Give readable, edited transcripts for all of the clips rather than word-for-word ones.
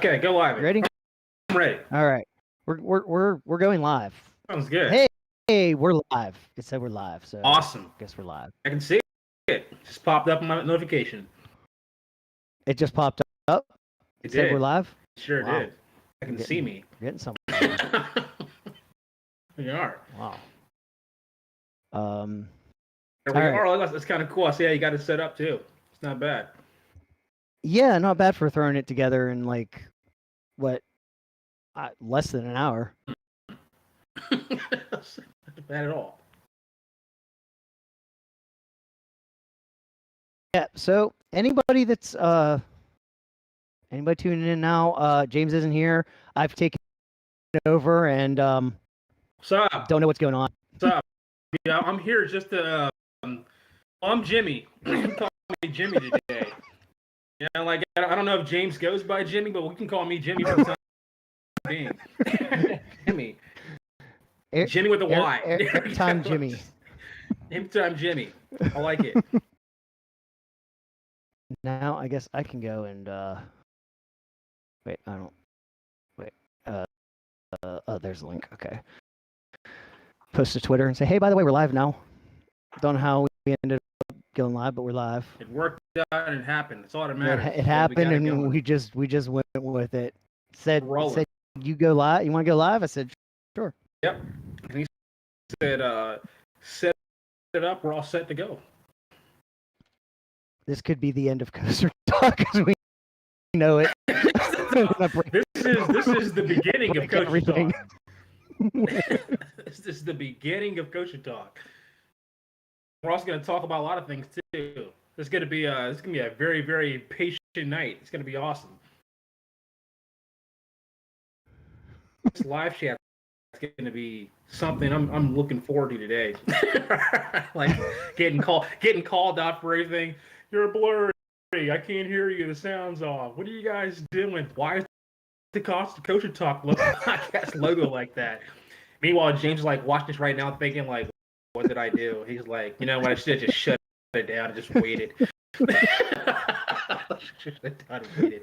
Okay, go live. Ready? I'm ready. All right. We're going live. Sounds good. Hey, we're live. It said we're live, so Awesome. I guess we're live. I can see it. Just popped up on my notification. It just popped up. It said did. we're live. It sure Wow. did. I can see me. We're getting something. We are. Wow. There we are. Oh, that's kind of cool. I see how you got it set up too. It's not bad. Yeah, not bad for throwing it together in like what, less than an hour. Not bad at all. Yeah. So anybody that's anybody tuning in now, James isn't here. I've taken it over and What's up? don't know what's going on. What's up? Yeah, I'm here just to. I'm Jimmy. You can call me Jimmy today. Yeah, like I don't know if James goes by Jimmy, but we can call me Jimmy for the time being. Jimmy. Jimmy with a Y. Airtime Jimmy. Airtime Jimmy. I like it. Now I guess I can go and wait. I don't wait. Oh, there's a link. Okay. Post to Twitter and say, hey, by the way, we're live now. Don't know how we ended up going live, but we're live. It worked out and it happened. That's all that matters. It happened, and we just went with it. Said you go live. You want to go live? I said sure. Yep. And he said, set it up. We're all set to go. This could be the end of Coaster Talk as we know it. This is the beginning of Coaster Talk. This is the beginning of Coaster Talk. We're also going to talk about a lot of things too. It's going to be a very, very patient night. It's going to be awesome. This live chat is going to be something I'm looking forward to today. Like getting called out for everything. You're blurry. I can't hear you. The sound's off. What are you guys doing? Why is the Coaster Talk podcast logo like that? Meanwhile, James is like watching this right now, thinking like, "What did I do?" He's like, "You know what? I should have just shut it down and just waited." Should have done and waited.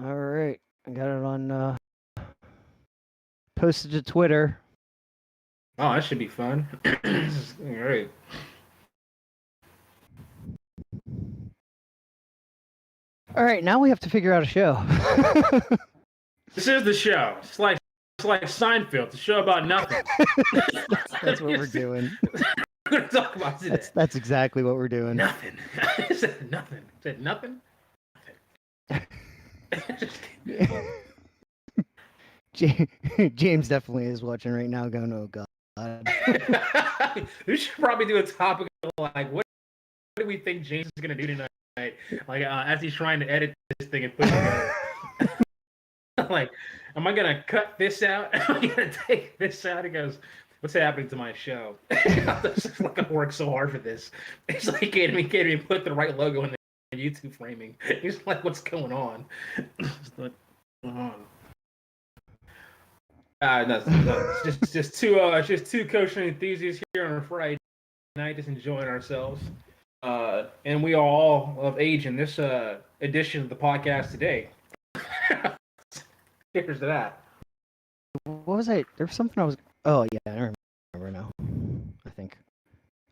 All right, I got it on. Posted to Twitter. Oh, that should be fun. All right. All right, now we have to figure out a show. This is the show. It's like Seinfeld. It's a show about nothing. That's what we're doing. We're going to talk about today. That's exactly what we're doing. Nothing. I said nothing. I said nothing? James definitely is watching right now going, oh, God. We should probably do a topic like, what do we think James is going to do tonight? Like, as he's trying to edit this thing and put it together. Like, am I going to cut this out? Am I going to take this out? He goes, what's happening to my show? I'm just like, I worked so hard for this. It's like, can't even put the right logo in the YouTube framing. He's like, what's going on? What's going on? No, it's just two coaching enthusiasts here on a Friday night, just enjoying ourselves. And we are all of age in this edition of the podcast today. Cheers to that. What was I? There was something I was. Oh yeah, I remember now. I think.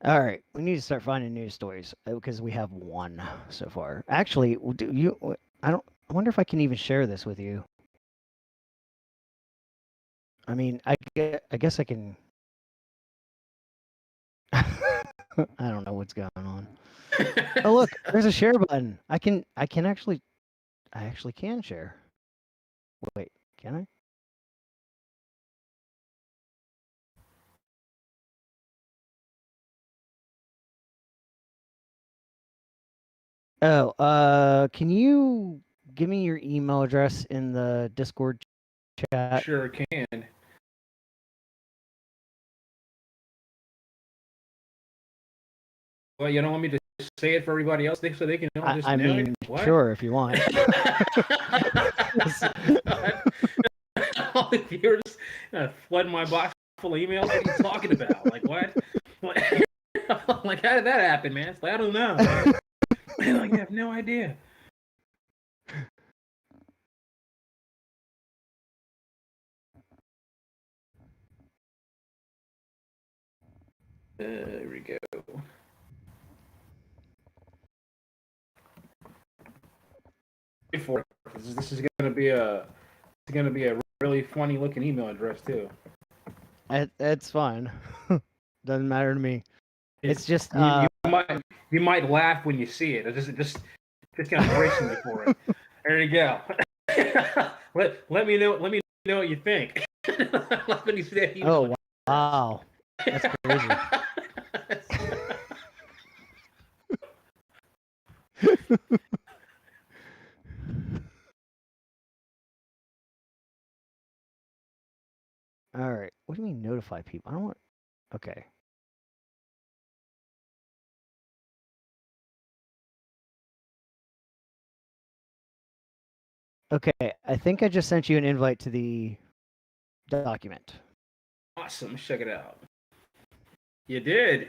All right, we need to start finding news stories because we have one so far. Actually, I wonder if I can even share this with you. I mean, I guess I can. I don't know what's going on. Oh look, there's a share button. I actually can share. Wait, can I? Oh, can you give me your email address in the Discord chat? Sure can. Well, you don't want me to say it for everybody else so they can know this. I mean, sure, if you want. All the viewers flood my box full of emails. What are you talking about? Like what? Like how did that happen, man? It's like I don't know. Like I have no idea. There we go. For this is gonna be a really funny looking email address too. It's fine. Doesn't matter to me. It's just you might laugh when you see it. It's just kind of bracing you for it. There you go. let me know what you think. When you see that email. Oh wow, that's crazy. All right. What do you mean notify people? I don't want. Okay. Okay. I think I just sent you an invite to the document. Awesome. Check it out. You did.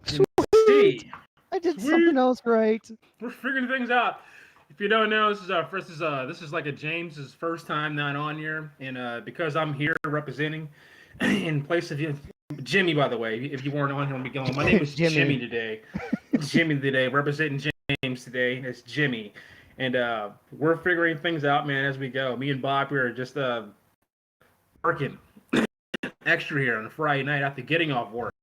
Sweet. I did something else right. We're figuring things out. If you don't know, this is like a James's first time not on here, and because I'm here representing in place of you, Jimmy. By the way, if you weren't on here, my name is Jimmy today. Jimmy today, representing James today. It's Jimmy, and we're figuring things out, man, as we go. Me and Bob are just working extra here on a Friday night after getting off work,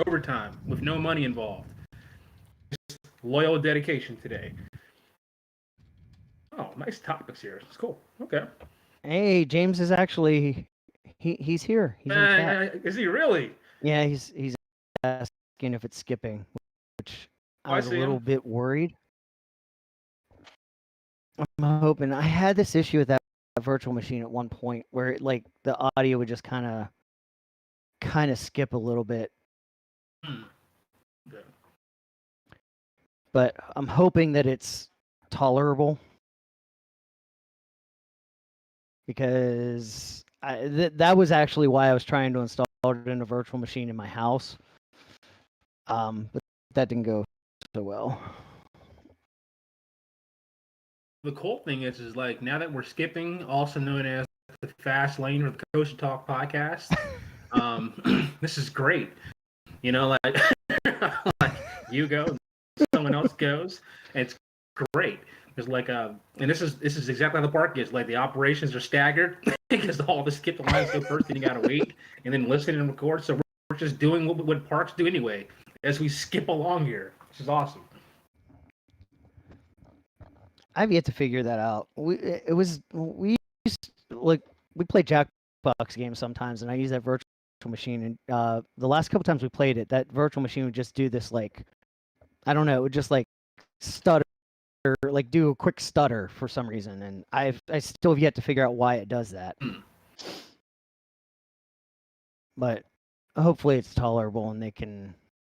overtime with no money involved. Just loyal dedication today. Oh, nice topics here. It's cool. Okay. Hey, James is actually he's here. He's in chat. Is he really? Yeah, he's asking if it's skipping, which I was a little bit worried. I'm hoping. I had this issue with that virtual machine at one point where like the audio would just kind of skip a little bit. Okay. But I'm hoping that it's tolerable. Because that was actually why I was trying to install it in a virtual machine in my house. But that didn't go so well. The cool thing is like now that we're skipping, also known as the fast lane or the Coach Talk podcast, this is great. You know, like, like you go, someone else goes, and it's great. There's like and this is exactly how the park is. Like the operations are staggered because all the skip the lines go first, and you gotta wait and then listen and record. So we're just doing what parks do anyway as we skip along here, which is awesome. I've yet to figure that out. We play Jackbox games sometimes, and I use that virtual machine. And the last couple times we played it, that virtual machine would just do this like, I don't know, it would just like stutter. Like do a quick stutter for some reason, and I still have yet to figure out why it does that. But hopefully it's tolerable and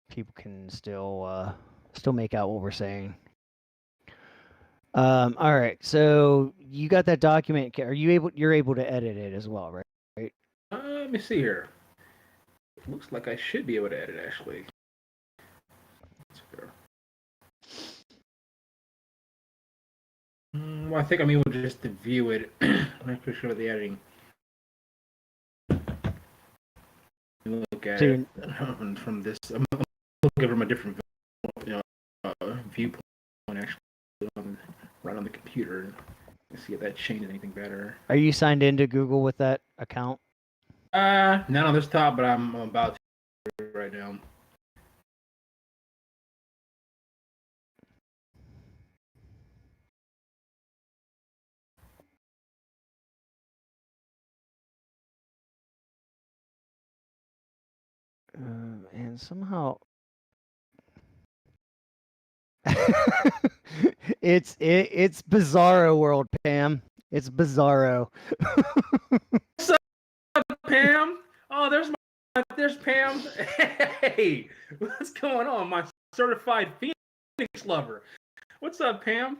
people can still make out what we're saying. All right, so you got that document. You're able to edit it as well, right? Let me see here. It looks like I should be able to edit actually. That's fair. Well, I think I'm able just to view it. I'm not pretty sure of the editing. Look at it from this. I'm looking from a different viewpoint, actually, right on the computer. Let's see if that changed anything better. Are you signed into Google with that account? Not on this top, but I'm about to right now. And somehow it's Bizarro World, Pam. It's Bizarro. What's up, Pam? Oh, there's Pam. Hey, what's going on? My certified Phoenix lover. What's up, Pam?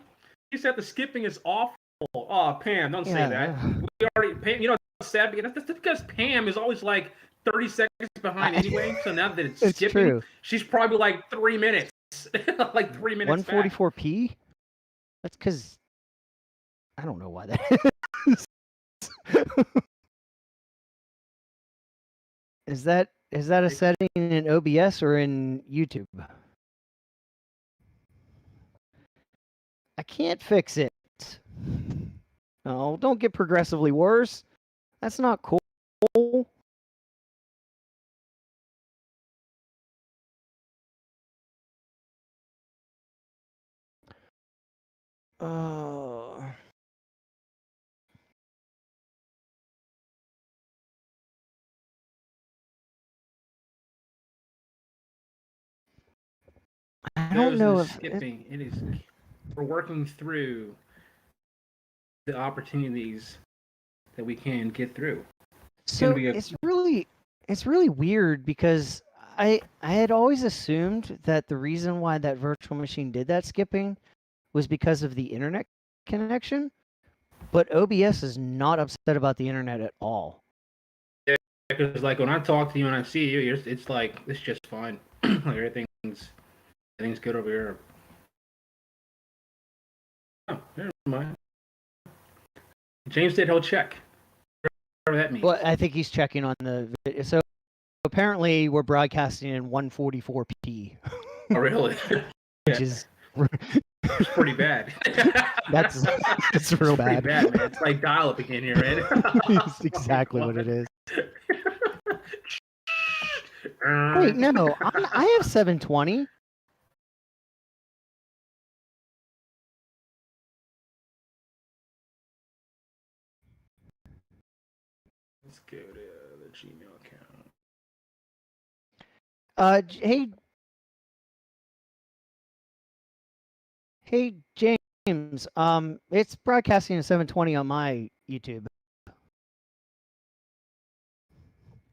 You said the skipping is awful. Oh, Pam, don't say that. We already, Pam, you know, sad because that's because Pam is always like 30 seconds behind anyway. So now that it's It's skipping, true. she's probably like 3 minutes, like 3 minutes back. 144p. That's because I don't know why that is. Is that a setting in OBS or in YouTube? I can't fix it. Oh, don't get progressively worse. That's not cool. I don't know if skipping. It is. We're working through the opportunities that we can get through. So it's really weird because I had always assumed that the reason why that virtual machine did that skipping was because of the internet connection, but OBS is not upset about the internet at all. Yeah, because like when I talk to you and I see you, it's like it's just fine. Like everything's good over here. Oh, never mind. James did he'll check. Whatever that means. Well, I think he's checking on the. So apparently we're broadcasting in 144p. Oh, really? Which is it's pretty bad. That's real bad. Pretty bad, man. It's like dial-up again here, man. It's exactly what it is. Wait, no, I have 720. Let's go to the Gmail account. Hey, James. It's broadcasting at 720 on my YouTube.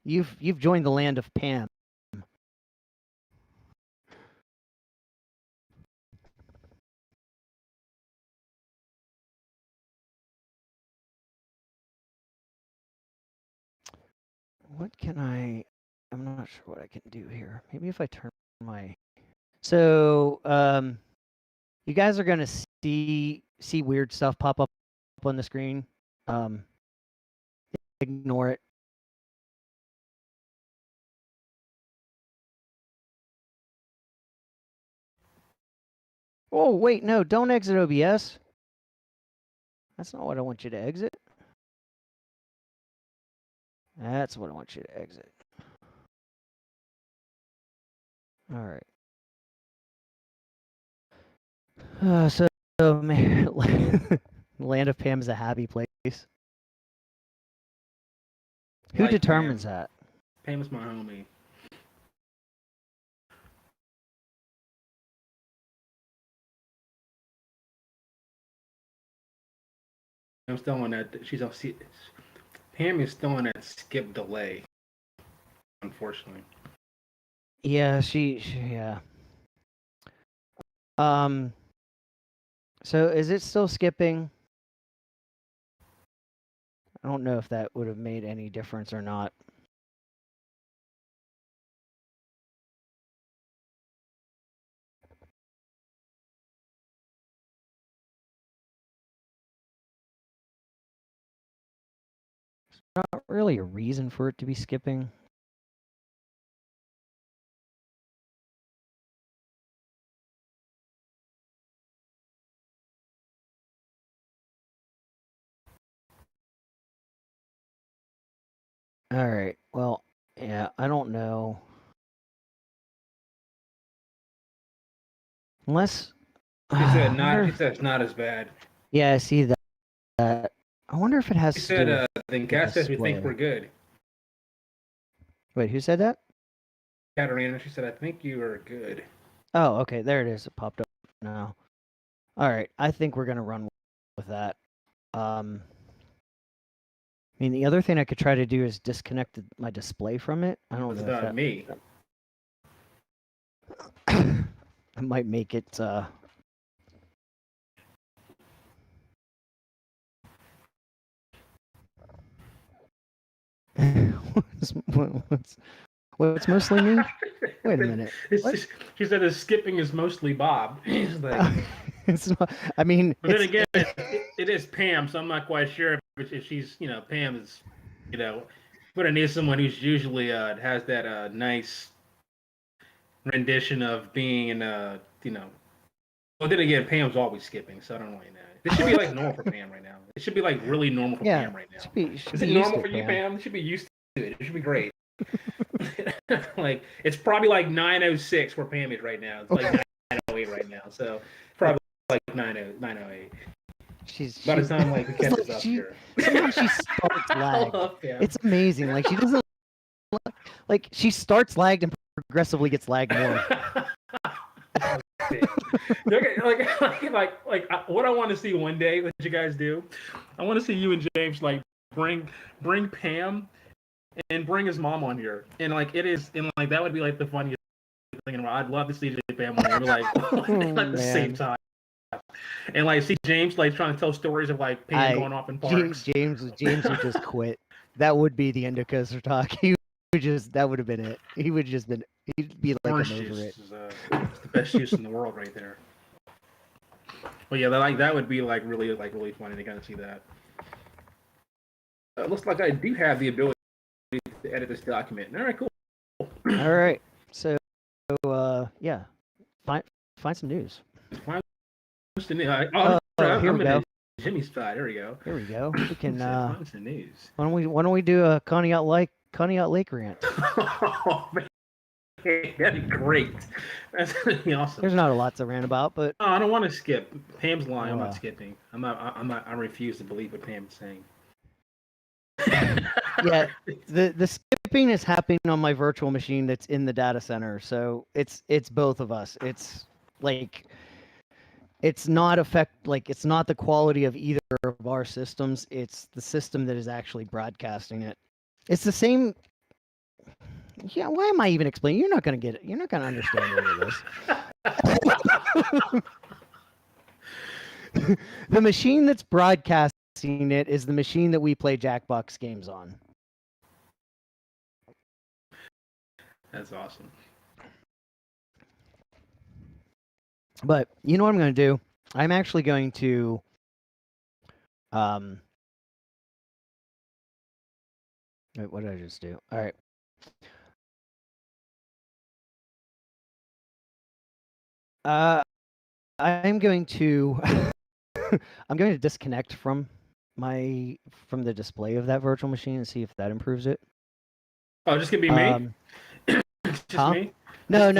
You've joined the land of Pam. What can I'm not sure what I can do here. Maybe if I turn my. So, you guys are gonna see weird stuff pop up on the screen. Ignore it. Oh, wait, no, don't exit OBS. That's not what I want you to exit. That's what I want you to exit. All right. So, land of Pam is a happy place. Who Like determines Pam. that? Pam is my homie. I'm still on that. Pam is still on that skip delay, unfortunately. Yeah, yeah. So is it still skipping? I don't know if that would have made any difference or not. There's not really a reason for it to be skipping. All right. Well, yeah, I don't know. Unless He said not. He said it's not as bad. Yeah, I see that. I wonder if it has He to do with said, "Then Kat says we think we're good." Wait, who said that? Katarina. She said, "I think you are good." Oh, okay, there it is. It popped up now. All right, I think we're gonna run with that. I mean, the other thing I could try to do is disconnect my display from it. I don't know if that me. I might make it. what's mostly me? Wait a minute. What? She said the skipping is mostly Bob. She's like, It's not. I mean, but then again, it is Pam, so I'm not quite sure if she's, Pam is, but it needs someone who's usually has that nice rendition of being in Well, then again, Pam's always skipping, so I don't really know. This should be like normal for Pam right now. It should be like really normal for Pam right now. Is it normal for you, Pam? It should be used to it. It should be great. Like it's probably like 9:06 where Pam is right now. It's like 9:08 right now, so probably like 9:08. She's by the time like we catch this up here. Sometimes she starts lagged. It's amazing. Like she doesn't like she starts lagged and progressively gets lagged more. like what I want to see one day that you guys do, I want to see you and James like bring Pam and bring his mom on here, and like that would be like the funniest thing. I'd love to see Pam on here, like at the same time, and like see James like trying to tell stories of like Pam going off in parks. James would just quit. That would be the end of Coaster Talk. That would have been it. He'd be like, orange I'm over juice it. Is the best juice in the world right there. But yeah, that would be like really funny to kind of see that. Looks like I do have the ability to edit this document. All right, cool. All right, so yeah, find some news. Here we go. Jimmy's spot. There we go. Here we go. We can. Find some news. Why don't we do a Conneaut Lake rant? Oh man. That'd be great. That's gonna be awesome. There's not a lot to rant about, but no, I don't want to skip. Pam's lying. I'm not skipping. I refuse to believe what Pam's saying. Yeah, the skipping is happening on my virtual machine that's in the data center. So it's both of us. It's like it's not the quality of either of our systems. It's the system that is actually broadcasting it. It's the same. Yeah, why am I even explaining? You're not going to get it. You're not going to understand any of this. The machine that's broadcasting it is the machine that we play Jackbox games on. That's awesome. But you know what I'm going to do? I'm actually going to wait, what did I just do? All right. I'm going to disconnect from the display of that virtual machine and see if that improves it. Oh, just gonna be me? Just me? No.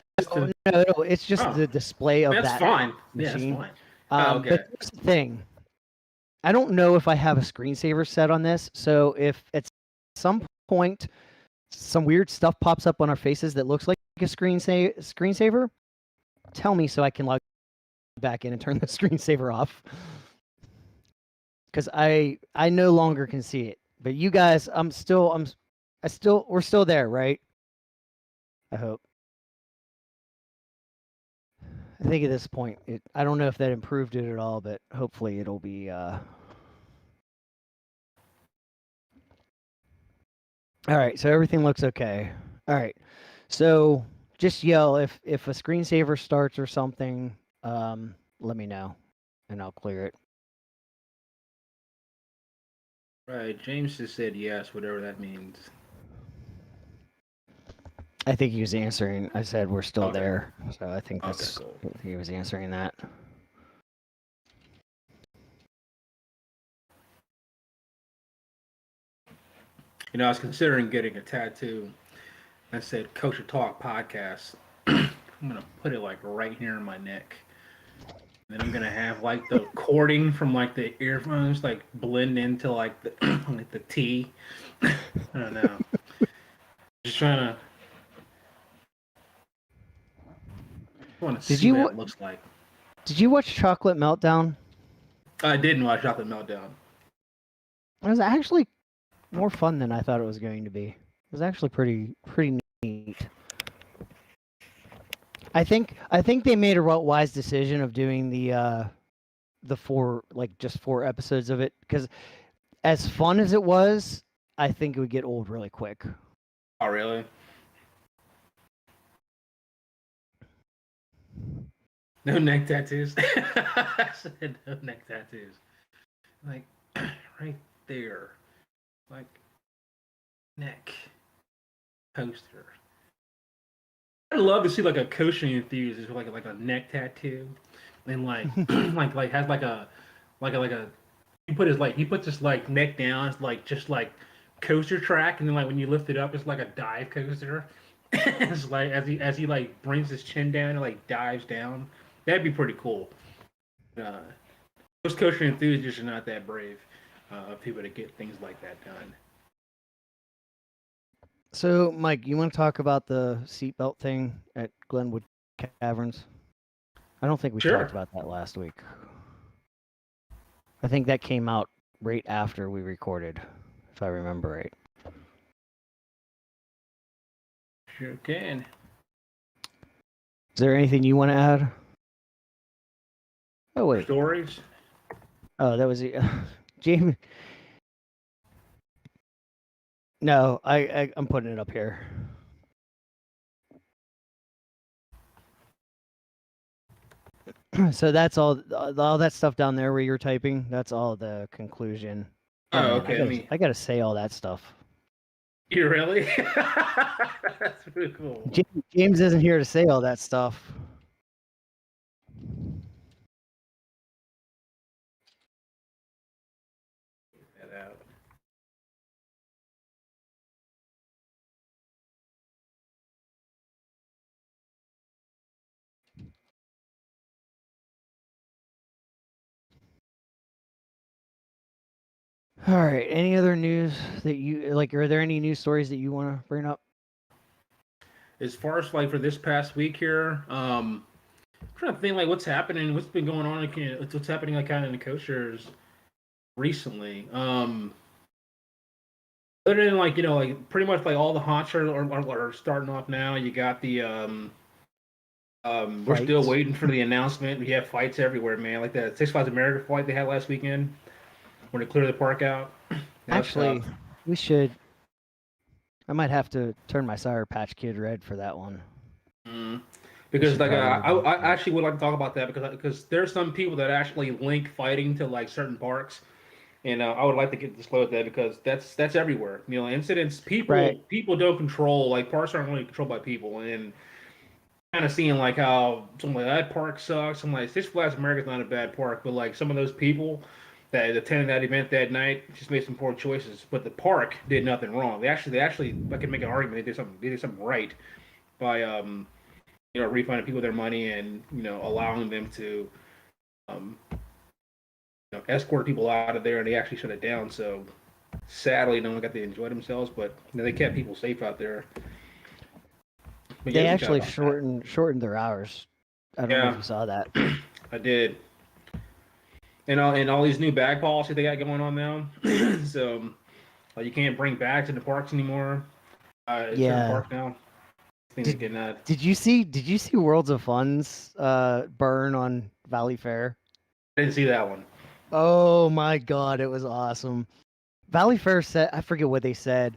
It's just the display of that fine. machine. Yeah, that's fine. Okay. But here's the thing. I don't know if I have a screensaver set on this, so if at some point some weird stuff pops up on our faces that looks like a screensaver, tell me so I can log back in and turn the screensaver off. Because I no longer can see it. But you guys, we're still there, right? I hope. I think at this point, I don't know if that improved it at all, but hopefully it'll be. All right, so everything looks okay. All right, so just yell if a screensaver starts or something. Let me know, and I'll clear it. Right, James just said yes, whatever that means. I think he was answering. I said we're still there, so I think that's. Cool. I think he was answering that. You know, I was considering getting a tattoo. I said Kosher Talk Podcast. I'm gonna put it like right here in my neck. And then I'm gonna have like the cording from like the earphones like blend into like the like the T. I don't know. Just trying to. I want to see what it looks like. Did you watch Chocolate Meltdown? I didn't watch Chocolate Meltdown. It was actually more fun than I thought it was going to be. It was actually pretty neat. I think they made a wise decision of doing the 4 episodes of it, because as fun as it was, I think it would get old really quick. Oh, really? No neck tattoos. I said no neck tattoos. Like right there, like neck poster. I'd love to see like a coaching enthusiast with like a neck tattoo, and like like has like a he puts his like neck down, it's like just like coaster track, and then like when you lift it up, it's like a dive coaster. It's like as he like brings his chin down and like dives down. That'd be pretty cool. Uh, most coaster enthusiasts are not that brave of people to get things like that done. So, Mike, you want to talk about the seatbelt thing at Glenwood Caverns? I don't think we Sure. talked about that last week. I think that came out right after we recorded, if I remember right. Sure can. Is there anything you want to add? Oh, wait. Stories? Oh, that was Jamie. No, I'm putting it up here. So that's all that stuff down there where you're typing. That's all the conclusion. Oh, Man, okay. I gotta say all that stuff. You really? That's pretty cool. James isn't here to say all that stuff. Get that out. All right. Any other news that you like? Are there any news stories that you want to bring up? As far as like for this past week here, I'm trying to think like what's happening, what's been going on, what's happening like kind of in the coasters recently. Other than like like pretty much like all the haunts are starting off now. You got the we're still Fights. waiting for the announcement. We have fights everywhere, man. Like that Six Flags America fight they had last weekend when they cleared the park out. Actually, we should. I might have to turn my Sour Patch Kid red for that one. Because like I actually would like to talk about that because there's some people that actually link fighting to like certain parks, and I would like to get disclosed that because that's everywhere. Incidents people don't control, like parks aren't really controlled by people, and kind of seeing like how some like that park sucks. Some like Six Flags America's not a bad park, but like some of those people that attended that event that night just made some poor choices. But the park did nothing wrong. They actually I can make an argument they did something right by refunding people their money and allowing them to escort people out of there, and they actually shut it down. So sadly, no one got to enjoy themselves, but they kept people safe out there. But they actually shortened their hours. I don't know if you saw that. I did. And all these new bag policies they got going on now. So you can't bring bags into parks anymore. Yeah. Parks now. Did you see Worlds of Fun's burn on Valley Fair? I didn't see that one. Oh my god, it was awesome. Valley Fair said, I forget what they said,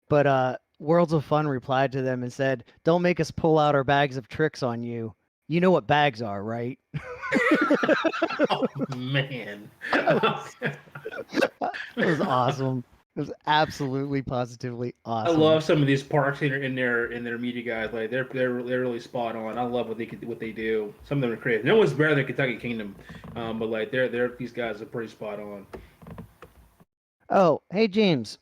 but Worlds of Fun replied to them and said, "Don't make us pull out our bags of tricks on you. You know what bags are, right?" Oh man. It was awesome. It was absolutely positively awesome. I love some of these parks in their media guys. Like they're really spot on. I love what they do. Some of them are crazy. No one's better than Kentucky Kingdom, but like these guys are pretty spot on. Oh, hey James.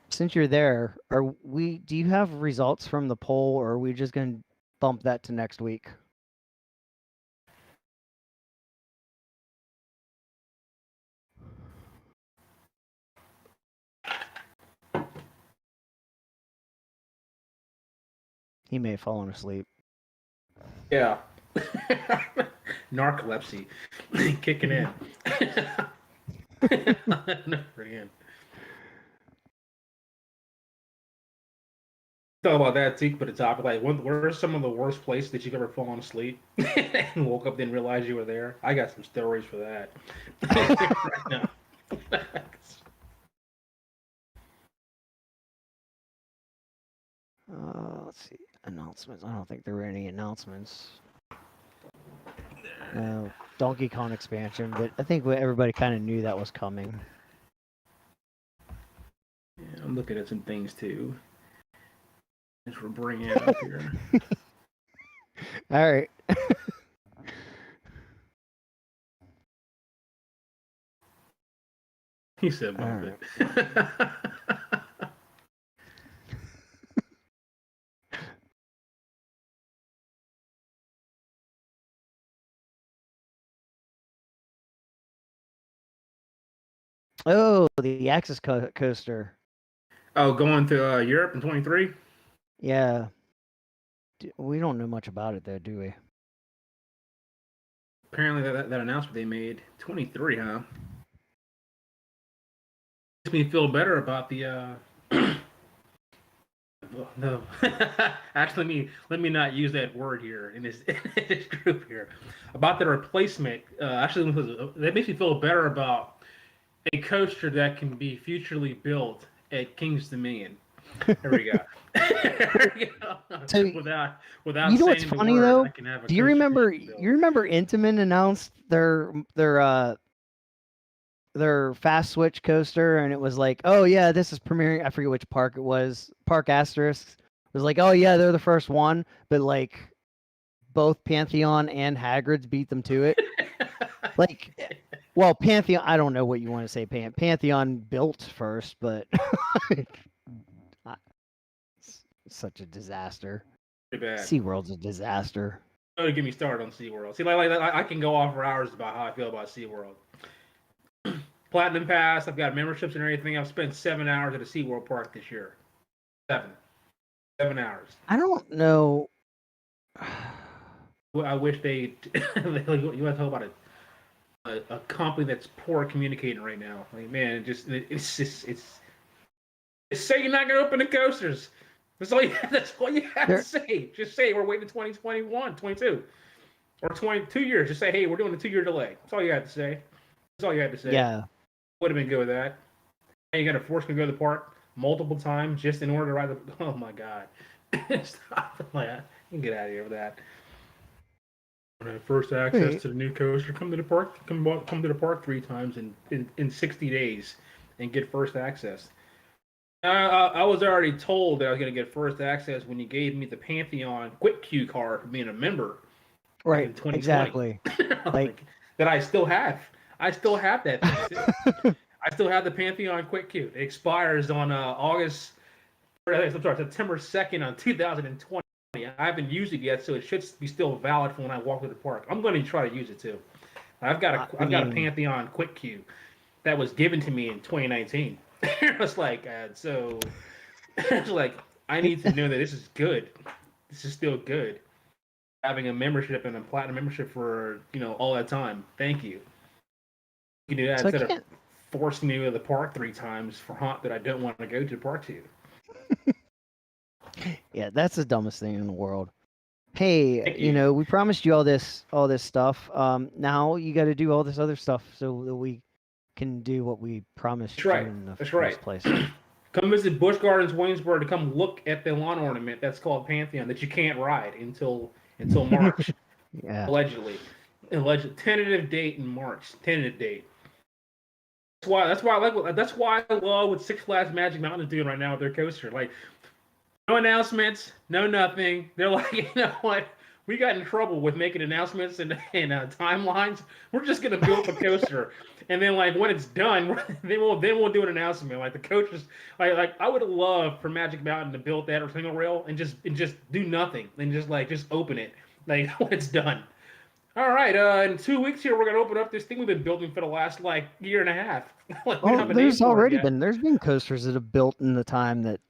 Since you're there, do you have results from the poll, or are we just gonna bump that to next week? He may have fallen asleep. Yeah. Narcolepsy kicking in. Brilliant. Talk about that too, but the topic like where are some of the worst places that you've ever fallen asleep and woke up didn't realize you were there? I got some stories for that. Right now. Let's see. Announcements. I don't think there were any announcements. Donkey Kong expansion, but I think everybody kind of knew that was coming. Yeah, I'm looking at some things too. As we're bringing it up here. All right. He said bump it. Oh, the Axis coaster. Oh, going to Europe in 23? Yeah. We don't know much about it, though, do we? Apparently, that announcement they made 23, huh? Makes me feel better about the. No, actually, let me not use that word here in this, in this group here about the replacement. Actually, that makes me feel better about a coaster that can be futurely built at King's Dominion. There we go. There we go. So, without you know saying what's the funny word, though? I can have a Do you coaster remember? futurely built. You remember Intamin announced their fast switch coaster, and it was like, oh yeah, this is premiering. I forget which park it was. Park Asterisk. It was like, oh yeah, they're the first one, but like both Pantheon and Hagrid's beat them to it. Like, well, Pantheon. I don't know what you want to say. Pantheon built first, but it's such a disaster. Pretty bad. SeaWorld's a disaster. Don't get me started on SeaWorld. See, like I can go on for hours about how I feel about SeaWorld. Platinum Pass, I've got memberships and everything. I've spent 7 hours at a SeaWorld park this year. 7 hours. I don't know. I wish they. You want to talk about a company that's poor at communicating right now? Like, man, it's say you're not gonna open the coasters. That's all you have to say. Just say we're waiting 2021, 22, or 22 years. Just say, hey, we're doing a 2-year delay. That's all you have to say. That's all you had to say. Yeah. Would have been good with that. And you got to force me to go to the park multiple times just in order to ride the. Oh my god! Stop! Like, you can get out of here with that. First access to the new coaster. Come to the park. Come to the park 3 times in 60 days, and get first access. I was already told that I was going to get first access when you gave me the Pantheon Quick Queue card for being a member. Right. In 2020. Exactly. Like that, I still have. I still have that thing too. I still have the Pantheon Quick Queue. It expires on September 2nd on 2020. I haven't used it yet, so it should be still valid for when I walk to the park. I'm going to try to use it too. I've got a Pantheon Quick Queue that was given to me in 2019. It was like so. It's like I need to know that this is good. This is still good. Having a membership and a platinum membership for all that time. Thank you. You can do that instead of forcing me to the park 3 times for haunt that I don't want to go to the park to. Yeah, that's the dumbest thing in the world. Hey, we promised you all this stuff. Now you got to do all this other stuff so that we can do what we promised you in the first place. Come visit Busch Gardens, Williamsburg to come look at the lawn ornament that's called Pantheon that you can't ride until March. Yeah. Allegedly. Tentative date in March. Tentative date. That's why I love what Six Flags Magic Mountain is doing right now with their coaster. Like, no announcements, no nothing. They're like, you know what? We got in trouble with making announcements and timelines. We're just gonna build a coaster, and then like when it's done, then we'll do an announcement. Like the coaches, like I would love for Magic Mountain to build that or single rail and just do nothing and just open it like when it's done. All right, in 2 weeks here we're gonna open up this thing we've been building for the last year and a half. There's been coasters that have built in the time that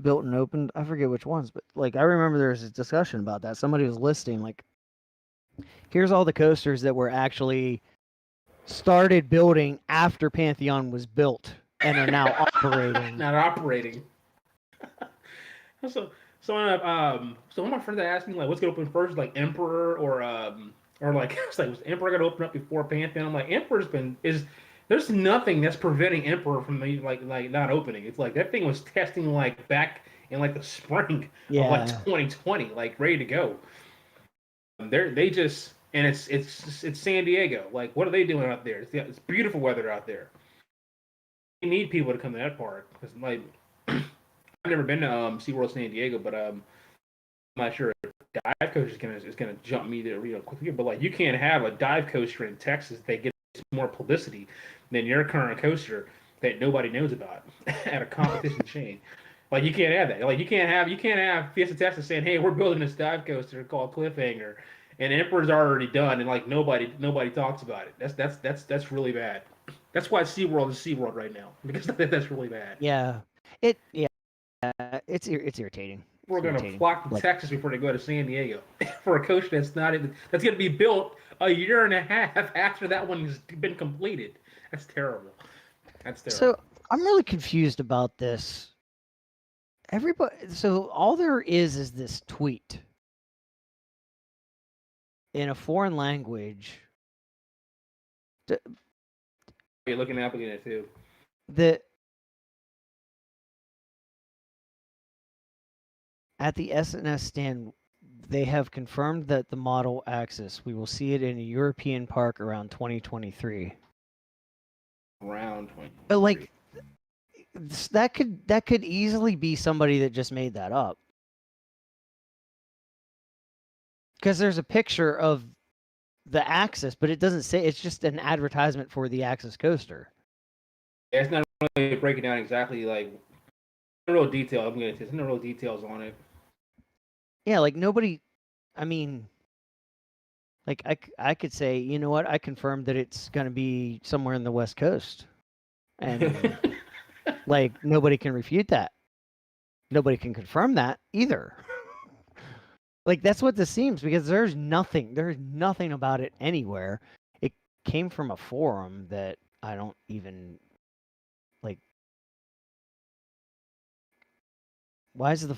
built and opened. I forget which ones, but I remember there was a discussion about that. Somebody was listing here's all the coasters that were actually started building after Pantheon was built and are now operating. Not operating. So one of my friends asked me what's gonna open first, like Emperor or it's was Emperor gonna open up before Pantheon? I'm like, Emperor's there's nothing that's preventing Emperor from not opening. It's like that thing was testing back in like the spring of like Yeah. 2020, like ready to go. They just and it's San Diego. Like, what are they doing out there? It's beautiful weather out there. You need people to come to that park because like I've never been to SeaWorld San Diego, but I'm not sure if dive coaster is gonna jump me there real quickly. But like you can't have a dive coaster in Texas that gets more publicity than your current coaster that nobody knows about at a competition chain. Like you can't have that. Like you can't have Fiesta Texas saying, "Hey, we're building this dive coaster called Cliffhanger," and Emperor's already done, and like nobody talks about it. That's really bad. That's why SeaWorld is SeaWorld right now because that's really bad. Yeah. Yeah. It's irritating. People It's are gonna irritating. flock to Like, Texas before they go to San Diego for a coach that's gonna be built a year and a half after that one's been completed. That's terrible. That's so terrible. I'm really confused about this. So all there is this tweet in a foreign language You're looking at it too. that at the SNS stand, they have confirmed that the Model Axis, we will see it in a European park around 2023. Around 20. But like that could easily be somebody that just made that up. Because there's a picture of the Axis, but it doesn't say, it's just an advertisement for the Axis coaster. Yeah, it's not really breaking down exactly like no real detail. I'm gonna there's no real details on it. Yeah, like nobody, I mean, like I could say, you know what, I confirmed that it's going to be somewhere in the West Coast. And like nobody can refute that. Nobody can confirm that either. Like that's what this seems because there's nothing about it anywhere. It came from a forum that I don't even like. Why is the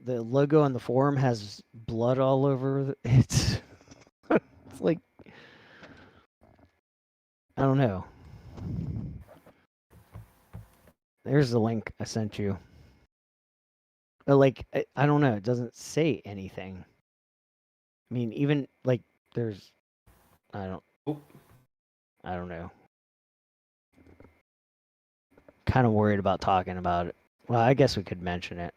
logo on the forum has blood all over it's it's like I don't know. There's the link I sent you. But like I don't know, it doesn't say anything. I mean, even like there's I don't I don't know. Kind of worried about talking about it. Well, I guess we could mention it.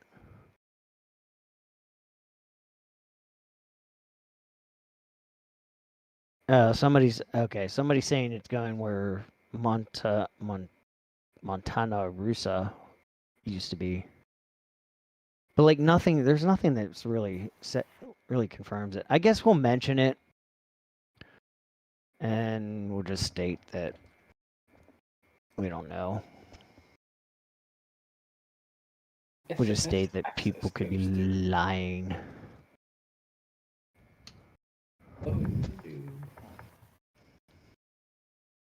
Somebody's saying it's going where Montana Russa used to be. But like nothing, there's nothing that's really really confirms it. I guess we'll mention it, and we'll just state that we don't know. We'll just state that people could be lying.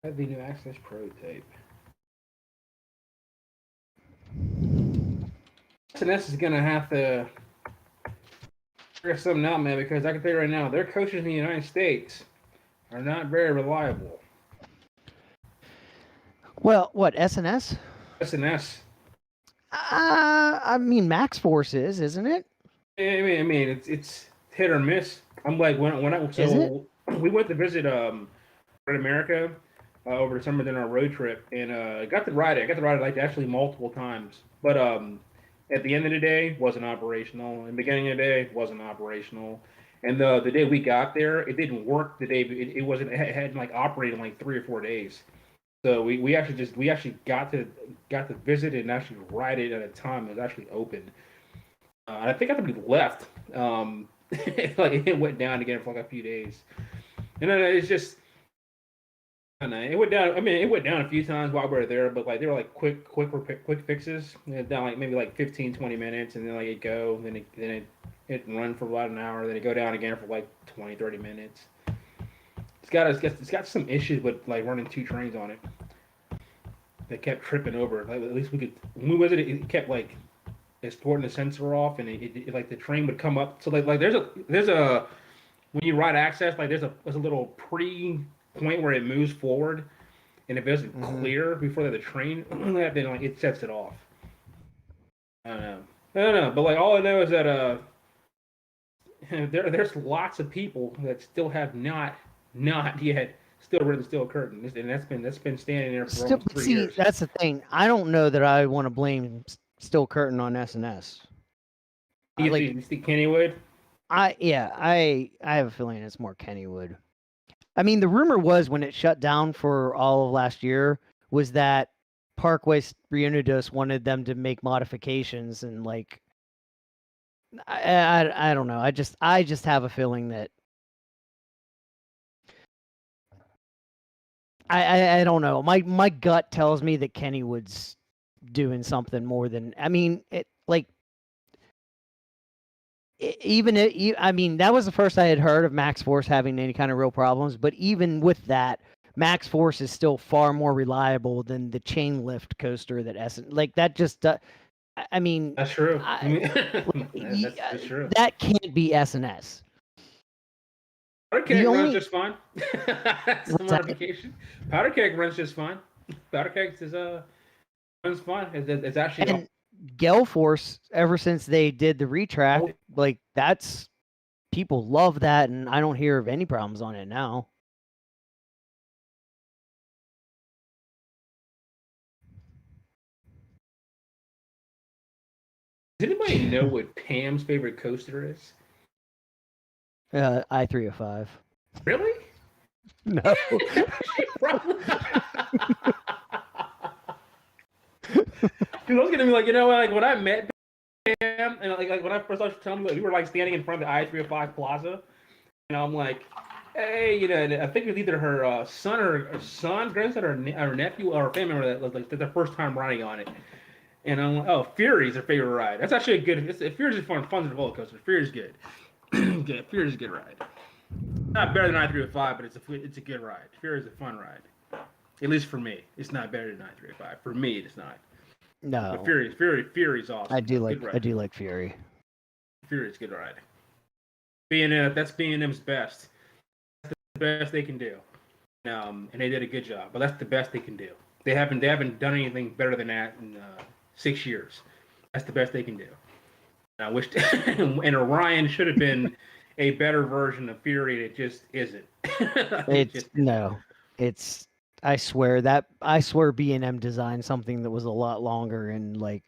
Have the new Access prototype. SNS is gonna have to figure something out, man, because I can tell you right now, their coaches in the United States are not very reliable. Well, what SNS? SNS. I mean Max Force isn't it? I mean, it's hit or miss. I'm like when I so we went to visit Red America over the summer during our road trip, and I got to ride it like actually multiple times. But at the end of the day, wasn't operational. In the beginning of the day, wasn't operational. And the day we got there, it didn't work. The day it wasn't it hadn't like operated in like 3 or 4 days. So we actually got to visit and actually ride it at a time it was actually open. And I think after we left, like it went down again for like a few days, and then it's just. I don't know. It went down. I mean, it went down a few times while we were there, but like they were like quick fixes. Down like maybe like 15, 20 minutes, and then like it go, it run for about an hour, then it go down again for like 20, 30 minutes. It's got some issues with like running 2 trains on it. They kept tripping over. Like at least we could when we visited, it kept like exporting the sensor off, and it like the train would come up. So like there's a when you ride access, like there's a little pre point where it moves forward, and if it doesn't clear before the train, then like it sets it off. I don't know. I don't know, but like all I know is that there's lots of people that still have not yet still written Steel Curtain, and that's been standing there for Still, almost but 3 years. see, that's the thing. I don't know that I want to blame Still Curtain on SNS. You Like, see, you see Kennywood. I have a feeling it's more Kennywood. I mean, the rumor was when it shut down for all of last year was that Parkway Reunidos wanted them to make modifications and like I don't know. I just have a feeling that I don't know. My gut tells me that Kennywood's doing something more than I mean it like even it, I mean that was the first I had heard of Max Force having any kind of real problems, but even with that, Max Force is still far more reliable than the chain lift coaster that like that just I mean That's true. I, That's true. that can't be SNS. Powder The keg runs only just fine. That's the what's that? modification. Powder keg runs just fine. Powder keg is runs fine. It's actually And Gale Force, ever since they did the retrack, oh, like that's people love that, and I don't hear of any problems on it now. does anybody know what Pam's favorite coaster is? I-305. Really? No. She probably. Dude, I was gonna be like, like when I met Pam, and like when I first started telling me, like, we were like standing in front of the I-305 Plaza, and I'm like, hey, and I think it was either her son, grandson, or nephew, or family member that was like their first time riding on it. And I'm like, oh, Fury's her favorite ride. That's actually a good. Fury's is fun. Fun's a roller coaster. Fury's good. Good. Fury's a good ride. Not better than I-305, but it's a good ride. Fury's a fun ride. At least for me, it's not better than I-305. For me, it's not. But No. Fury's awesome. Good I ride. do like Fury. Fury's a good ride. That's B&M's best. That's the best they can do. And they did a good job. But that's the best they can do. They haven't done anything better than that in 6 years. That's the best they can do. I wish, and Orion should have been a better version of Fury. It just isn't. It It's just isn't. no. It's I swear B&M designed something that was a lot longer and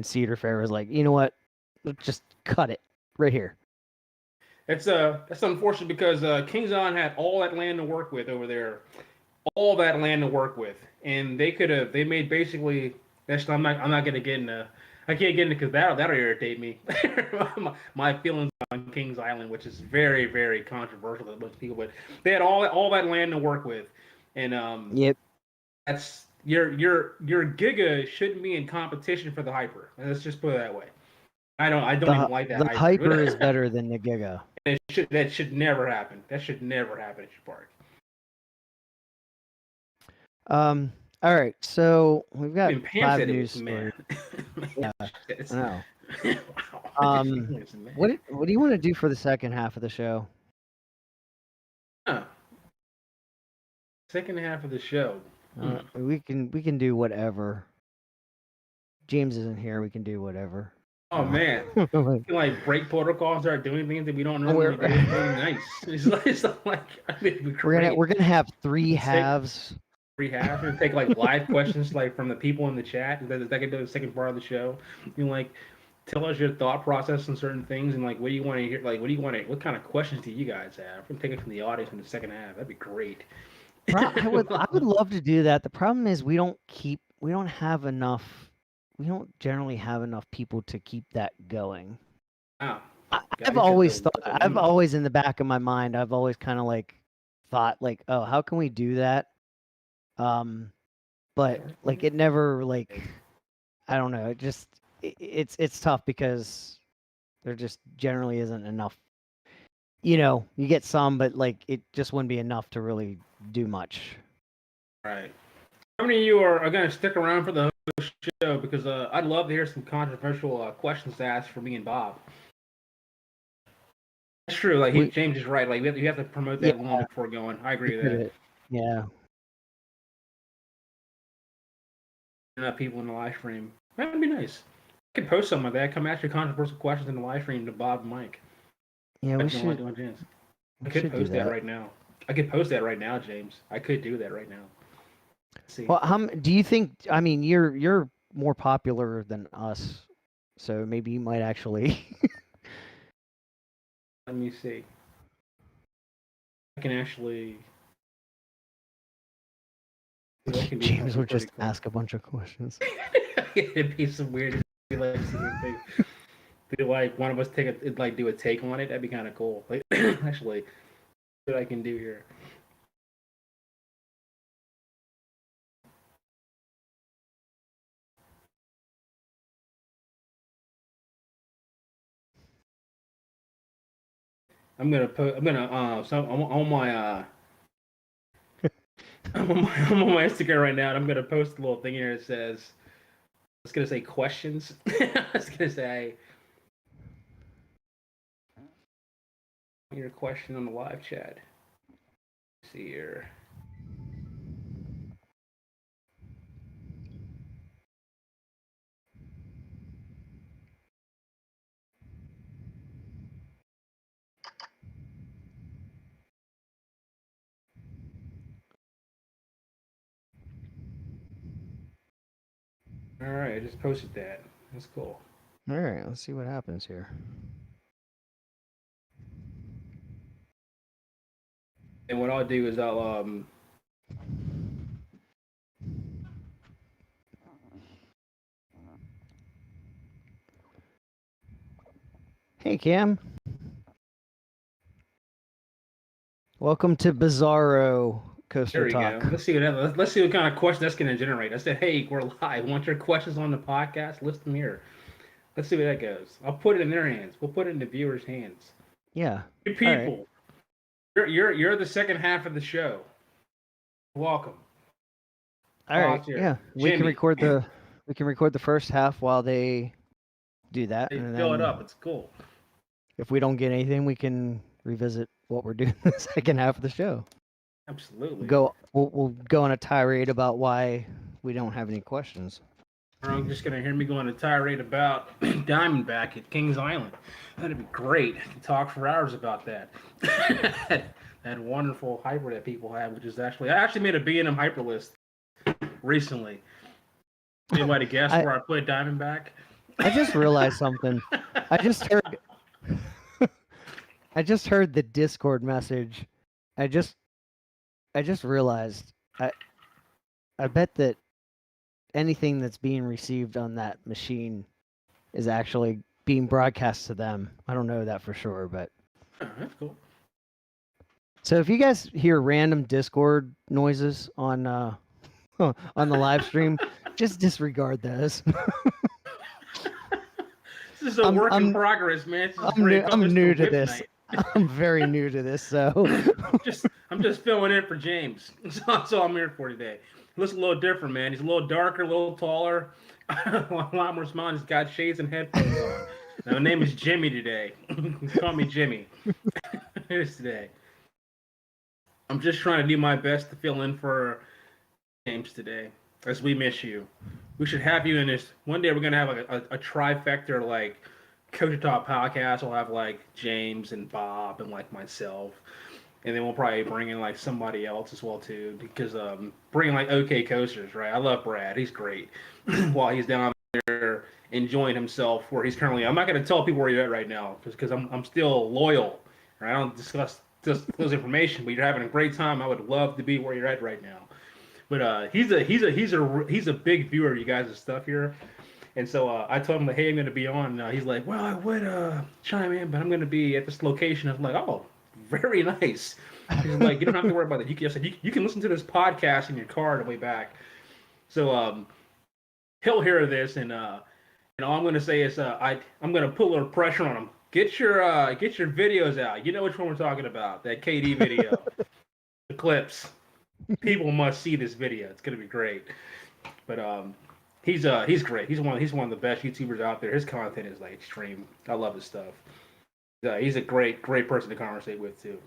Cedar Fair was like, you know what? Just cut it right here. That's unfortunate because King's Island had all that land to work with over there, all that land to work with, and they made basically. That's I'm not gonna get into. I can't get into because that'll irritate me. my feelings on Kings Island, which is very very controversial to most people, but they had all that land to work with, and Yep. that's your Giga shouldn't be in competition for the Hyper. Let's just put it that way. I don't even like that The Hyper. Hyper is better than the Giga. That should never happen. That should never happen at your park. All right, so we've got Even Pam 5 said it news was man. stories. Yeah, I know. Wow. What do you want to do for the second half of the show? Second half of the show. We can do whatever. James isn't here. We can do whatever. Oh man, you can like break protocol and start doing things that we don't normally do. We're- It's really nice. It's like we're gonna have 3 halves. Free half and take like live questions like from the people in the chat. That can do the second part of the show. You like tell us your thought process on certain things and like what do you want to hear? Like what kind of questions do you guys have? We're take it from the audience in the second half. That'd be great. I would love to do that. The problem is we don't generally have enough people to keep that going. Wow. I've always thought, I've always in the back of my mind, I've always kind of like thought like, oh, how can we do that? But like it never like, I don't know. It's tough because there just generally isn't enough. You get some, but like it just wouldn't be enough to really do much. Right. How many of you are going to stick around for the whole show? Because I'd love to hear some controversial questions to ask for me and Bob. That's true. Like James is right. Like you have to promote that one before going. I agree with that. Yeah. Enough people in the live stream. That'd be nice. could post some of that. Come ask your controversial questions in the live stream to Bob and Mike. Yeah, we Like should. doing James. I We could should do post that that. right now. I could post that right now, James. I could do that right now. Let's see. Well, do you think? I mean, you're more popular than us, so maybe you might actually. Let me see. I can actually. I can do James something would just pretty cool. ask a bunch of questions. It'd be some weird. It'd be like some thing. Do like one of us take a like do a take on it? That'd be kind of cool. Like actually, what I can do here. I'm gonna put. I'm gonna. So I'm on my. I'm on my Instagram right now, and I'm gonna post a little thing here that says. It's gonna say questions. It's gonna say. Your question on the live chat. Let's see here. All right, I just posted that. That's cool. All right, let's see what happens here. And what I'll do is I'll Hey, Cam. Welcome to Bizarro Coaster there we Talk. go. Let's see what kind of question that's gonna generate. I said, hey, we're live. Want your questions on the podcast? List them here. Let's see where that goes. I'll put it in their hands. We'll put it in the viewers' hands. Yeah. You people, you're the second half of the show. Welcome. All right. Volunteer. Yeah, we can record the first half while they do that, They and fill it then up. It's cool. if we don't get anything, we can revisit what we're doing in the second half of the show. Absolutely. We'll go on a tirade about why we don't have any questions. Or I'm just gonna hear me go on a tirade about Diamondback at Kings Island. That'd be great to talk for hours about that. That wonderful hyper that people have, which is I actually made a B&M hyper list recently. Anybody guess where I put Diamondback? I just realized something. I just heard the Discord message. I just realized I bet that anything that's being received on that machine is actually being broadcast to them. I don't know that for sure, but Oh, that's cool. so if you guys hear random Discord noises on the live stream, just disregard those. This is a work in progress, man. I'm new to this. I'm very new to this, so I'm just filling in for James. That's all I'm here for today. He looks a little different, man. He's a little darker, a little taller, a lot more smiling. He's got shades and headphones on. Now, my name is Jimmy today. Call me Jimmy. Here's today. I'm just trying to do my best to fill in for James today, as we miss you. We should have you in this. One day we're gonna have like a trifecta, like Coach Talk podcast. We'll have like James and Bob and like myself, and then we'll probably bring in like somebody else as well too, because bringing like OK Coasters, right? I love Brad. He's great. While he's down there enjoying himself where he's currently. I'm not gonna tell people where you're at right now because I'm still loyal. Right? I don't discuss information, but you're having a great time. I would love to be where you're at right now. But he's a big viewer of you guys' stuff here, and so I told him like, hey, I'm gonna be on. He's like, well, I would chime in, but I'm gonna be at this location. I'm like, oh, very nice. He's like, you don't have to worry about that. You can listen to this podcast in your car on the way back. So he'll hear this, and all I'm gonna say is I'm gonna put a little pressure on him. Get your videos out. You know which one we're talking about? That KD video, the clips. People must see this video. It's gonna be great. But he's great. He's one of the best YouTubers out there. His content is like extreme. I love his stuff. He's a great person to conversate with too.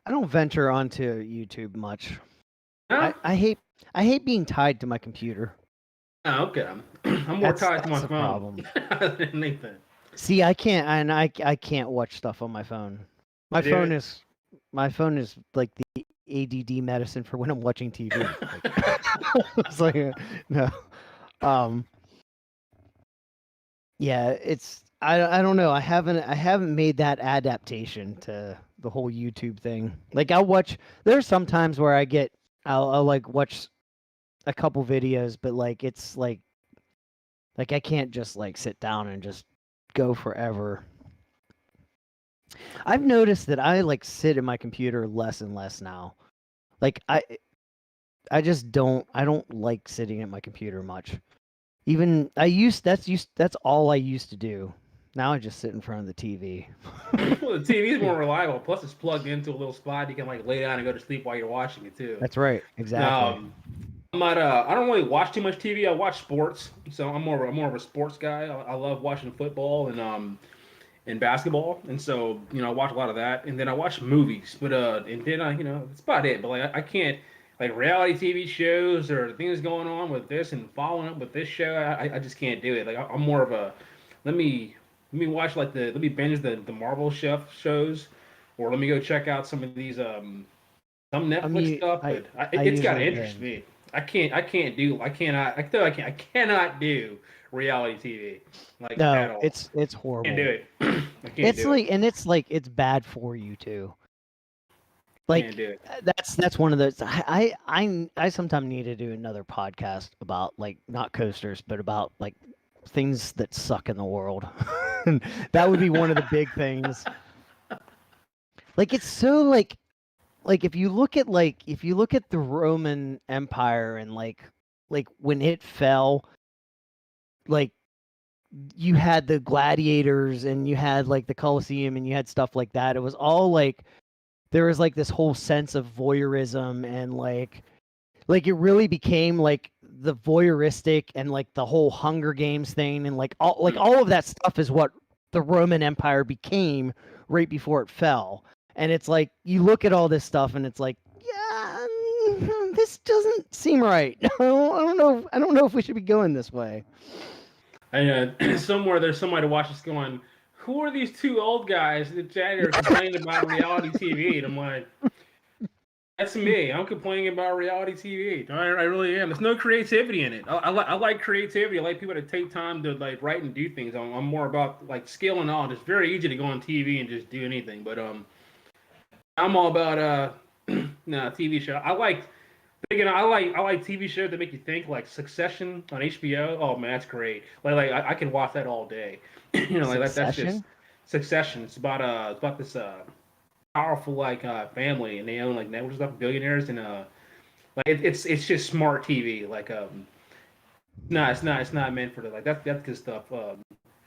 I don't venture onto YouTube much. Huh? I hate being tied to my computer. Oh, okay. I'm more tied to my That's the phone problem. than anything. See, I can't, and I can't watch stuff on my phone. My phone Dude. is my phone is like the ADD medicine for when I'm watching TV. It's like no, um, yeah, it's I don't know. I haven't made that adaptation to the whole YouTube thing. Like I'll watch. There's some times where I'll like watch a couple videos, but like it's like I can't just like sit down and just go forever. I've noticed that I like sit at my computer less and less now. Like I just don't like sitting at my computer much. Even that's all I used to do. Now I just sit in front of the TV. Well, the TV is more reliable. Plus, it's plugged into a little spot. You can like lay down and go to sleep while you're watching it too. That's right. Exactly. Um, I'm not. I don't really watch too much TV. I watch sports, so I'm more of a sports guy. I love watching football and basketball, and so I watch a lot of that. And then I watch movies, but and then that's about it. But like I can't like reality TV shows or things going on with this and following up with this show. I just can't do it. Like I'm more of a let me watch like let me binge the Marvel chef shows, or let me go check out some of these some I Netflix mean, stuff. I But I it's got to usually interest binge. me. I can't do. I cannot. I cannot do reality TV like at No, all. it's Can't do horrible. it. I can't do it. It's like it's bad for you too. Can't Like do it. that's one of those. I sometimes need to do another podcast about like not coasters, but about like things that suck in the world. And that would be one of the big things. Like it's so like if you look at the Roman Empire and like when it fell, like you had the gladiators and you had like the Colosseum and you had stuff like that. It was all like there was like this whole sense of voyeurism and like it really became like the voyeuristic and like the whole Hunger Games thing and like all of that stuff is what the Roman Empire became right before it fell. And it's like you look at all this stuff and it's like, yeah, this doesn't seem right. I don't know if we should be going this way. Somewhere there's somebody watching this going, who are these two old guys that are complaining about reality TV? And I'm like, that's me. I'm complaining about reality TV. I really am. There's no creativity in it. I like creativity. I like people to take time to like write and do things. I'm more about like skill and knowledge. It's very easy to go on TV and just do anything. But I'm all about no TV show. I like TV shows that make you think, like Succession on HBO. Oh man, that's great. Like I can watch that all day. Like that's just Succession? Succession. It's about this powerful like family, and they own like networks of billionaires, and like it's just smart TV. Like no, it's not meant for the like that's good stuff.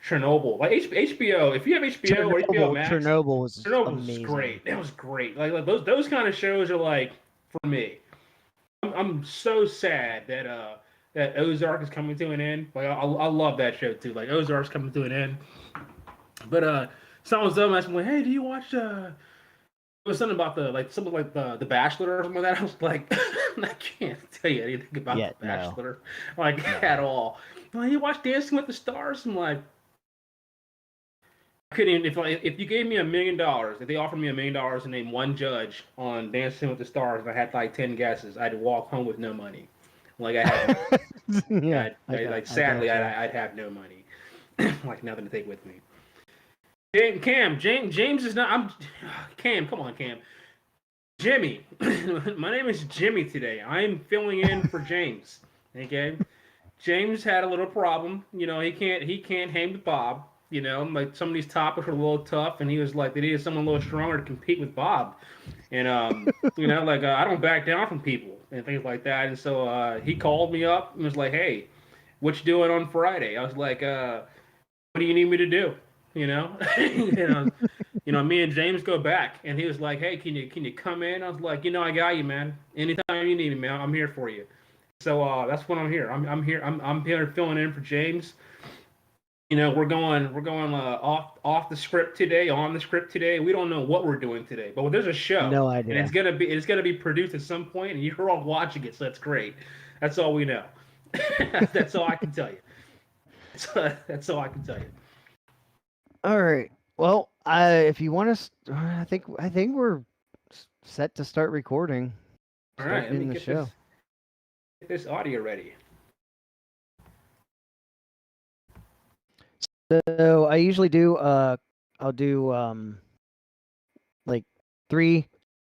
Chernobyl, like HBO. If you have HBO or HBO Max, Chernobyl was Chernobyl was amazing. great. That was great. Like those kind of shows are like for me. I'm so sad that that Ozark is coming to an end. Like I love that show too. Like Ozark's coming to an end. But someone asked me like, "Hey, do you watch it was something about something like the Bachelor or something like that?" I was like, I can't tell you anything about Yeah, the no. Bachelor, like No. at all. You watch Dancing with the Stars? I'm like, I couldn't even if you gave me $1 million, if they offered me $1 million to name one judge on Dancing with the Stars, and I had like 10 guesses, I'd walk home with no money. Like I had, Yeah, like I got sadly, you. I'd have no money, like nothing to take with me. James is not. I'm Cam. Come on, Cam. Jimmy. My name is Jimmy today. I'm filling in for James. Okay. James had a little problem. He can't hang with Bob. Like some of these topics were a little tough, and he was like they needed someone a little stronger to compete with Bob. And like I don't back down from people and things like that. And so he called me up and was like, "Hey, what you doing on Friday?" I was like, "What do you need me to do?" You know, me and James go back, and he was like, "Hey, can you come in?" I was like, I got you, man. Anytime you need me, man, I'm here for you. So that's when I'm here. I'm here. I'm here filling in for James. We're going off the script today, on the script today. We don't know what we're doing today, but there's a show, No and idea. it's gonna be produced at some point, and you're all watching it, so that's great. That's all we know. That's all I can tell you. That's all I can tell you. All right. Well, if you want to, I think we're set to start recording, All right, start let me doing the show. get this audio ready. So I usually do. I'll do like 3,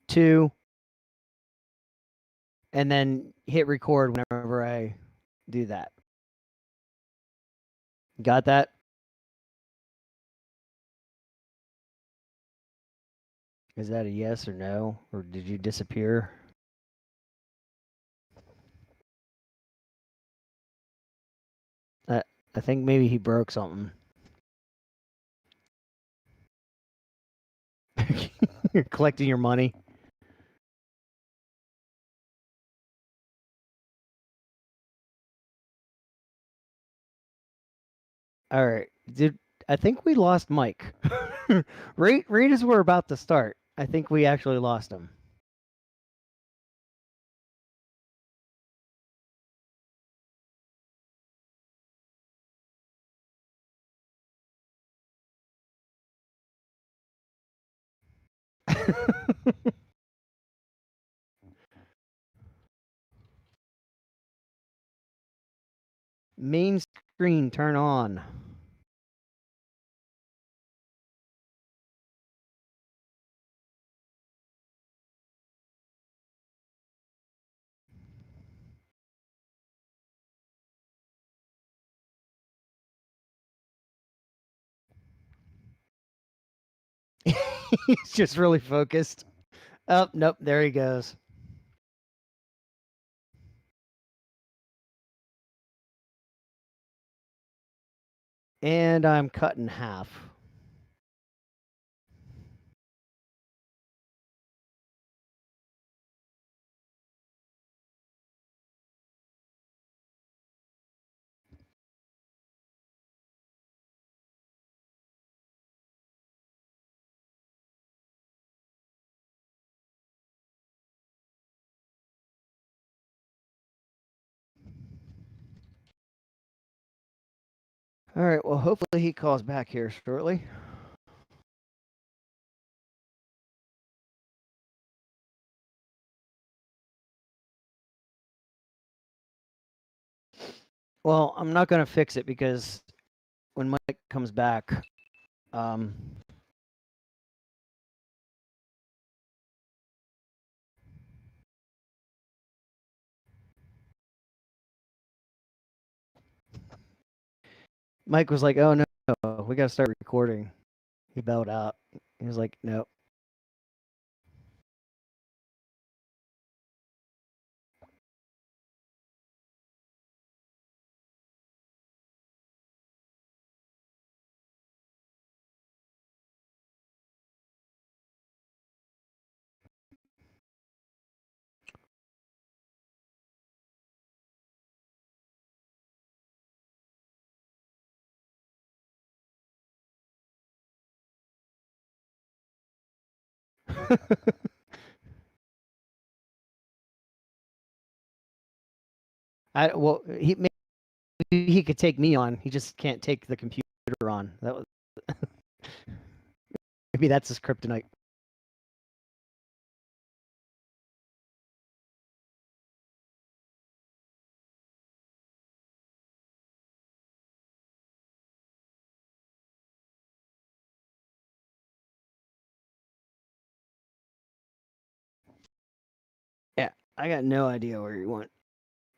2, and then hit record whenever I do that. Got that? Is that a yes or no? Or did you disappear? I think maybe he broke something. You're collecting your money. All right. I think we lost Mike. right as we're about to start, I think we actually lost him. Main screen turn on. He's just really focused. Oh, nope, there he goes. And I'm cut in half. All right, well, hopefully he calls back here shortly. Well, I'm not going to fix it because when Mike comes back, Mike was like, "Oh no, we got to start recording." He bailed out. He was like, "Nope." Well, maybe he could take me on. He just can't take the computer on. That was maybe that's his kryptonite. Yeah, I got no idea where you went.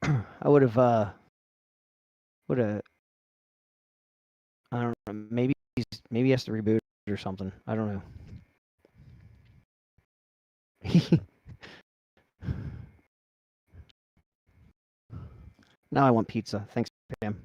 I would have I don't know. Maybe he has to reboot or something. I don't know. Now I want pizza. Thanks, Pam.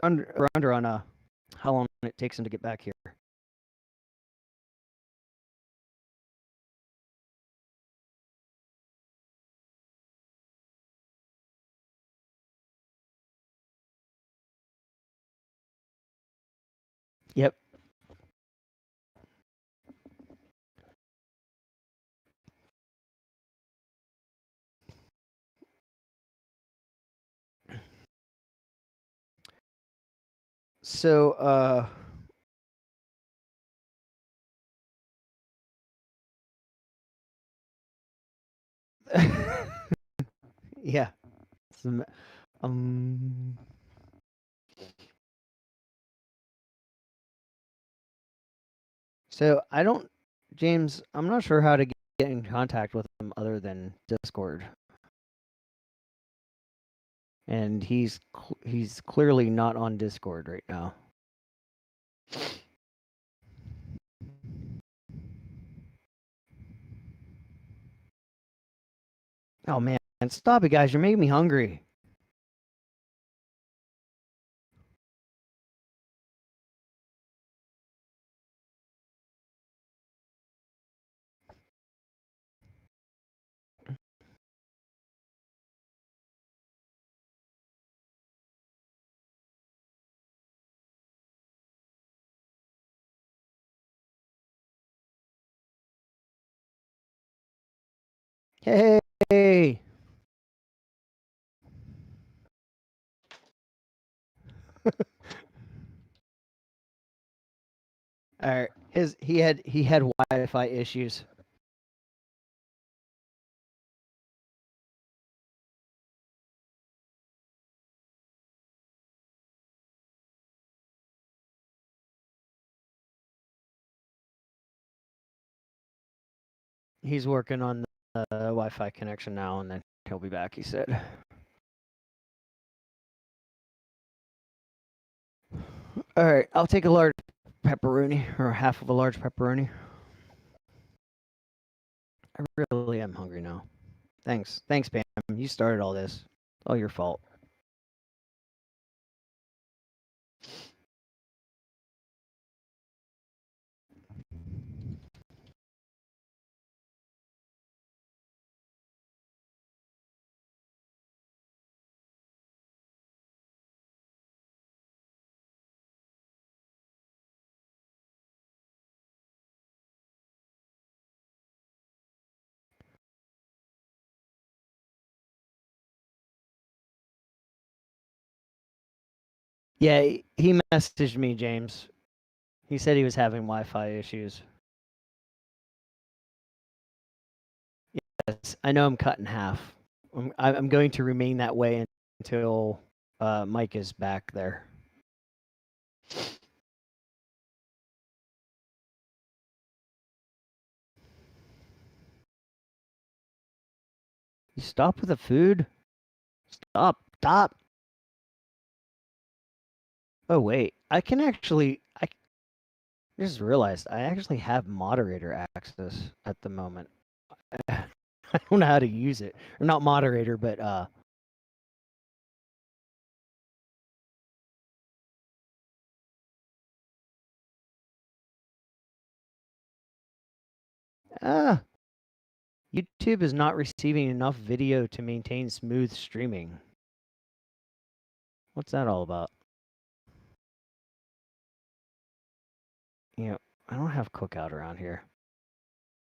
Under on how long it takes him to get back here. Yep. So, yeah. Um, so I don't, James, I'm not sure how to get in contact with him other than Discord. And he's clearly not on Discord right now. Oh man, stop it, guys! You're making me hungry. Hey. All right. He had Wi-Fi issues. He's working on the Wi-Fi connection now, and then he'll be back. He said. All right, I'll take a large pepperoni or half of a large pepperoni. I really am hungry now. Thanks, Pam. You started all this. All your fault. Yeah, he messaged me, James. He said he was having Wi-Fi issues. Yes, I know I'm cut in half. I'm going to remain that way until Mike is back there. You stop with the food? Stop. Oh wait, I can actually. I just realized I actually have moderator access at the moment. I don't know how to use it, or not moderator, but YouTube is not receiving enough video to maintain smooth streaming. What's that all about? You know, I don't have Cookout around here.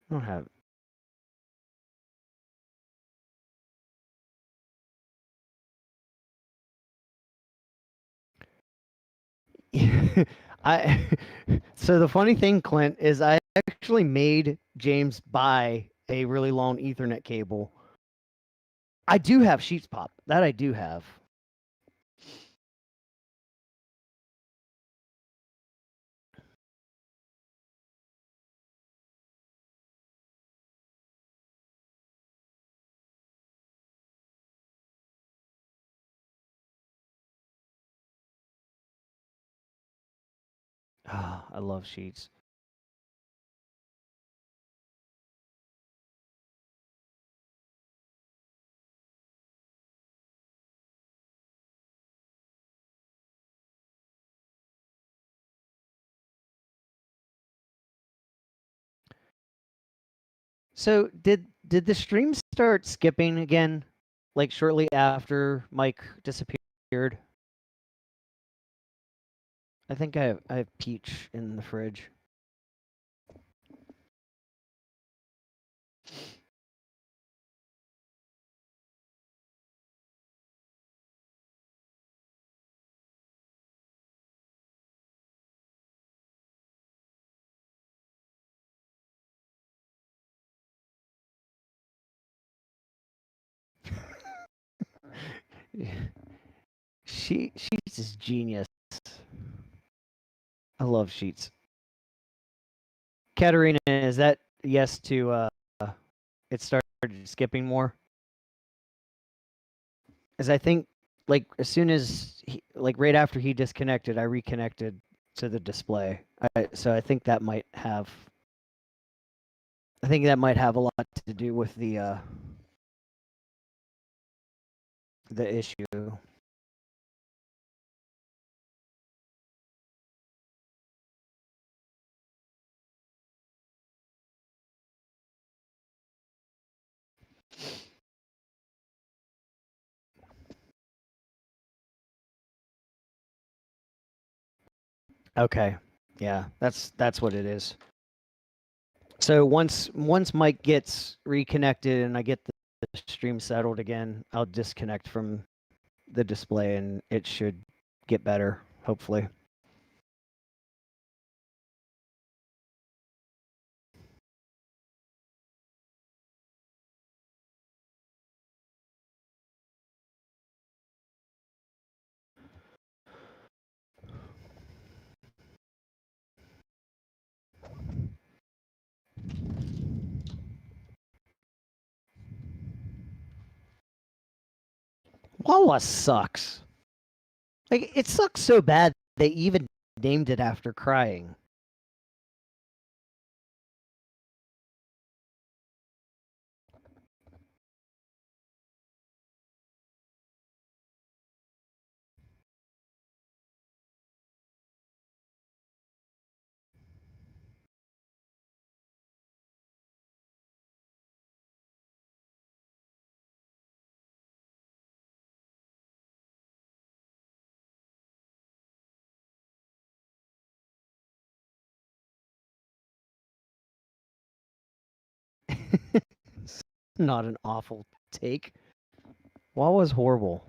I don't have. I so the funny thing, Clint, is I actually made James buy a really long Ethernet cable. I do have Sheets Pop. That I do have. Ah, I love Sheets. So did the stream start skipping again, like shortly after Mike disappeared? I think I have peach in the fridge. Sheets is genius. I love Sheets. Katerina, is that yes to it started skipping more? As I think, like as soon as like right after he disconnected, I reconnected to the display. So I think that might have. I think that might have a lot to do with the issue. Okay. Yeah, that's what it is. So once Mike gets reconnected and I get the stream settled again, I'll disconnect from the display and it should get better, hopefully. Wawa sucks. Like it sucks so bad they even named it after crying. Not an awful take. Wawa's horrible.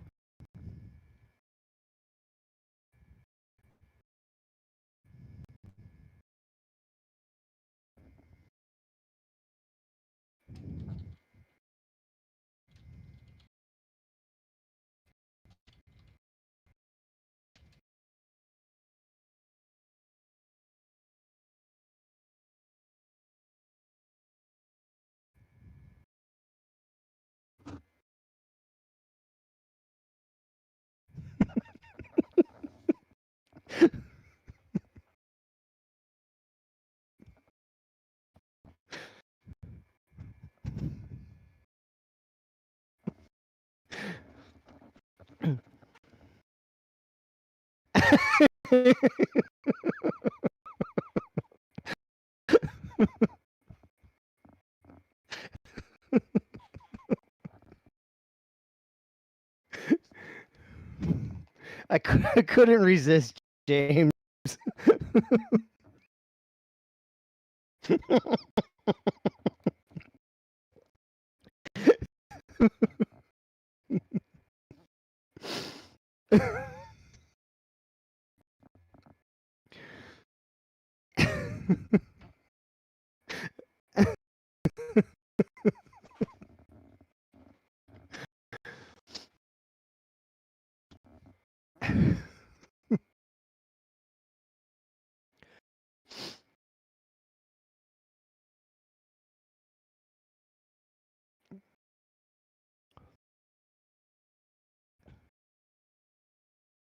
I couldn't resist, James.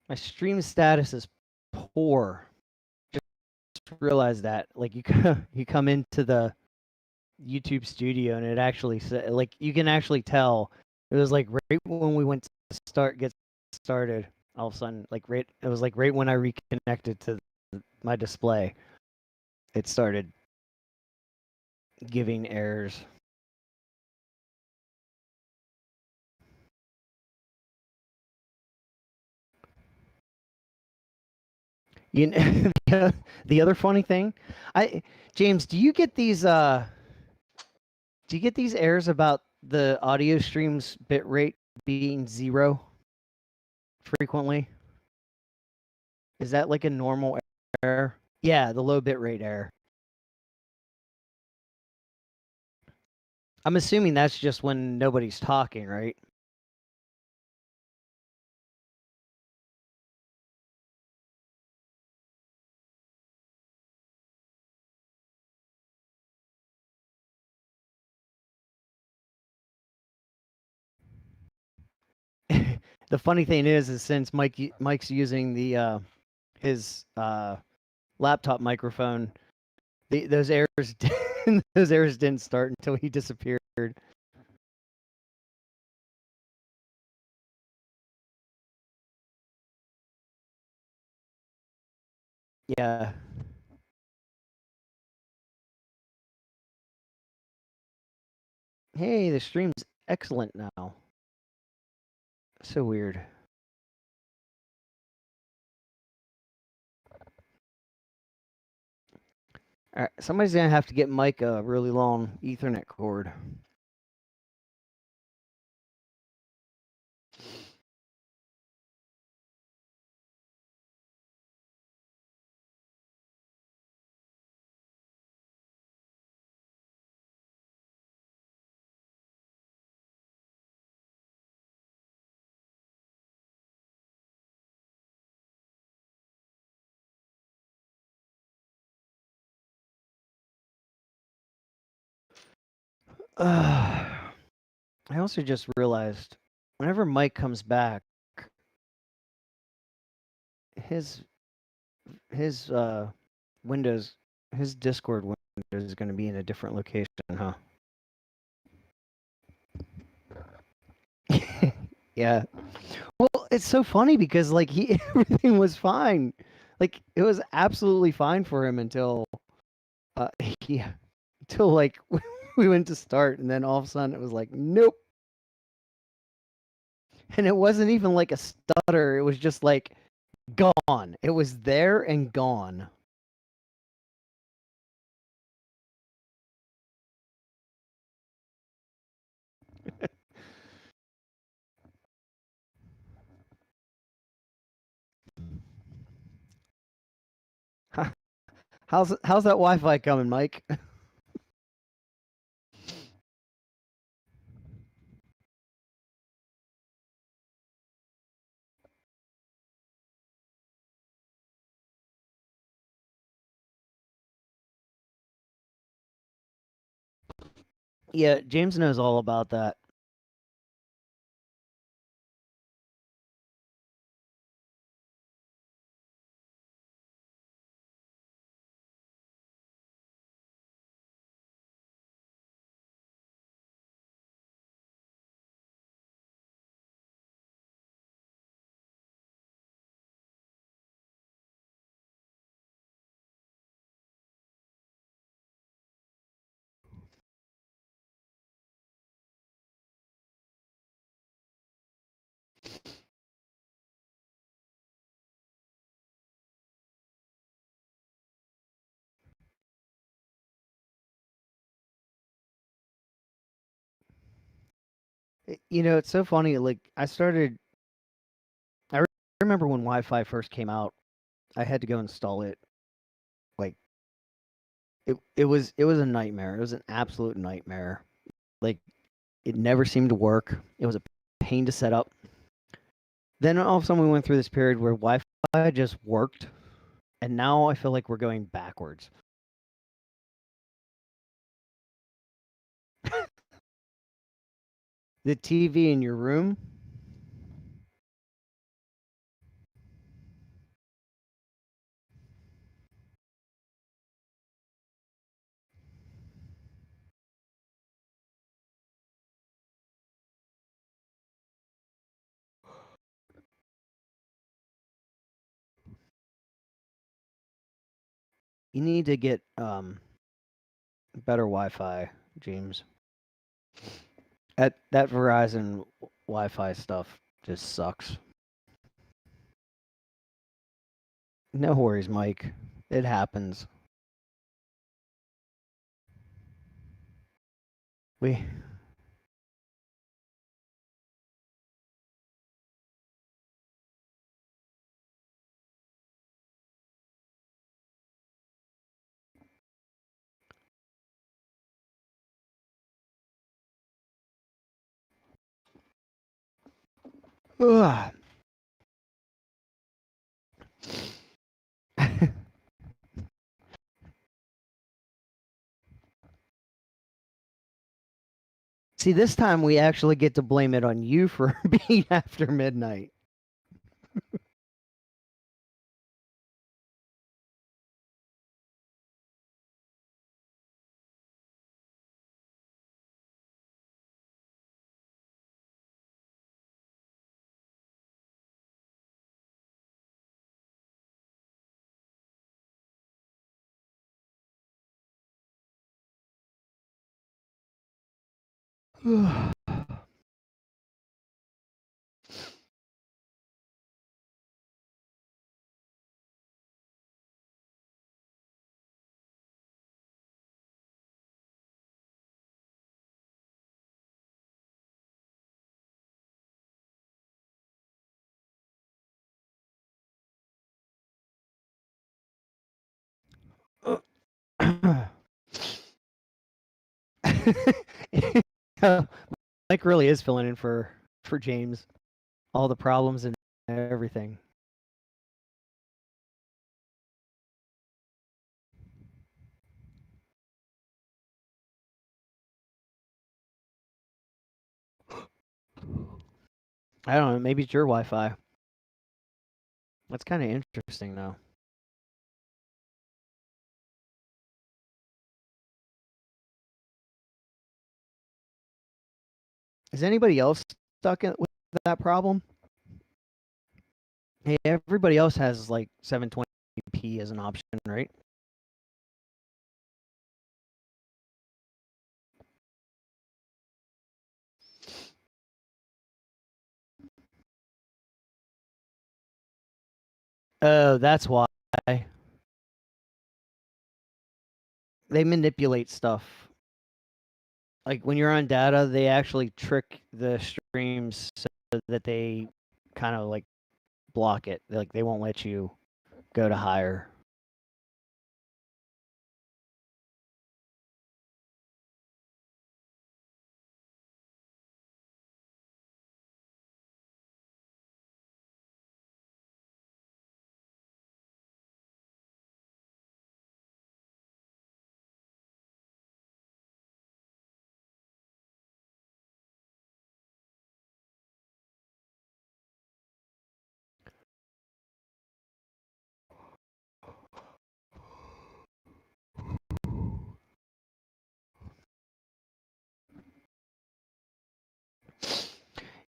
My stream status is poor. Just realized that. Like you come into the YouTube studio and it actually like you can actually tell it was like right when we went to get started. All of a sudden, like it was like right when I reconnected to my display, it started giving errors. You know, the other funny thing, James, do you get these errors about the audio stream's bit rate being 0 frequently? Is that like a normal error? Yeah, the low bit rate error. I'm assuming that's just when nobody's talking, right? The funny thing is since Mike's using the his laptop microphone, those errors those errors didn't start until he disappeared. Yeah. Hey, the stream's excellent now. So weird. All right, somebody's gonna have to get Mike a really long Ethernet cord. I also just realized whenever Mike comes back, his Windows, his Discord window is going to be in a different location, huh? Yeah. Well, it's so funny because like everything was fine. Like it was absolutely fine for him until yeah, until like we went to start and then all of a sudden it was like nope. And it wasn't even like a stutter, it was just like gone. It was there and gone. How's that Wi-Fi coming, Mike? Yeah, James knows all about that. You know, it's so funny. Like I remember when Wi-Fi first came out, I had to go install it. Like it was a nightmare. It was an absolute nightmare. Like it never seemed to work. It was a pain to set up. Then all of a sudden we went through this period where Wi-Fi just worked, and now I feel like we're going backwards. The TV in your room. You need to get better Wi-Fi, James. That Verizon Wi-Fi stuff just sucks. No worries, Mike. It happens. We Ugh. See, this time we actually get to blame it on you for being after midnight. Mike really is filling in for James. All the problems and everything. I don't know. Maybe it's your Wi-Fi. That's kind of interesting, though. Is anybody else stuck with that problem? Hey, everybody else has like 720p as an option, right? Oh, that's why. They manipulate stuff. Like when you're on data, they actually trick the streams so that they kind of like block it. Like they won't let you go to higher.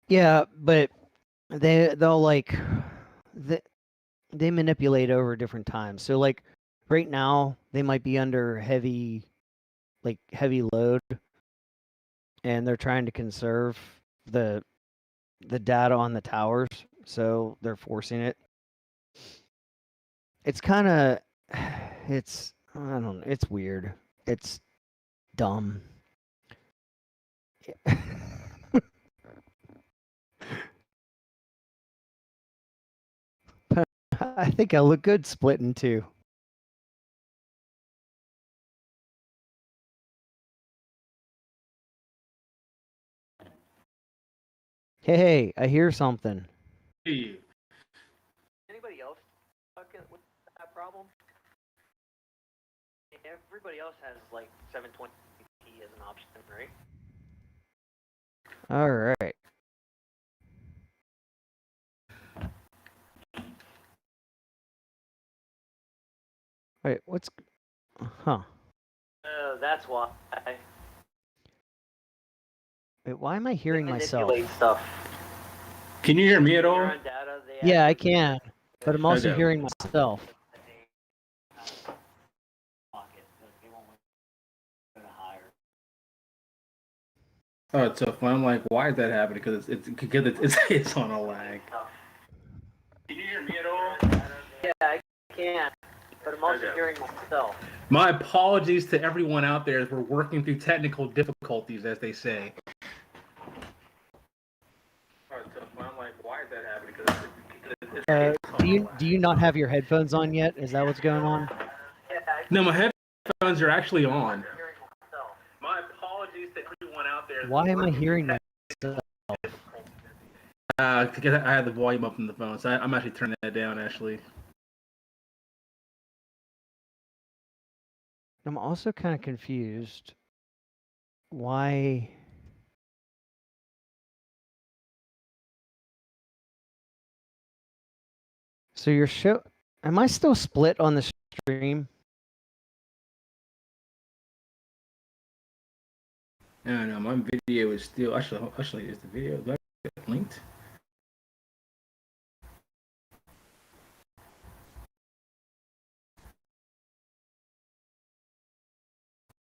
Yeah, but they'll like they manipulate over different times. So like right now they might be under heavy load and they're trying to conserve the data on the towers, so they're forcing it. It's kind of it's I don't know, it's weird. It's dumb. I think I look good split in two. Hey, I hear something. Hey. Anybody else with that problem? Everybody else has like 720p as an option, right? All right. Wait, what's... Huh. Oh, that's why. Wait, why am I hearing myself? Stuff. Can you hear me at all? Yeah, I can, but I'm also hearing myself. Oh, it's so fun. I'm like, why is that happening? Because it's on a lag. Can you hear me at all? Yeah, I can, but I'm also hearing myself. My apologies to everyone out there as we're working through technical difficulties, as they say. I'm like, why is that happening? Do you not have your headphones on yet? Is that what's going on? No, my headphones are actually on. My apologies to everyone out there. Why am I hearing myself? Because I had the volume up on the phone, so I'm actually turning that down, actually. I'm also kind of confused. Why? So your show, am I still split on the stream? No, my video is still actually is the video linked?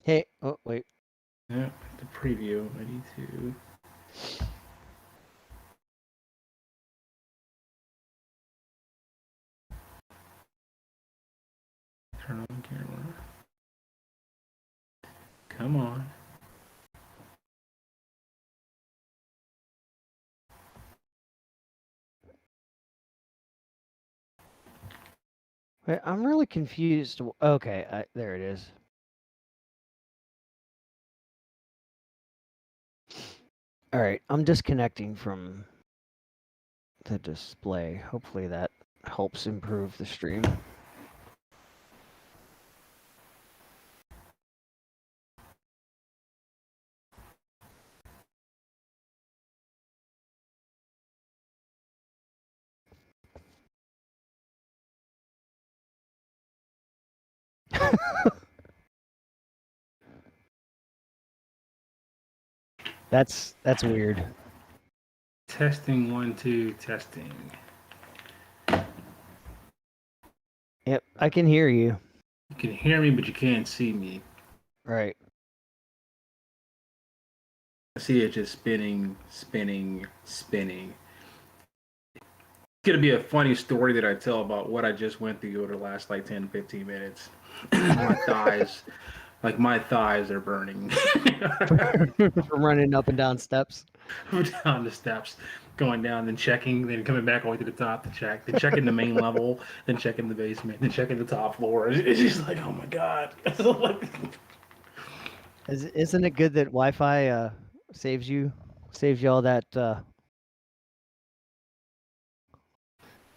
Hey, oh wait. Yeah, the preview. I need to. Turn on camera. Come on. Wait, I'm really confused. Okay, there it is. All right, I'm disconnecting from the display. Hopefully that helps improve the stream. That's weird. Testing 1 2 testing. Yep, I can hear you. You can hear me, but you can't see me. Right. I see it just spinning, spinning, spinning. It's gonna be a funny story that I tell about what I just went through over the last like 10, 15 minutes. My thighs, my thighs are burning. From running up and down steps. Down the steps, going down, then checking, then coming back all the way to the top to check, then checking the main level, then checking the basement, then checking the top floor. It's just like, oh my god. Isn't it good that Wi-Fi saves you all that?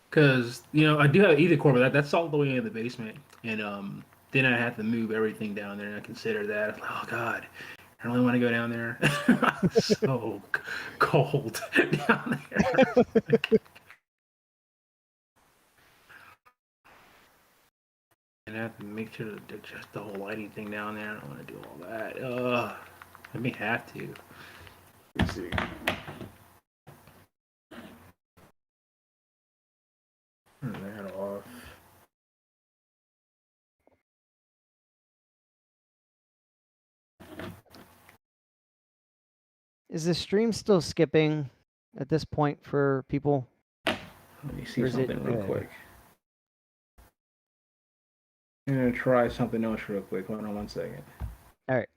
Because I do have Ethercore, but that's all the way in the basement, and then I have to move everything down there, and I consider that. Like, oh god, I really want to go down there. So cold down there. And I have to make sure to adjust the whole lighting thing down there. I don't want to do all that. I may have to. Let's see. Turn that off. Is the stream still skipping at this point for people? Let me see Or is it something real good? quick. I'm gonna try something else real quick. Hold on 1 second. All right.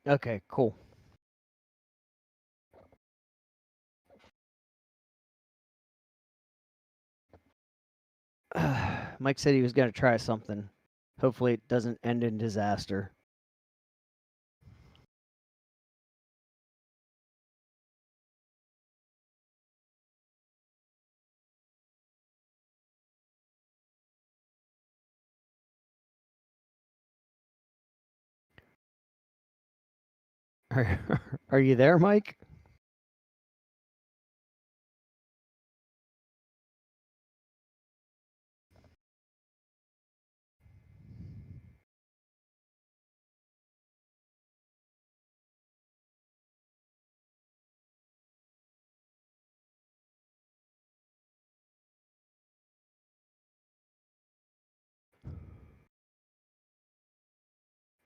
Okay, cool. Mike said he was going to try something. Hopefully it doesn't end in disaster. Are you there, Mike?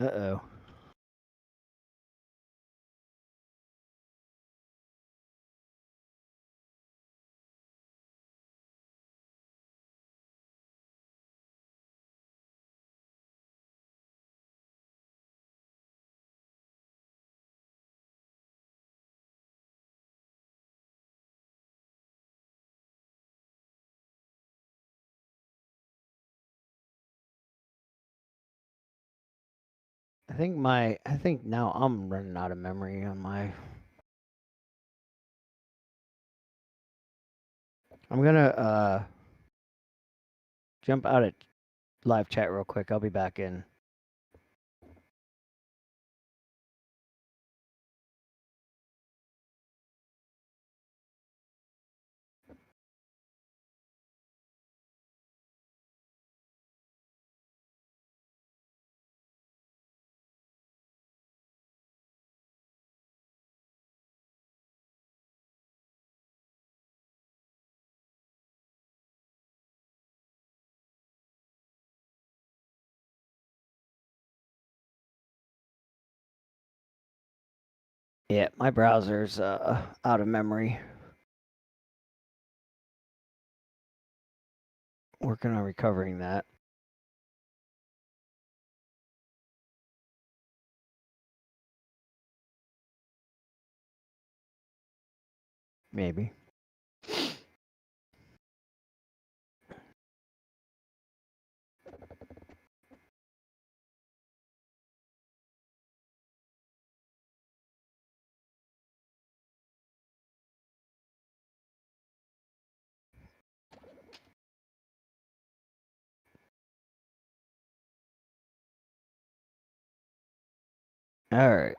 Uh-oh. I think now I'm running out of memory on my. I'm gonna jump out at live chat real quick. I'll be back in. Yeah, my browser's out of memory. Working on recovering that. Maybe. All right.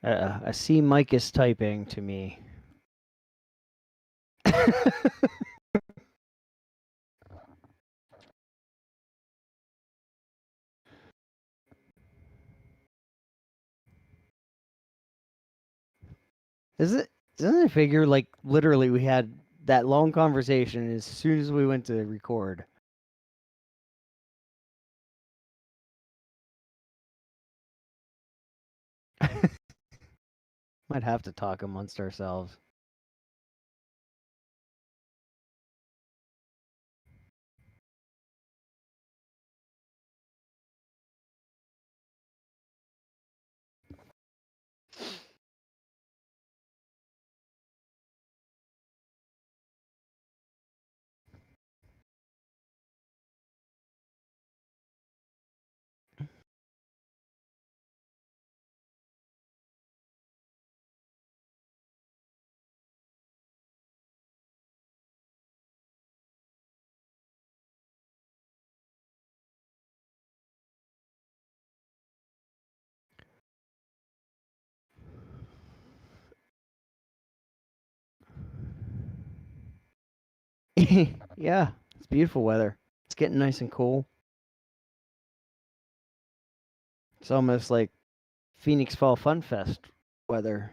I see Mike is typing to me. Doesn't it figure like literally we had that long conversation as soon as we went to record? Might have to talk amongst ourselves. Yeah, it's beautiful weather. It's getting nice and cool. It's almost like Phoenix Fall Fun Fest weather.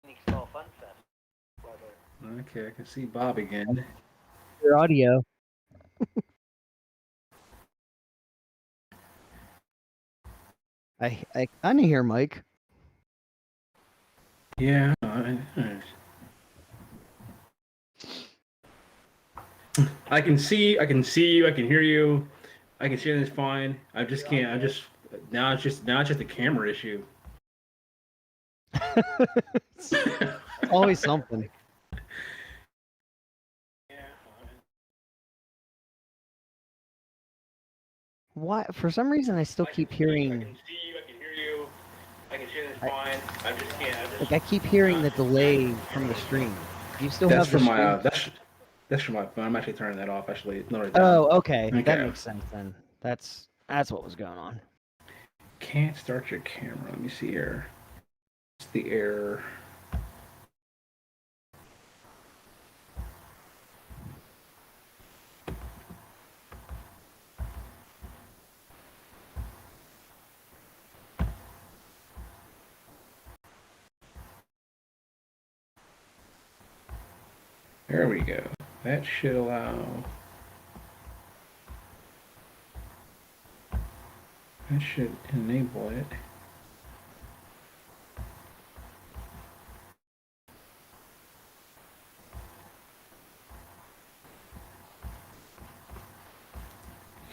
Phoenix Fall Fun Fest weather. Okay, I can see Bob again. Your audio. I kind of hear Mike. Yeah. I can see you. I can hear you. I can see this fine. I just can't. I just now it's just a camera issue. It's always something. Why? For some reason, I still keep I hearing. can see you. I can hear you. I can hear this fine. I just can't. Like I keep hearing the delay from the stream. Do you still That's have the from my stream? that's from my phone. I'm actually turning that off. Actually, ignore it. Oh, okay. That Okay. makes sense then. That's what was going on. Can't start your camera. Let me see here. It's the error. There we go. That should allow. That should enable it.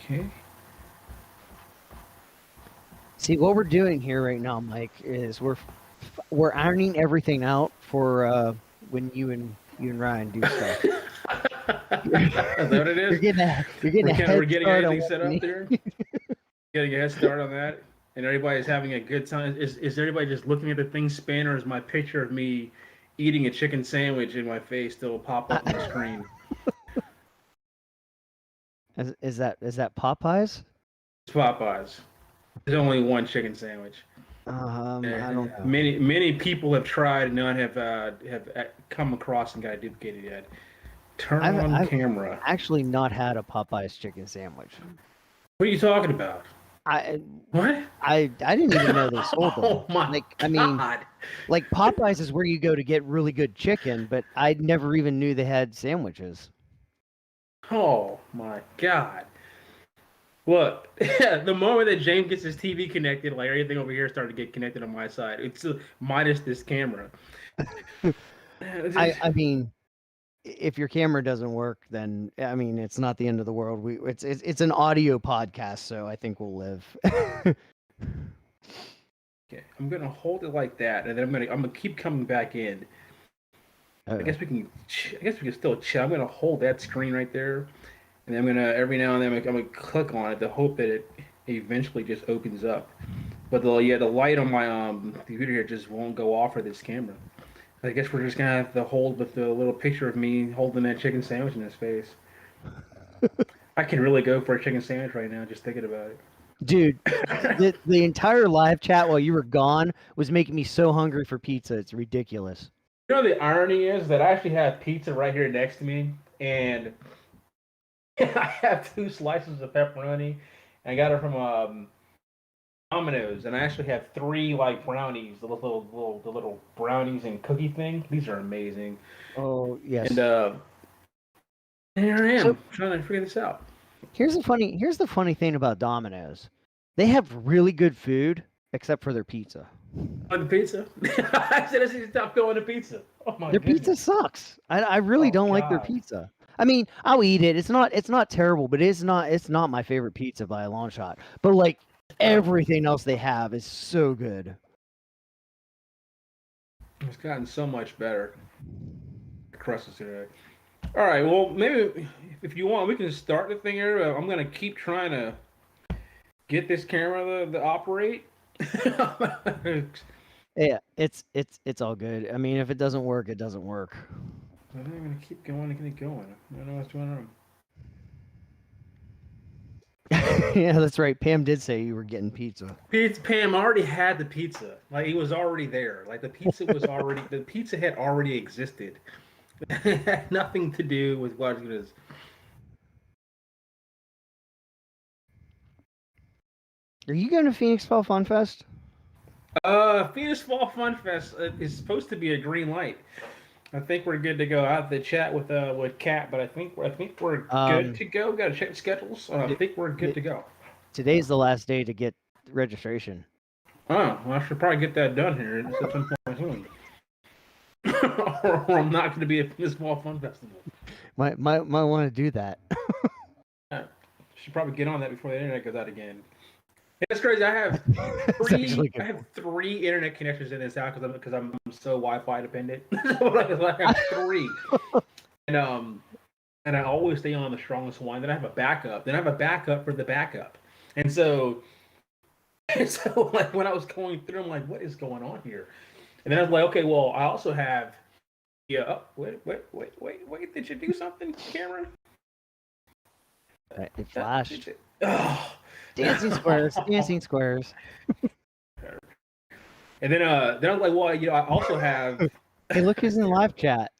Okay. See, what we're doing here right now, Mike, is we're ironing everything out for when you and Ryan do stuff. Is that what it is? You're getting We're getting start on anything set what up there. Getting a head start on that, and everybody's having a good time. Is everybody just looking at the thing spin, or is my picture of me eating a chicken sandwich in my face still pop up on the screen? Is that Popeyes? It's Popeyes. There's only one chicken sandwich. I don't know. Many people have tried and none have come across and got duplicated yet. Turn on camera. Actually, not had a Popeyes chicken sandwich. What are you talking about? What? I didn't even know they sold them. Oh my I mean, like Popeyes is where you go to get really good chicken, but I never even knew they had sandwiches. Oh my God. Look, the moment that James gets his TV connected, like everything over here started to get connected on my side. It's minus this camera. I mean, if your camera doesn't work, then I mean, it's not the end of the world. It's an audio podcast, so I think we'll live. Okay, I'm gonna hold it like that, and then I'm gonna keep coming back in. I guess we can still chat. I'm gonna hold that screen right there, and then I'm gonna every now and then I'm gonna click on it to hope that it eventually just opens up. But the light on my computer here just won't go off for this camera. I guess we're just gonna have to hold with the little picture of me holding that chicken sandwich in his face. I can really go for a chicken sandwich right now, just thinking about it. Dude, the entire live chat while you were gone was making me so hungry for pizza. It's ridiculous. You know, the irony is that I actually have pizza right here next to me, and I have 2 slices of pepperoni. And I got it from Domino's, and I actually have 3 like brownies, the little brownies and cookie thing. These are amazing. Oh yes. And here I am trying to figure this out. Here's the funny thing about Domino's. They have really good food, except for their pizza. On the pizza? I said I should stop going to pizza. Oh my Their goodness. pizza sucks. I really don't like their pizza. I mean, I'll eat it. It's not terrible, but it's not my favorite pizza by a long shot. But like everything else they have is so good. It's gotten so much better. The crust is today. All right. Well, maybe if you want, we can start the thing here. I'm gonna keep trying to get this camera to operate. Yeah, it's all good. I mean, if it doesn't work, it doesn't work. I'm gonna keep going and keep going. I don't know what's going on. Yeah, that's right. Pam did say you were getting pizza. Pam already had the pizza. Like it was already there. Like the pizza was already the pizza had already existed. It had nothing to do with what it is. Are you going to Phoenix Fall Fun Fest? Phoenix Fall Fun Fest is supposed to be a green light. I think we're good to go. I have to chat with Kat, but I think we're good to go. Got to check the schedules. I think we're good to go. Today's the last day to get registration. Oh, well, I should probably get that done here at some point soon. or I'm not going to be at Phoenix Fall Fun Festival. Might want to do that. Yeah, should probably get on that before the internet goes out again. It's crazy. I have three internet connections in this house because I'm so Wi-Fi dependent. I have 3, and I always stay on the strongest one. Then I have a backup. Then I have a backup for the backup. And so, and so like when I was going through, I'm like, what is going on here? And then I was like, okay, well, I also have, yeah. Oh, wait. Did you do something, camera? It flashed. Oh. Dancing squares, dancing squares. And then I was like, well, I also have. Hey, look who's in the live chat.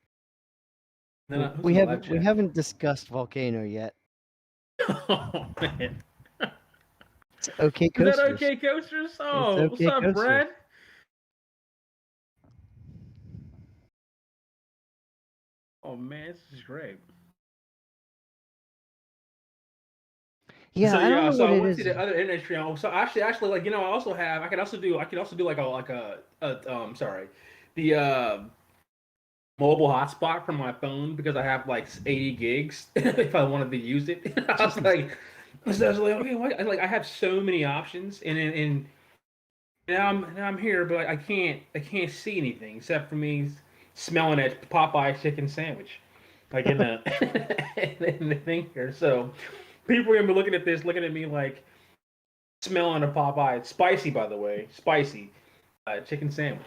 Who's We in the live haven't discussed Volcano yet. Oh man. It's okay Is coasters. that okay, coasters? Oh, okay, what's up, coasters. Brad? Oh man, this is great. Yeah, So I don't know so what I it went is. to the other internet channel. So actually, like I also have. I can also do like sorry, the mobile hotspot from my phone because I have like 80 gigs if I wanted to use it. I was like, okay, what? Like I have so many options, and now I'm here, but I can't see anything except for me smelling that Popeye chicken sandwich, like in the in the thing here. So people are gonna be looking at this, looking at me like smelling a Popeye. It's spicy, by the way, spicy chicken sandwich.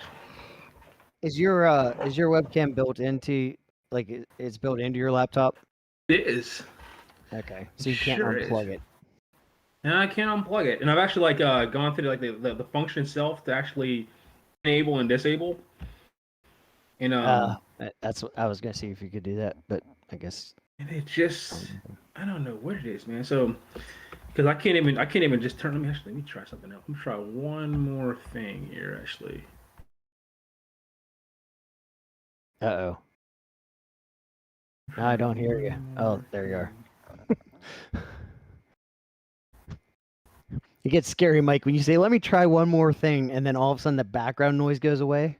Is your webcam built into it's built into your laptop? It is. Okay, so you can't Sure unplug is. it. And I can't unplug it. And I've actually like gone through like the function itself to actually enable and disable. And That's what I was gonna see if you could do that, but I guess. and it just I don't know what it is, man. So because I can't even just turn. Let me try something else. Let me try one more thing here. Actually, Uh-oh. I don't hear you. Oh, there you are. It gets scary, Mike, when you say, "Let me try one more thing," and then all of a sudden the background noise goes away.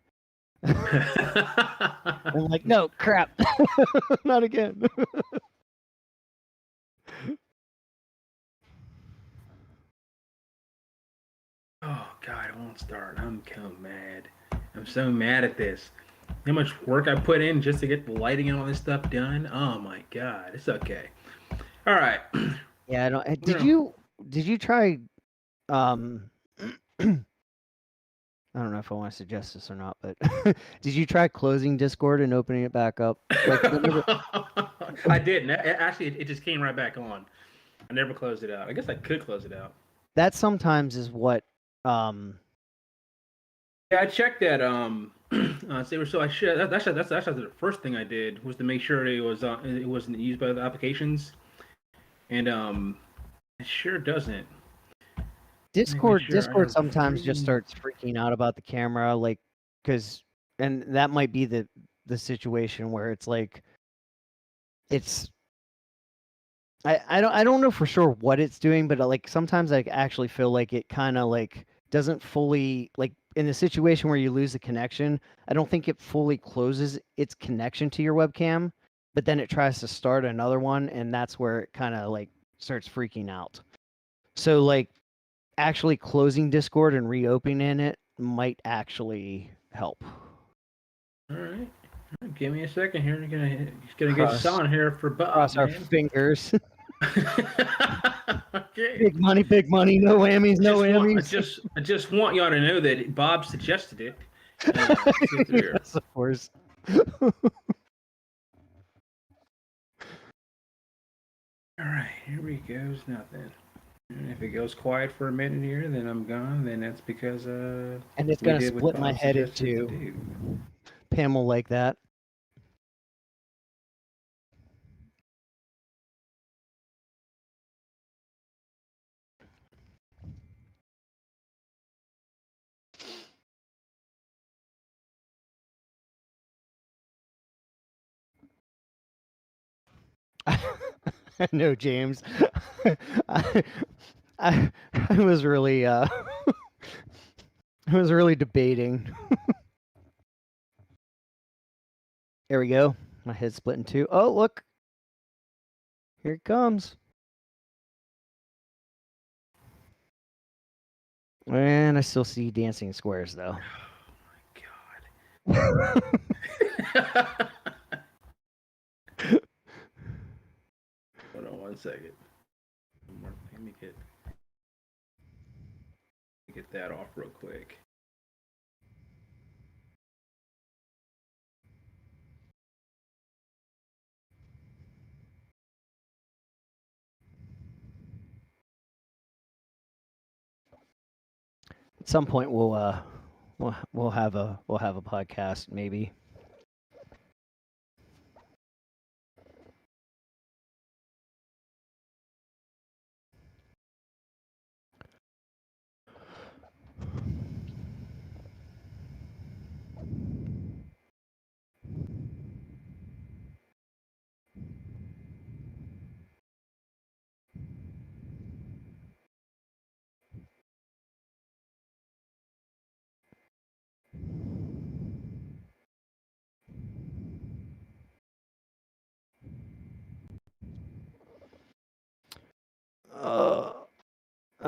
I'm like, no, crap, not again. Oh God, I won't start. I'm kind of mad. I'm so mad at this. How much work I put in just to get the lighting and all this stuff done. Oh my God, it's okay. All right. Yeah, I don't. You Did you try? I don't know if I want to suggest this or not, but did you try closing Discord and opening it back up? Like, I didn't. Actually, it just came right back on. I never closed it out. I guess I could close it out. that sometimes is what. Yeah, I checked that. So I should. That's actually the first thing I did was to make sure it wasn't used by the applications, and it sure doesn't. Discord sometimes just starts freaking out about the camera, like, and that might be the situation where it's like, it's. I don't know for sure what it's doing, but like sometimes I actually feel like it kind of like doesn't fully like in the situation where you lose the connection. I don't think it fully closes its connection to your webcam, but then it tries to start another one, and that's where it kind of like starts freaking out. So like actually closing Discord and reopening it might actually help. All right. Give me a second here. It's gonna get silent here for Bob. Cross our fingers. Okay. Big money, no whammies, no whammies. I just want y'all to know that Bob suggested it. Yes, of course. All right, here we goes. Nothing. And if it goes quiet for a minute here, then I'm gone. Then that's because and it's gonna split my head in two. Pam will like that. No, James. I was really I was really debating. There we go. My head split in two. Oh, look. Here it comes. And I still see dancing squares though. Oh my God. Hold on one second. Let me get get that off real quick. At some point, we'll have a podcast, maybe.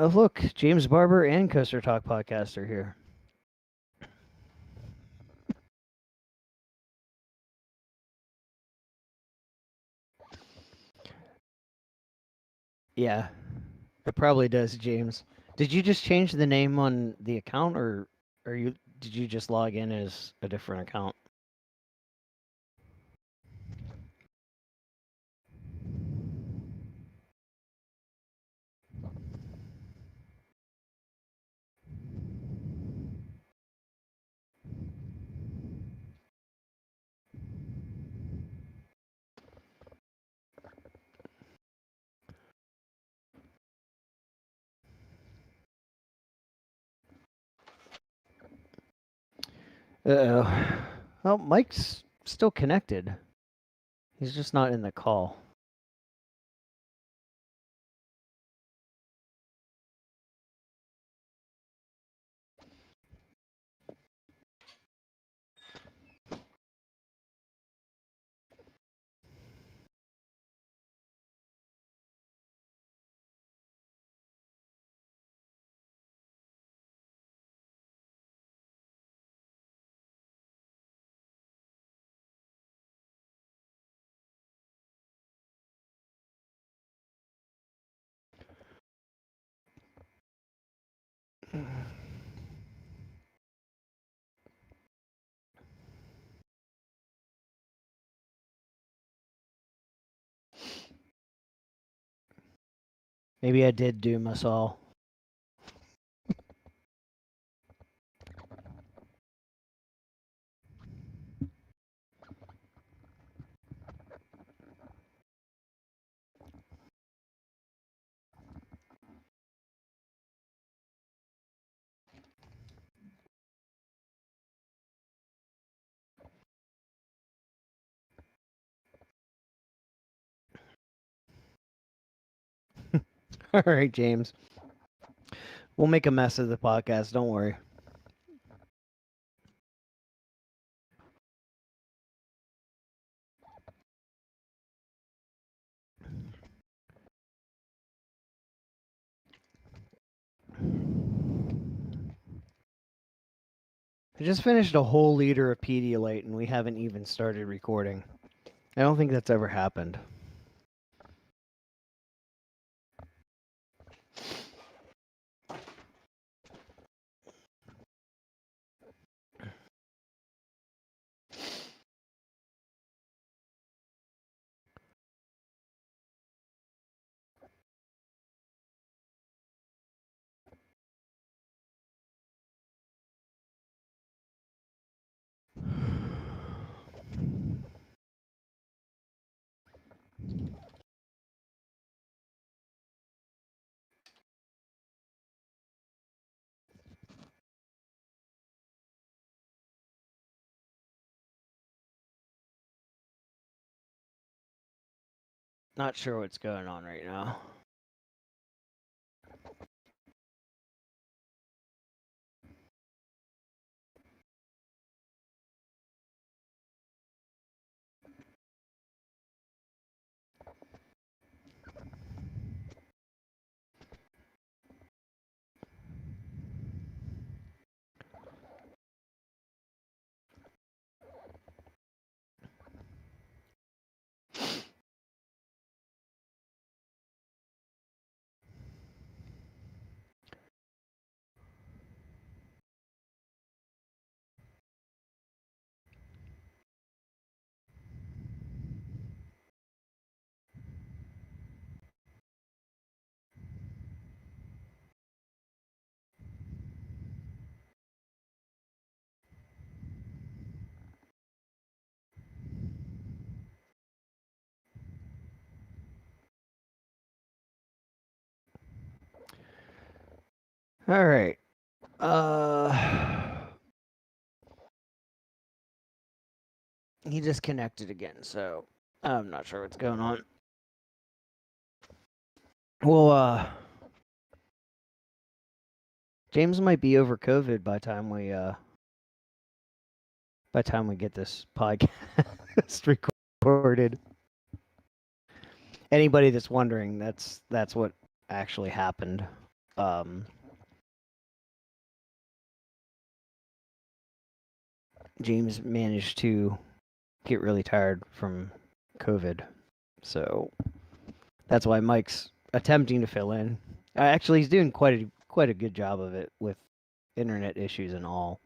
Oh, look, James Barber and Coaster Talk podcast are here. Yeah, it probably does, James. Did you just change the name on the account, or did you just log in as a different account? Uh-oh. Well, Mike's still connected. He's just not in the call. Maybe I did doom us all. All right, James. We'll make a mess of the podcast. Don't worry. I just finished a whole liter of Pedialyte and we haven't even started recording. I don't think that's ever happened. Not sure what's going on right now. All right. He disconnected again, so I'm not sure what's going on. Well, James might be over COVID by time we get this podcast recorded. Anybody that's wondering, that's what actually happened. James managed to get really tired from COVID, so that's why Mike's attempting to fill in. Actually, he's doing quite a good job of it with internet issues and all.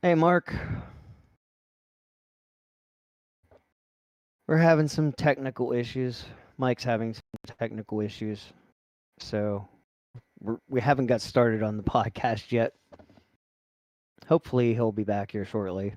Hey, Mark. We're having some technical issues. Mike's having some technical issues. So we haven't got started on the podcast yet. Hopefully he'll be back here shortly.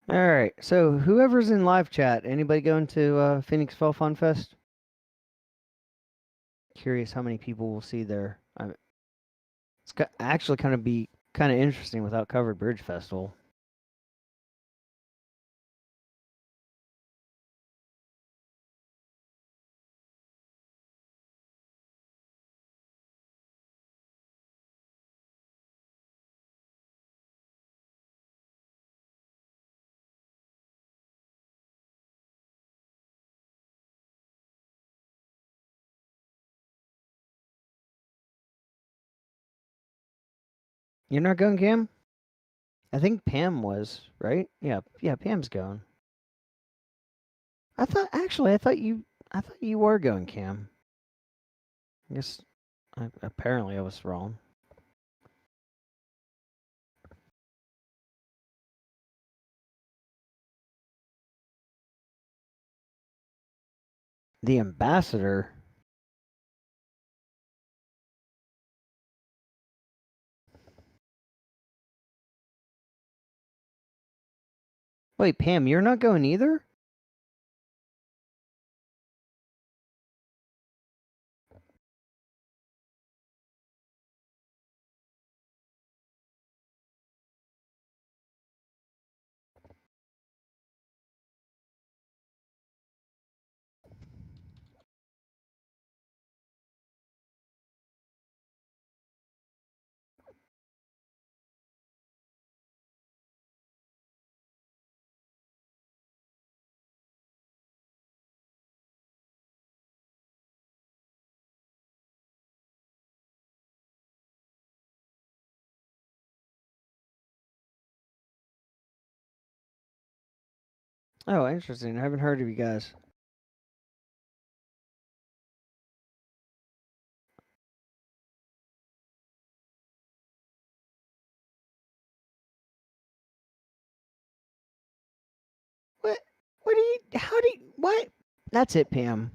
All right. So whoever's in live chat, anybody going to Phoenix Fall Fun Fest? Curious how many people will see there. It's actually kind of be kind of interesting without Covered Bridge Festival. You're not going, Cam? I think Pam was, right? Yeah, Pam's going. I thought you were going, Cam. I guess apparently I was wrong. The ambassador. Wait, Pam, you're not going either? Oh, interesting. I haven't heard of you guys. What? What? That's it, Pam.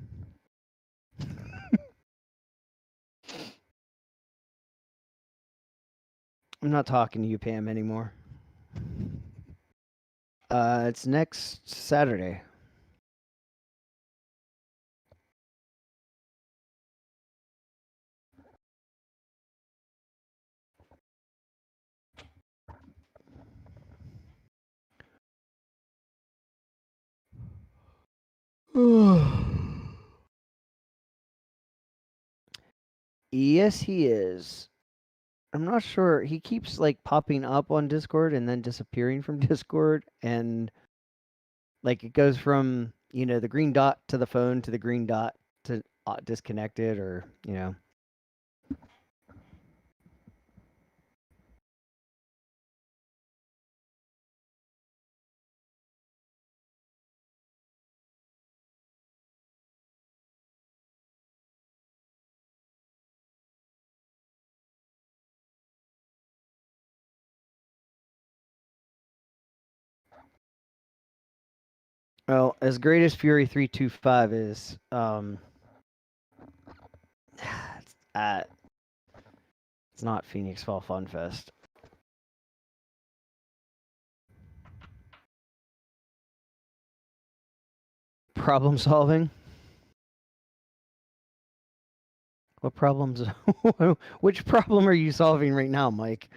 I'm not talking to you, Pam, anymore. It's next Saturday. Yes, he is. I'm not sure. He keeps like popping up on Discord and then disappearing from Discord, and like it goes from the green dot to the phone to the green dot to disconnected, or Well, as great as Fury 325 is, uh, it's not Phoenix Fall Fun Fest. Problem solving? What problems? Which problem are you solving right now, Mike?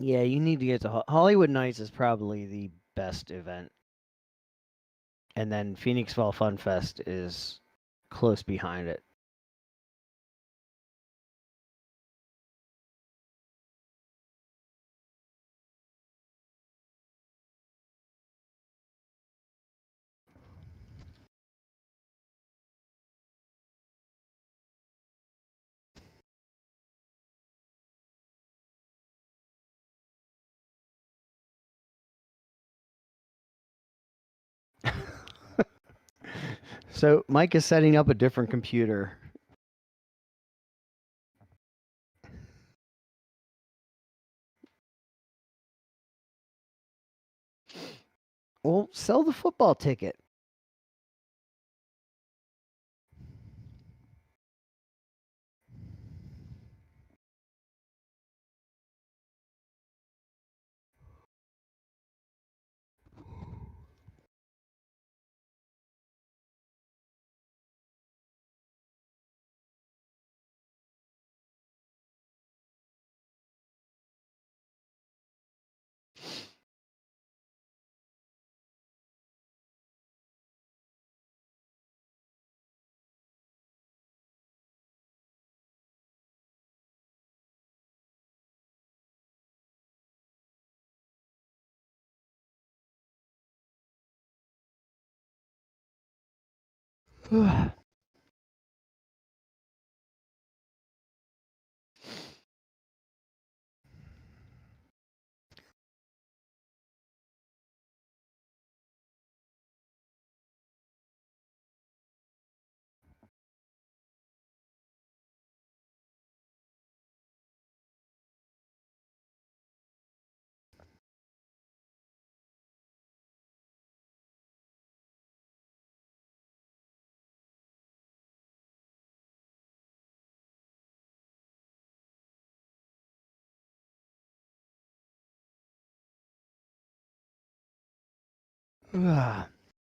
Yeah, you need to get to Hollywood Nights is probably the best event. And then Phoenix Fall Fun Fest is close behind it. So Mike is setting up a different computer. Well, sell the football ticket.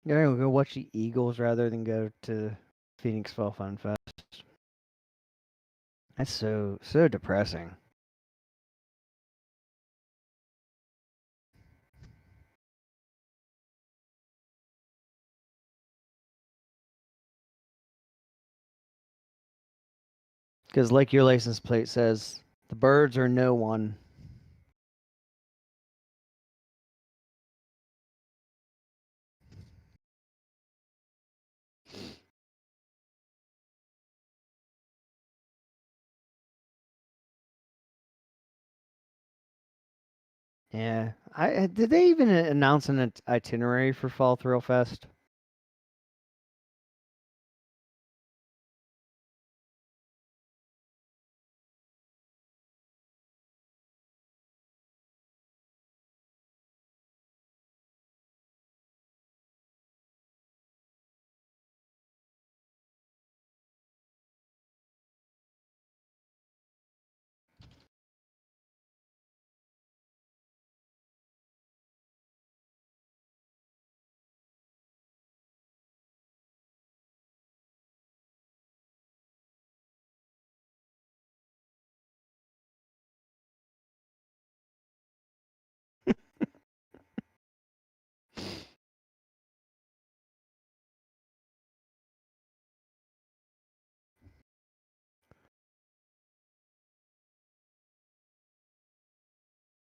Yeah, we'll go watch the Eagles rather than go to Phoenix Fall Fun Fest. That's so depressing. Because like your license plate says, the birds are no one. Yeah, did they even announce an itinerary for Fall Thrill Fest?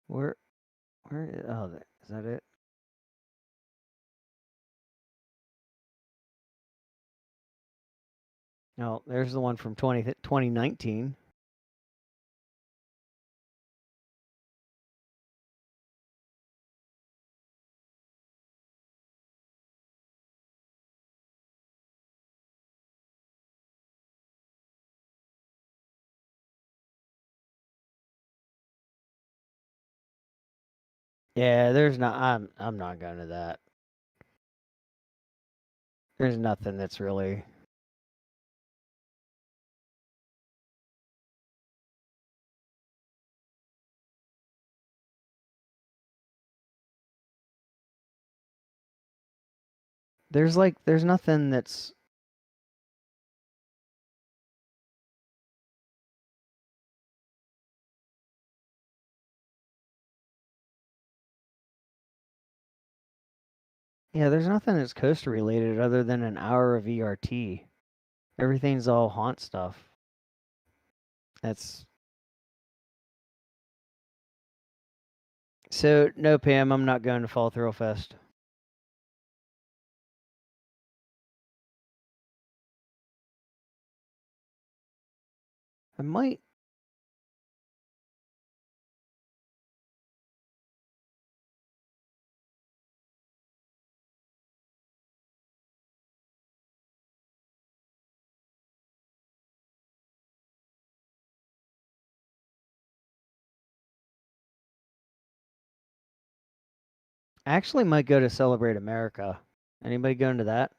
Where oh, is that it? No, there's the one from 2019. Yeah, there's not. I'm not going to that. There's nothing that's really. There's nothing that's. Yeah, there's nothing that's coaster related other than an hour of ERT. Everything's all haunt stuff. That's. So, no, Pam, I'm not going to Fall Thrill Fest. I might. I actually might go to Celebrate America. Anybody going to that?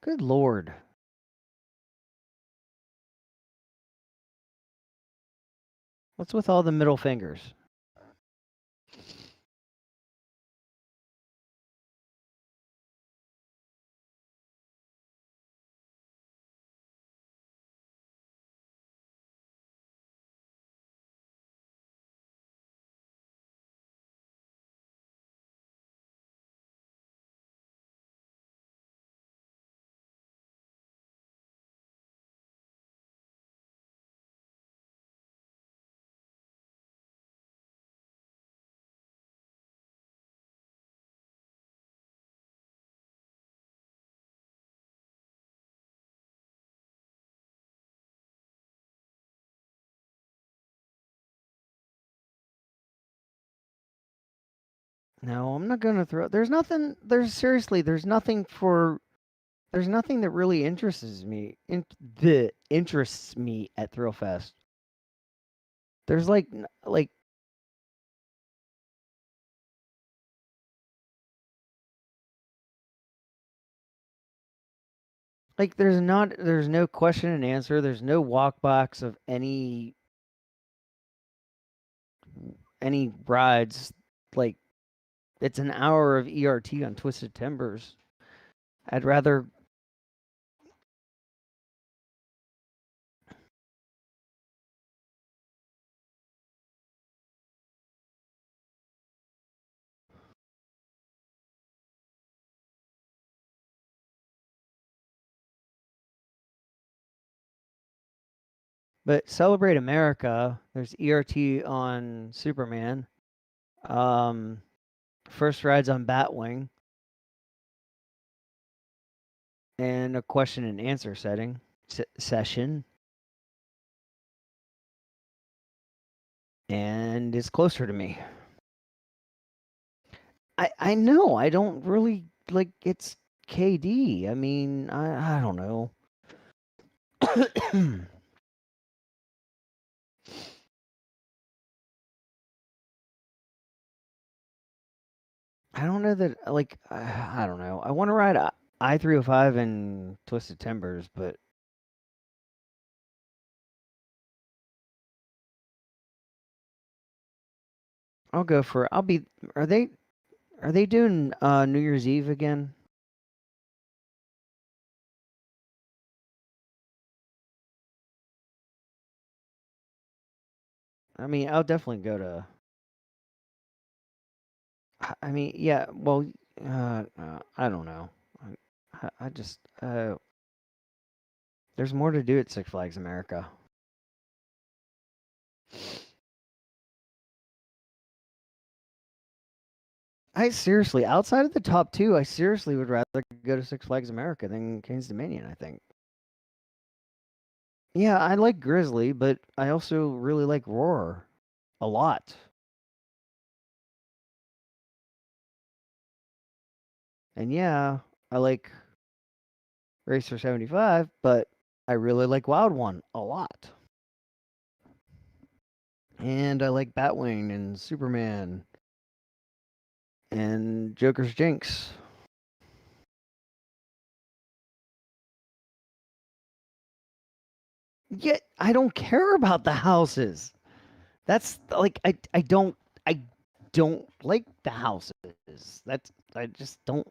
Good lord. What's with all the middle fingers? No, I'm not going to throw. There's nothing. Seriously. There's nothing that really interests me. Interests me at Thrill Fest. There's like there's no question and answer. There's no walk box of any rides. Like it's an hour of ERT on Twisted Timbers. I'd rather. But Celebrate America, there's ERT on Superman. First rides on Batwing. And a question and answer session. And it's closer to me. I know. I don't really like it's KD. I mean, I don't know. I don't know that like I don't know. I want to ride I-305 and Twisted Timbers, but I'll go for I'll be are they doing New Year's Eve again? I mean, I'll definitely go to I mean, yeah, well, I don't know. I just there's more to do at Six Flags America. I seriously, outside of the top two, I seriously would rather go to Six Flags America than King's Dominion, I think. Yeah, I like Grizzly, but I also really like Roar a lot. And yeah, I like Racer 75, but I really like Wild One a lot. And I like Batwing and Superman and Joker's Jinx. Yet I don't care about the houses. That's like I don't like the houses. That's I just don't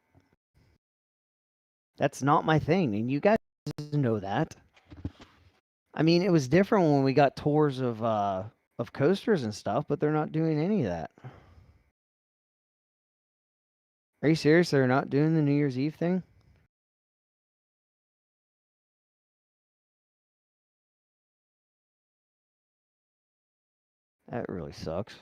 that's not my thing. And you guys know that. I mean, it was different when we got tours of coasters and stuff, but they're not doing any of that. Are you serious? They're not doing the New Year's Eve thing? That really sucks.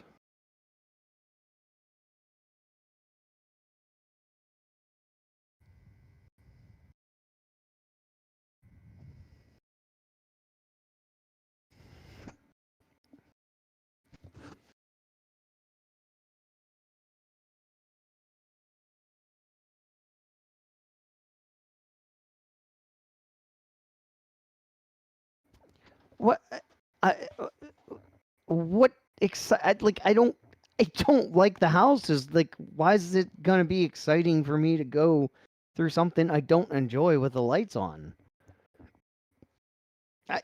What I what like I don't like the houses. Like why is it going to be exciting for me to go through something I don't enjoy with the lights on?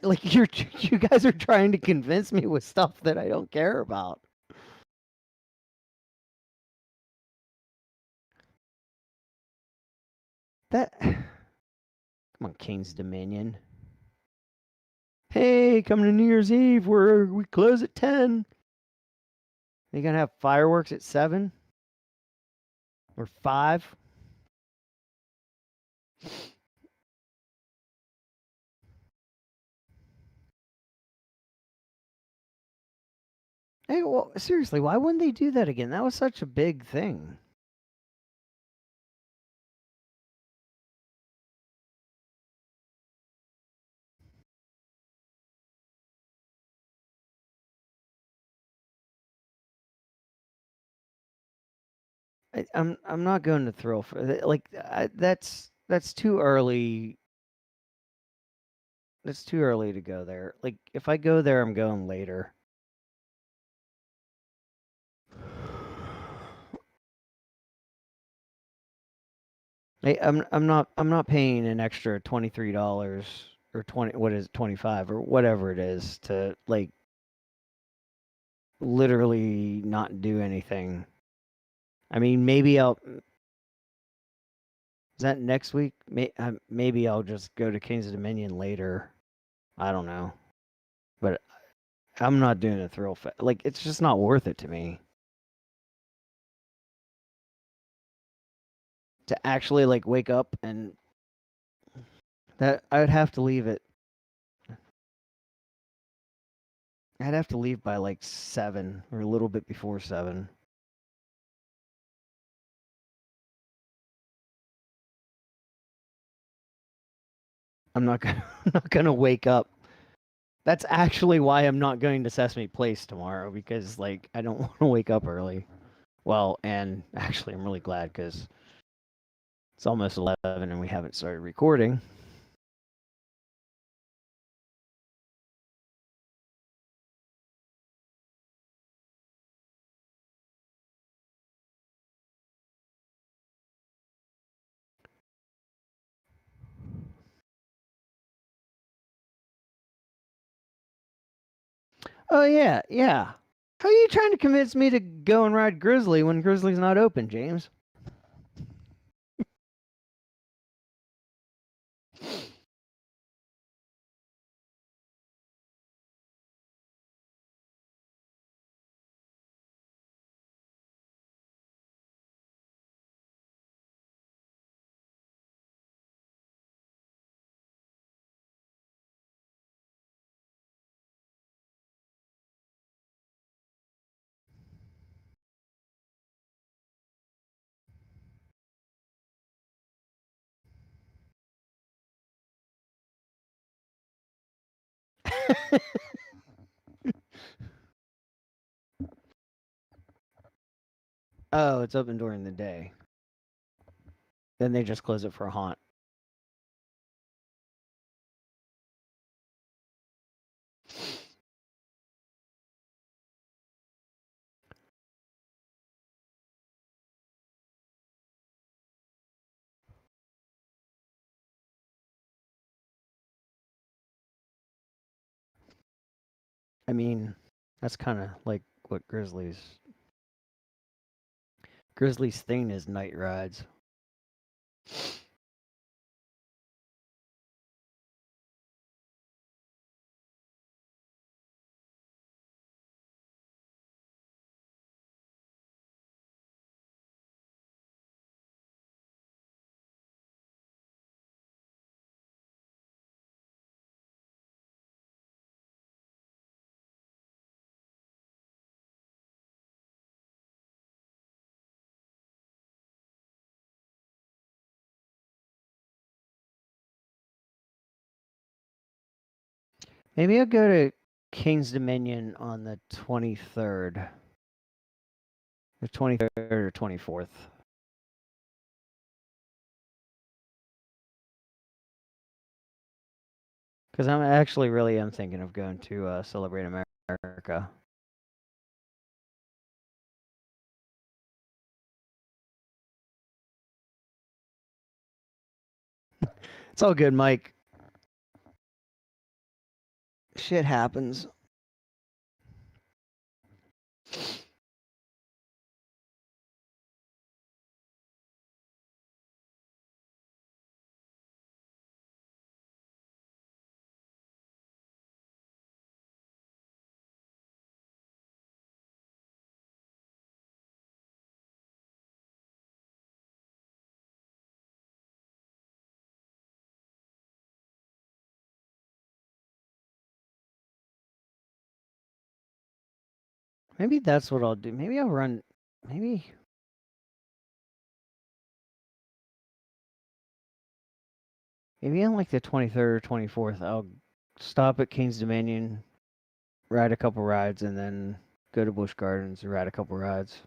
Like you guys are trying to convince me with stuff that I don't care about. That come on, King's Dominion. Hey, coming to New Year's Eve, we close at 10. They gonna have fireworks at 7 or 5? Hey, well, seriously, why wouldn't they do that again? That was such a big thing. I'm not going to thrill for like that's too early. That's too early to go there. Like if I go there, I'm going later. I'm not paying an extra $23 or 20 what is it, 25 or whatever it is to like literally not do anything. I mean, maybe I'll is that next week? Maybe I'll just go to King's Dominion later. I don't know. But I'm not doing a thrill like it's just not worth it to me. To actually like wake up and that I'd have to leave it. I'd have to leave by like 7 or a little bit before 7. I'm not gonna I'm not gonna wake up. That's actually why I'm not going to Sesame Place tomorrow because like I don't want to wake up early. Well, and actually I'm really glad because it's almost 11 and we haven't started recording. Oh yeah, yeah. How are you trying to convince me to go and ride Grizzly when Grizzly's not open, James? Oh, it's open during the day. Then they just close it for a haunt. I mean, that's kind of like what Grizzly's thing is, night rides. Maybe I'll go to King's Dominion on the 23rd. The 23rd or 24th. Because I'm actually really am thinking of going to Celebrate America. It's all good, Mike. Shit happens. Maybe that's what I'll do. Maybe I'll run. Maybe. Maybe on like the 23rd or 24th, I'll stop at King's Dominion, ride a couple rides, and then go to Busch Gardens and ride a couple rides.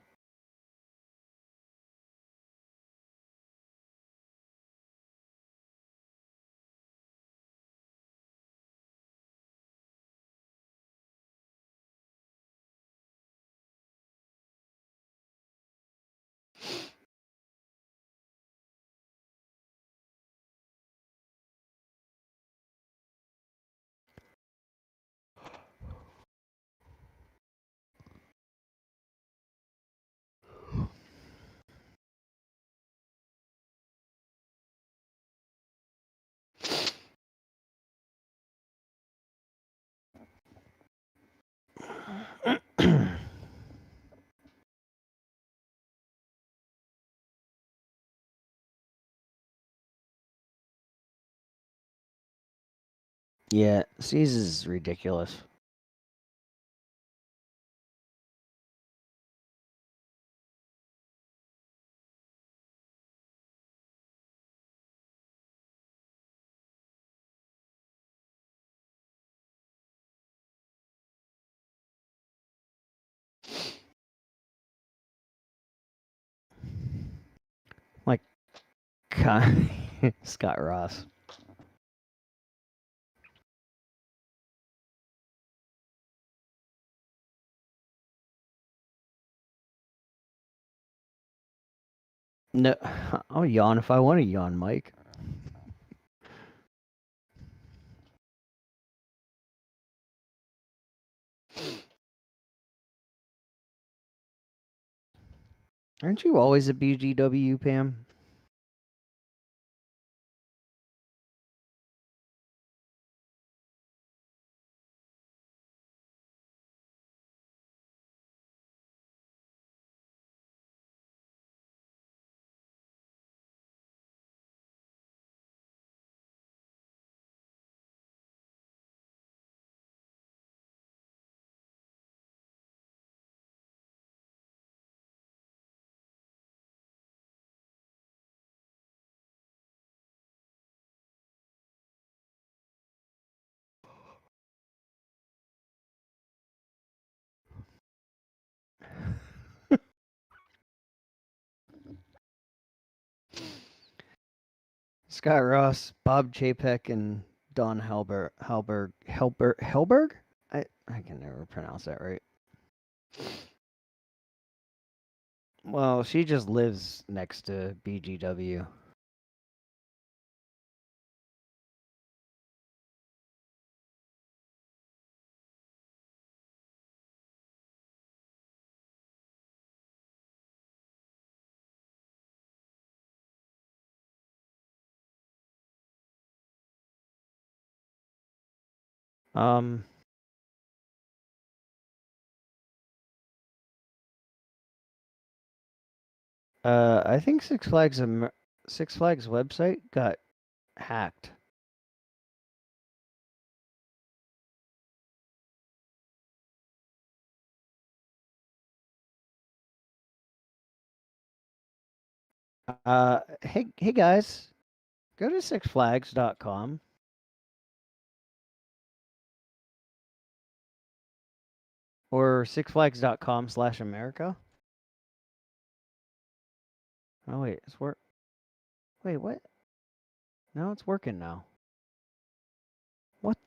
Yeah, C's is ridiculous. Like, Scott Ross. No, I'll yawn if I want to yawn, Mike. Aren't you always at BGW, Pam? Scott Ross, Bob Chapek, and Don Helberg? I can never pronounce that right. Well, she just lives next to BGW. I think Six Flags website got hacked. Hey guys, go to sixflags.com. Or sixflags.com/America. Oh wait, it's work. Wait, what? No, it's working now. What?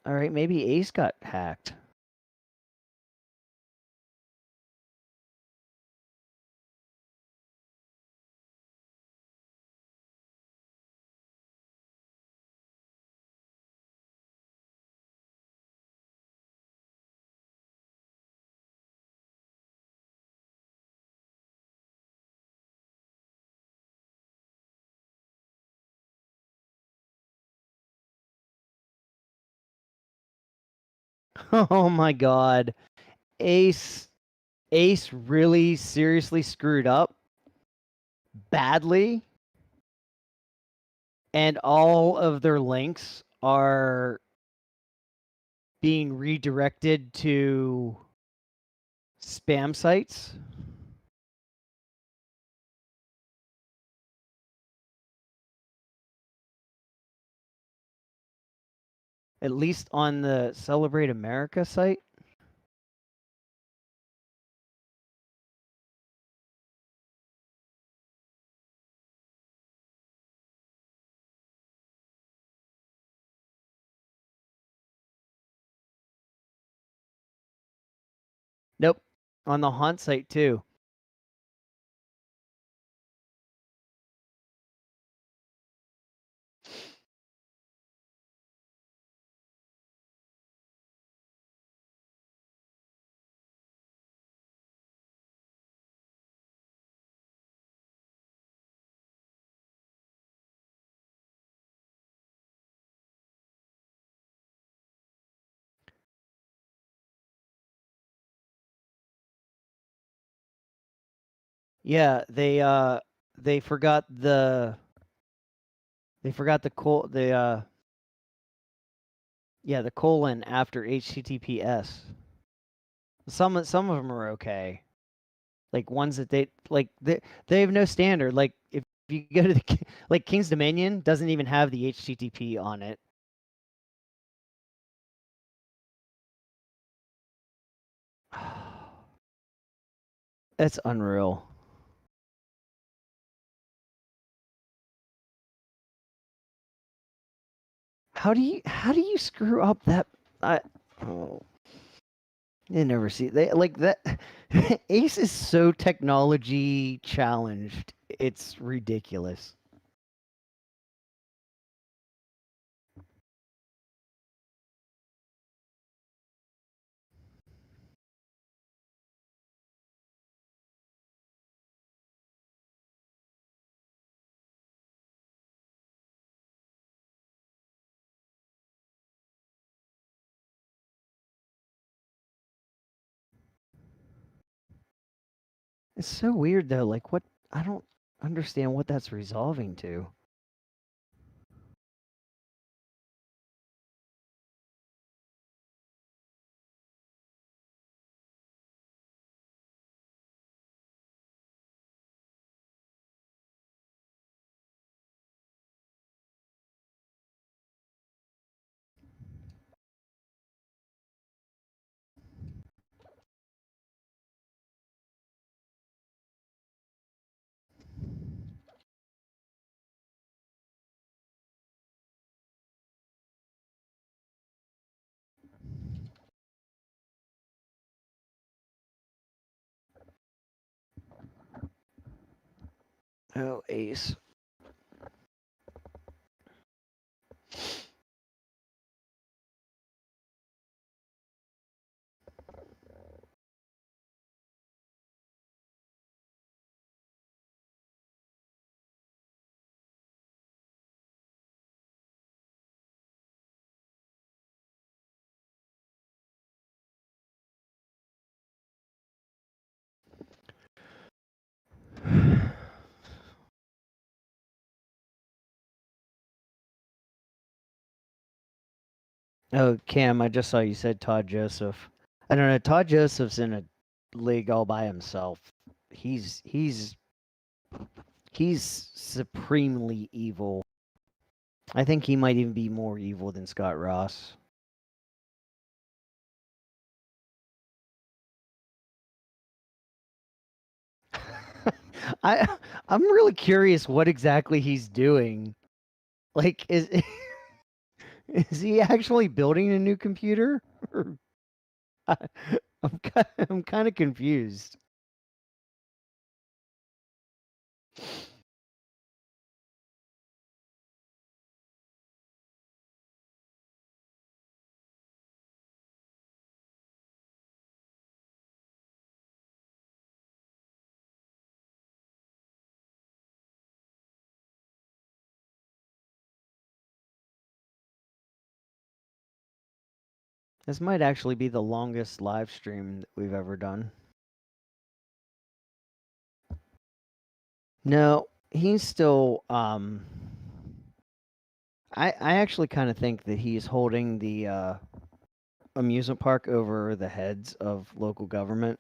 All right, maybe Ace got hacked. Oh my god. Ace really seriously screwed up badly, and all of their links are being redirected to spam sites. At least on the Celebrate America site. Nope. On the Haunt site too. Yeah, they forgot the the colon after HTTPS. Some of them are okay. Like ones that they have no standard. Like if you go to the like King's Dominion doesn't even have the HTTP on it. That's unreal. How do you screw up that? Oh, I never see they like that. Ace is so technology challenged. It's ridiculous. It's so weird though. Like what? I don't understand what that's resolving to. Oh, ace. Oh, Cam, I just saw you said Todd Joseph. I don't know. Todd Joseph's in a league all by himself. He's supremely evil. I think he might even be more evil than Scott Ross. I'm really curious what exactly he's doing. Like, is he actually building a new computer? I'm kind of confused. This might actually be the longest live stream that we've ever done. No, he's still I actually kind of think that he's holding the amusement park over the heads of local government.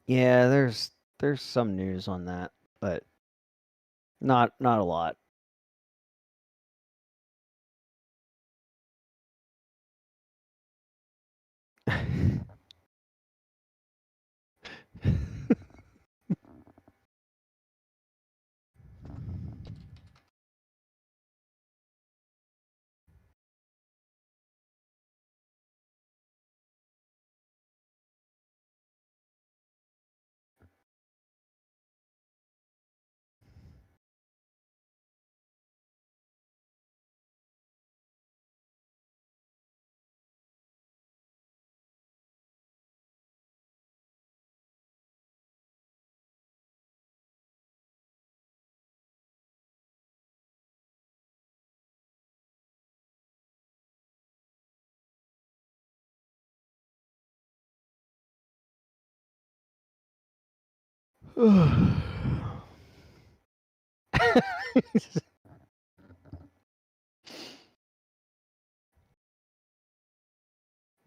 Yeah, there's some news on that, but not a lot.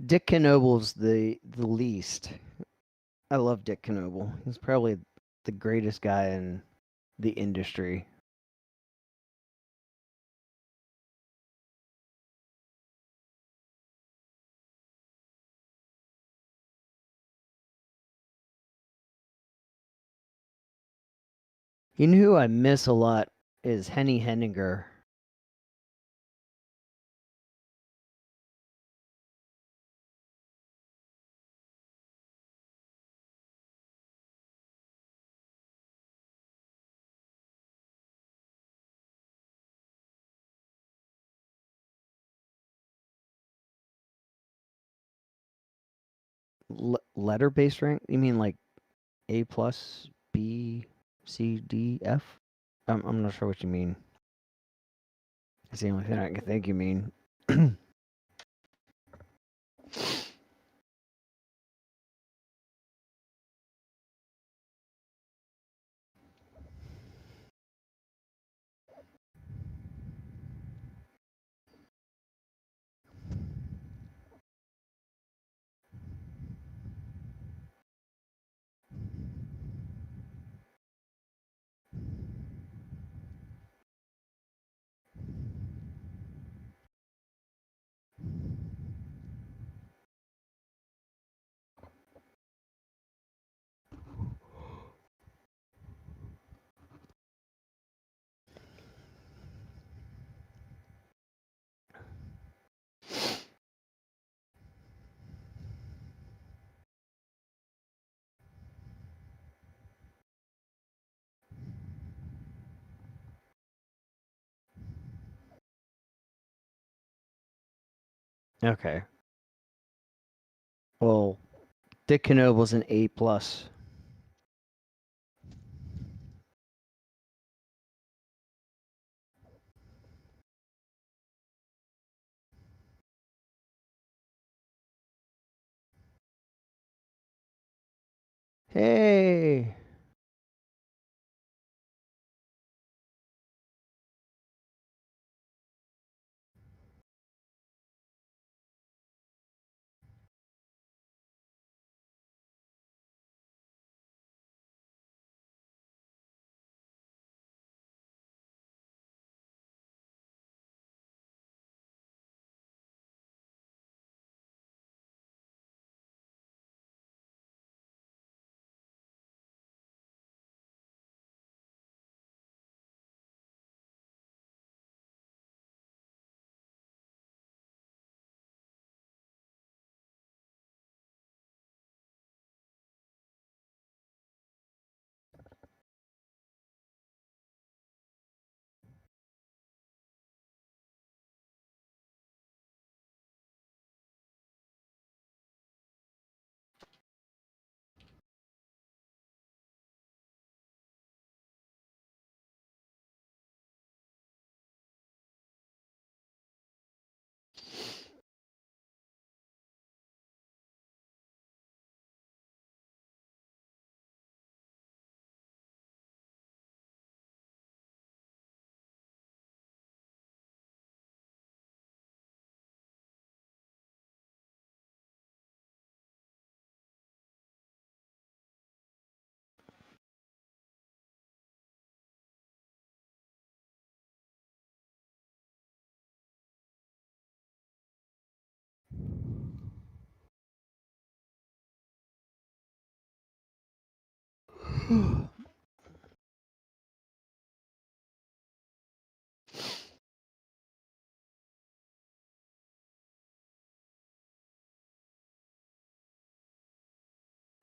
Dick Knoble's the least. I love Dick Knoble. He's probably the greatest guy in the industry. You know who I miss a lot is Henny Henninger. Letter based rank? You mean like A plus, B, C, D, F? I'm not sure what you mean. That's the only thing I can think you mean. Okay. Well, Dick Knobel's an A plus. Hey.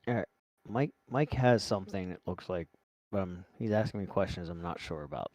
All right. Mike has something that looks like he's asking me questions I'm not sure about.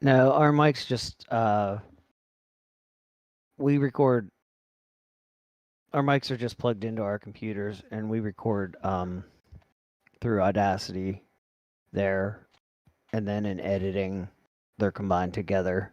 No, our mics just we record. Our mics are just plugged into our computers, and we record through Audacity there, and then in editing, they're combined together.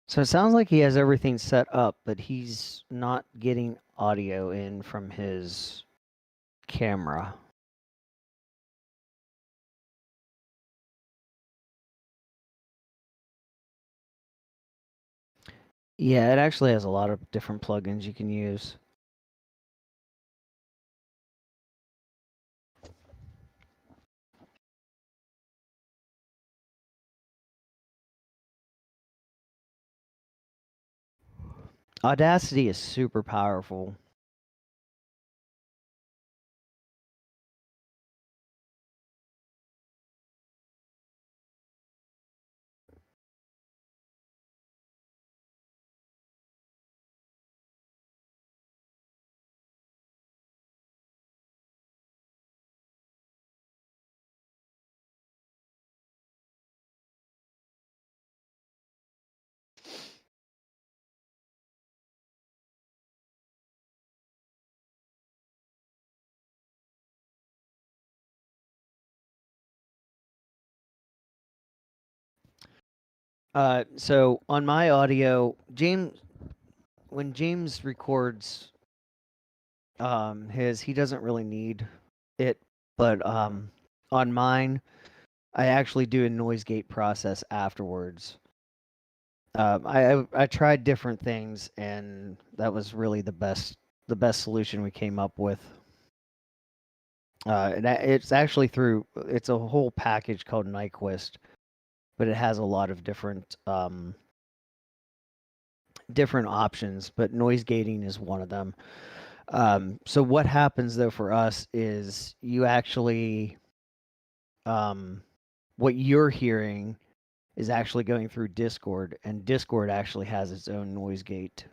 So it sounds like he has everything set up, but he's not getting audio in from his camera. Yeah, it actually has a lot of different plugins you can use. Audacity is super powerful. So on my audio, when James records he doesn't really need it, but on mine, I actually do a noise gate process afterwards. I tried different things, and that was really the best solution we came up with. And it's actually it's a whole package called Nyquist, but it has a lot of different different options, but noise gating is one of them. So what happens though for us is you actually what you're hearing is actually going through Discord, and Discord actually has its own noise gate.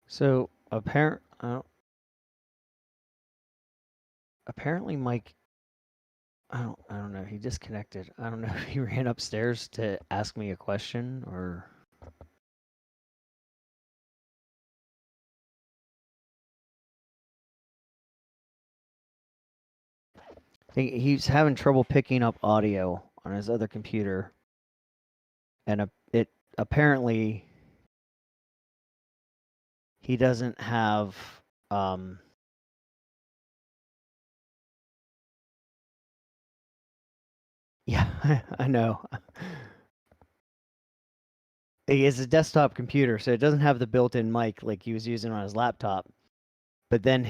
So I don't. Apparently, Mike. I don't know. He disconnected. I don't know if he ran upstairs to ask me a question or. He's having trouble picking up audio on his other computer, and it apparently he doesn't have. Yeah, I know. He has a desktop computer, so it doesn't have the built-in mic like he was using on his laptop. But then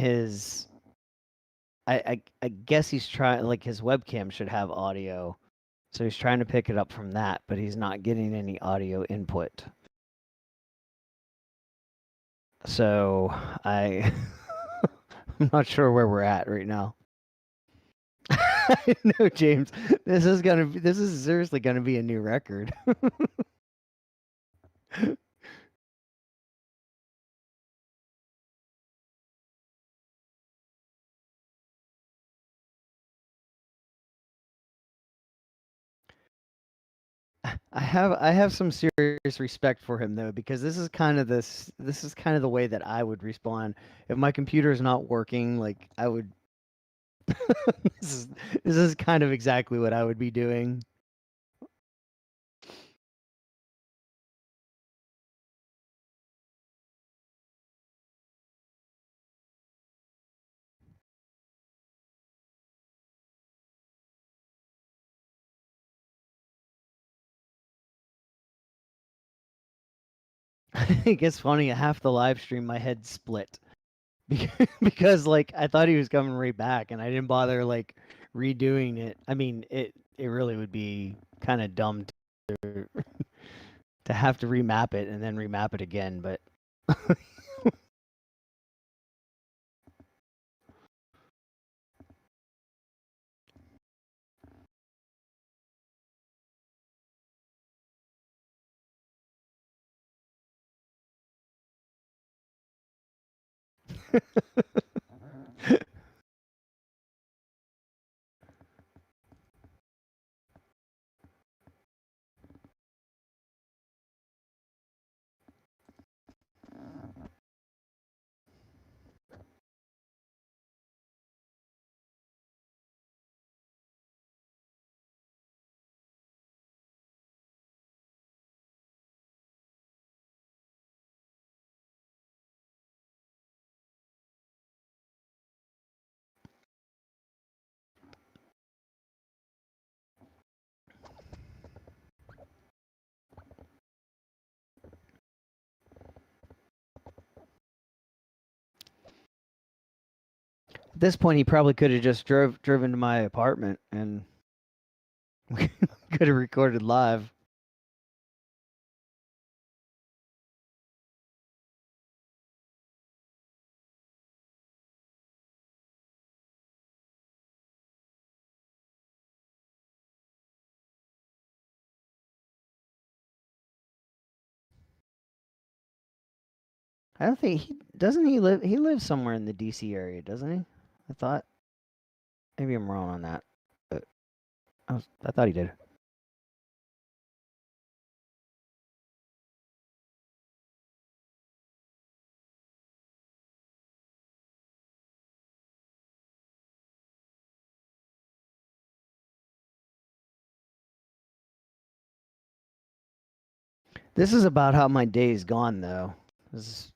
I guess he's trying, like his webcam should have audio, so he's trying to pick it up from that, but he's not getting any audio input. So I'm not sure where we're at right now. No, James, this is seriously gonna be a new record. I have some serious respect for him though, because this is kind of the way that I would respond if my computer is not working. Like I would, this is this is kind of exactly what I would be doing. I think it's funny. Half the live stream, my head split because like I thought he was coming right back, and I didn't bother like redoing it. I mean, it really would be kind of dumb to to have to remap it and then remap it again, but. At this point, he probably could have just driven to my apartment and could have recorded live. I don't think he doesn't he live he lives somewhere in the DC area, doesn't he? I thought maybe I'm wrong on that. But I thought he did. This is about how my day's gone though. This is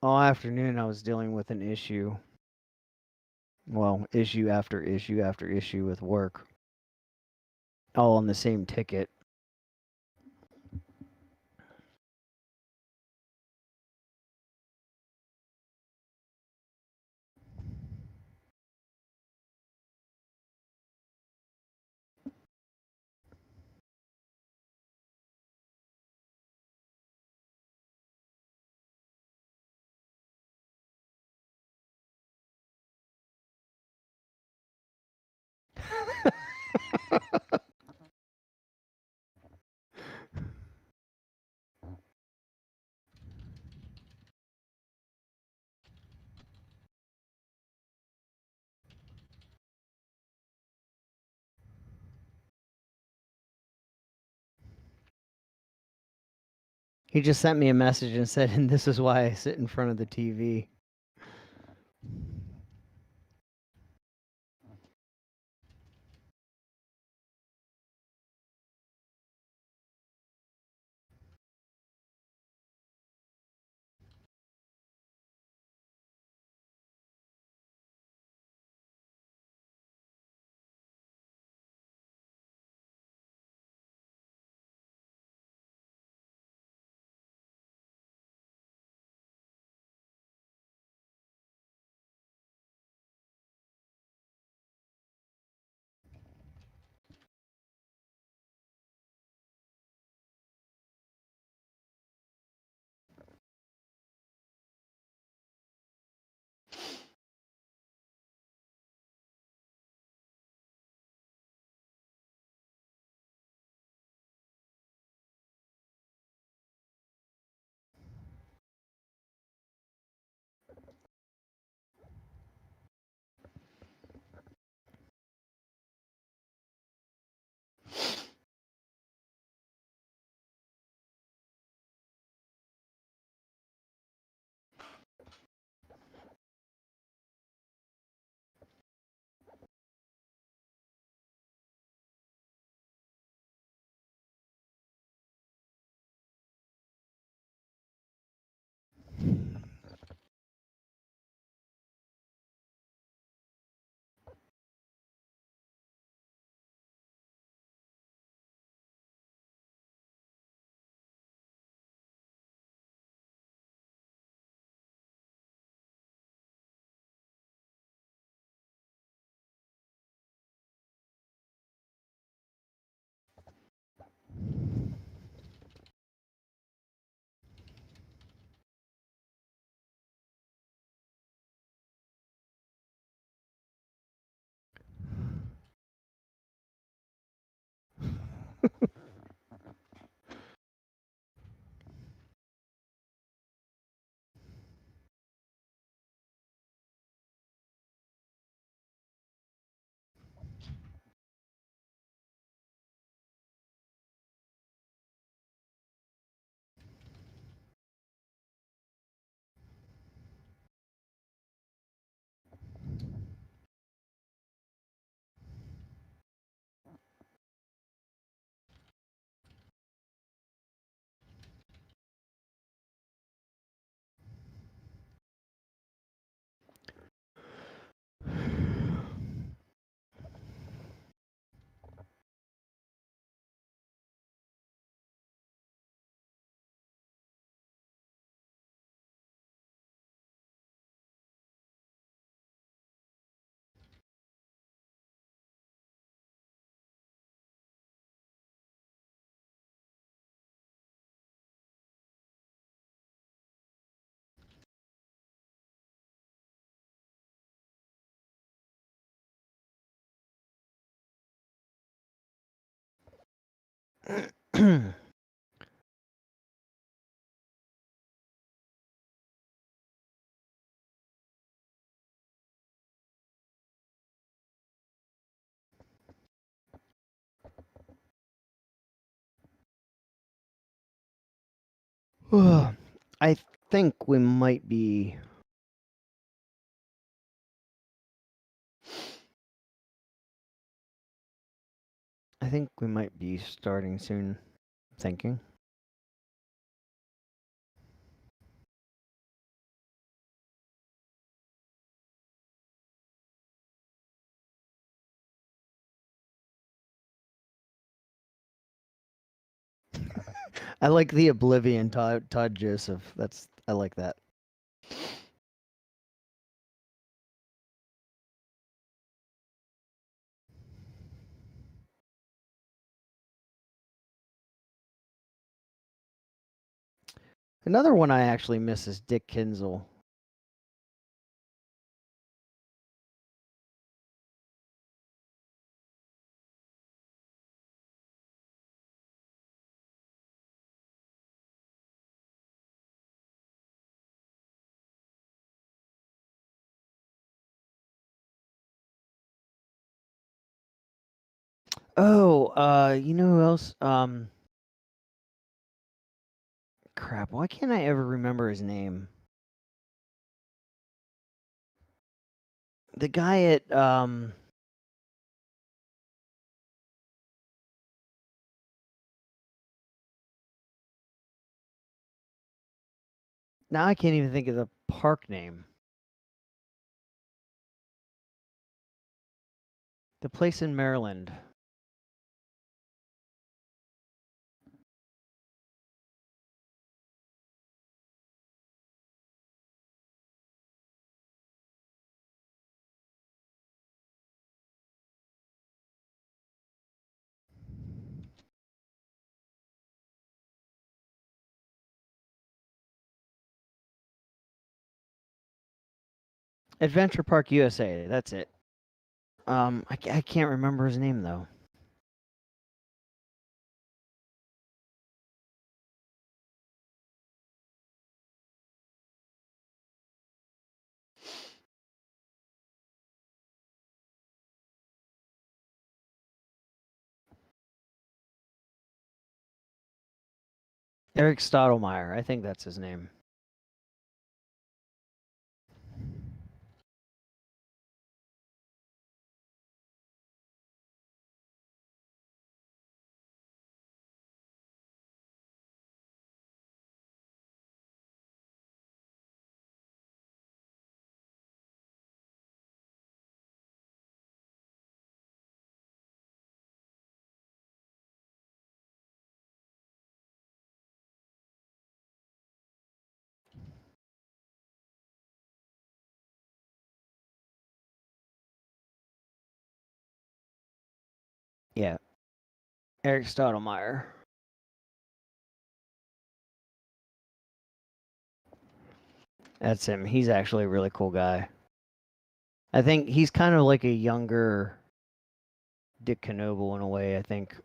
all afternoon I was dealing with an issue. Well, issue after issue after issue with work. All on the same ticket. He just sent me a message and said, and this is why I sit in front of the TV. I think we might be. I think we might be starting soon. Thinking. I like the Oblivion Todd Joseph. I like that. Another one I actually miss is Dick Kinzel. Oh, you know who else? crap. Why can't I ever remember his name? The guy at now I can't even think of the park name. The place in Maryland. Adventure Park USA. That's it. I can't remember his name though. Eric Stottlemyre. I think that's his name. Yeah. Eric Stottlemyre. That's him. He's actually a really cool guy. I think he's kind of like a younger Dick Knoebel in a way, I think.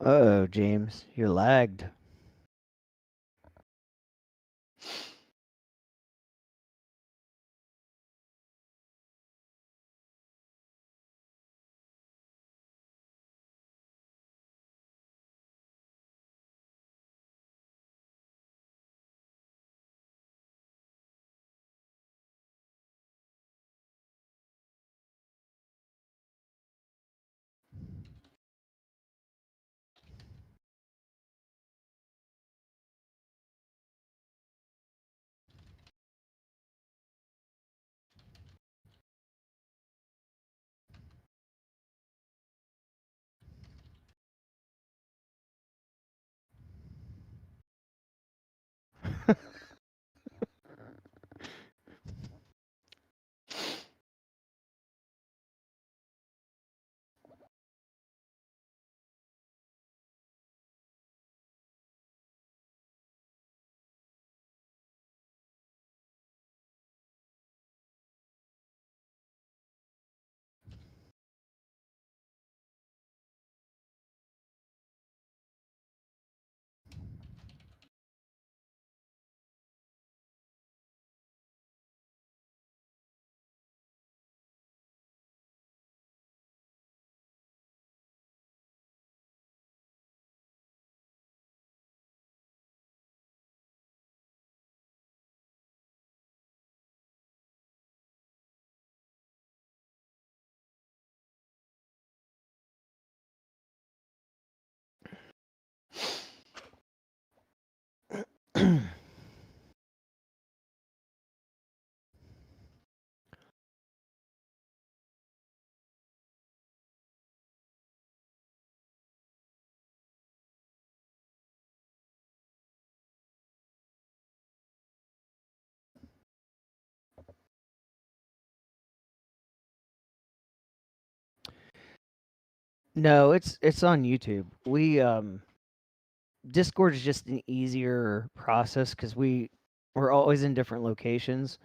Uh-oh, James. You're lagged. No, it's on YouTube. We Discord is just an easier process because we're always in different locations.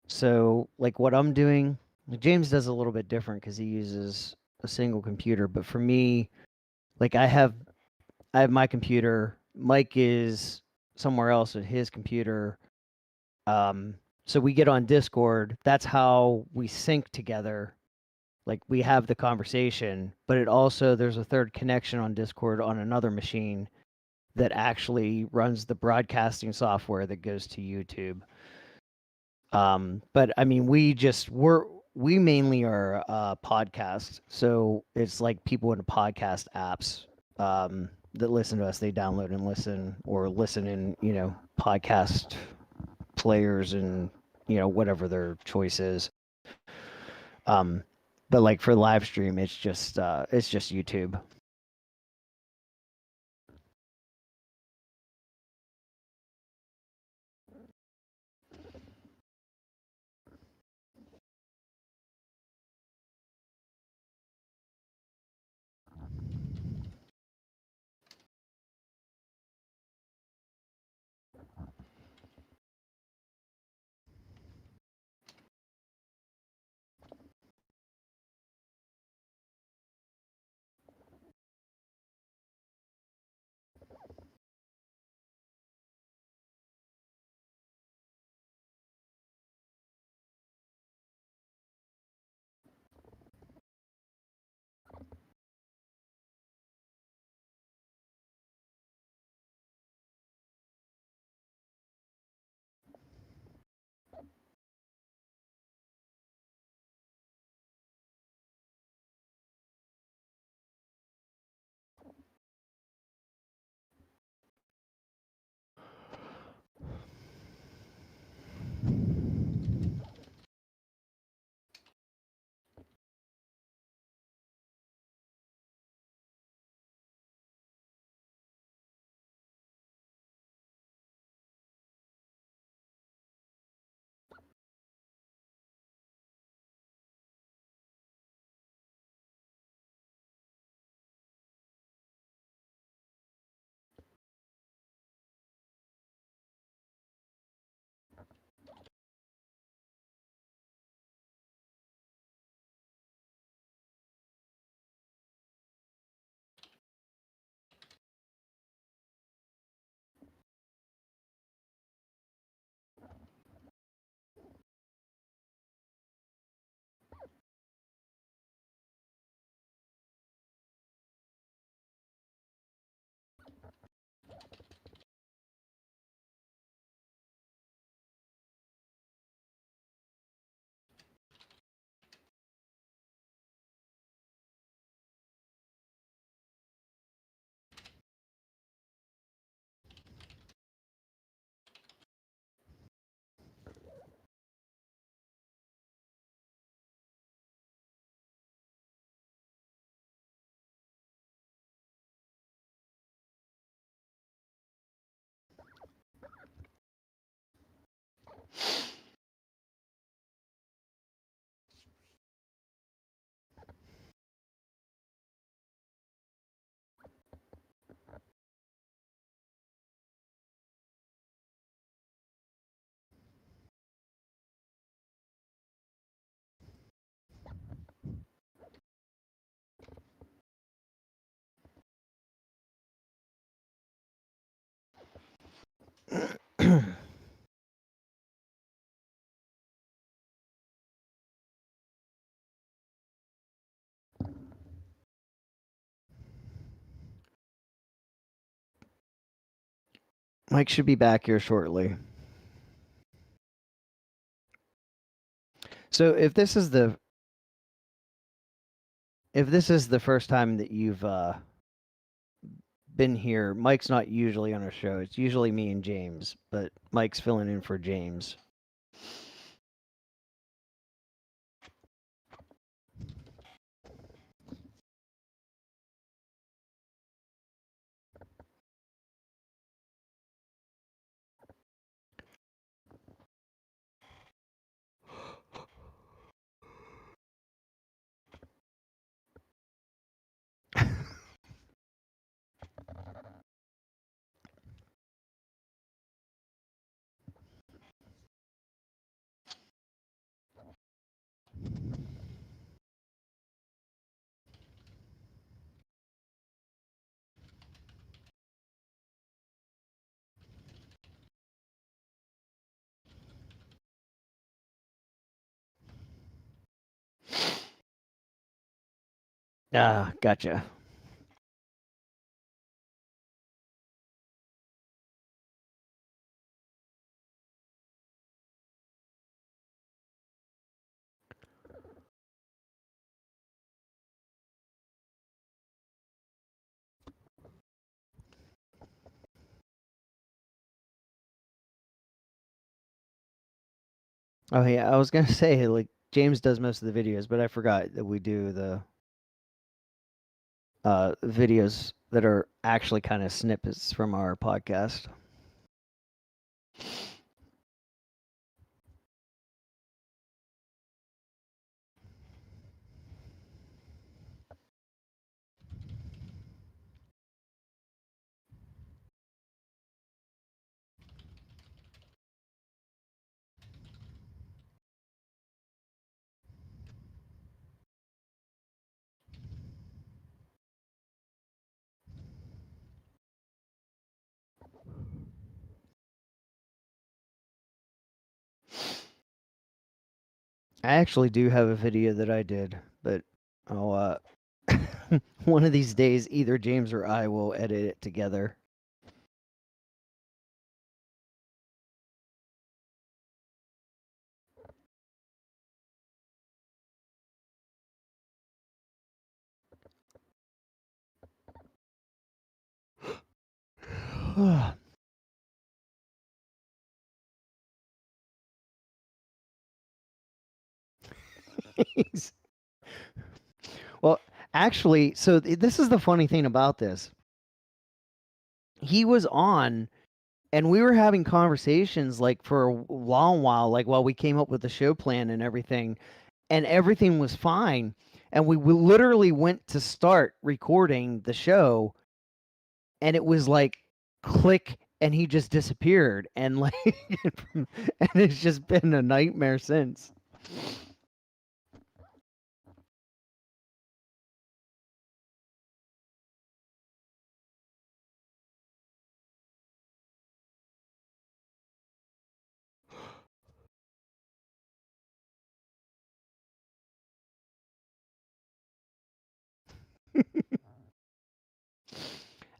So like what I'm doing, James does a little bit different because he uses a single computer. But for me, like I have my computer. Mike is somewhere else with his computer. So we get on Discord. That's how we sync together. Like we have the conversation, but it also there's a third connection on Discord on another machine that actually runs the broadcasting software that goes to YouTube. But I mean, we mainly are podcasts, so it's like people in podcast apps that listen to us. They download and listen, or listen in podcast players and whatever their choice is. Um, but like for live stream, it's just YouTube. Mike should be back here shortly. So if this is the first time that you've been here, Mike's not usually on our show. It's usually me and James, but Mike's filling in for James. Ah, gotcha. Oh yeah, I was gonna say like James does most of the videos, but I forgot that we do the videos that are actually kind of snippets from our podcast. I actually do have a video that I did, but I'll one of these days either James or I will edit it together. Well, actually, so this is the funny thing about this. He was on and we were having conversations like for a long while, like while we came up with the show plan and everything was fine. And we literally went to start recording the show, and it was like click, and he just disappeared, and like, and it's just been a nightmare since.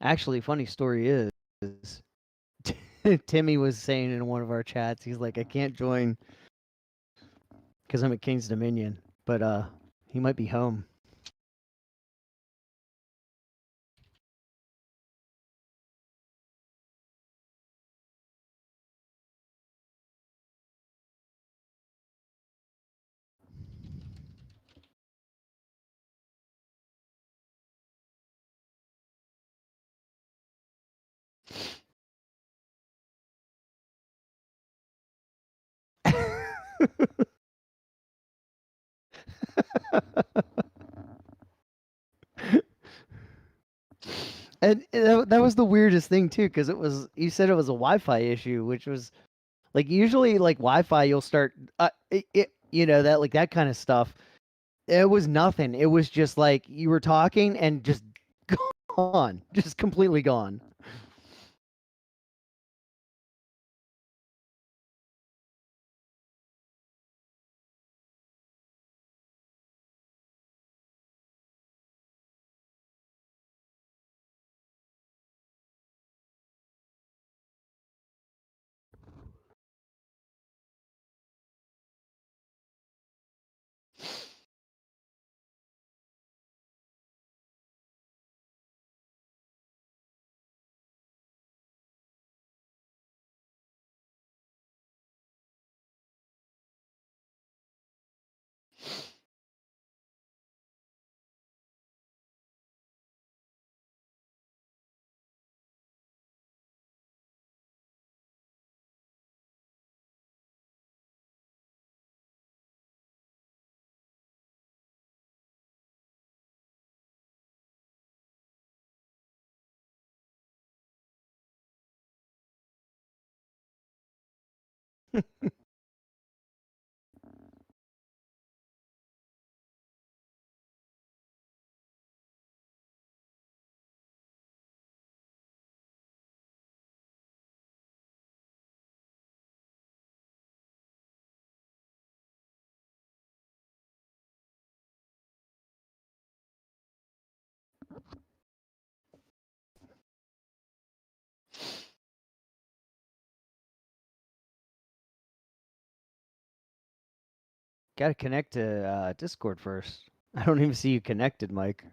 Actually, funny story is Timmy was saying in one of our chats, he's like, I can't join because I'm at King's Dominion, but he might be home. And that was the weirdest thing too, because you said it was a Wi-Fi issue, which was like usually like Wi-Fi you'll start that like that kind of stuff. It was nothing. It was just like you were talking and just gone, just completely gone. Gotta connect to Discord first. I don't even see you connected, Mike.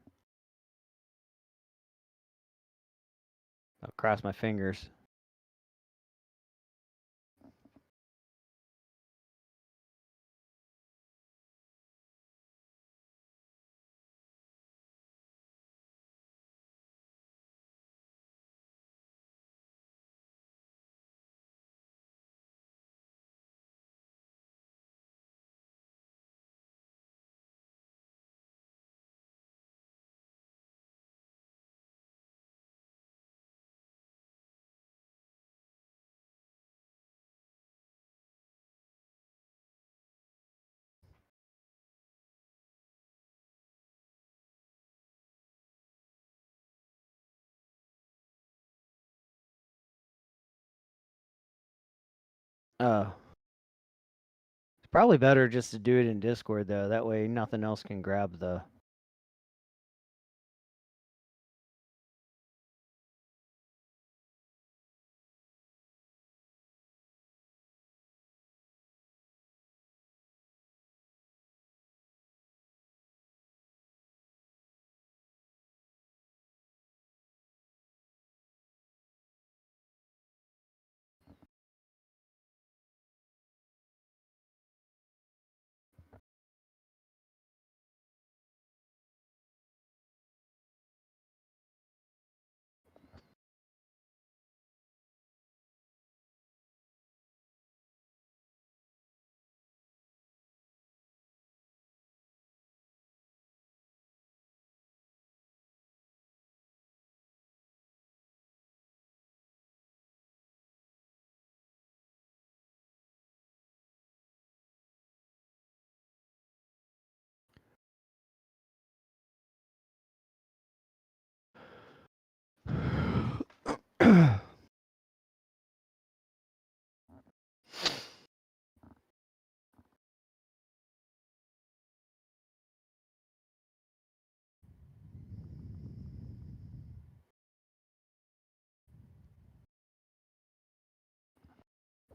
I'll cross my fingers. Oh. It's probably better just to do it in Discord, though. That way nothing else can grab the...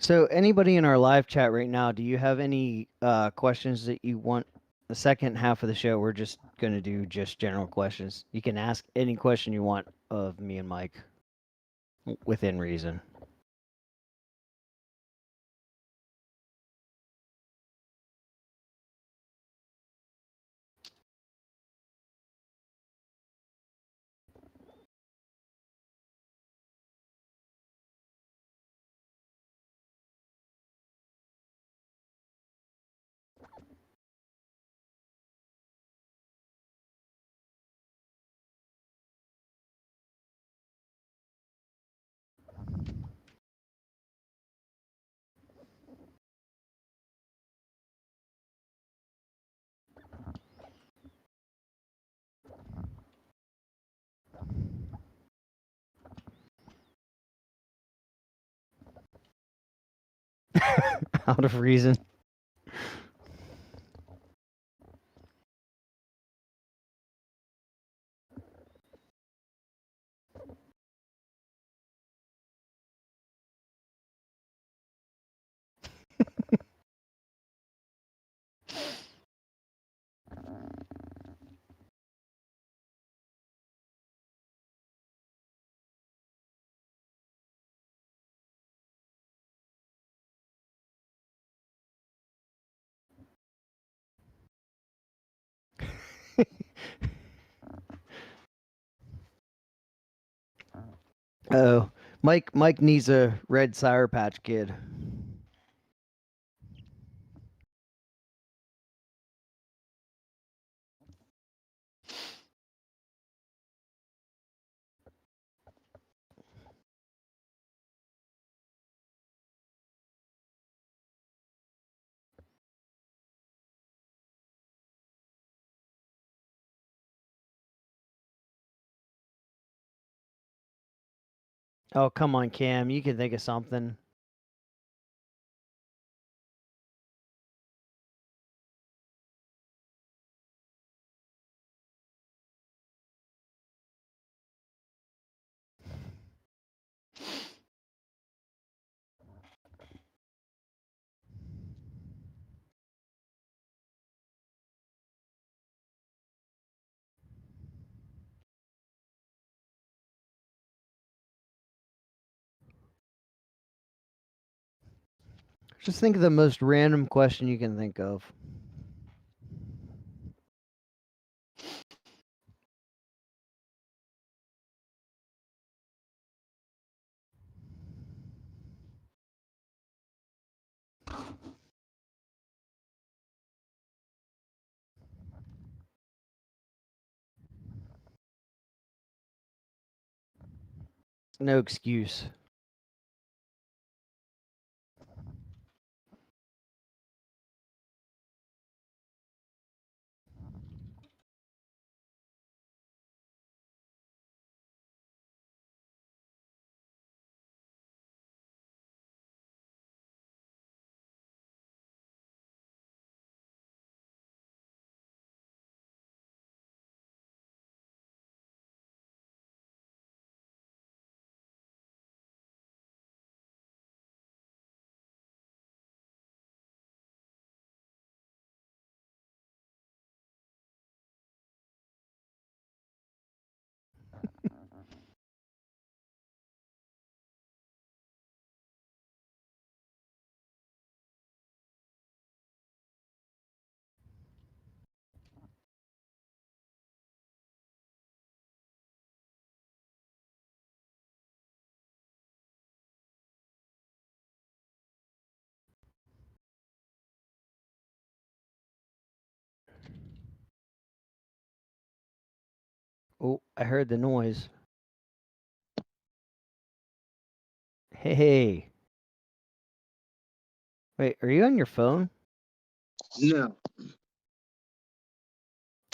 So anybody in our live chat right now, do you have any questions that you want? The second half of the show, we're just going to do just general questions. You can ask any question you want of me and Mike within reason. Out of reason. Oh, Mike needs a red Sour Patch Kid. Oh, come on, Cam. You can think of something. Just think of the most random question you can think of. No excuse. Oh, I heard the noise. Hey. Wait, are you on your phone? No.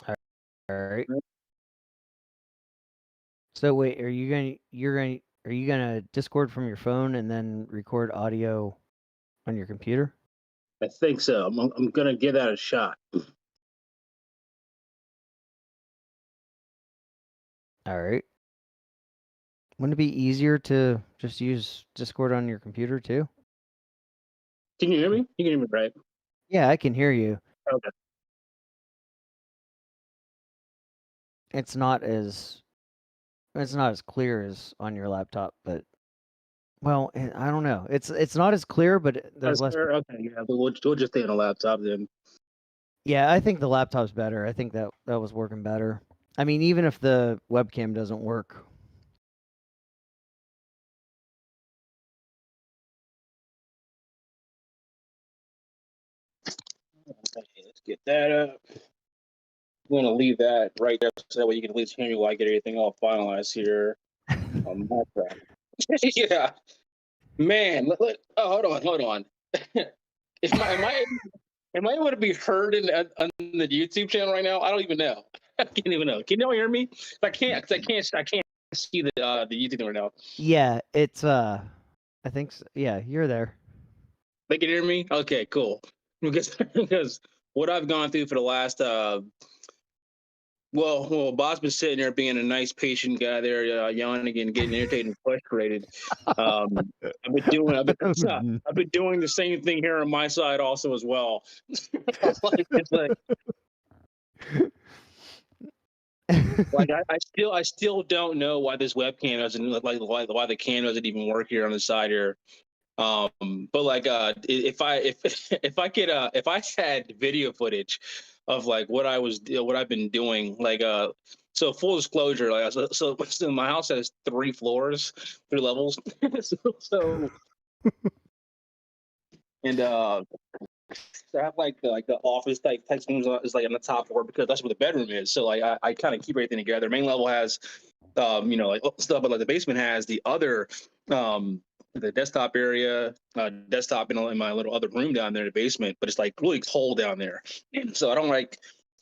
All right. So wait, are you gonna Discord from your phone and then record audio on your computer? I think so. I'm gonna give that a shot. All right. Wouldn't it be easier to just use Discord on your computer too? Can you hear me? You can hear me, right? Yeah, I can hear you. Okay. It's not as clear as on your laptop, but well, I don't know. It's not as clear, but there's less. Okay, yeah. We'll just stay on a laptop then. Yeah, I think the laptop's better. I think that was working better. I mean, even if the webcam doesn't work. Okay, let's get that up. I'm gonna leave that right there so that way you can at least hear me while I get everything all finalized here on my side. Yeah, man. Oh, hold on. Am I able to be heard on the YouTube channel right now? I don't even know. I can't even know. Can you all hear me? I can't see the YouTube right now. Yeah, it's I think so. Yeah, you're there. They can hear me? Okay, cool. Because what I've gone through for the last Bob's been sitting there being a nice patient guy there, yawning and getting irritated and frustrated. I've been doing the same thing here on my side also as well. it's like I still don't know why this webcam doesn't why the cam doesn't even work here on the side here. But like if I had video footage of like what I've been doing, like so full disclosure, like so my house has 3 floors, 3 levels. so and I have like the office type rooms is like on the top floor because that's where the bedroom is. So like I kind of keep everything together. Main level has like stuff, but like the basement has the other the desktop area, desktop in my little other room down there in the basement, but it's like really cold down there. And so I don't like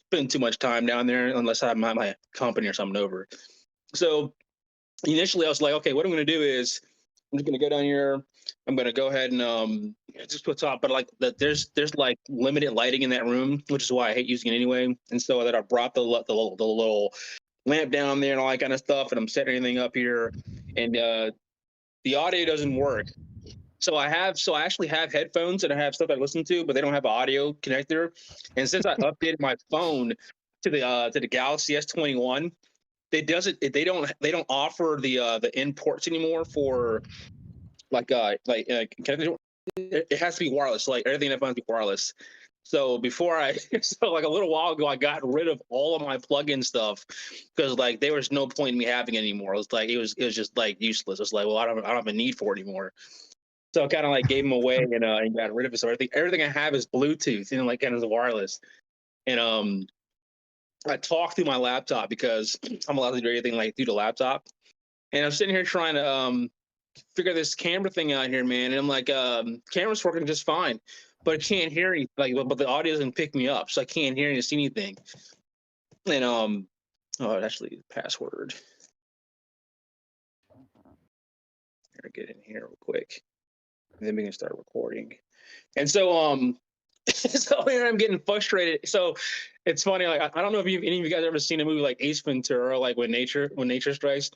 spend too much time down there unless I have my company or something over. So initially I was like, okay, what I'm gonna do is I'm just gonna go down here. I'm gonna go ahead and just put top, but like there's like limited lighting in that room, which is why I hate using it anyway. And so that I brought the little lamp down there and all that kind of stuff, and I'm setting everything up here, and the audio doesn't work. So I actually have headphones and I have stuff I listen to, but they don't have an audio connector. And since I updated my phone to the Galaxy S21, they don't offer the in ports anymore for like can I it has to be wireless. Like everything that must be wireless. So so like a little while ago, I got rid of all of my plug-in stuff because like there was no point in me having it anymore. It was like it was just like useless. It's like, well, I don't have a need for it anymore. So I kind of like gave them away and got rid of it. So everything I have is Bluetooth, like kind of wireless. And I talk through my laptop because I'm allowed to do everything like through the laptop. And I'm sitting here trying to figure this camera thing out here, man. And I'm like, camera's working just fine, but I can't hear anything. Like, but the audio doesn't pick me up, so I can't hear or see anything. And actually, password. Here, get in here real quick, and then we can start recording. And so so here I'm getting frustrated. So it's funny. Like I don't know if any of you guys ever seen a movie like Ace Ventura, like When Nature Strikes.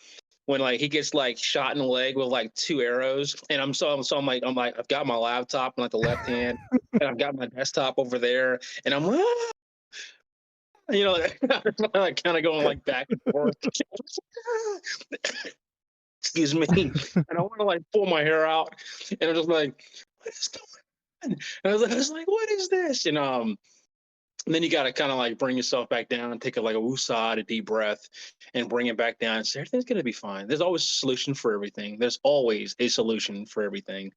When like he gets like shot in the leg with like 2 arrows, and I'm like I've got my laptop in like the left hand, and I've got my desktop over there, and I'm like kind of going like back and forth. Excuse me, and I want to like pull my hair out, and I'm just like, what is going on? And I was like, what is this? And then you got to kind of like bring yourself back down and take a woosah, a deep breath, and bring it back down and say, everything's going to be fine. There's always a solution for everything. There's always a solution for everything.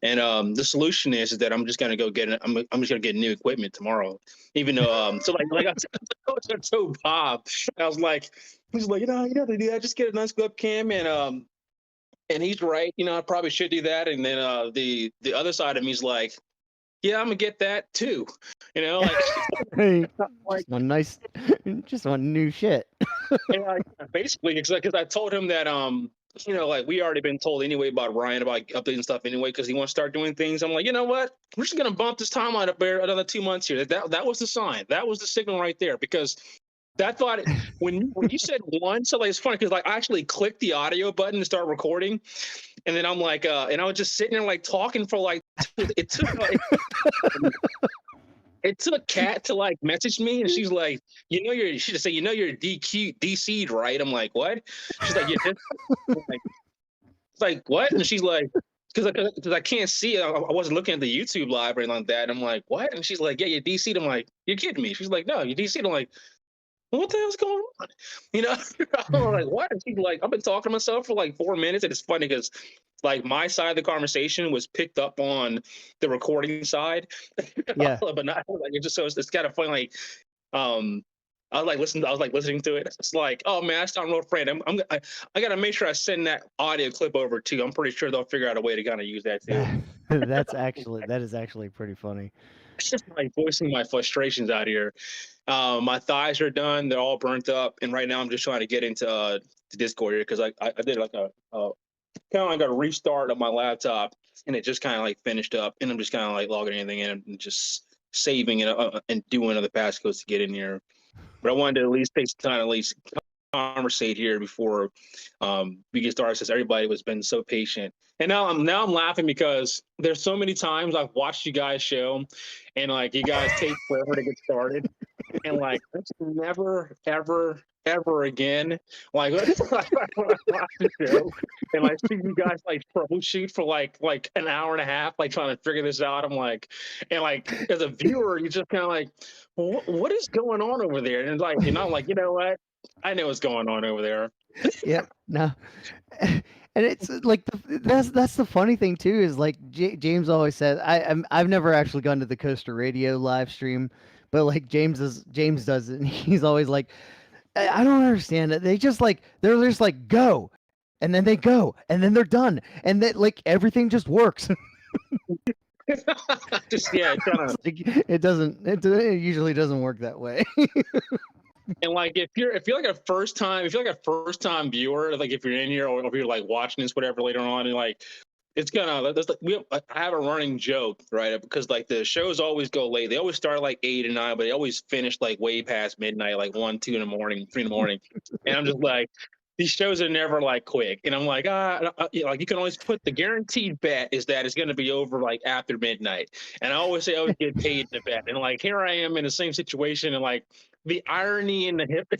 And the solution is that I'm just going to go I'm just going to get new equipment tomorrow. Even though, so like I told Bob, I was like, he's like, you know to do that. Just get a nice webcam and he's right. I probably should do that. And then the other side of me is like, yeah, I'm gonna get that too. Like just one new shit. Basically, because I told him that like we already been told anyway about Ryan about updating stuff anyway because he wants to start doing things. I'm like, you know what? We're just gonna bump this timeline up there another 2 months here. That was the sign. That was the signal right there because. That thought when you said one, so like it's funny because like I actually clicked the audio button to start recording, and then I'm like, and I was just sitting there like talking for like it took Kat to like message me, and she's like, she just said, you're DC'd, right? I'm like, what? She's like, yeah. It's like what? And she's like, because I can't see it. I wasn't looking at the YouTube live or anything like that. And I'm like, what? And she's like, yeah, you're DC'd. I'm like, you're kidding me? She's like, no, you're DC'd. I'm like. What the hell's going on? I'm like, what? And she's like, I've been talking to myself for like 4 minutes. And it's funny because like my side of the conversation was picked up on the recording side. Yeah. But not like it just so it's kind of funny. Like I was listening to it. It's like, oh man, I sound real afraid. I gotta make sure I send that audio clip over too. I'm pretty sure they'll figure out a way to kind of use that too. that is actually pretty funny. It's just like voicing my frustrations out here. My thighs are done; they're all burnt up, and right now I'm just trying to get into the Discord here because I did like a kind of like a restart of my laptop, and it just kind of like finished up, and I'm just kind of like logging anything in and just saving it and doing other passcodes to get in here. But I wanted to at least take some time, at least conversate here before we get started, since everybody has been so patient. And now I'm laughing because there's so many times I've watched you guys show, and like you guys take forever to get started, and like that's never ever again. Like when I watch the show and I see you guys like troubleshoot for like an hour and a half, like trying to figure this out. I'm like, and like as a viewer, you just kind of like, what is going on over there? And like, I'm like, you know what? I know what's going on over there. Yeah, no, and it's like that's the funny thing too is like James always says I've never actually gone to the Coaster Radio live stream, but like James does it, and he's always like, I don't understand it. They're just like go, and then they go, and then they're done, and that like everything just works. Just yeah, it usually doesn't work that way. And like if you're like a first time viewer, like if you're in here or if you're like watching this whatever later on, and like it's gonna I have a running joke, right? Because like the shows always go late. They always start like 8 and 9, but they always finish like way past midnight, like 1, 2 in the morning, 3 in the morning. And I'm just like, these shows are never like quick. And I'm like, like you can always put the guaranteed bet is that it's gonna be over like after midnight. And I always say I always get paid in the bet. And like here I am in the same situation, and like the irony in the hip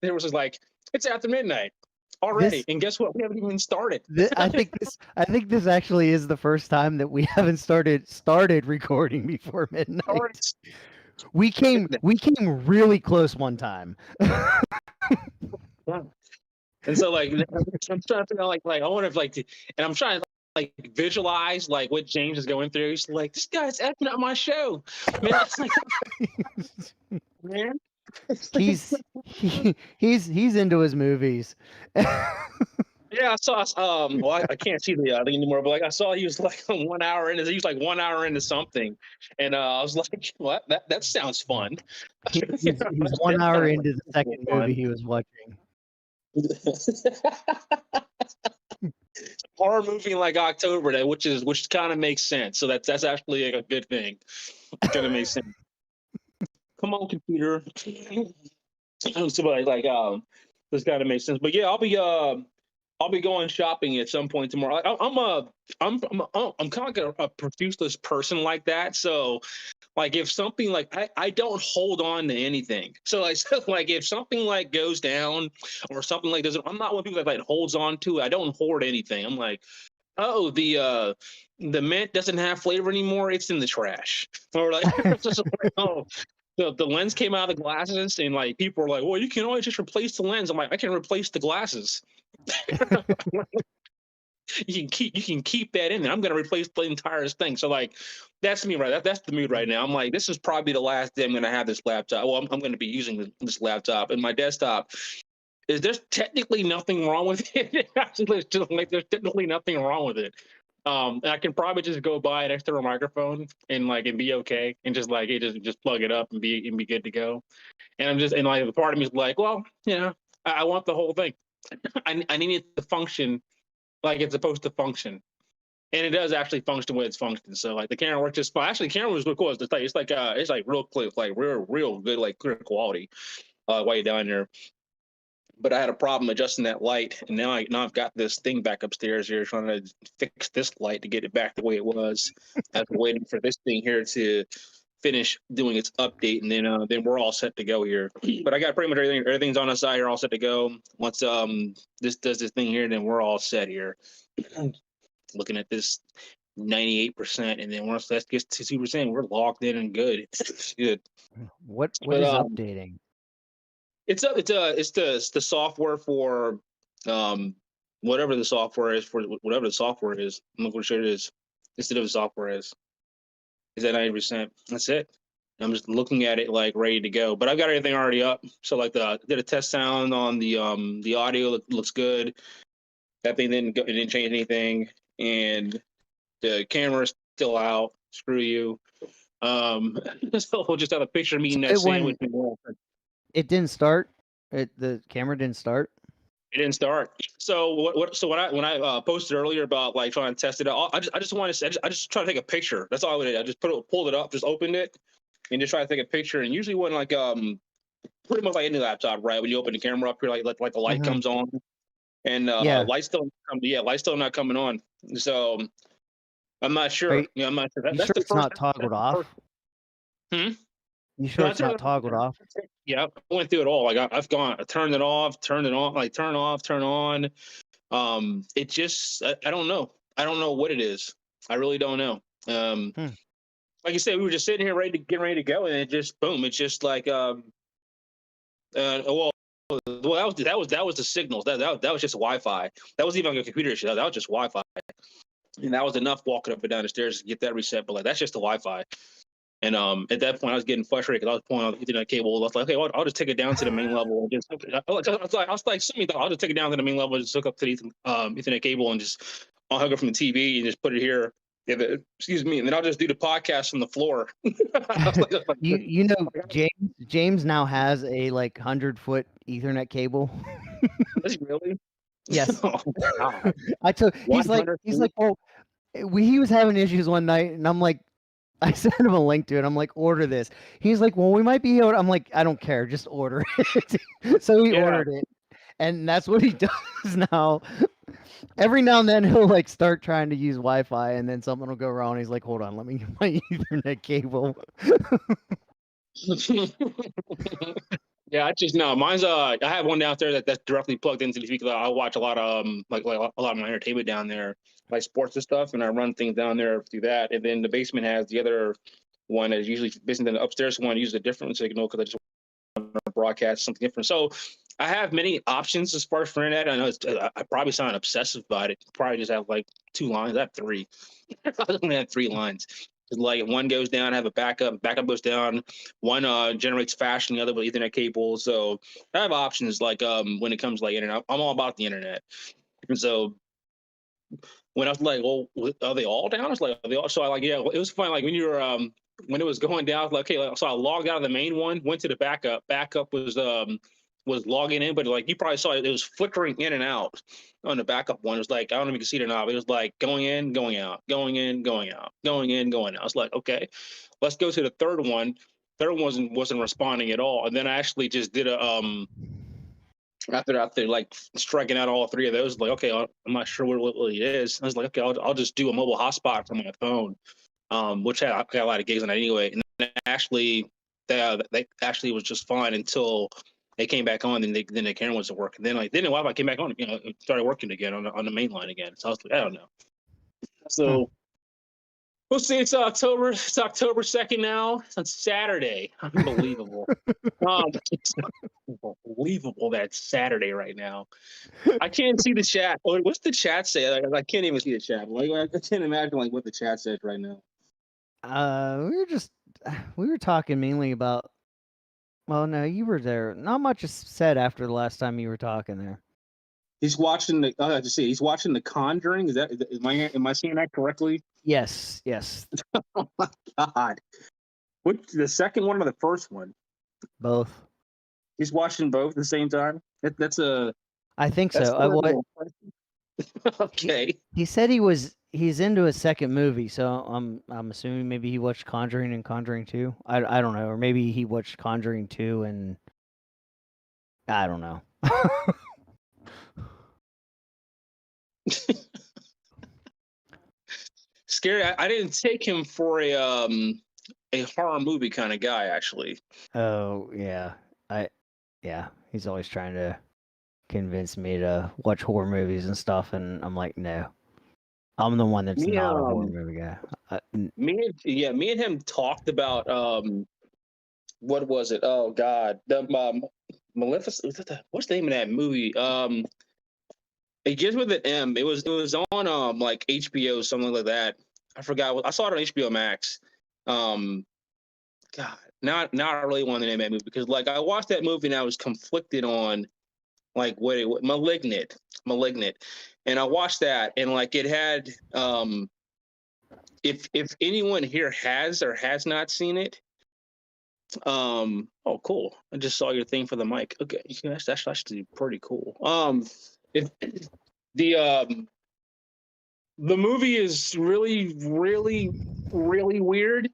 there was just like, it's after midnight. already. This- And guess what? We haven't even started. I think this actually is the first time that we haven't started recording before midnight. We came really close one time. And so like I'm trying to figure out like I wonder if and I'm trying to like visualize like what James is going through. He's like, this guy's effing up my show. Man, it's like, man. He's into his movies. Yeah, I saw. Well, I can't see the thing anymore, but like I saw he was like 1 hour into. He was like 1 hour into something, and I was like, "What? That sounds fun." He's 1 hour into the second movie he was watching. Horror movie in like October, which kind of makes sense. So that's actually like a good thing. It kind of makes sense. Come on, computer. So like this kind of makes sense. But yeah, I'll be going shopping at some point tomorrow. I'm kind of like a produceless person like that. So like if something like I don't hold on to anything. So like if something like goes down or something like doesn't, I'm not one of the people that like holds on to it. I don't hoard anything. I'm like, oh, the mint doesn't have flavor anymore. It's in the trash. Or like, oh. The lens came out of the glasses, and like people are like, "Well, you can always just replace the lens." I'm like, "I can replace the glasses. You can keep that in there. I'm gonna replace the entire thing." So like, that's me, right? That's the mood right now. I'm like, this is probably the last day I'm gonna have this laptop. Well, I'm gonna be using this laptop and my desktop. There's technically nothing wrong with it. There's technically nothing wrong with it. I can probably just go buy an external microphone and be okay, and just plug it up and be good to go. And I'm just, and like the part of me is like, well, I want the whole thing. I need it to function like it's supposed to function, and it does actually function when it's functioning. So like the camera works just fine. Actually, the camera was real cool. It's like real clear, like real good, like clear quality while you're down there. But I had a problem adjusting that light, and now I've got this thing back upstairs here trying to fix this light to get it back the way it was. I've been waiting for this thing here to finish doing its update, and then we're all set to go here. But I got pretty much everything. Everything's on the side here, all set to go. Once this does this thing here, then we're all set here. Looking at this 98%, and then once that gets to 2%, we're locked in and good. It's good. What is updating? It's the software for whatever the software is for whatever the software is. I'm not sure it is. Instead of the software is at 90%. That's it. I'm just looking at it like ready to go. But I've got everything already up. So like did a test sound on the audio looks good. That thing didn't change anything, and the camera's still out. Screw you. So we'll just have a picture of me eating that sandwich. It didn't start. The camera didn't start. It didn't start. So when I posted earlier about like trying to test it out, I just try to take a picture. That's all I did. I just pulled it up, just opened it, and just try to take a picture. And usually when like pretty much like any laptop, right? When you open the camera up here, like the light comes on, and light's still not coming on. So I'm not sure. I'm not sure. That's the first. It's not toggled off. You sure it's not toggled off? Yeah, I went through it all. Like I've turned it off, turned it on, like turn off, turn on. It just, I don't know. I don't know what it is. I really don't know. Like you said, we were just sitting here getting ready to go, and it just boom. It's just like, well, that was the signals. That was just Wi-Fi. That wasn't even like a computer issue. That was just Wi-Fi, and that was enough walking up and down the stairs to get that reset. But like that's just the Wi-Fi. And at that point, I was getting frustrated because I was pulling out the Ethernet cable. I was like, okay, well, I'll just take it down to the main level. And just, I'll just take it down to the main level and just hook up to the Ethernet cable and just I'll hook it from the TV and just put it here. Excuse me, and then I'll just do the podcast from the floor. You know, James now has a 100-foot Ethernet cable. Does he really? Yes. Oh, God. He's like, well, he was having issues one night, and I'm like, I sent him a link to it. I'm like, order this. He's like, well, we might be able to. I'm like, I don't care. Just order it. So he ordered it. And that's what he does now. Every now and then he'll start trying to use Wi-Fi, and then something will go wrong. He's like, hold on, let me get my Ethernet cable. Yeah, I just no. Mine's I have one down there that's directly plugged into the TV because I watch a lot of like a lot of my entertainment down there, like sports and stuff, and I run things down there through that. And then the basement has the other one that is usually basically the upstairs one uses a different signal because I just want to broadcast something different. So I have many options as far as for internet. I know I probably sound obsessive about it. Probably just have like 2 lines. I have three. I only have 3 lines. Like one goes down, I have a backup goes down. One generates fast, and the other with Ethernet cable. So I have options like when it comes to like internet. I'm all about the internet. And so when I was like, well, are they all down? I was like, are they all? So I like, yeah, it was fun. Like when you were when it was going down, I was like, okay, so I logged out of the main one, went to the backup. Backup was logging in, but like you probably saw it was flickering in and out on the backup one. It was like, I don't know if you can see it or not, but it was like going in, going out, going in, going out, going in, going out. I was like, okay, let's go to the third one. Third one wasn't responding at all. And then I actually just did a after like striking out all three of those, like, okay, I'm not sure what it is. I was like, okay, I'll just do a mobile hotspot from my phone, which I got a lot of gigs on that anyway. And then actually, that actually was just fine until they came back on, and then the camera wasn't working. Then the Wi-Fi came back on, it started working again on the main line again. So I was like, I don't know. So we'll see. It's October 2nd now. It's Saturday. Unbelievable. It's unbelievable that it's Saturday right now. I can't see the chat. What's the chat say? I can't even see the chat. Like, I can't imagine like what the chat says right now. We were talking mainly about. Well, no, you were there. Not much is said after the last time you were talking there. He's watching the. I have to see. He's watching The Conjuring. Am I seeing that correctly? Yes, yes, Oh my God! Which the second one or the first one? both. He's watching both at the same time. That's a. I think That's so. Okay. He said he's into a second movie, so I'm assuming maybe he watched Conjuring and Conjuring 2. I don't know, or maybe he watched Conjuring 2 and I don't know. Scary. I didn't take him for a horror movie kind of guy, actually. Oh yeah, he's always trying to convince me to watch horror movies and stuff, and I'm like, no, I'm the one that's not a horror movie guy. Me and him talked about what was it? Oh God, the Maleficent. What's the name of that movie? It begins with an M. It was on like HBO, something like that. I forgot. I saw it on HBO Max. God, not I really want to name that movie because like I watched that movie and I was conflicted on like what Malignant, and I watched that and like it had if anyone here has or has not seen it, oh cool, I just saw your thing for the mic. Okay, that's actually pretty cool. If the movie is really weird,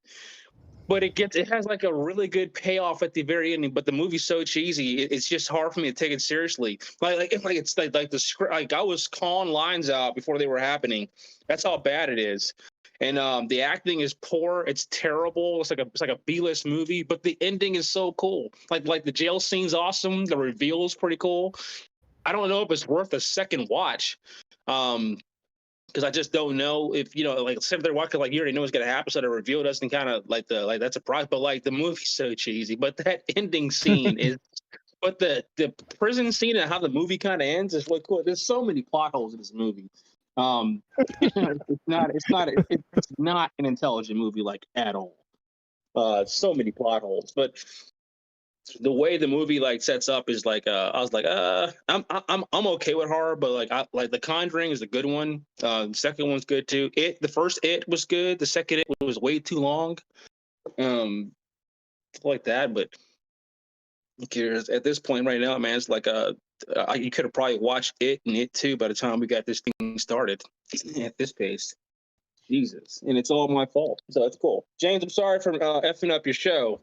but it has like a really good payoff at the very ending. But the movie's so cheesy, it's just hard for me to take it seriously. It's like the script. Like I was calling lines out before they were happening. That's how bad it is. And the acting is poor. It's terrible. It's like a B-list movie. But the ending is so cool. Like the jail scene's awesome. The reveal is pretty cool. I don't know if it's worth a second watch. Because I just don't know if like if they're watching, like you already know what's gonna happen, so the reveal doesn't kind of like that's a surprise. But like the movie's so cheesy, but that ending scene is, but the prison scene and how the movie kind of ends is really cool. There's so many plot holes in this movie. It's not an intelligent movie like at all. So many plot holes, but the way the movie like sets up is like I was like I'm okay with horror, but like I like The Conjuring is a good one. The second one's good too. The first It was good. The second It was way too long. Like that, but who cares at this point right now, man? It's like you could have probably watched It and It too by the time we got this thing started at this pace. Jesus, and it's all my fault. So that's cool. James, I'm sorry for effing up your show.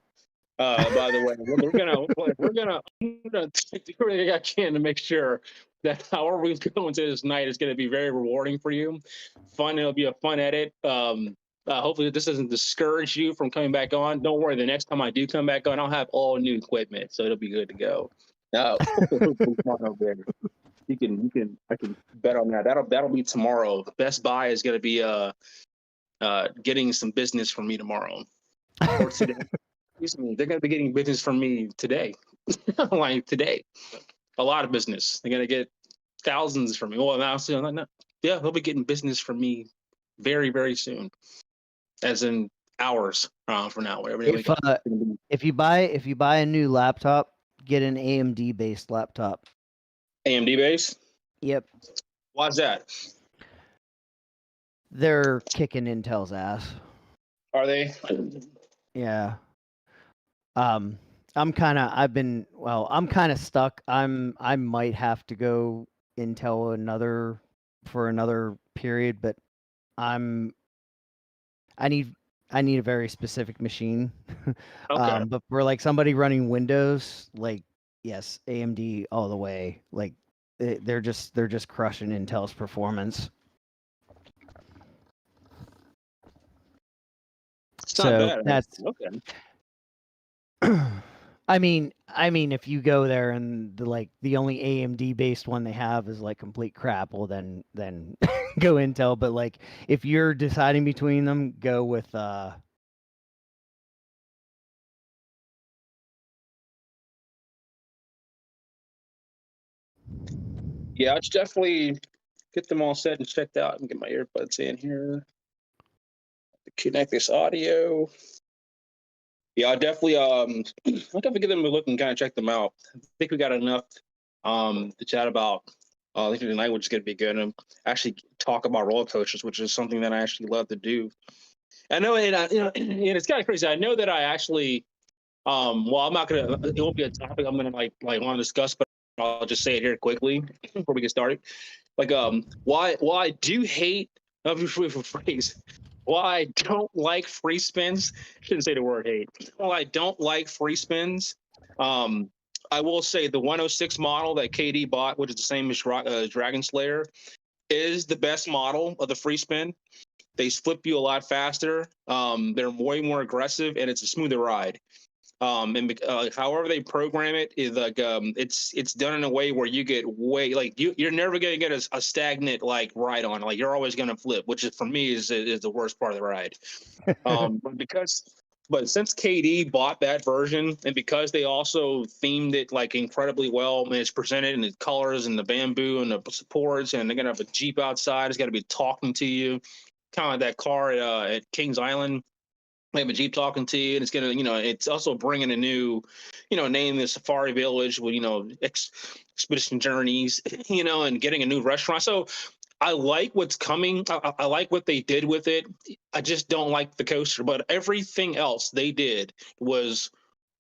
By the way, we're gonna do everything I can to make sure that however we go into this night is going to be very rewarding for you. Fun. It'll be a fun edit. Hopefully this doesn't discourage you from coming back on. Don't worry, the next time I do come back on, I'll have all new equipment, so it'll be good to go. I can bet on that. That'll be tomorrow. Best Buy is going to be getting some business from me tomorrow or today. Excuse me, they're going to be getting business from me today, like today. A lot of business. They're going to get thousands from me. Well, now, yeah, they'll be getting business from me very, very soon, as in hours from now. Whatever. If you buy a new laptop, get an AMD based laptop. AMD base. Yep. Why's that? They're kicking Intel's ass. Are they? Yeah. I'm kind of stuck. I might have to go Intel for another period, but I need a very specific machine. Okay. But for like somebody running Windows, like yes, AMD all the way. Like they're just crushing Intel's performance. It's not bad. That's okay. I mean, if you go there and the only AMD based one they have is like complete crap, well then go Intel. But like if you're deciding between them, go with Yeah, I should definitely get them all set and checked out and get my earbuds in here. Connect this audio. Yeah, I'll definitely get them a look and kind of check them out. I think we got enough to chat about. I think tonight we're just gonna be good and actually talk about roller coasters, which is something that I actually love to do. I know, and and it's kind of crazy. I know that I actually, well, I'm not gonna. It won't be a topic I'm gonna like want to discuss, but I'll just say it here quickly before we get started. Like, why I do hate phrase. Why I don't like free spins. Shouldn't say the word hate. Well, I don't like free spins. I will say the 106 model that KD bought, which is the same as Dragon Slayer, is the best model of the free spin. They flip you a lot faster. They're way more aggressive, and it's a smoother ride. And however they program it is like it's done in a way where you get way like you're never gonna get a stagnant like ride on. Like you're always gonna flip, which is for me is the worst part of the ride. But since KD bought that version, and because they also themed it like incredibly well, and it's presented in the colors and the bamboo and the supports, and they're gonna have a Jeep outside, it's gonna be talking to you, kind of like that car at Kings Island. They have a Jeep talking to you, and it's gonna, it's also bringing a new, name, the Safari Village with, Expedition Journeys, and getting a new restaurant. So I like what's coming. I like what they did with it. I just don't like the coaster, but everything else they did was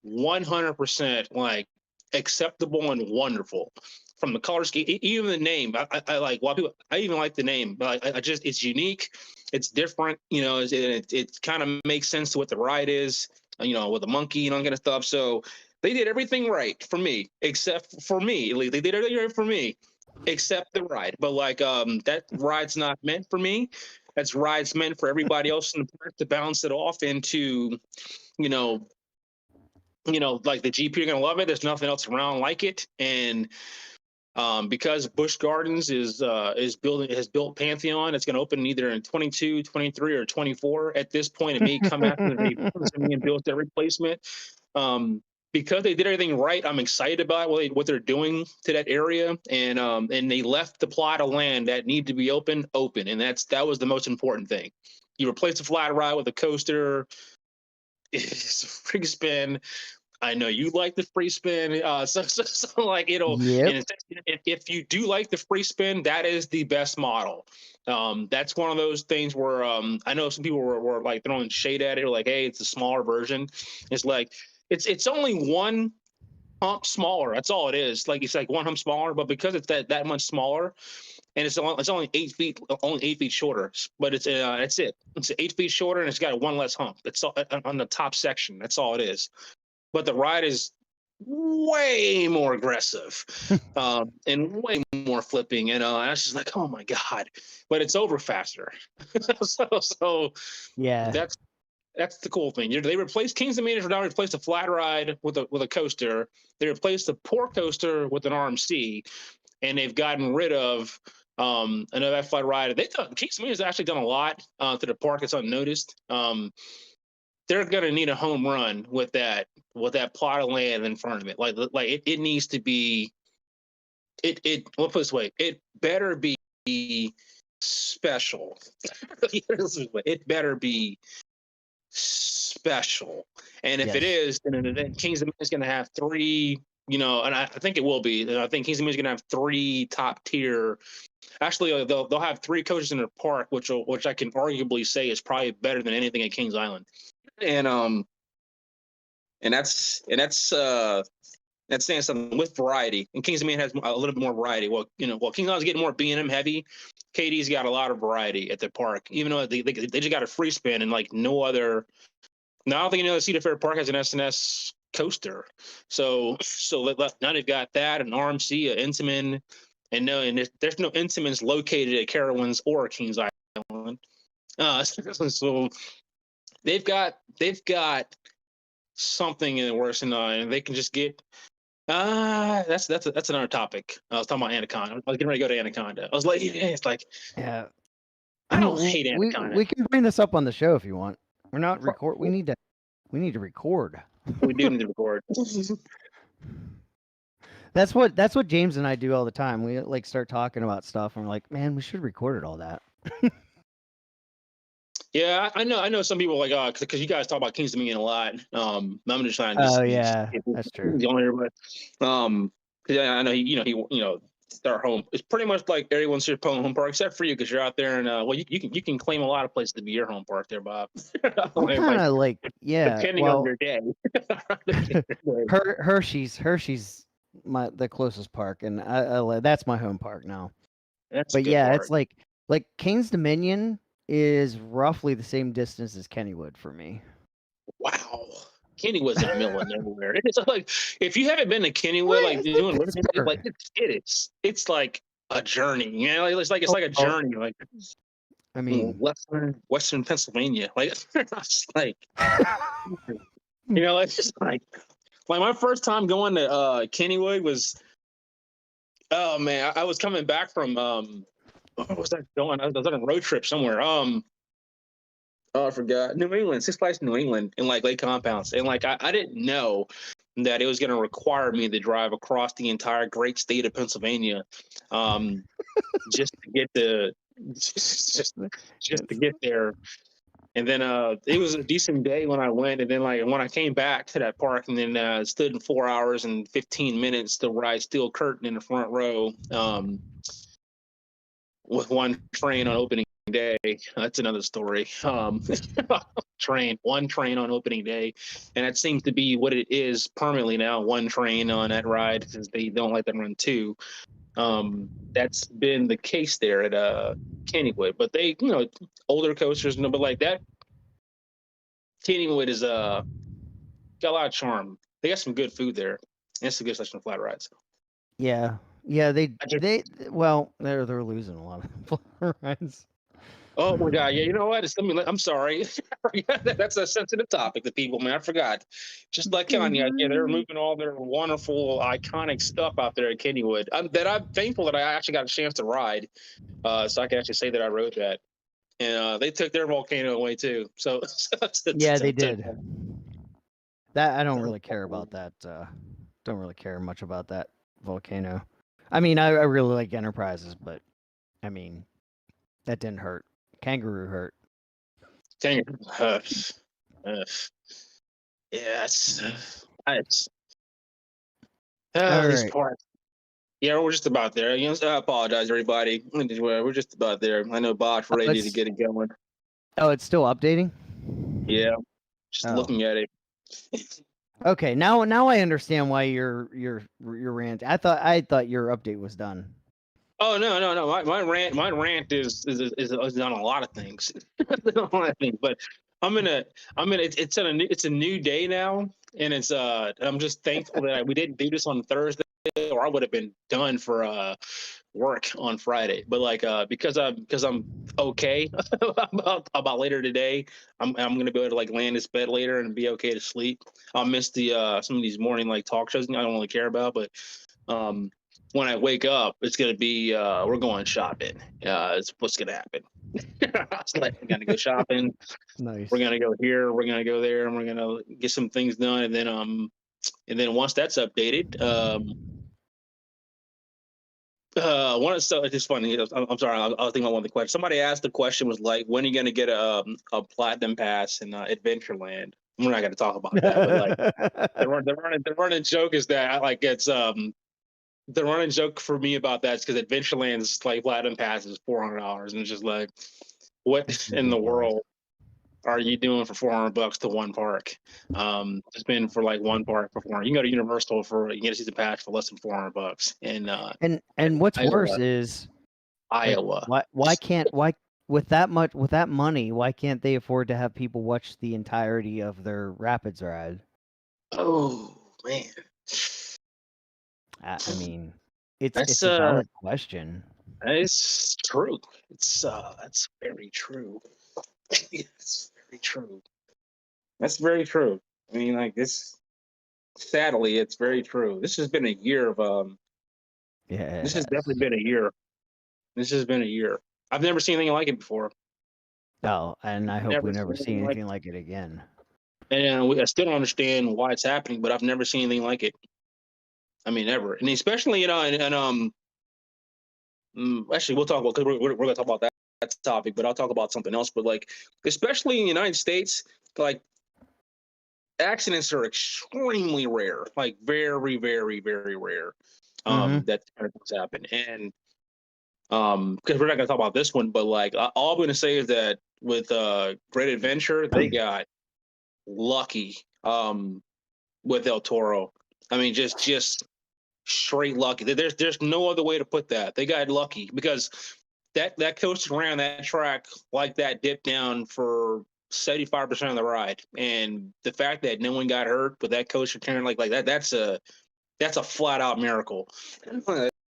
100% like acceptable and wonderful. From the color scheme, even the name, I like. Well, I even like the name, but I just it's unique, it's different. It kind of makes sense to what the ride is. With the monkey and all kind of stuff. So they did everything right for me, except for me. They did everything right for me, except the ride. But like that ride's not meant for me. That's ride's meant for everybody else in the park to bounce it off into, like the GP. You're gonna love it. There's nothing else around like it, and because Busch Gardens has built Pantheon, it's going to open either in 22, 23, or 24. At this point, it may come after they built their replacement. Because they did everything right, I'm excited about what they're doing to that area, and they left the plot of land that needed to be open, and that was the most important thing. You replace the flat ride with a coaster. It's a free spin. I know you like the free spin, so like it'll. Yep. If you do like the free spin, that is the best model. That's one of those things where I know some people were like throwing shade at it, like, hey, it's a smaller version. It's like it's only one hump smaller. That's all it is. Like it's like one hump smaller, but because it's that much smaller, and it's only 8 feet shorter. But it's it. It's 8 feet shorter, and it's got one less hump. It's all, on the top section. That's all it is. But the ride is way more aggressive, and way more flipping. And I was just like, oh my god! But it's over faster. so Yeah. that's the cool thing. They replaced Kings Dominion now replaced a flat ride with a coaster. They replaced the port coaster with an RMC, and they've gotten rid of another flat ride. They thought Kings Dominion has actually done a lot to the park. It's unnoticed. They're gonna need a home run with that plot of land in front of it. Like it needs to be. We'll put it this way. It better be special. It better be special. And if it is, then Kings Dominion is going to have 3, and I think it will be. I think Kings Dominion is going to have 3 top tier. Actually, they'll have 3 coaches in their park, which I can arguably say is probably better than anything at Kings Island. And that's saying something with variety. And Kings Dominion has a little bit more variety. Well, Kings Island's getting more B&M heavy. KD's got a lot of variety at the park, even though they just got a free spin and like no other. Now I don't think Cedar Fair Park has an SNS coaster. So now they've got that, an RMC, an Intamin, and there's no Intamins located at Carowinds or Kings Island. So they've got something in the works, and they can just get. That's another topic. I was talking about Anaconda. I was getting ready to go to Anaconda. I was like, it's like, Yeah. I don't hate Anaconda. We can bring this up on the show if you want. We're not record. We need to record. We do need to record. That's what James and I do all the time. We like start talking about stuff, and we're like, man, we should record all that. Yeah, I know some people like because you guys talk about Kings Dominion a lot. I'm just trying to. Oh yeah, that's true. Because I know it's our home. It's pretty much like everyone's your home park except for you because you're out there and you can claim a lot of places to be your home park there, Bob. Kind of like depending on your day. Hershey's the closest park, and I that's my home park now. But yeah, park. It's like Kings Dominion is roughly the same distance as Kennywood for me. Wow. Kennywood's in the middle of nowhere. It's like if you haven't been to Kennywood, like doing it's like a journey. It's like a journey. Like I mean, Western Pennsylvania. Like it's like it's just like my first time going to Kennywood was. Oh man, I was coming back from what was I going? I was on a road trip somewhere. I forgot. New England, Six Flags New England, in like Lake Compounce, and like I didn't know that it was going to require me to drive across the entire great state of Pennsylvania, just to get just to get there. And then it was a decent day when I went, and then like when I came back to that park, and then stood in 4 hours and 15 minutes to ride steel curtain in the front row, with one train on opening day. That's another story. One train on opening day, and that seems to be what it is permanently now. One train on that ride because they don't let them run 2. That's been the case there at Kennywood, but they older coasters, but like that Kennywood is got a lot of charm. They got some good food there, and it's a good selection of flat rides. Yeah, they're losing a lot of flat rides. Oh my God! Yeah, you know what? I'm sorry. That's a sensitive topic to people, man. I forgot. Just like Kanye, they're removing all their wonderful, iconic stuff out there at Kennywood. I'm thankful that I actually got a chance to ride, so I can actually say that I rode that. And they took their volcano away too. So yeah, they did. That I don't really care about that. Don't really care much about that volcano. I mean, I really like Enterprises, but I mean, that didn't hurt. Kangaroo hurt. Kangaroo. Yes. These parts. Yeah, we're just about there. I apologize, everybody. We're just about there. I know Bob's ready to get it going. Oh, it's still updating? Yeah. Just looking at it. Okay, now I understand why your rant. I thought your update was done. Oh no! My rant is on a lot of things, but It's a new day now, and I'm just thankful that we didn't do this on Thursday, or I would have been done for work on Friday. But because I'm okay about later today, I'm gonna be able to like land this bed later and be okay to sleep. I'll miss the some of these morning like talk shows I don't really care about, but when I wake up, it's gonna be we're going shopping. It's what's gonna happen. It's like we're gonna go shopping. Nice. We're gonna go here. We're gonna go there, and we're gonna get some things done. And then once that's updated, one of so it's just funny. I'm sorry. I was thinking about one of the questions. Somebody asked the question was like, when are you gonna get a platinum pass in Adventureland? We're not gonna talk about that, but like the running joke is that I like it's the running joke for me about that is because Adventureland's like platinum pass is $400, and it's just like, what in the world are you doing for $400 to one park? Just been for like one park for 400. You can go to Universal you get a season pass for less than $400. And what's Iowa. worse is Iowa. why with that money, why can't they afford to have people watch the entirety of their Rapids ride? Oh man. I mean, it's That's a valid question. It's true. That's very true. It's very true. That's very true. I mean, like this. Sadly, it's very true. This has been a year of Yeah. This has definitely been a year. This has been a year. I've never seen anything like it before. No, and I hope we Never never seen see anything anything like it again. And I still don't understand why it's happening, but I've never seen anything like it. I mean, ever. And especially, actually, we'll talk about because we're going to talk about that topic, but I'll talk about something else. But like, especially in the United States, like accidents are extremely rare, like very, very, very rare. That kind of things happen, and because we're not going to talk about this one, but like all I'm going to say is that with Great Adventure, they got lucky with El Toro. I mean, just straight lucky. There's no other way to put that. They got lucky because that coach ran that track like that dip down for 75% of the ride, and the fact that no one got hurt with that coach return like that, that's a flat out miracle.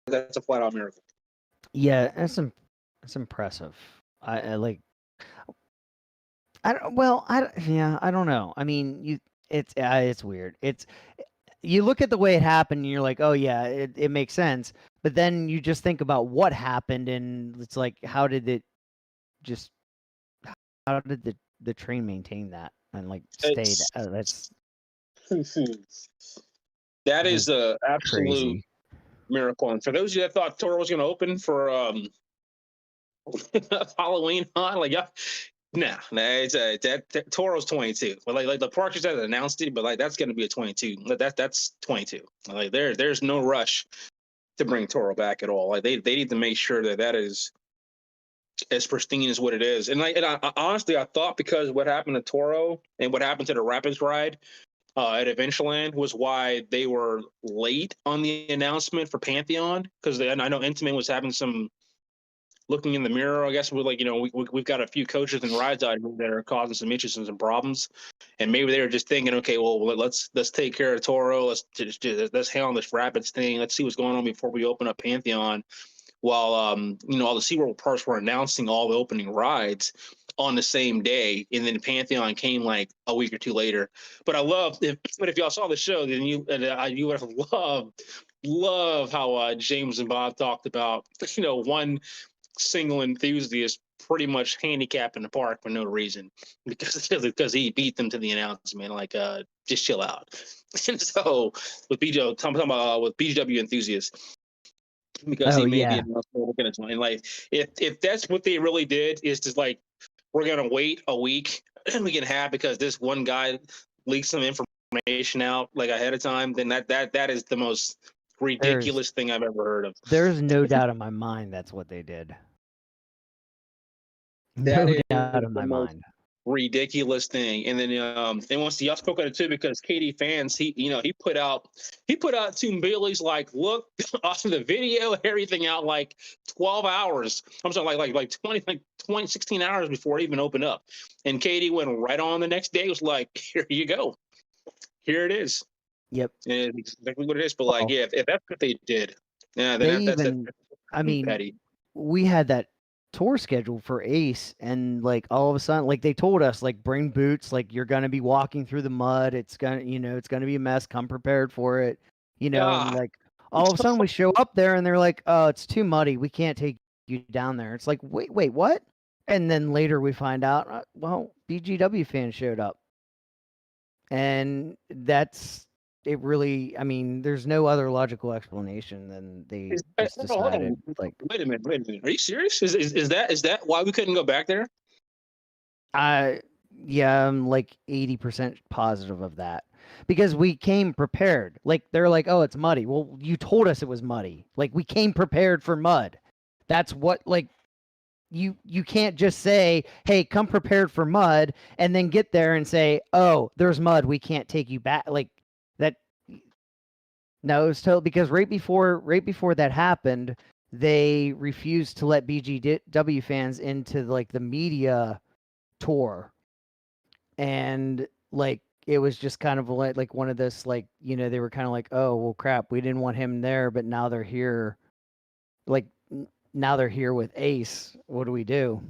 That's a flat out miracle. Yeah, that's impressive. I like. I don't know. I mean, it's weird. You look at the way it happened, and you're like, oh yeah, it makes sense. But then you just think about what happened, and it's like, how did the train maintain that and like stay? That's that is a absolute crazy miracle. And for those of you that thought Toro was going to open for Halloween on, like, yeah. Nah, it's that Toro's 22. But like the park just hasn't announced it, but like that's gonna be a 22. That's 22. Like there's no rush to bring Toro back at all. Like they need to make sure that is as pristine as what it is. And I honestly I thought because what happened to Toro and what happened to the Rapids ride at Adventureland was why they were late on the announcement for Pantheon, because I know Intamin was having some looking in the mirror, I guess, we're like, we've got a few coaches and rides out here that are causing some issues and some problems, and maybe they were just thinking, okay, well, let's take care of Toro, let's handle this Rapids thing, let's see what's going on before we open up Pantheon, while all the SeaWorld parks were announcing all the opening rides on the same day, and then Pantheon came like a week or two later. But if y'all saw the show, then you would have loved how James and Bob talked about one single enthusiast pretty much handicapping the park for no reason because he beat them to the announcement. Like, just chill out. And so with BJ, talking about with BGW enthusiasts, because he made the announcement. And like, if that's what they really did, is just like, we're gonna wait a week and we can have because this one guy leaked some information out like ahead of time, then that is the most ridiculous thing I've ever heard of. There's no doubt in my mind that's what they did. No doubt in my mind. ridiculous thing. And then and once y'all spoke on it too, because KD fans, he put out Tim Bailey's like look off of the video, everything out like 12 hours. I'm sorry, like 20, 16 hours before it even opened up. And KD went right on the next day, was like, here you go. Here it is. Yep. And it's exactly what it is. But like, yeah, if that's what they did, yeah, They then that's even, I mean, petty. we had that tour scheduled for Ace, and like all of a sudden, like they told us, like bring boots, like you're gonna be walking through the mud. It's gonna, it's gonna be a mess. Come prepared for it, and Ah. like all of a sudden we show up there, and they're like, oh, it's too muddy. We can't take you down there. It's like, wait, what? And then later we find out, well, BGW fans showed up, and that's it. Really, I mean, there's no other logical explanation than they just Hold on. decided, like, Wait a minute. Are you serious? Is that why we couldn't go back there? Yeah, I'm like 80% positive of that. Because we came prepared. Like they're like, "Oh, it's muddy." Well, you told us it was muddy. Like we came prepared for mud. That's what like you can't just say, "Hey, come prepared for mud," and then get there and say, "Oh, there's mud. We can't take you back." Like that. No, it was totally because right before that happened, they refused to let BGW fans into like the media tour. And like it was just kind of like one of this, like, they were kind of like, oh well crap, we didn't want him there, but now they're here, like now they're here with Ace, what do we do?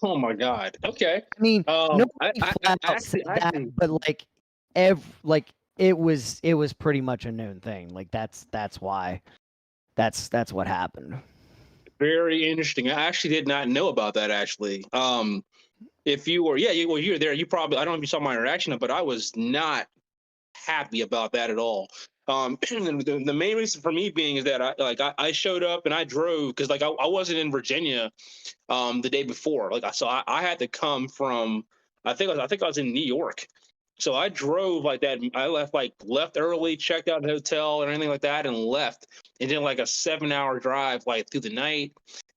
Oh my god. Okay. I mean, nobody I flat out said that, but like it was pretty much a known thing. Like that's why that's what happened. Very interesting. I actually did not know about that actually. If you were, you were there. You probably, I don't know if you saw my reaction, but I was not happy about that at all. The main reason for me being is that I showed up and I drove because like I wasn't in Virginia the day before. Like so I had to come from I think I was in New York. So I drove like that. I left early, checked out the hotel and anything like that, and left. And then like a 7-hour drive like through the night,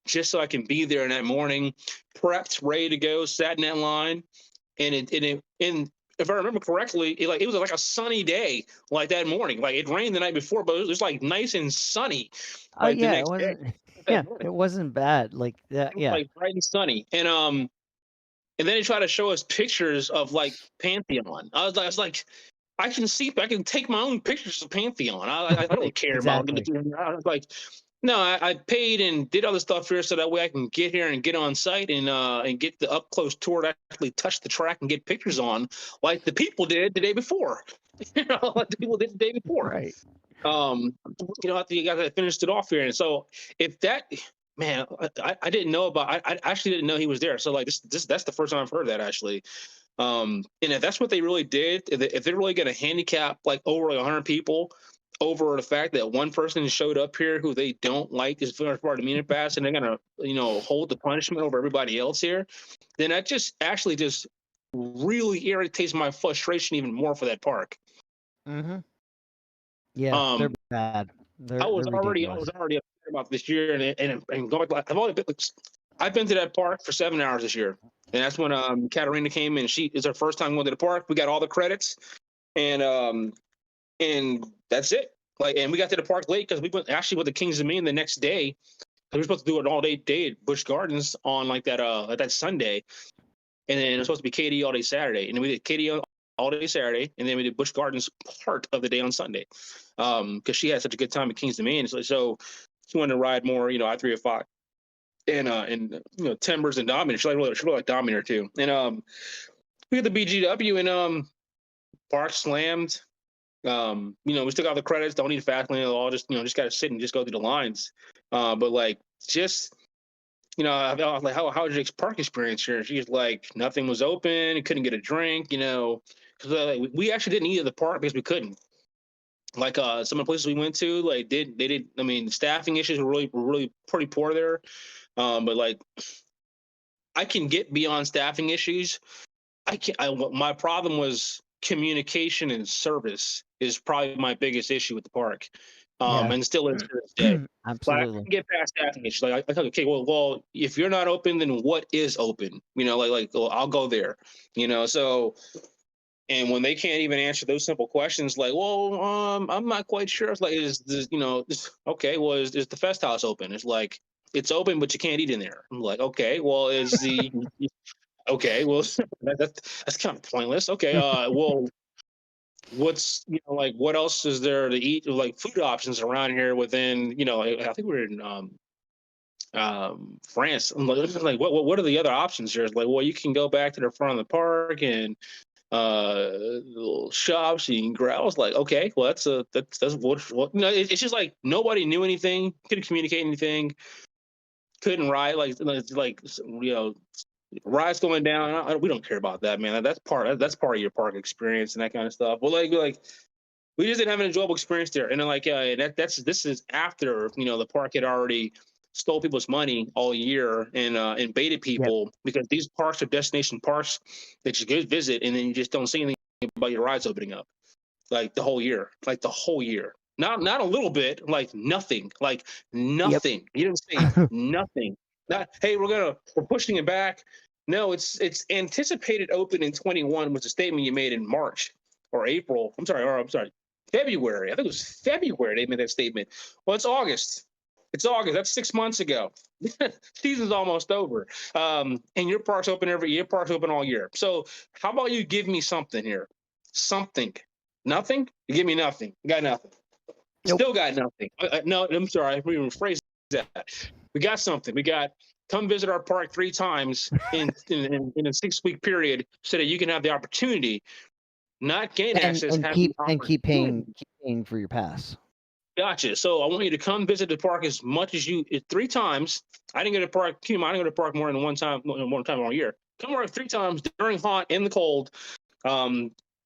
just so I can be there in that morning, prepped, ready to go, sat in that line, and if I remember correctly, it was like a sunny day like that morning. Like it rained the night before, but it was like nice and sunny. Oh Like the yeah, it next day. wasn't. Yeah, it wasn't bad. Like that. Yeah. Like bright and sunny. And then they try to show us pictures of like Pantheon. I was like, I can take my own pictures of Pantheon. I don't care Exactly. about. I was like, no, I paid and did all this stuff here so that way I can get here and get on site and get the up close tour to actually touch the track and get pictures on, like the people did the day before. Like the people did the day before. Right. After you guys finished it off here, and so if that. Man, I didn't know about. I actually didn't know he was there. So like that's the first time I've heard that actually. And if that's what they really did, if they're really going to handicap like over 100 people over the fact that one person showed up here who they don't like as far as part of the Munich Pass, and they're going to hold the punishment over everybody else here, then that just really irritates my frustration even more for that park. Mm-hmm. Yeah, they're bad. I was already upset about this year, and going back, I've been to that park for 7 hours this year, and that's when Katarina came in. It's her first time going to the park. We got all the credits, and that's it. Like, and we got to the park late because we went with the Kings of Maine the next day. We were supposed to do an all day at Busch Gardens on like that Sunday, and then it was supposed to be KD all day Saturday, and then we did KD all day Saturday, and then we did Busch Gardens part of the day on Sunday, because she had such a good time at Kings Dominion. So she wanted to ride more, I-305 and Timbers and Dominator. She really like Dominator too. And we had the BGW and park slammed. We still got the credits. Don't need fast lane at all. Just got to sit and just go through the lines. But like just. I was like, how was your park experience here? She's like, nothing was open. Couldn't get a drink, because we actually didn't eat at the park because we couldn't. Like some of the places we went to, like they did. I mean, staffing issues were really pretty poor there. But like, I can get beyond staffing issues. My problem was communication and service is probably my biggest issue with the park. Yeah. and still is to this day. But I Absolutely. can get past that. And she's like, I thought, okay, well, if you're not open, then what is open? You know, well, I'll go there. You know, so. And when they can't even answer those simple questions, like, well, I'm not quite sure. It's like, is this, you know, okay, well, is the Fest House open? It's like, it's open, but you can't eat in there. I'm like, okay, well, is the, okay, well, that's kind of pointless. Okay, well, what's, you know, like, what else is there to eat? Like, food options around here within, you know, I think we're in France. I'm like, what are the other options here? It's like, well, you can go back to the front of the park and little shops you can grab. I was like, okay, well, that's what you know. It's just like nobody knew anything, couldn't communicate anything, couldn't ride like you know, rides going down. We don't care about that, man. That's part of your park experience and that kind of stuff. But like we just didn't have an enjoyable experience there. And then like this is after, you know, the park had already stole people's money all year and baited people because these parks are destination parks that you go visit and then you just don't see anything about your rides opening up like the whole year. Not a little bit, like nothing. You didn't say nothing. Not, hey, we're pushing it back. No, it's anticipated open in 21 was a statement you made in March or April. I'm sorry, February. I think it was February they made that statement. Well, it's August. That's 6 months ago. Season's almost over. And your park's open all year. So how about you give me something here? Something. Nothing? You give me nothing. You got nothing. Nope. Still got nothing. No, I'm sorry. I rephrase that. We got something. We got come visit our park 3 times in a 6-week period so that you can have the opportunity, not gain access, keep paying for your pass. Gotcha. So I want you to come visit the park as much as 3 times. I didn't go to the park. I didn't go to the park more than one time all year. Come over 3 times during hot and the cold.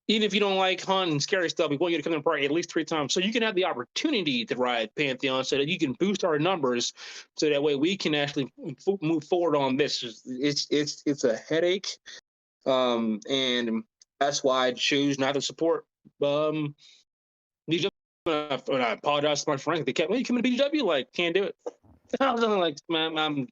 Even if you don't like hunting and scary stuff, we want you to come to the park at least 3 times so you can have the opportunity to ride Pantheon, so that you can boost our numbers, so that way we can actually move forward on this. It's a headache, and that's why I choose not to support BGW. And I apologize to my friends. They kept, well, you come to BGW? Like, can't do it. I was like, man,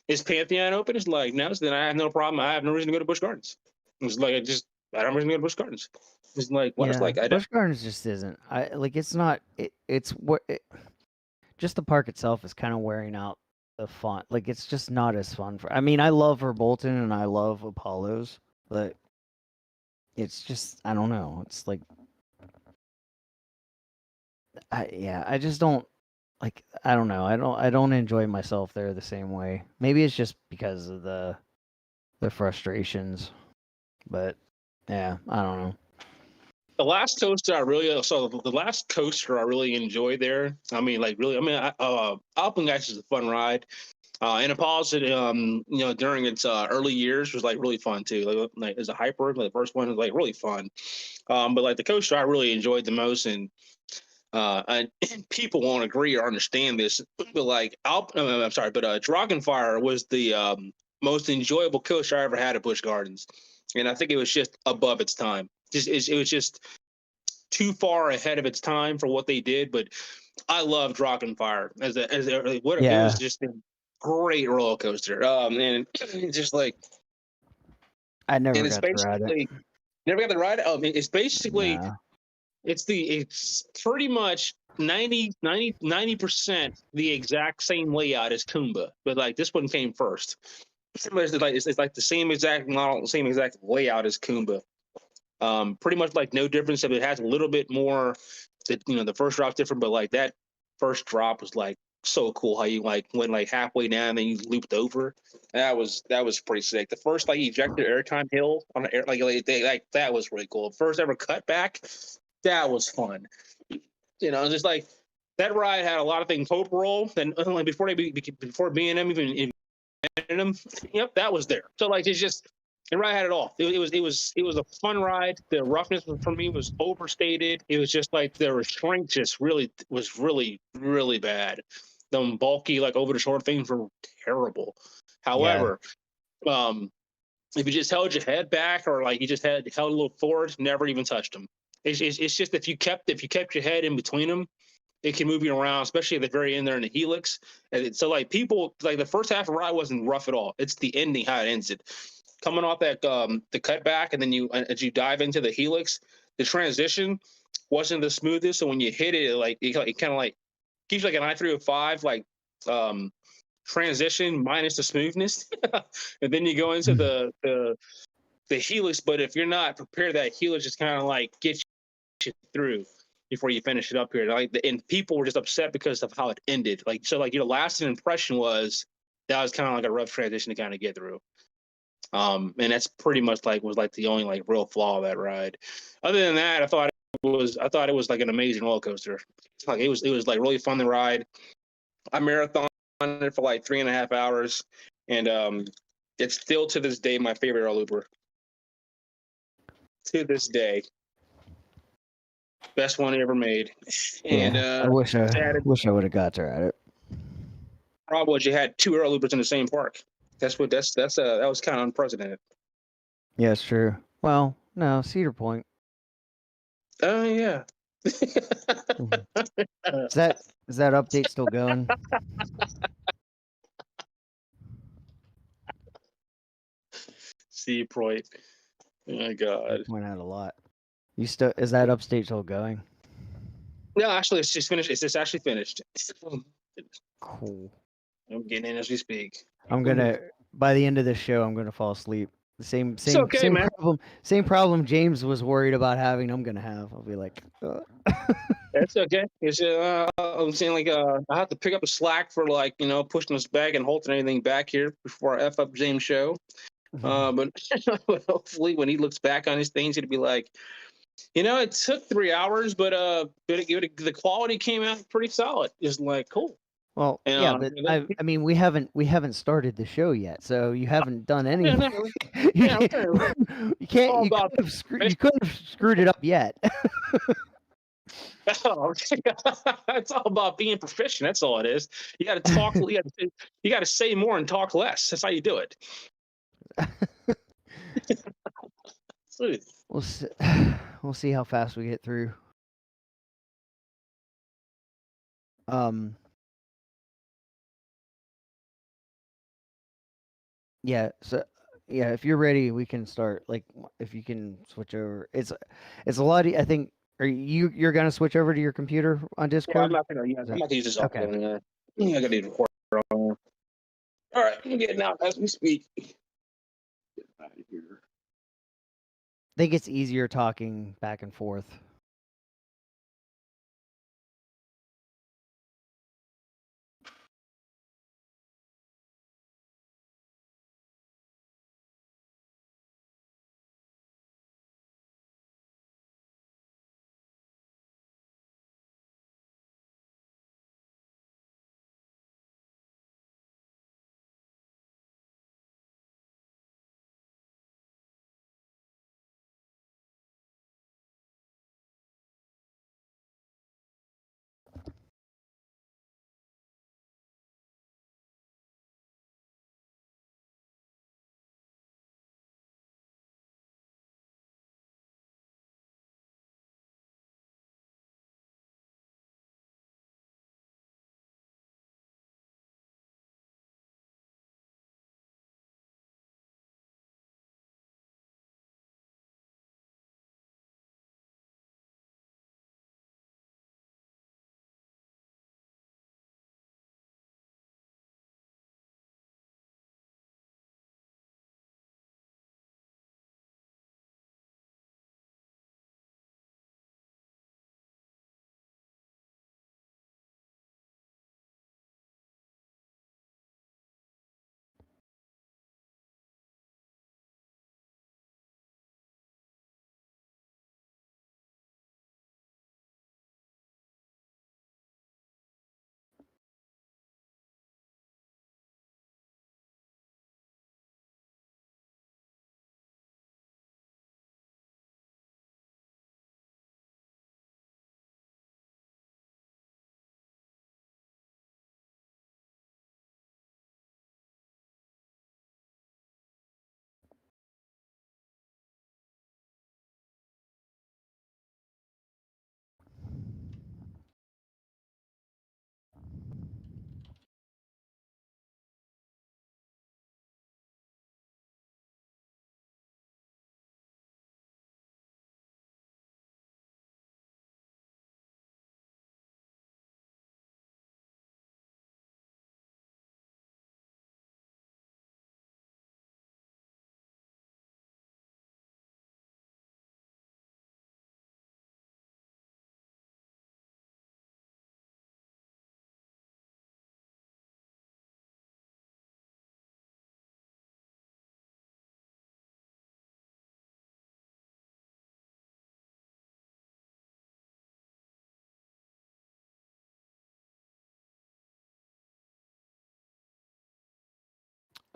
is Pantheon open? It's like, no. So then I have no problem. I have no reason to go to Busch Gardens. It's like, I don't have reason to go to Busch Gardens. It's like, what? It's like, Busch Gardens just isn't. It's not. Just the park itself is kind of wearing out the fun. Like, it's just not as fun I mean, I love Verbolten and I love Apollo's, but it's just, I don't know. It's like, I just don't like. I don't know. I don't enjoy myself there the same way. Maybe it's just because of the frustrations, but yeah, I don't know. The last coaster I really enjoyed there. I mean, like really. I mean, Alpengeist is a fun ride. And Apollo's, you know, during its early years was like really fun too. Like as a hyper, like the first one was like really fun. But like the coaster I really enjoyed the most, and people won't agree or understand this, but like Dragonfire was the most enjoyable coaster I ever had at Busch Gardens, and I think it was just above its time. It was just too far ahead of its time for what they did. But I love Dragonfire it was just a great roller coaster. And it's just like I never got to ride it. Never got to ride it. It's basically it's pretty much 90% the exact same layout as Kumba, but like this one came first. It's like the same exact model, same exact layout as Kumba. Pretty much like no difference. It has a little bit more. The first drop's different, but like that first drop was like so cool. How you like went like halfway down and then you looped over. That was pretty sick. The first like ejected airtime hill on the air, like that was really cool. First ever cutback, that was fun. Just like that ride had a lot of things. Hope roll, and like before B&M even invented them. Yep, that was there. So like it's just. And ride had it all. It was a fun ride. The roughness for me was overstated. It was just like the restraint just was really bad. The bulky like over the shoulder things were terrible. However, if you just held your head back or like you just held a little forward, never even touched them. It's just if you kept your head in between them, it can move you around, especially at the very end there in the helix. So like people like the first half of the ride wasn't rough at all. It's the ending how it ends it. Coming off that the cutback, and then as you dive into the helix, the transition wasn't the smoothest. So when you hit it, like it kind of like keeps like an i305 like transition minus the smoothness, and then you go into the helix. But if you're not prepared, that helix just kind of like gets you through before you finish it up here. Like, and people were just upset because of how it ended. Like, so like your lasting impression was that was kind of like a rough transition to kind of get through. And that's pretty much like was like the only like real flaw of that ride. Other than that, I thought it was like an amazing roller coaster. Like it was like really fun to ride. I marathoned it for like 3.5 hours, and it's still to this day my favorite roller looper. To this day, best one ever made. And Yeah, I wish I would have got to ride it. problem was you had 2 air loopers in the same park. That was kind of unprecedented. Yeah, it's true. Well, no, Cedar Point. Oh yeah. Is that update still going? Sea Point. Oh my God. Point out a lot. Is that update still going? No, actually, it's just finished. It's just actually finished. Cool. I'm getting in as we speak. I'm gonna by the end of this show, I'm gonna fall asleep. The okay, same man. problem James was worried about having. I'm gonna have. I'll be like, That's okay. It's I'm saying like I have to pick up a slack for like pushing us back and holding anything back here before I f up James' show. But hopefully when he looks back on his things, he'll be like, it took 3 hours, but the quality came out pretty solid. It's like cool. Well, And, yeah, but I mean, we haven't started the show yet, so you haven't done anything. You couldn't have screwed it up yet. Oh, okay. It's all about being proficient. That's all it is. You got to talk. You got to say more and talk less. That's how you do it. Sweet. We'll see how fast we get through. Yeah. So yeah, if you're ready, we can start. Like, if you can switch over, it's a lot. I think. Are you're gonna switch over to your computer on Yeah, Discord? I'm not gonna use this. Okay. I gotta need to record. All right, I'm getting out as we speak. Get out of here. I think it's easier talking back and forth.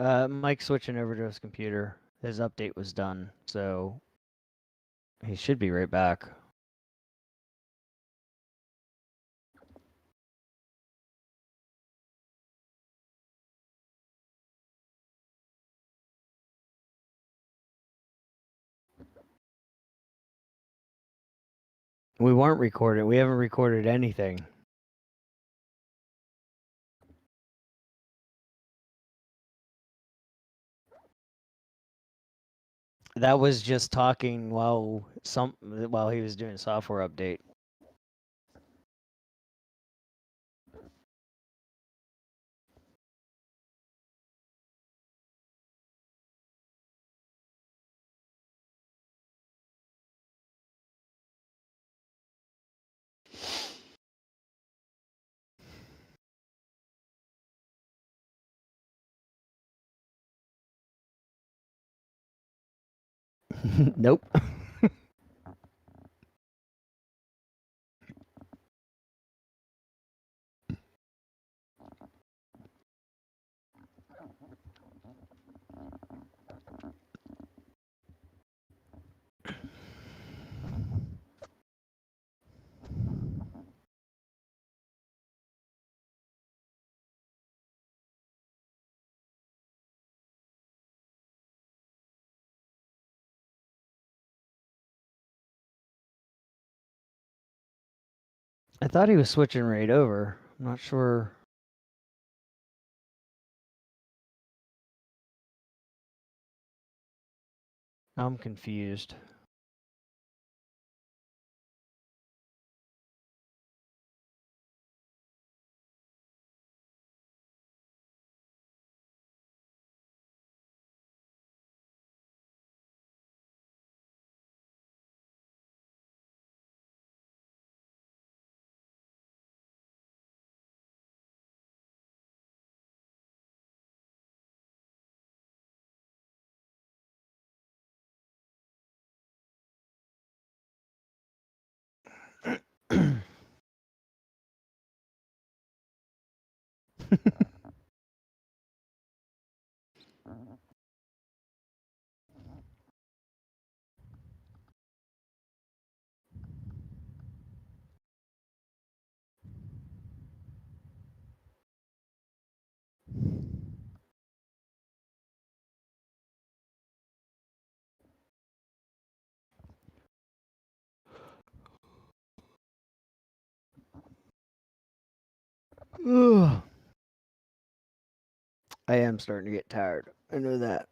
Mike's switching over to his computer. His update was done, so he should be right back. We weren't recording. We haven't recorded anything. That was just talking while he was doing software update. Nope. I thought he was switching right over. I'm not sure. I'm confused. Ugh. I am starting to get tired. I know that.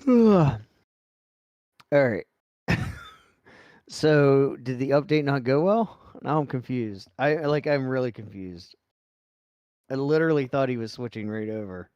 Ugh. All right. So, did the update not go well? Now I'm confused. I'm really confused. I literally thought he was switching right over.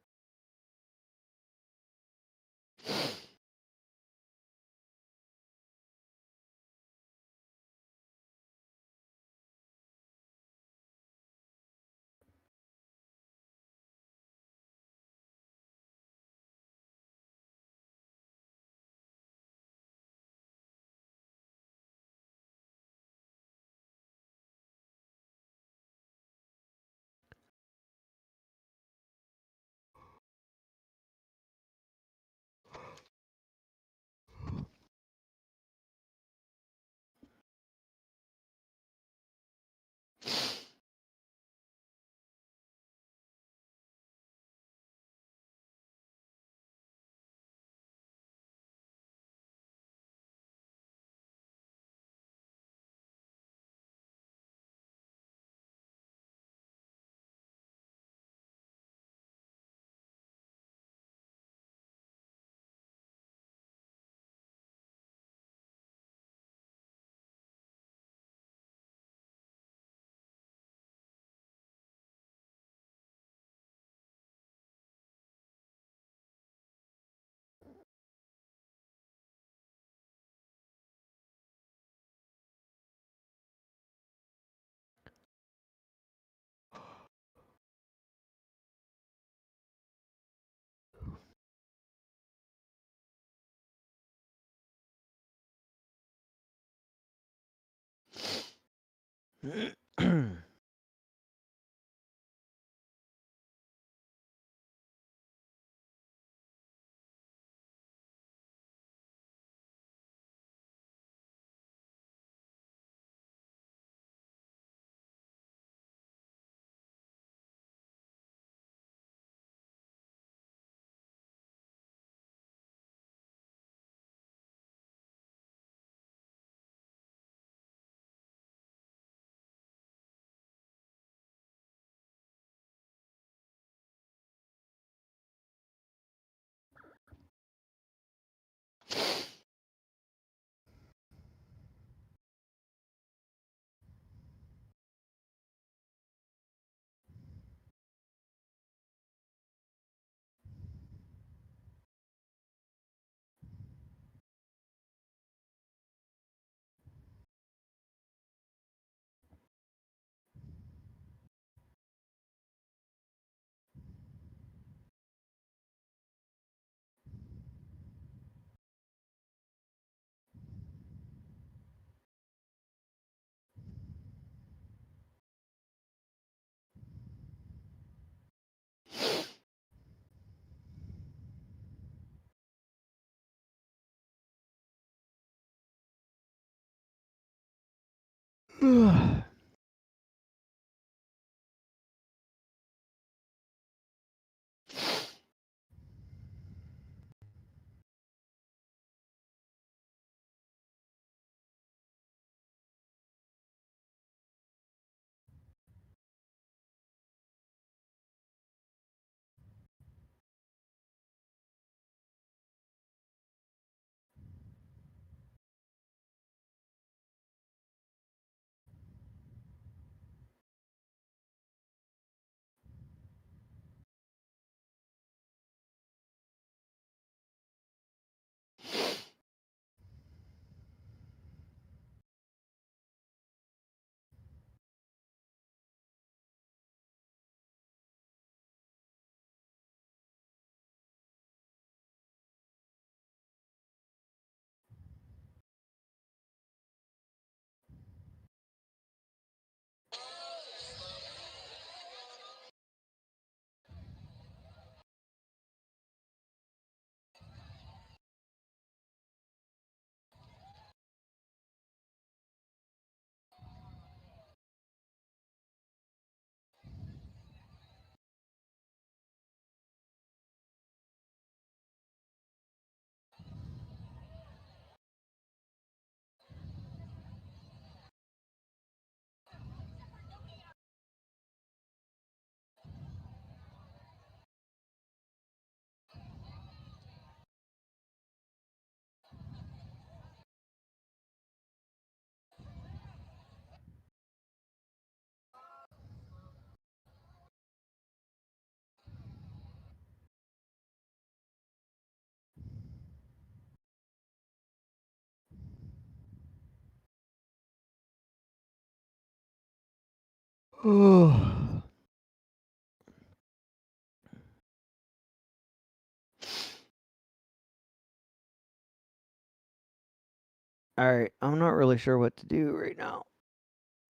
Alright, I'm not really sure what to do right now.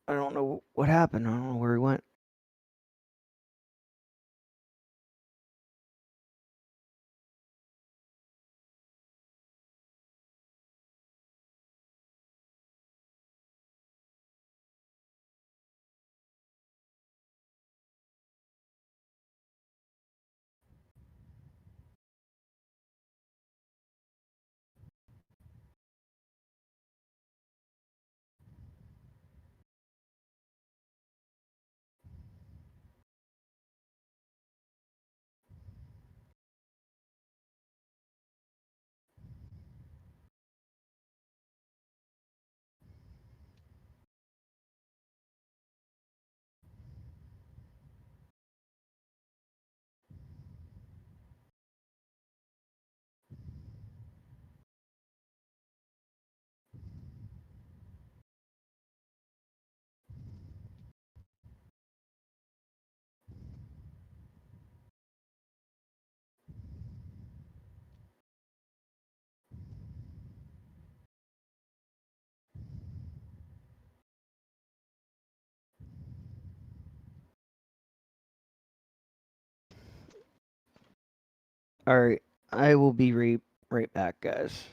I don't know what happened. I don't know where he went. All right, I will be right back, guys.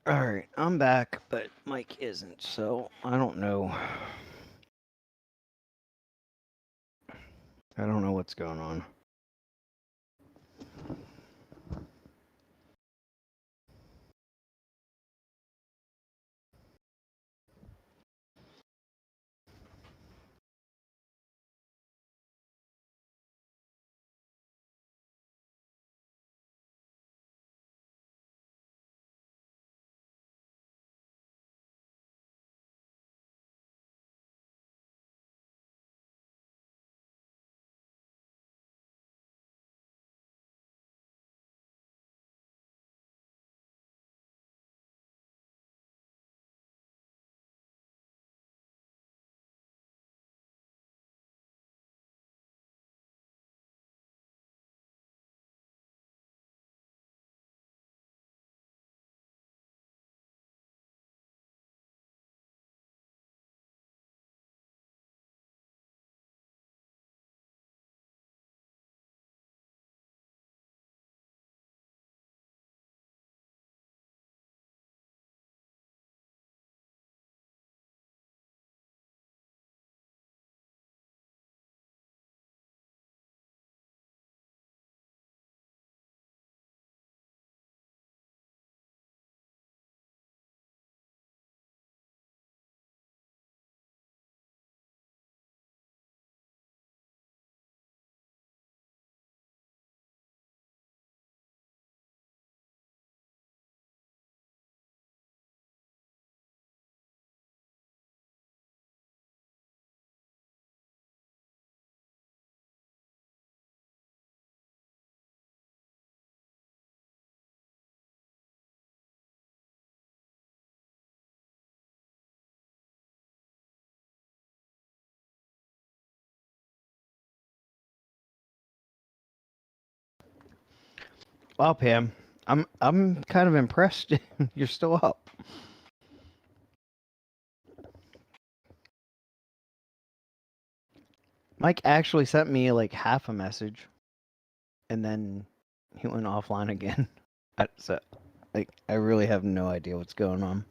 All right, I'm back, but Mike isn't, so I don't know. I don't know what's going on. Wow, Pam, I'm kind of impressed. You're still up. Mike actually sent me like half a message, and then he went offline again. So, like, I really have no idea what's going on.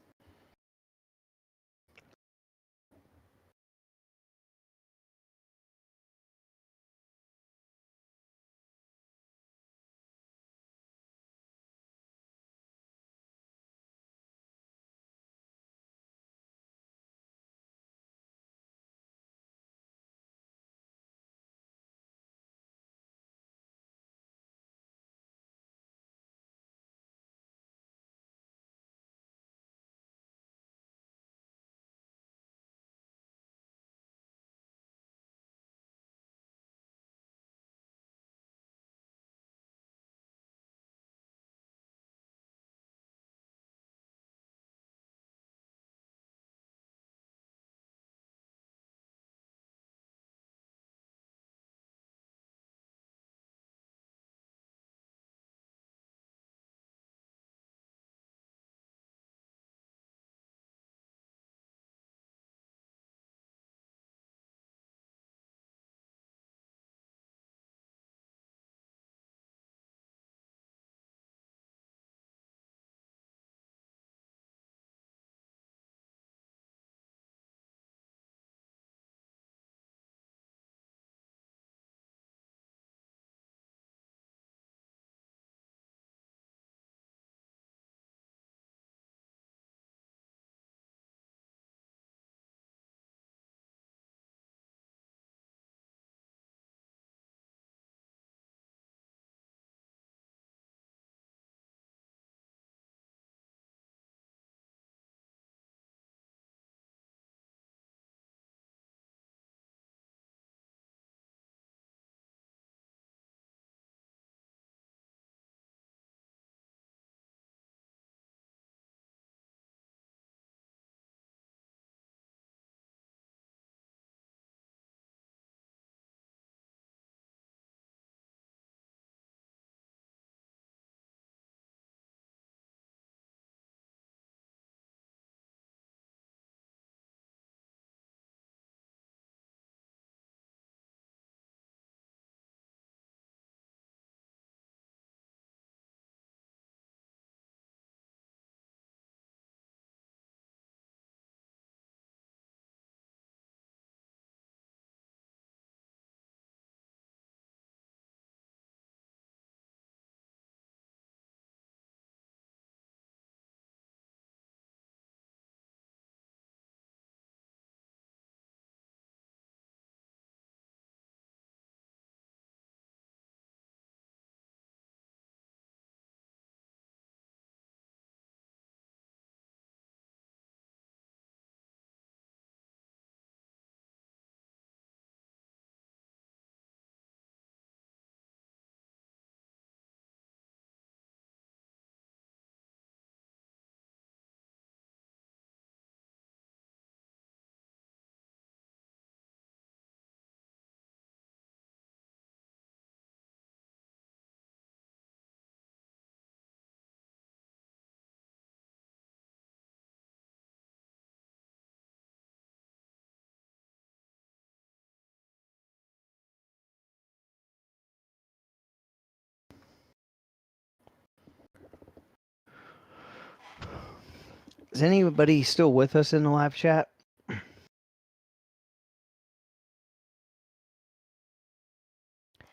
Is anybody still with us in the live chat? I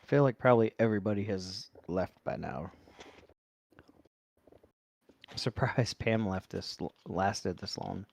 feel like probably everybody has left by now. I'm surprised Pam lasted this long.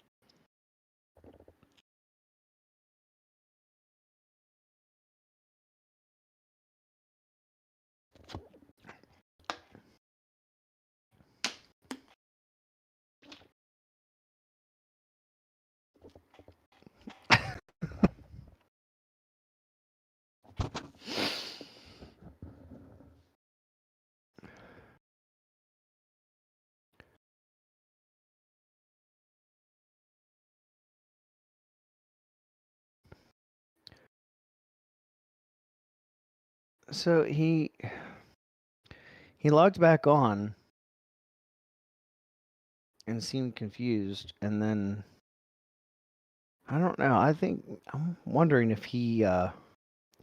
So he logged back on and seemed confused, and then I don't know. I'm wondering if he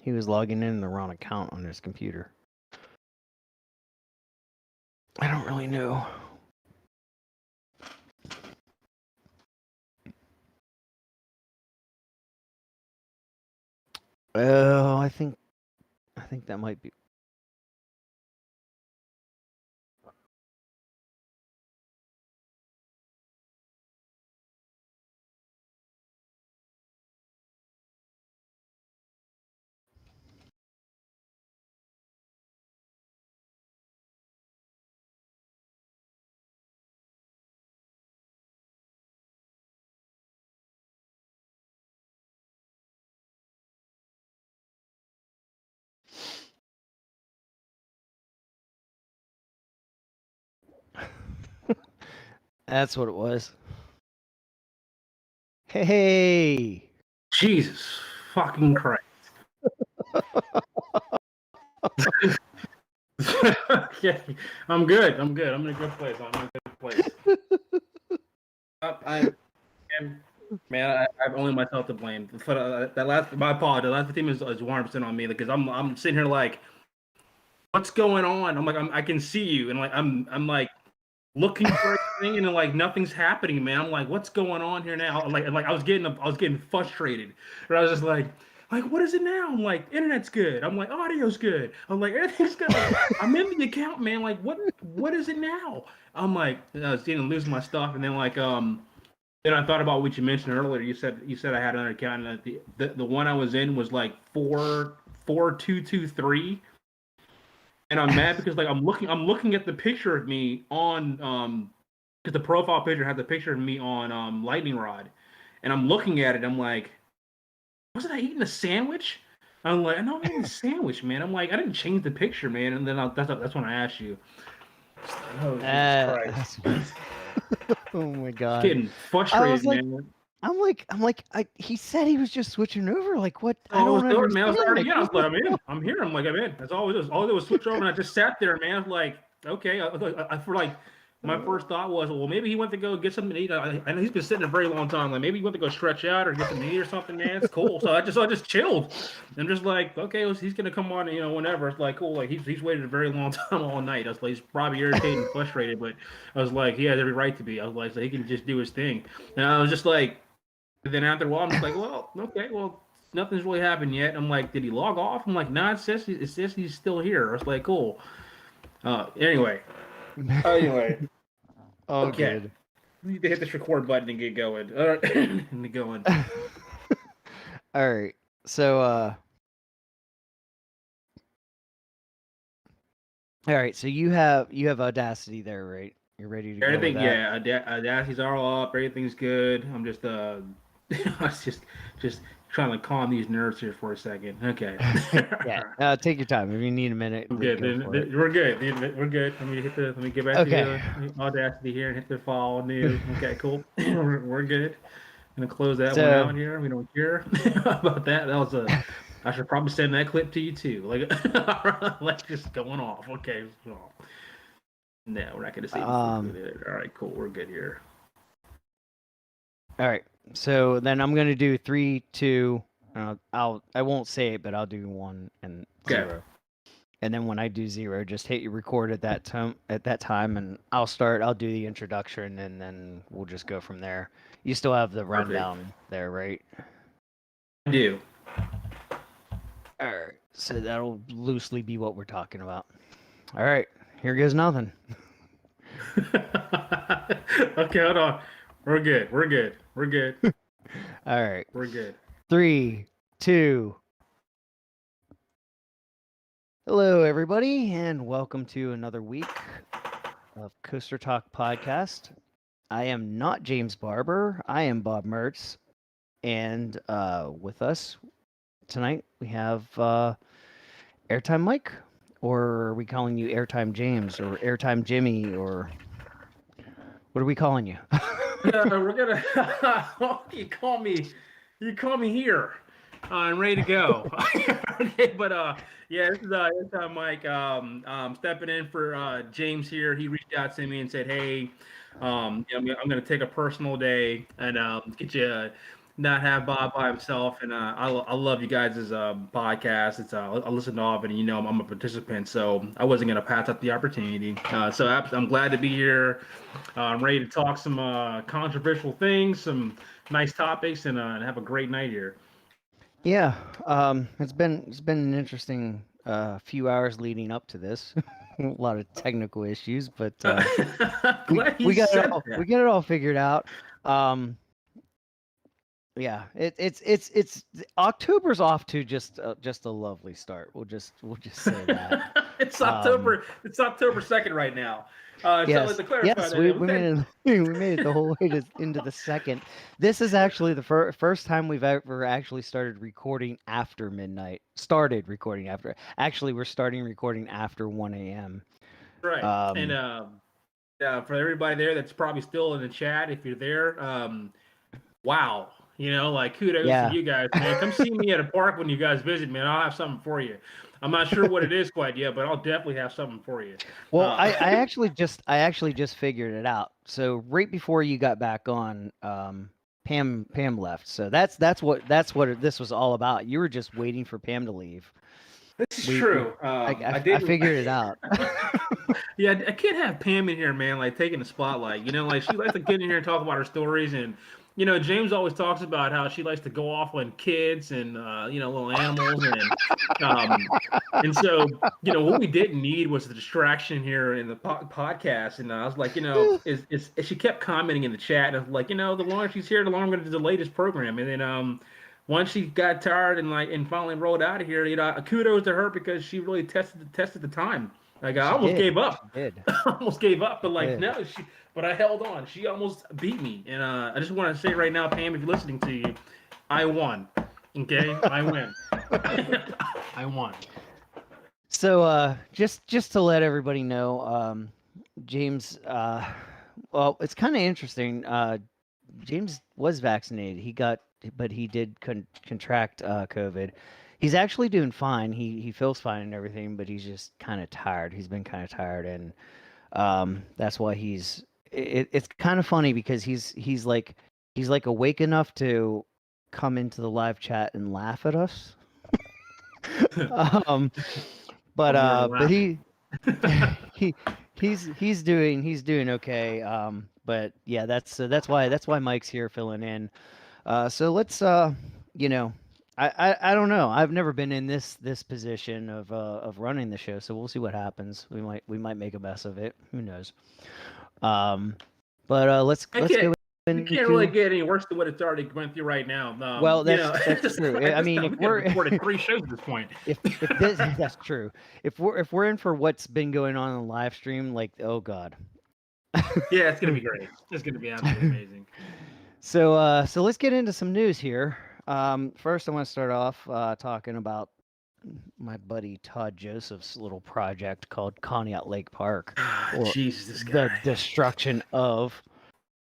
was logging in the wrong account on his computer. I don't really know. Oh, I think that might be. That's what it was. Hey. Jesus fucking Christ. Okay, I'm good. I'm in a good place. I'm in a good place. I have only myself to blame. For that last, my apologies. The last team is 100% on me because I'm sitting here like, what's going on? I'm like, I can see you, and like I'm like looking for everything, and like nothing's happening, man. I'm like, what's going on here now? Like I was getting frustrated, and I was just like, what is it now? I'm like, internet's good. I'm like, audio's good. I'm like, everything's good. I'm in the account, man. Like, what is it now? I'm like, I was getting to lose my stuff, and then like then I thought about what you mentioned earlier. You said I had another account, and the one I was in was like 44223. And I'm mad because like I'm looking at the picture of me on because the profile picture had the picture of me on Lightning Rod, and I'm looking at it. I'm like, wasn't I eating a sandwich? I'm like, no, I'm eating a sandwich, man. I'm like, I didn't change the picture, man. And then that's when I asked you. Oh, Jesus Christ! Oh my god! Getting frustrated, like, man. I'm like, he said he was just switching over. Like, what? I Oh, don't man. I understand. was already Like, in. I was like, I'm in. I'm here. I'm like, I'm in. That's all it was. All it did was switch over, and I just sat there, man. I was like, okay. I for like, my first thought was, well, maybe he went to go get something to eat. I know he's been sitting a very long time. Like, maybe he went to go stretch out or get something to eat or something, man. It's cool. So I just chilled. I'm just like, okay, well, he's gonna come on, whenever. It's like, cool. Like he's waited a very long time all night. I was like, he's probably irritated and frustrated, but I was like, he has every right to be. I was like, so he can just do his thing. And I was just like. And then after a while, I'm just like, well, okay, well, nothing's really happened yet. I'm like, did he log off? I'm like, nah, it says he's still here. I was like, cool. Anyway. Oh, Okay. good. We need to hit this record button and get going. All right. and get going. All right. So, all right. So you have Audacity there, right? You're ready to go. Everything, with that? yeah. Audacity's all up. Everything's good. I'm just, I was just trying to calm these nerves here for a second. Okay. Yeah. Take your time. If you need a minute, I'm good. We're good. We're good. Let me get back to the Audacity here and hit the file new. Okay, cool. we're good. I'm gonna close that one out here. We don't care about that. I should probably send that clip to you too. Like just going off. Okay. So, no, we're not gonna say. All right, cool. We're good here. All right. So then I'm gonna do 3, 2. I won't say it, but I'll do 1 and 0. and then when I do 0, just hit record at that time, and I'll do the introduction, and then we'll just go from there. You still have the Perfect. rundown there, right? I do. All right, so that'll loosely be what we're talking about. All right, here goes nothing. Okay, hold on. We're good. We're good. We're good. All right, We're good. 3, 2. Hello, everybody, and welcome to another week of Coaster Talk Podcast. I am not James Barber. I am Bob Mertz, and with us tonight we have Airtime Mike, or are we calling you Airtime James, or Airtime Jimmy, or what are we calling you? We're gonna. You call me here. I'm ready to go. Okay, but yeah, this is Mike. Stepping in for James here. He reached out to me and said, "Hey, I'm gonna take a personal day and get you not have Bob by himself." And I love you guys' podcast. It's I listen to all of it, and you know I'm a participant, so I wasn't gonna pass up the opportunity. So I'm glad to be here. I'm ready to talk some controversial things, some nice topics, and have a great night here. Yeah, it's been an interesting few hours leading up to this. A lot of technical issues, but we got it all figured out. Yeah, it's October's off to just a lovely start. We'll just say that. It's October 2nd right now. Yes, to clarify yes, that, we made it the whole way into the second. This is actually the first time we've ever actually started recording after midnight. Actually, we're starting recording after 1 a.m. Right. And for everybody there that's probably still in the chat, if you're there, wow. You know, like kudos to you guys, man. Come see me at a park when you guys visit, man. I'll have something for you. I'm not sure what it is quite yet, but I'll definitely have something for you. Well, I actually just figured it out. So right before you got back on, Pam left. So that's what this was all about. You were just waiting for Pam to leave. This is true. I figured it out. Yeah, I can't have Pam in here, man, like taking the spotlight. You know, like she likes to get in here and talk about her stories, and you know, James always talks about how she likes to go off on kids and you know, little animals, and so you know, what we didn't need was the distraction here in the podcast. And I was like, you know, is she kept commenting in the chat, and I was like, you know, the longer she's here, the longer I'm going to delay this program, and then once she got tired and finally rolled out of here, you know, kudos to her because she really tested the time. Like I almost gave up. She did. I almost gave up, but like no, but I held on. She almost beat me, and I just want to say right now, Pam, if you're listening to you, I won. Okay, I win. I won. So just to let everybody know, James. Well, it's kind of interesting. James was vaccinated. But he did contract COVID. He's actually doing fine. He feels fine and everything, but he's just kind of tired. He's been kind of tired, and that's why it's kind of funny because he's like awake enough to come into the live chat and laugh at us. But he's doing okay. But yeah, that's why Mike's here filling in. So let's you know, I don't know. I've never been in this position of running the show, so we'll see what happens. We might make a mess of it. Who knows? But let's go. You can't really get any worse than what it's already going through right now. Well, that's true. I mean, if we're recorded 3 shows at this point. If this, that's true. If we're in for what's been going on in the live stream, like, oh god. Yeah, it's gonna be great. It's gonna be absolutely amazing. So let's get into some news here. First, I want to start off talking about my buddy Todd Joseph's little project called Conneaut Lake Park. Jesus, this guy. The destruction of.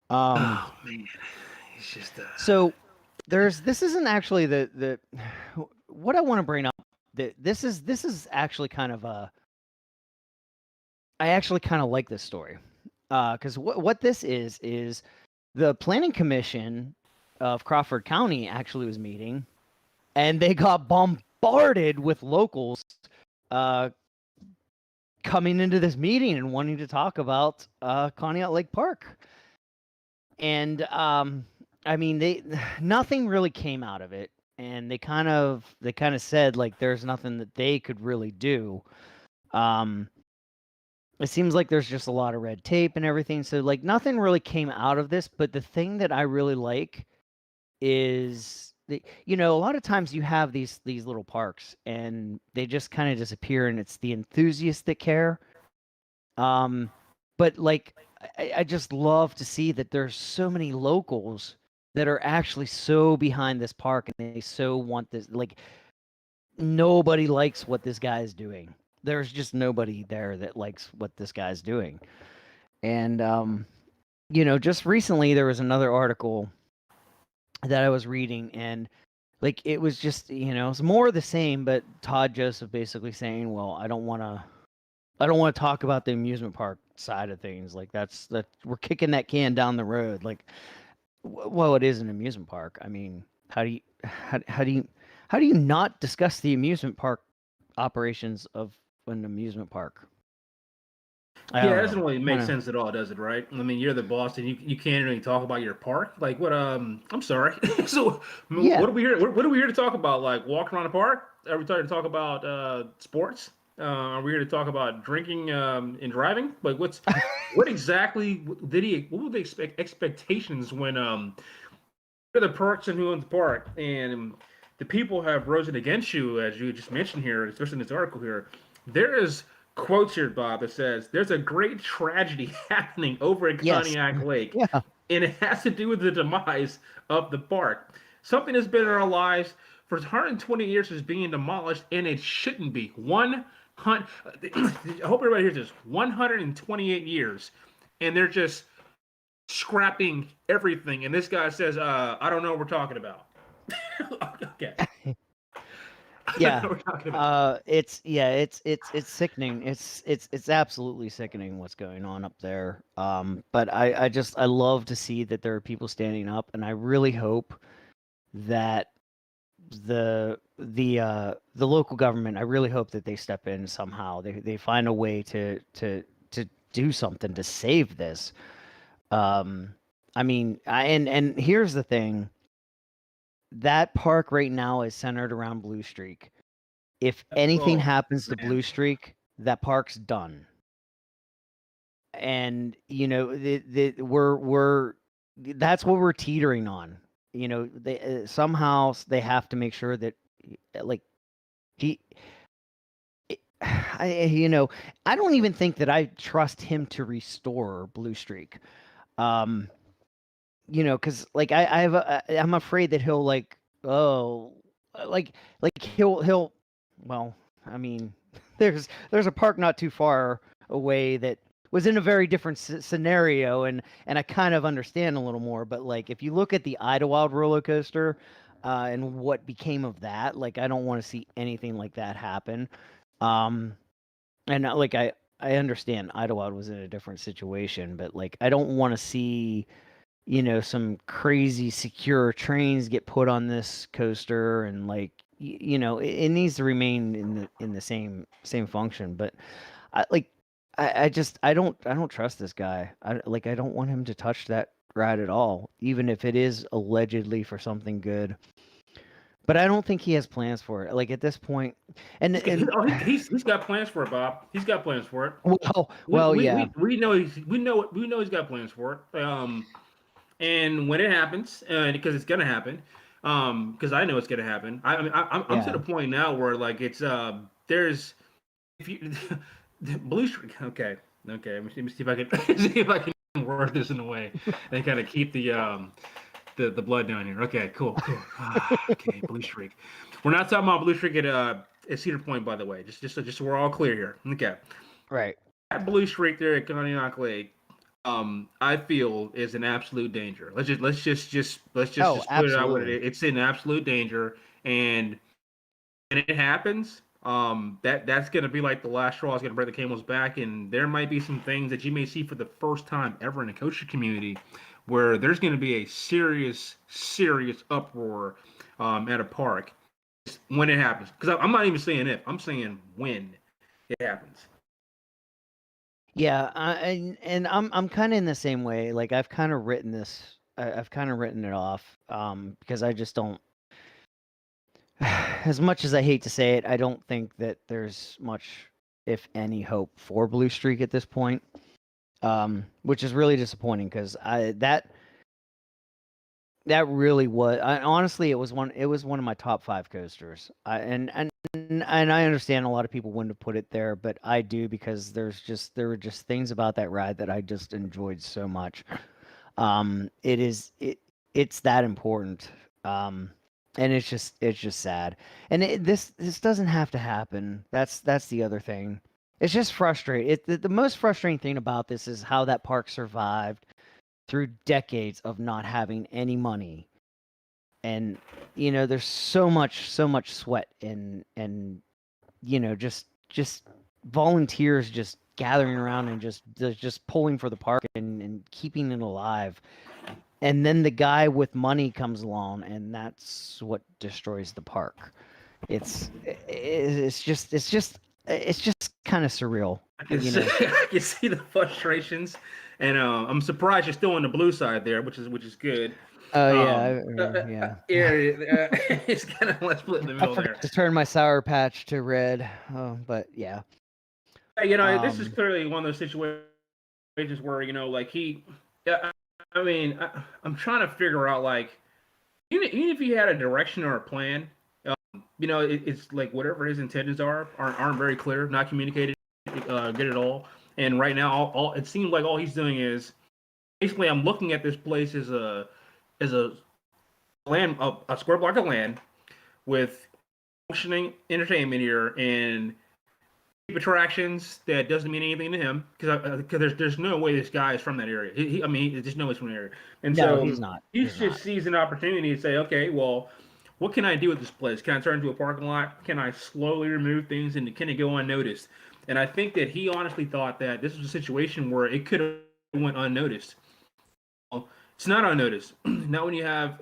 Oh man, he's just. So this isn't actually the what I want to bring up. This is actually kind of a. I actually kind of like this story, because what this is the Planning Commission of Crawford County actually was meeting, and they got bombarded with locals coming into this meeting and wanting to talk about Conneaut Lake Park. And I mean, nothing really came out of it, and they kind of said like there's nothing that they could really do. It seems like there's just a lot of red tape and everything, so like nothing really came out of this. But the thing that I really like is a lot of times you have these little parks and they just kind of disappear, and it's the enthusiasts that care. But like I just love to see that there's so many locals that are actually so behind this park, and they so want this. Like, nobody likes what this guy is doing. There's just nobody there that likes what this guy's doing. And just recently there was another article that I was reading, and like it was just it's more of the same, but Todd Joseph basically saying, well, I don't want to talk about the amusement park side of things. Like that we're kicking that can down the road. Like, well, it is an amusement park. I mean, how do you not discuss the amusement park operations of an amusement park? Yeah, it doesn't really make sense at all, does it? Right? I mean, you're the boss, and you can't really talk about your park. Like, what? I'm sorry. So, Yeah. what are we here? What are we here to talk about? Like, walking around the park? Are we trying to talk about sports? Are we here to talk about drinking and driving? Like, what exactly did he? What were the expectations when the person who owns the park and the people have risen against you, as you just mentioned here, especially in this article here? There is quotes here, Bob, that says there's a great tragedy happening over at Conneaut Lake, Yeah. and it has to do with the demise of the park. Something that's been in our lives for 120 years is being demolished, and it shouldn't be. I hope everybody hears this. 128 years, and they're just scrapping everything. And this guy says, "I don't know what we're talking about." Okay. Yeah. It's sickening. It's absolutely sickening what's going on up there. But I love to see that there are people standing up, and I really hope that the local government, I really hope that they step in somehow. They find a way to do something to save this. I mean, and here's the thing. That park right now is centered around Blue Streak. If anything happens to Blue Streak, that park's done. And we're that's what we're teetering on. They somehow they have to make sure that like I don't even think that I trust him to restore Blue Streak. Because like I'm afraid that he'll like he'll well, I mean, there's a park not too far away that was in a very different scenario, and I kind of understand a little more. But like, if you look at the Idlewild roller coaster, and what became of that, like, I don't want to see anything like that happen. And like I understand Idlewild was in a different situation, but like I don't want to see some crazy secure trains get put on this coaster, and like it needs to remain in the same function. But I don't trust this guy. I don't want him to touch that ride at all, even if it is allegedly for something good. But I don't think he has plans for it. Like at this point, and he's got plans for it, Bob. He's got plans for it. Yeah. We know he's got plans for it. And when it happens, because it's gonna happen, because I know it's gonna happen. I'm to the point now where like it's there's if you Blue Streak. Okay. Let me see if I can word this in a way and kind of keep the blood down here. Okay, cool. Okay, Blue Streak. We're not talking about Blue Streak at Cedar Point, by the way. Just so we're all clear here. Okay. Right. That Blue Streak there at Conneaut Lake, I feel is an absolute danger. Let's just put it out what it is. It's in absolute danger, and when it happens, that's going to be like the last straw is going to break the camel's back, and there might be some things that you may see for the first time ever in the coaster community, where there's going to be a serious uproar at a park when it happens. Because I'm not even saying if, I'm saying when it happens. Yeah, and I'm kind of in the same way. Like I've kind of written this. I've kind of written it off because I just don't. As much as I hate to say it, I don't think that there's much, if any, hope for Blue Streak at this point. Which is really disappointing because that really was. Honestly, it was one. It was one of my top 5 coasters. And I understand a lot of people wouldn't have put it there, but I do because there were just things about that ride that I just enjoyed so much. It's that important. And it's just sad. And this doesn't have to happen. That's the other thing. It's just frustrating. The most frustrating thing about this is how that park survived through decades of not having any money. And there's so much sweat and just volunteers just gathering around and just pulling for the park and keeping it alive. And then the guy with money comes along and that's what destroys the park. It's just kind of surreal. I can see the frustrations, and I'm surprised you're still on the blue side there, which is good. Oh yeah. It's kind of let's split in the I middle there. forgot to turn my Sour Patch to red. Oh, but yeah. This is clearly one of those situations where like he. Yeah, I mean, I'm trying to figure out like, even if he had a direction or a plan, it's like whatever his intentions aren't very clear, not communicated good at all. And right now, all it seems like all he's doing is basically I'm looking at this place as a land a square block of land with functioning entertainment here and cheap attractions that doesn't mean anything to him because there's no way this guy is from that area. There's no way he's from the area, and No, so he's not. He He's just not. sees an opportunity to say, okay, well, what can I do with this place? Can I turn it into a parking lot? Can I slowly remove things and can it go unnoticed? And I think that he honestly thought that this was a situation where it could have went unnoticed. Well, it's not unnoticed. Not when you have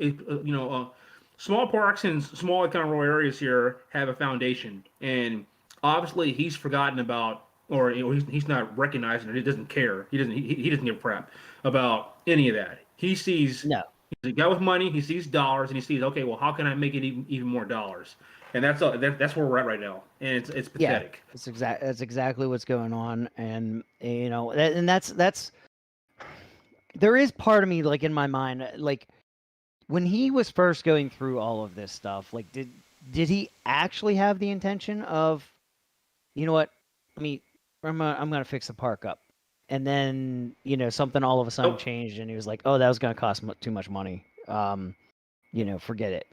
small parks and small kind of rural areas here have a foundation, and obviously he's forgotten about, or he's not recognizing it. He doesn't care. He doesn't give a crap about any of that. He sees No. he's a guy with money. He sees dollars, and he sees, okay, well, how can I make it even more dollars? And that's that's where we're at right now, and it's pathetic. Yeah, that's exactly what's going on, and and that's there is part of me like in my mind like when he was first going through all of this stuff, like did he actually have the intention of, you know what, I'm gonna fix the park up, and then something all of a sudden Nope. changed, and he was like, oh, that was gonna cost too much money, forget it.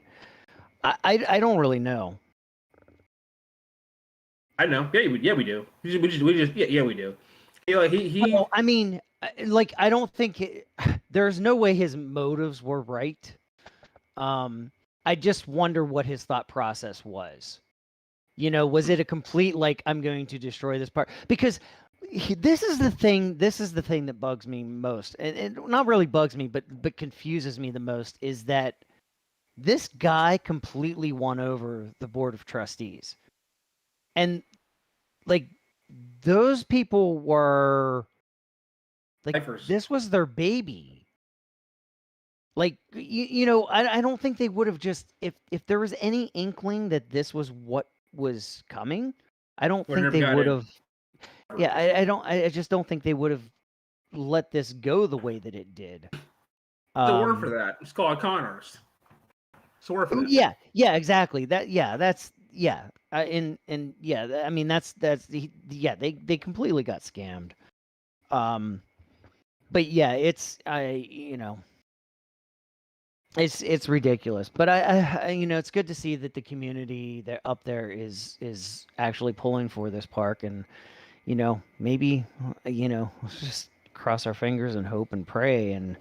I don't really know. I know. Yeah, we do. We just yeah, we do. He. Well, like I don't think there's no way his motives were right. I just wonder what his thought process was. Was it a complete like I'm going to destroy this part? Because this is the thing that bugs me most, and not really bugs me, but confuses me the most is that this guy completely won over the board of trustees, and like those people were like Lifers. this was their baby. Like I don't think they would have just if there was any inkling that this was what was coming, I don't think they would have. Yeah, I just don't think they would have let this go the way that it did. There's a word for that. It's called con artist. It's a word for that. Yeah, exactly. That's and yeah, I mean that's they completely got scammed. But yeah, it's it's ridiculous, but I it's good to see that the community that up there is actually pulling for this park, and maybe let's just cross our fingers and hope and pray, and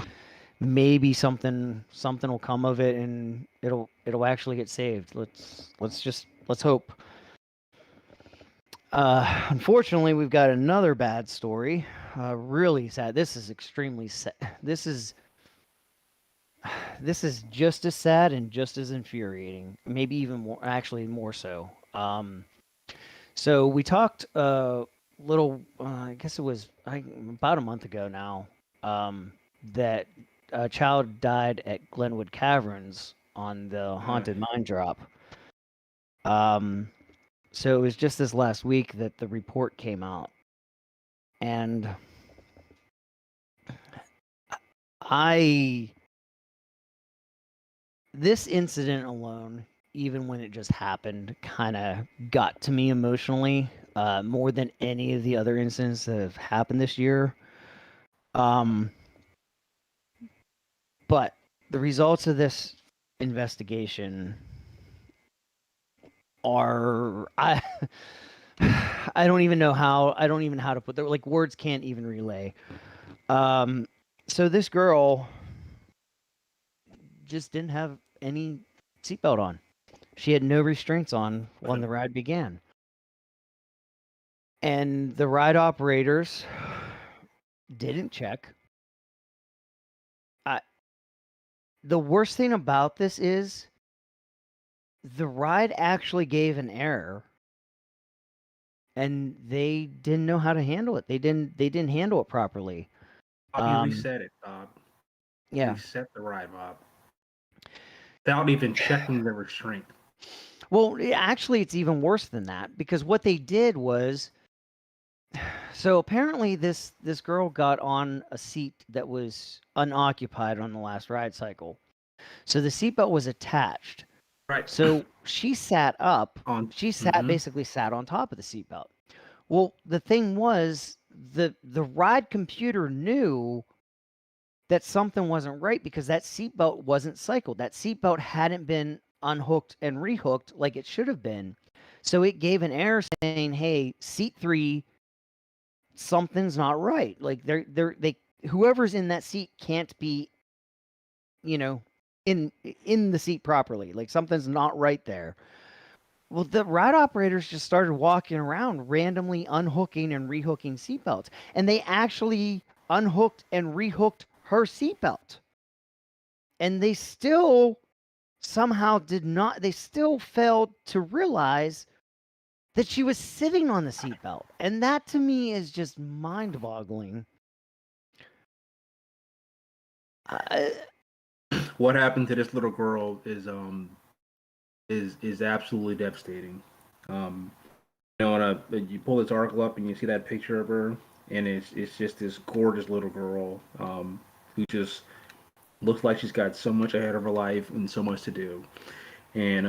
maybe something will come of it, and it'll actually get saved. Let's hope. Unfortunately, we've got another bad story. Really sad. This is extremely sad. This is just as sad and just as infuriating. Maybe even more, actually more so. So we talked little, I guess it was about a month ago now, that a child died at Glenwood Caverns on the Haunted Mine Drop. So it was just this last week that the report came out. And this incident alone, even when it just happened, kind of got to me emotionally, more than any of the other incidents that have happened this year. But the results of this investigation are I don't even know how to put that, like, words can't even relay. So this girl just didn't have any seatbelt on. She had no restraints on when the ride began. And the ride operators didn't check. The worst thing about this is the ride actually gave an error, and they didn't know how to handle it. They didn't handle it properly. Bob, you reset it, Bob. Yeah. Reset the ride, Bob. Without even checking the restraint. Well, actually, it's even worse than that, because what they did was, so apparently this girl got on a seat that was unoccupied on the last ride cycle. So the seatbelt was attached. Right. So she sat up. She Mhm. basically sat on top of the seatbelt. Well, the thing was, the ride computer knew that something wasn't right because that seatbelt wasn't cycled. That seatbelt hadn't been unhooked and rehooked like it should have been. So it gave an error saying, "Hey, seat 3, something's not right. Like whoever's in that seat can't be, in the seat properly. Like, something's not right there." Well, the ride operators just started walking around randomly unhooking and rehooking seatbelts, and they actually unhooked and rehooked her seatbelt. And they still somehow they still failed to realize that she was sitting on the seatbelt. And that, to me, is just mind-boggling. What happened to this little girl is absolutely devastating. You pull this article up and you see that picture of her, and it's just this gorgeous little girl who just looks like she's got so much ahead of her life and so much to do. And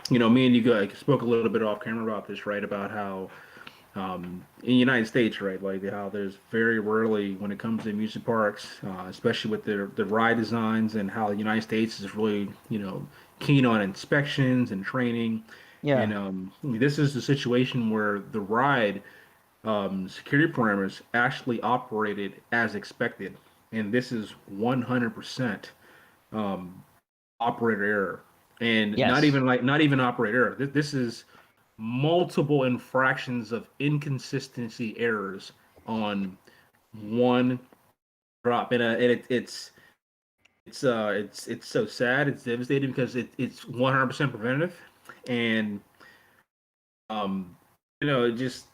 me and you spoke a little bit off camera about this, right? About how in the United States, right, like how there's very rarely, when it comes to amusement parks, especially with the ride designs, and how the United States is really keen on inspections and training. Yeah. And this is the situation where the ride security parameters actually operated as expected, and this is 100% operator error, and Yes. not even operator error. This is multiple infractions of inconsistency errors on one drop, and it's so sad. It's devastating because it's 100% preventative, and it just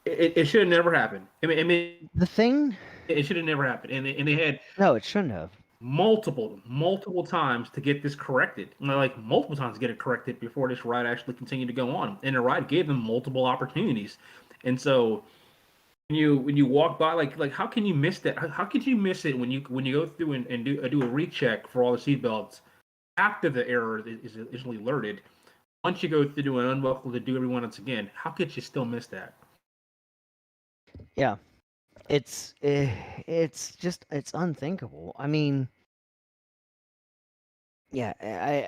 it should have never happened. I mean The thing, it should have never happened, and they had no, it shouldn't have. multiple times to get this corrected. Like multiple times to get it corrected before this ride actually continued to go on. And the ride gave them multiple opportunities. And so when you walk by, like how can you miss that? How could you miss it when you go through and do a recheck for all the seatbelts after the error is alerted? Once you go through and unbuckle to do everyone once again, how could you still miss that? Yeah. It's just, it's unthinkable. I mean, yeah,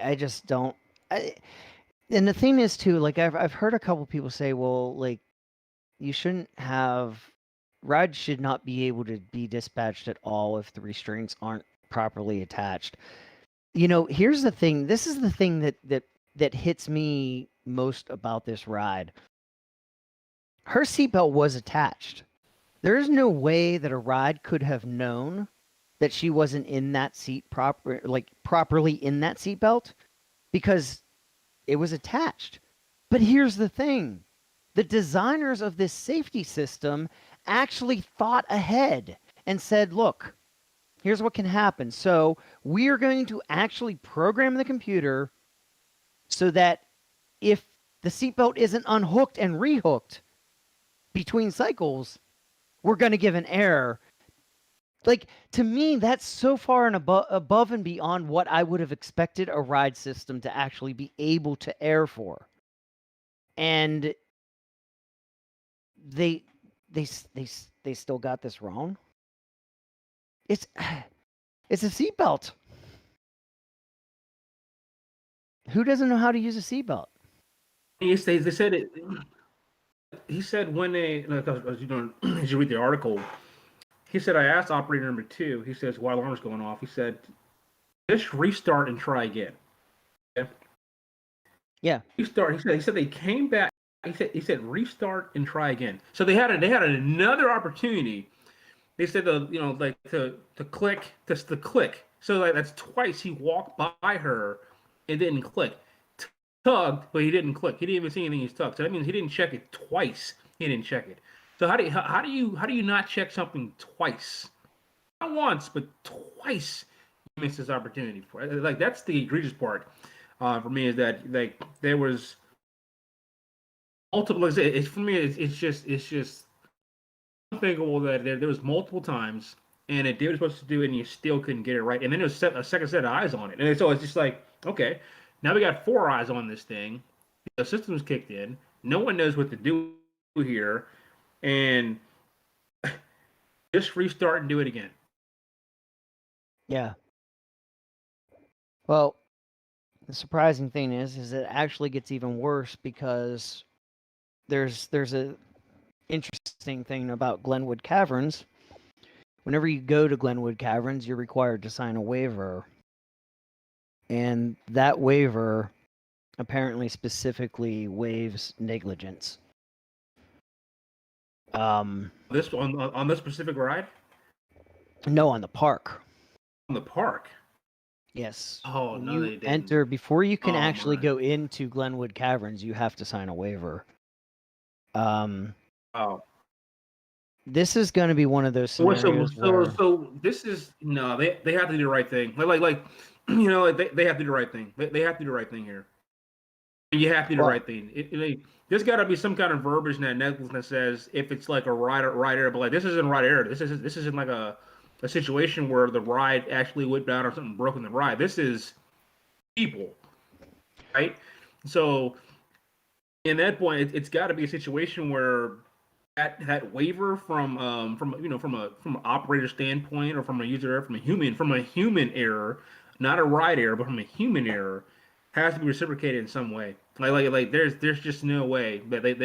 I just don't. And the thing is too, like, I've heard a couple people say, well, like, you shouldn't have, rides should not be able to be dispatched at all if the restraints aren't properly attached. Here's the thing. This is the thing that hits me most about this ride. Her seatbelt was attached. There's no way that a ride could have known that she wasn't in that seat properly in that seatbelt, because it was attached. But here's the thing. the designers of this safety system actually thought ahead and said, look, here's what can happen. So we are going to actually program the computer so that if the seatbelt isn't unhooked and rehooked between cycles, we're going to give an error. Like, to me, that's so far and above and beyond what I would have expected a ride system to actually be able to err for. And they still got this wrong. It's a seatbelt. Who doesn't know how to use a seatbelt? They said it. He said when they, as you read the article, he said, I asked operator number 2. He says, while alarm's going off, he said, just restart and try again. Okay? Yeah. Restart. He said they came back. He said restart and try again. So they had another opportunity. They said to click, just to click. So like that's twice he walked by her and didn't click. Tugged, but he didn't click. He didn't even see anything he's tugged. So that means he didn't check it twice. He didn't check it. So how do you not check something twice? Not once, but twice. You missed this opportunity for it. Like that's the egregious part for me, is that like there was multiple. For me, it's just unthinkable that there was multiple times and it did what it was supposed to do and you still couldn't get it right. And then there's a second set of eyes on it, and so it's just like, okay, now we got 4 eyes on this thing. The system's kicked in. No one knows what to do here. And just restart and do it again. Yeah. Well, the surprising thing is it actually gets even worse, because there's a interesting thing about Glenwood Caverns. Whenever you go to Glenwood Caverns, you're required to sign a waiver. And that waiver apparently specifically waives negligence. This on this specific ride? No, on the park. On the park. Yes. Oh, when no, you they didn't. enter, before you can Oh, actually my. go into Glenwood Caverns, you have to sign a waiver. Oh. This is going to be one of those So scenarios where this is no. They have to do the right thing. Like they have to do the right thing. They have to do the right thing here. You have to do the right thing. There's got to be some kind of verbiage in that negligence that says if it's like a ride error, but like this isn't ride error. This isn't like a situation where the ride actually went down or something broke in the ride. This is people, right? So in that point, it's got to be a situation where that waiver from an operator standpoint, or from a user error, from a human error, not a ride error, but from a human error, has to be reciprocated in some way. Like there's just no way that they're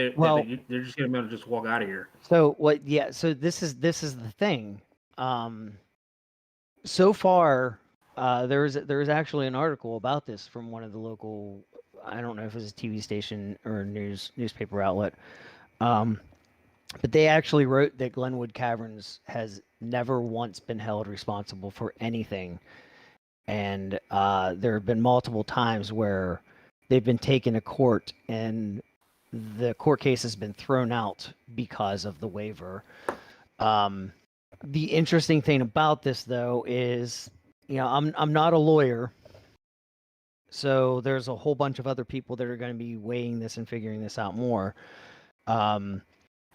just gonna be able to just walk out of here. So what? Yeah. So this is the thing. So far, there is actually an article about this from one of the local. I don't know if it was a TV station or a newspaper outlet. But they actually wrote that Glenwood Caverns has never once been held responsible for anything. And there have been multiple times where they've been taken to court and the court case has been thrown out because of the waiver. The interesting thing about this, though, is, I'm not a lawyer. So there's a whole bunch of other people that are going to be weighing this and figuring this out more.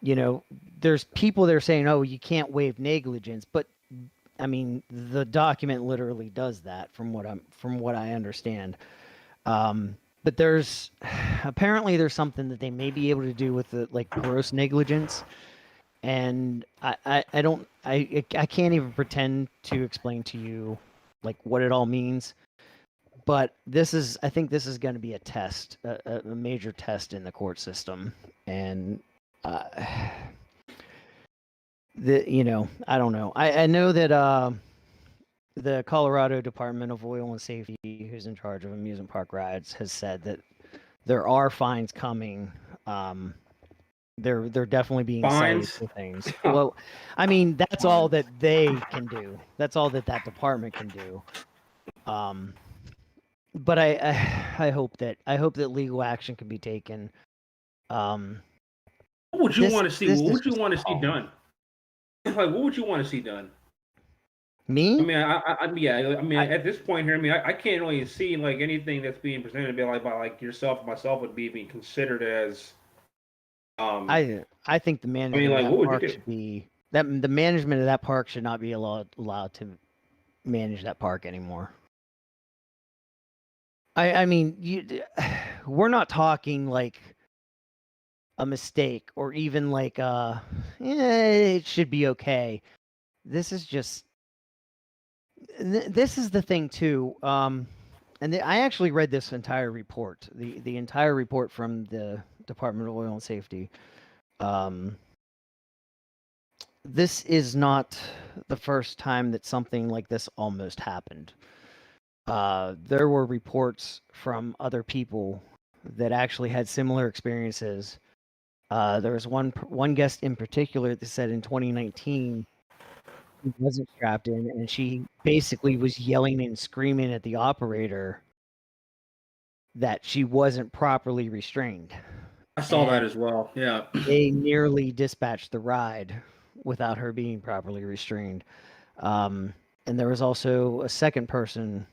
There's people that are saying, oh, you can't waive negligence, but I mean, the document literally does that from what I understand. But there's something that they may be able to do with the gross negligence. And I can't even pretend to explain to you what it all means. But I think this is going to be a test, a major test in the court system. And I don't know. I know that the Colorado Department of Oil and Safety, who's in charge of amusement park rides, has said that there are fines coming. They're definitely being cited for things. Well, I mean, that's all that they can do. That's all that department can do. But I hope that legal action can be taken. What would you This want to see? this What is would you just want to see appalling. done? Like, what would you want to see done? I Me? mean, yeah. I mean, I at this point here, I mean, I can't really see like anything that's being presented by like yourself and myself would be being considered as. I think the I mean, management of like, that what would you park do? should be that the management of that park should not be allowed to manage that park anymore. I mean, we're not talking like a mistake or even like it should be okay. This is just this is the thing too. I actually read this entire report, the entire report from the Department of Oil and Safety. This is not the first time that something like this almost happened. There were reports from other people that actually had similar experiences. There was one guest in particular that said in 2019 she wasn't strapped in, and she basically was yelling and screaming at the operator that she wasn't properly restrained. I saw that And as well. Yeah. they nearly dispatched the ride without her being properly restrained. And there was also a second person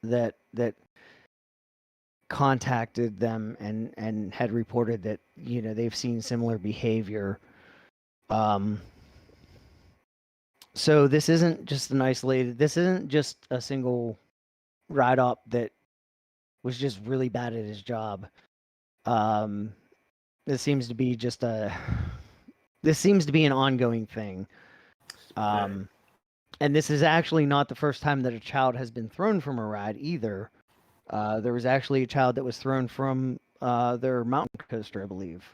that contacted them and had reported that they've seen similar behavior. So this isn't just an isolated. This isn't just a single ride up that was just really bad at his job. This seems to be just a. This seems to be an ongoing thing. And this is actually not the first time that a child has been thrown from a ride either. There was actually a child that was thrown from their mountain coaster, I believe.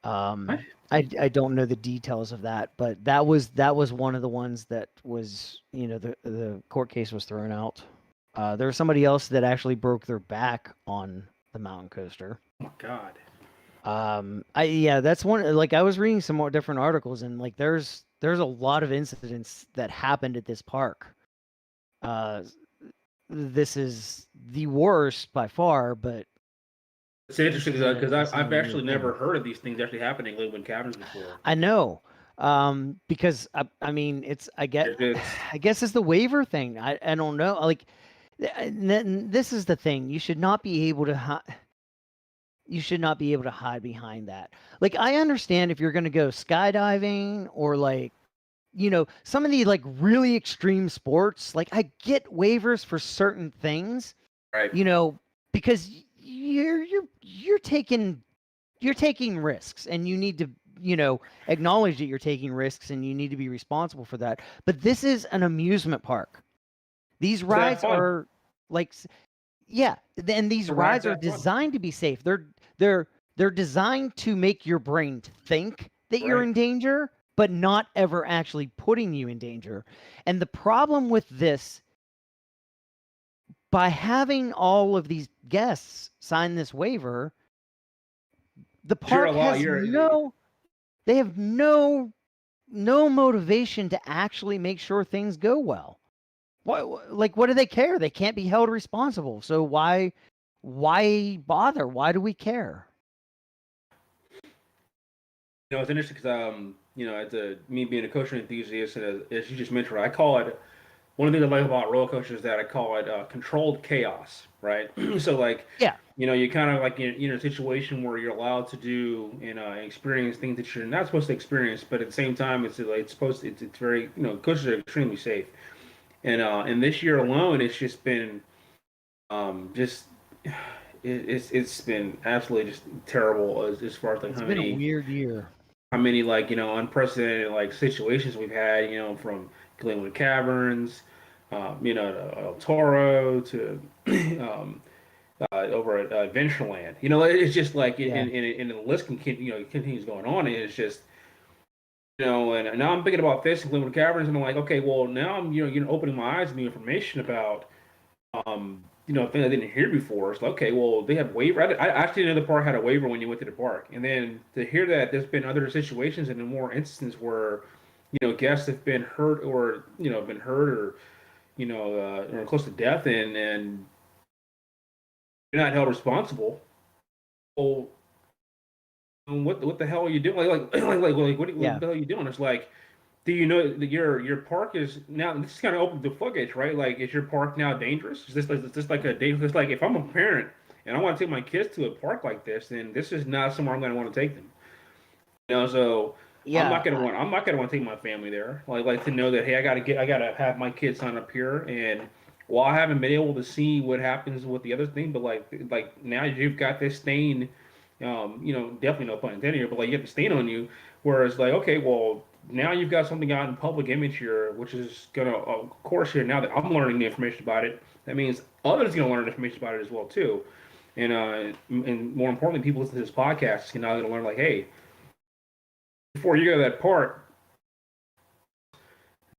I don't know the details of that, but that was one of the ones that was the court case was thrown out. There was somebody else that actually broke their back on the mountain coaster. Oh my God. That's one. Like I was reading some more different articles, and like there's a lot of incidents that happened at this park. This is the worst by far, but It's interesting because this I've isn't a actually new never thing. heard of these things actually happening in Glenwood Caverns before. I know, because I mean it's I guess it's the waiver thing. I don't know. Like, this is the thing. You should not be able to. You should not be able to hide behind that. Like, I understand if you're going to go skydiving or like, some of the like really extreme sports. Like, I get waivers for certain things, Right. because you're taking risks, and you need to acknowledge that you're taking risks, and you need to be responsible for that. But this is an amusement park. These rides are like, yeah, and these rides are designed to be safe. They're designed to make your brain think that you're in danger, but not ever actually putting you in danger. And the problem with this, by having all of these guests sign this waiver, the park has they have no motivation to actually make sure things go well. What do they care? They can't be held responsible. So why bother? Why do we care? It's interesting because as me being a coaching enthusiast, and as you just mentioned, I call it one of the things I like about roller coasters is that I call it controlled chaos, right? So like, yeah, you kind of like in a situation where you're allowed to do experience things that you're not supposed to experience, but at the same time it's very coasters are extremely safe, and this year alone it's just been just it's been absolutely just terrible as far as like it's been a weird year. How many like unprecedented like situations we've had from Glenwood Caverns, to El Toro to over at Adventureland. It's just like and the list continues going on. And it's just and now I'm thinking about this in Glenwood Caverns, and I'm like, okay, well now I'm opening my eyes to new information about thing I didn't hear before. It's like, okay, well they have waiver. I actually know the park had a waiver when you went to the park, and then to hear that there's been other situations and more instances where guests have been hurt or or close to death, and you're not held responsible. Well, what the hell are you doing? What the hell are you doing? It's like, do you know that your park is now? This is kind of open the floodgates, right? Like, is your park now dangerous? Is this like a dangerous? Like, if I'm a parent and I want to take my kids to a park like this, then this is not somewhere I'm going to want to take them. So Yeah, I'm not gonna want to take my family there. Like to know that, hey, I gotta have my kids sign up here, and while I haven't been able to see what happens with the other thing, but like now you've got this stain, definitely no pun intended here, but like you have the stain on you, whereas like, okay, well, now you've got something out in public image here, which is gonna, of course, here now that I'm learning the information about it, that means others gonna learn information about it as well too, and more importantly, people listening to this podcast are now gonna learn, like, hey, before you go to that park,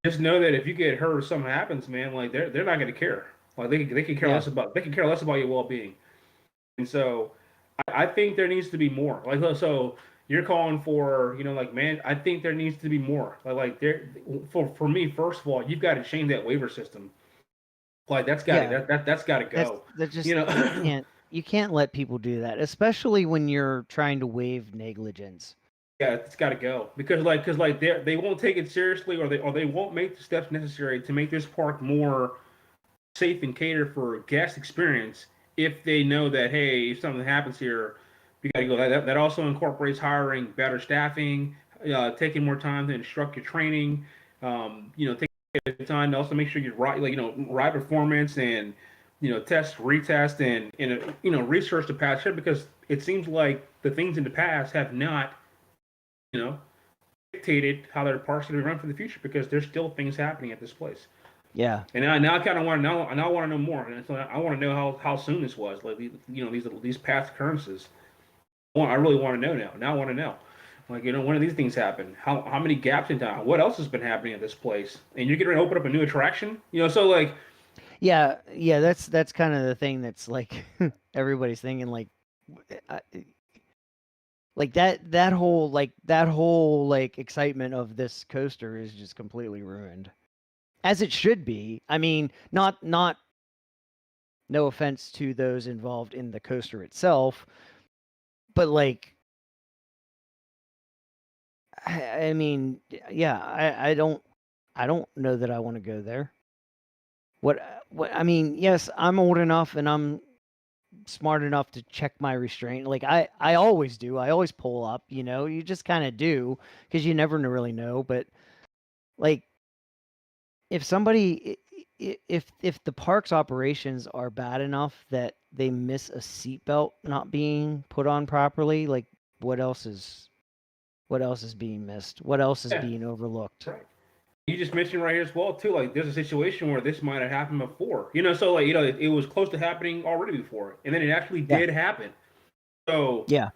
just know that if you get hurt or something happens, man, like they're not gonna care. Like they can care Yeah. less about your well being. And so I think there needs to be more. Like, so you're calling for, like, man, I think there needs to be more. Like there, for me, first of all, you've got to change that waiver system. Like that's got yeah. to that's got to That's go. that just You know, you can't let people do that, especially when you're trying to waive negligence. yeah, it's got to go because they won't take it seriously, or they won't make the steps necessary to make this park more safe and cater for guest experience if they know that, hey, if something happens here, we got to go. That also incorporates hiring better staffing, taking more time to instruct your training, taking the time to also make sure you ride performance, and test, retest, and research the past shit, because it seems like the things in the past have not you know dictated how their parks going to be run for the future, because there's still things happening at this place. Yeah. And now I kind of want to know. Now I want to know more. And so I want to know how soon this was. Like these past occurrences. I really want to know now. Now I want to know. Like, when do these things happen? How many gaps in time? What else has been happening at this place? And you're getting ready to open up a new attraction. So like, Yeah, that's kind of the thing that's like everybody's thinking, like I- like that whole like excitement of this coaster is just completely ruined. As it should be. I mean, not no offense to those involved in the coaster itself, but like I mean, yeah, I don't know that I want to go there. What I mean, yes, I'm old enough and I'm smart enough to check my restraint. Like I always do. I always pull up, you just kind of do, because you never really know. But like, if somebody, if the park's operations are bad enough that they miss a seatbelt not being put on properly, like what else is being missed? What else is yeah, being overlooked? right. You just mentioned right here as well too. Like, there's a situation where this might have happened before. So like, it was close to happening already before, and then it actually Yeah. did happen. So Yeah.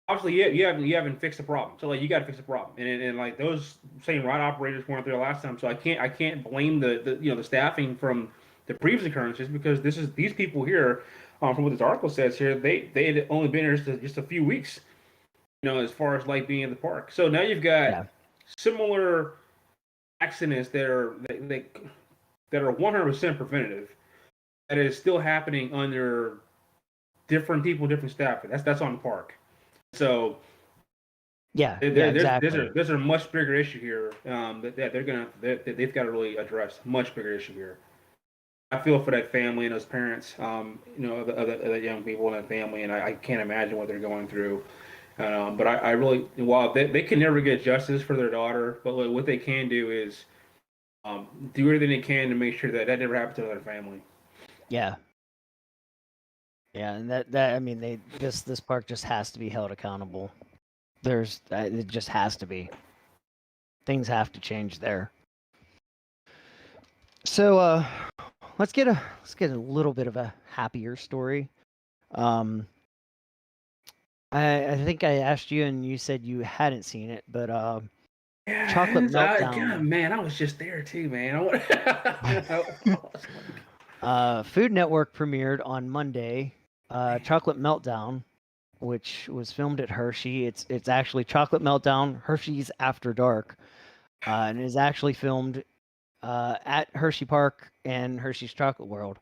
obviously, you haven't fixed the problem. So like, you got to fix the problem, and like those same ride operators weren't there last time. So I can't blame the staffing from the previous occurrences, because these people here, from what this article says here, they had only been here just a few weeks, as far as like being in the park. So now you've got Yeah. similar accidents that are 100% preventative, that is still happening under different people, different staff. That's on the park. So Yeah. Exactly. there's a much bigger issue here, that they've got to really address. Much bigger issue here. I feel for that family and those parents, of the young people in that family, and I can't imagine what they're going through. But I really, while they can never get justice for their daughter, but like, what they can do is do everything they can to make sure that never happens to their family. Yeah. Yeah, and that I mean, this park just has to be held accountable. It just has to be. Things have to change there. So let's get a little bit of a happier story. I think I asked you and you said you hadn't seen it, but Chocolate Meltdown. Man, I was just there too, man. Food Network premiered on Monday. Chocolate Meltdown, which was filmed at Hershey. It's actually Chocolate Meltdown, Hershey's After Dark, and it is actually filmed at Hershey Park and Hershey's Chocolate World.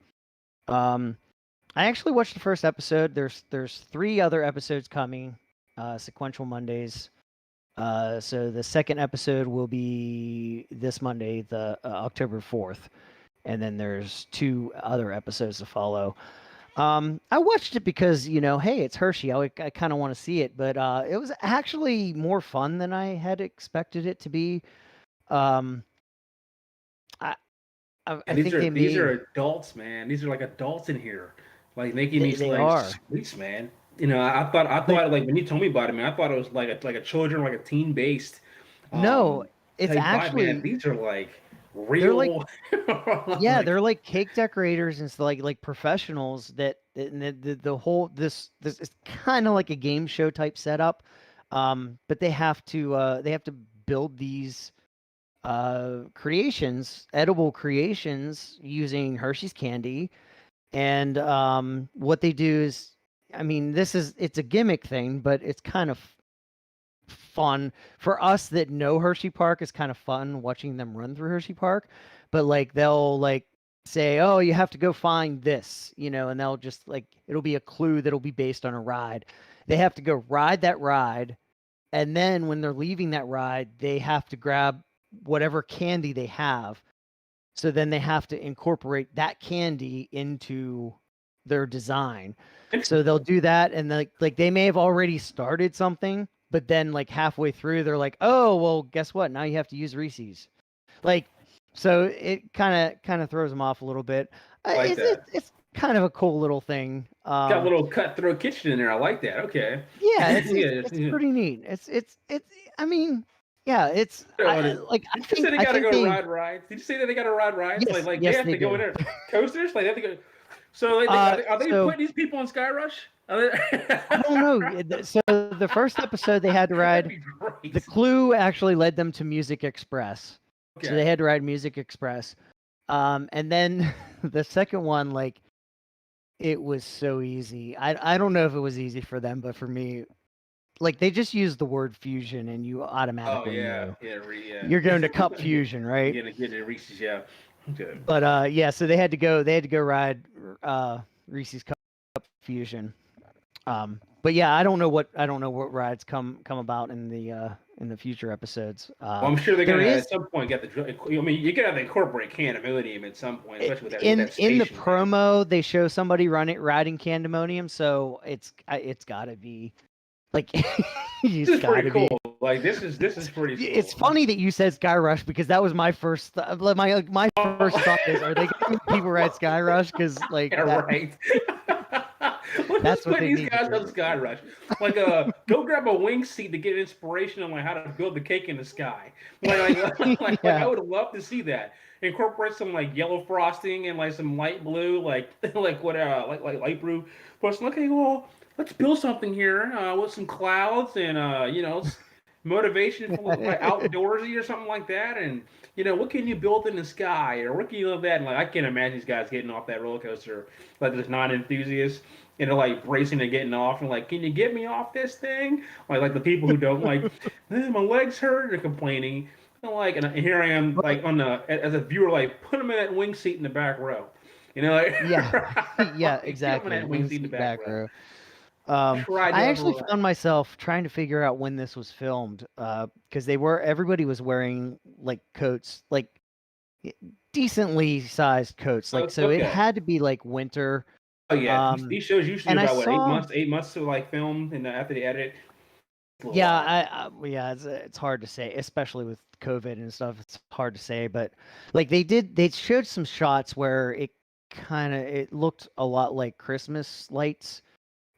I actually watched the first episode. There's 3 other episodes coming. sequential Mondays. So the second episode will be this Monday, the October 4th, and then there's 2 other episodes to follow. I watched it because, hey, it's Hershey. I kind of want to see it, but it was actually more fun than I had expected it to be. I And think these are adults, man. These are like adults in here, like making these they like are. sweets, man. I thought like when you told me about it, man, I thought it was like a children, like a teen based No, it's type vibe, man. actually These are like they're like real. yeah, they're like cake decorators and stuff, like professionals that and the whole this is kind of like a game show type setup. But they have to build these creations, edible creations using Hershey's candy. And what they do is, I mean, it's a gimmick thing, but it's kind of fun for us that know Hershey Park. It's kind of fun watching them run through Hershey Park. But like they'll like say, oh, you have to go find this, and they'll just like it'll be a clue that'll be based on a ride. They have to go ride that ride, and then when they're leaving that ride, they have to grab whatever candy they have. So then they have to incorporate that candy into their design. So they'll do that, and like they may have already started something, but then like halfway through, they're like, "Oh, well, guess what? Now you have to use Reese's." Like, so it kind of throws them off a little bit. Like that. It's kind of a cool little thing. Got a little cutthroat kitchen in there. I like that. Okay. Yeah, it's pretty neat. It's. I mean, yeah, it's I Did you say they gotta go ride rides? Did you say that they gotta ride rides? Yes, Like yes, they have they to go do. in there coasters? Like they have to go. So like, are they putting these people on Skyrush? I don't know. So the first episode they had to ride. Great. The clue actually led them to Music Express. Okay. So they had to ride Music Express. And then the second one, like, it was so easy. I don't know if it was easy for them, but for me, like, they just used the word fusion, and you automatically know. Yeah. You're going to Cup Fusion, right? You're gonna get it Reese's, yeah. Okay. But yeah, so they had to go ride Reese's Cup Fusion. But yeah, I don't know what rides come about in the future episodes. Well, I'm sure they're gonna at some point get the. I mean, you gotta incorporate Candemonium at some point, especially with that. In the station, promo, they show somebody riding Candemonium, so it's got to be like this is pretty cool. Like this is pretty cool. It's funny that you said Skyrush because that was my first my first thought is, are they going to people ride Skyrush? Because like right. That's what these guys on Skyrush. Like, go grab a wing seat to get inspiration on like how to build the cake in the sky. Like I would love to see that. Incorporate some like yellow frosting and like some light blue, like light blue. Plus, okay, well, let's build something here with some clouds and motivation for like outdoorsy or something like that. And what can you build in the sky or what can you love that? And like I can't imagine these guys getting off that roller coaster like this non-enthusiast. Like bracing and getting off and like, can you get me off this thing? Like the people who don't like, my legs hurt, they're complaining. And here I am like as a viewer, like put them in that wing seat in the back row. Yeah, exactly. That wing seat in the back row. I actually found myself trying to figure out when this was filmed because everybody was wearing like coats, like decently sized coats, like so it had to be like winter. Oh yeah, these shows usually about 8 months to like film, and after they edit. Yeah, it's hard to say, especially with COVID and stuff. It's hard to say, but like they showed some shots where it looked a lot like Christmas lights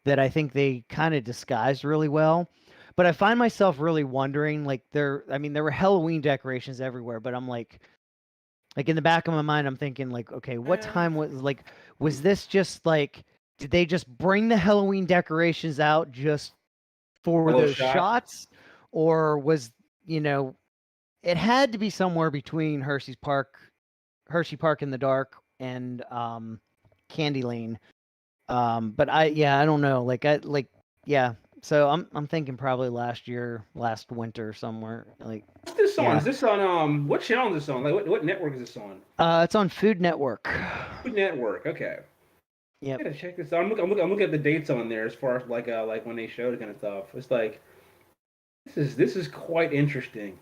that I think they kind of disguised really well. But I find myself really wondering, like there were Halloween decorations everywhere, but I'm like in the back of my mind, I'm thinking like, okay, what time was this just like, did they just bring the Halloween decorations out just for those shots? Or was, it had to be somewhere between Hershey Park in the Dark and Candy Lane. But I don't know. So I'm thinking probably last winter somewhere. Like, what's this on? Is this on what channel is this on? Like what network is this on? It's on Food Network. Food Network, okay. Yep. I gotta check this out. I'm looking at the dates on there as far as like when they showed kind of stuff. It's like this is quite interesting.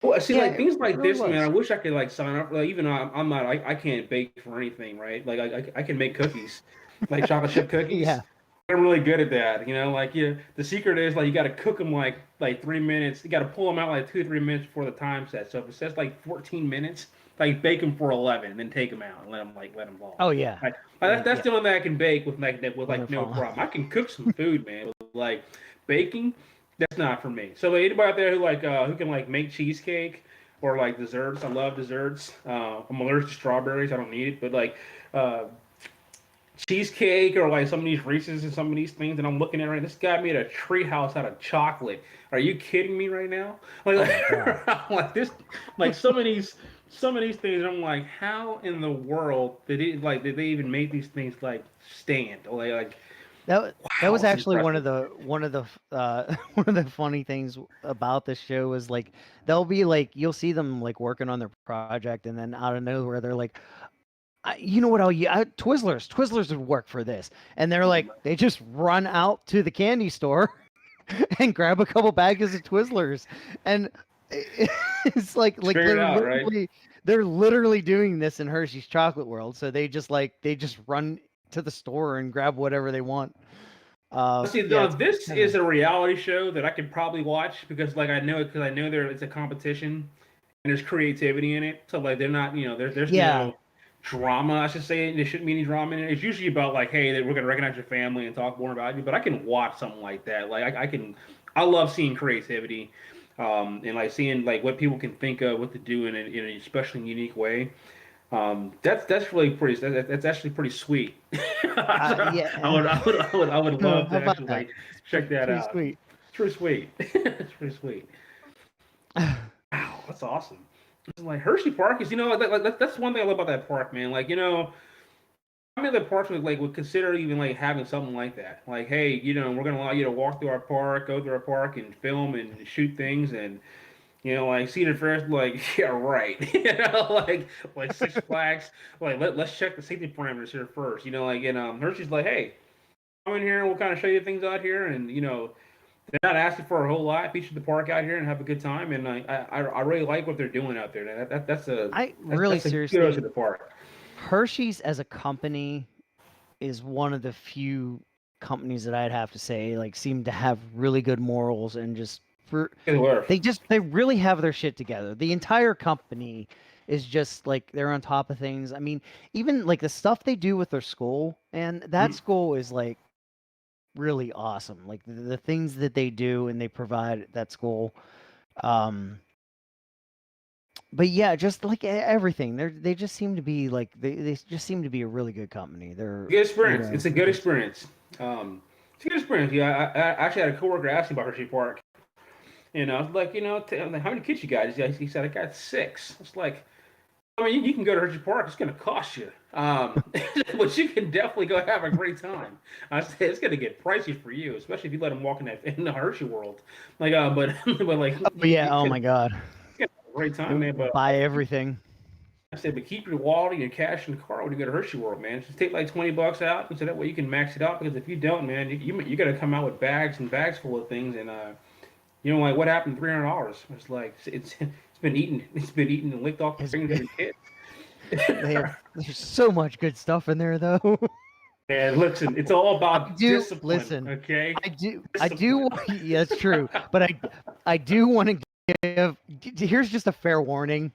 Well, see, Yeah, like things like really this, man. I was. wish I could like sign up. Like, even though I'm not, I can't bake for anything, right? Like I can make cookies, like chocolate chip cookies. Yeah. I'm really good at that. Like the secret is like you got to cook them like 3 minutes. You got to pull them out like 2 or 3 minutes before the time set. So if it says like 14 minutes, like bake them for 11, and then take them out and let them fall. Oh yeah. That's the only thing I can bake with When they're no falling. problem. I can cook some food, man. But, like baking, that's not for me. So like, anybody out there who can like make cheesecake or like desserts, I love desserts. I'm allergic to strawberries. I don't need it, but like uh, cheesecake or like some of these Reese's and some of these things that I'm looking at right. This guy made a tree house out of chocolate. Are you kidding me right now? Like this, like some of these things. I'm like, how in the world did they even make these things like stand? Like That wow, was it's actually impressive. one of the one of the funny things about this show was like they'll be like you'll see them like working on their project and then out of nowhere they're like you know what Twizzlers would work for this, and they're like they just run out to the candy store and grab a couple bags of Twizzlers, and it's like Figure it out, right? they're literally doing this in Hershey's Chocolate World, so they just run to the store and grab whatever they want. See, Yeah, no, this is a reality show that I could probably watch because, like, I know it because I know it's a competition and there's creativity in it. So, like, they're not, there's yeah, no drama. I should say there shouldn't be any drama in it. It's usually about like, hey, we're gonna recognize your family and talk more about you. But I can watch something like that. Like, I love seeing creativity, and like seeing like what people can think of, what to do in an especially unique way. That's really pretty. That's actually pretty sweet. yeah. I would love How to about actually that? like check that Pretty out. sweet. It's pretty sweet. It's pretty sweet. Wow, that's awesome. It's like Hershey Park is, that's one thing I love about that park, man. Like, how many other parks would consider even like having something like that? Like, hey, we're gonna allow you to walk through our park, go through our park, and film and shoot things, and like Cedar Fair's like, yeah, right. Like Six Flags, like let's check the safety parameters here first. And Hershey's like, hey, come in here and we'll kind of show you things out here, and they're not asking for a whole lot. Feature the park out here and have a good time, and I really like what they're doing out there. That's Really that's a kudos to seriously, the park. Hershey's as a company is one of the few companies that I'd have to say like seem to have really good morals and just for they really have their shit together. The entire company is just like they're on top of things. I mean, even like the stuff they do with their school, and that school is like really awesome. Like the things that they do and they provide at that school. But yeah, just like everything, they just seem to be like they just seem to be a really good company. They're Good experience. It's a good experience. It's a good experience. Yeah, I actually had a coworker ask me about Hershey Park. I was like, I'm like, how many kids you got? He said, I got 6. It's like, I mean, you can go to Hershey Park. It's going to cost you, but you can definitely go have a great time. I said it's going to get pricey for you, especially if you let them walk in the Hershey world. Like, but like, oh yeah, oh my god, you have a great time, man. But buy everything. I said, but keep your wallet and your cash in the car when you go to Hershey World, man. Just take like $20 out, and so that way you can max it out. Because if you don't, man, you got to come out with bags and bags full of things, and like what happened? $300. It's like it's been eaten. It's been eaten and licked off the fingers of the kids. There's so much good stuff in there, though. And listen, it's all about discipline. Listen, okay. I do. Yeah, it's true. But I do want to give. Here's just a fair warning.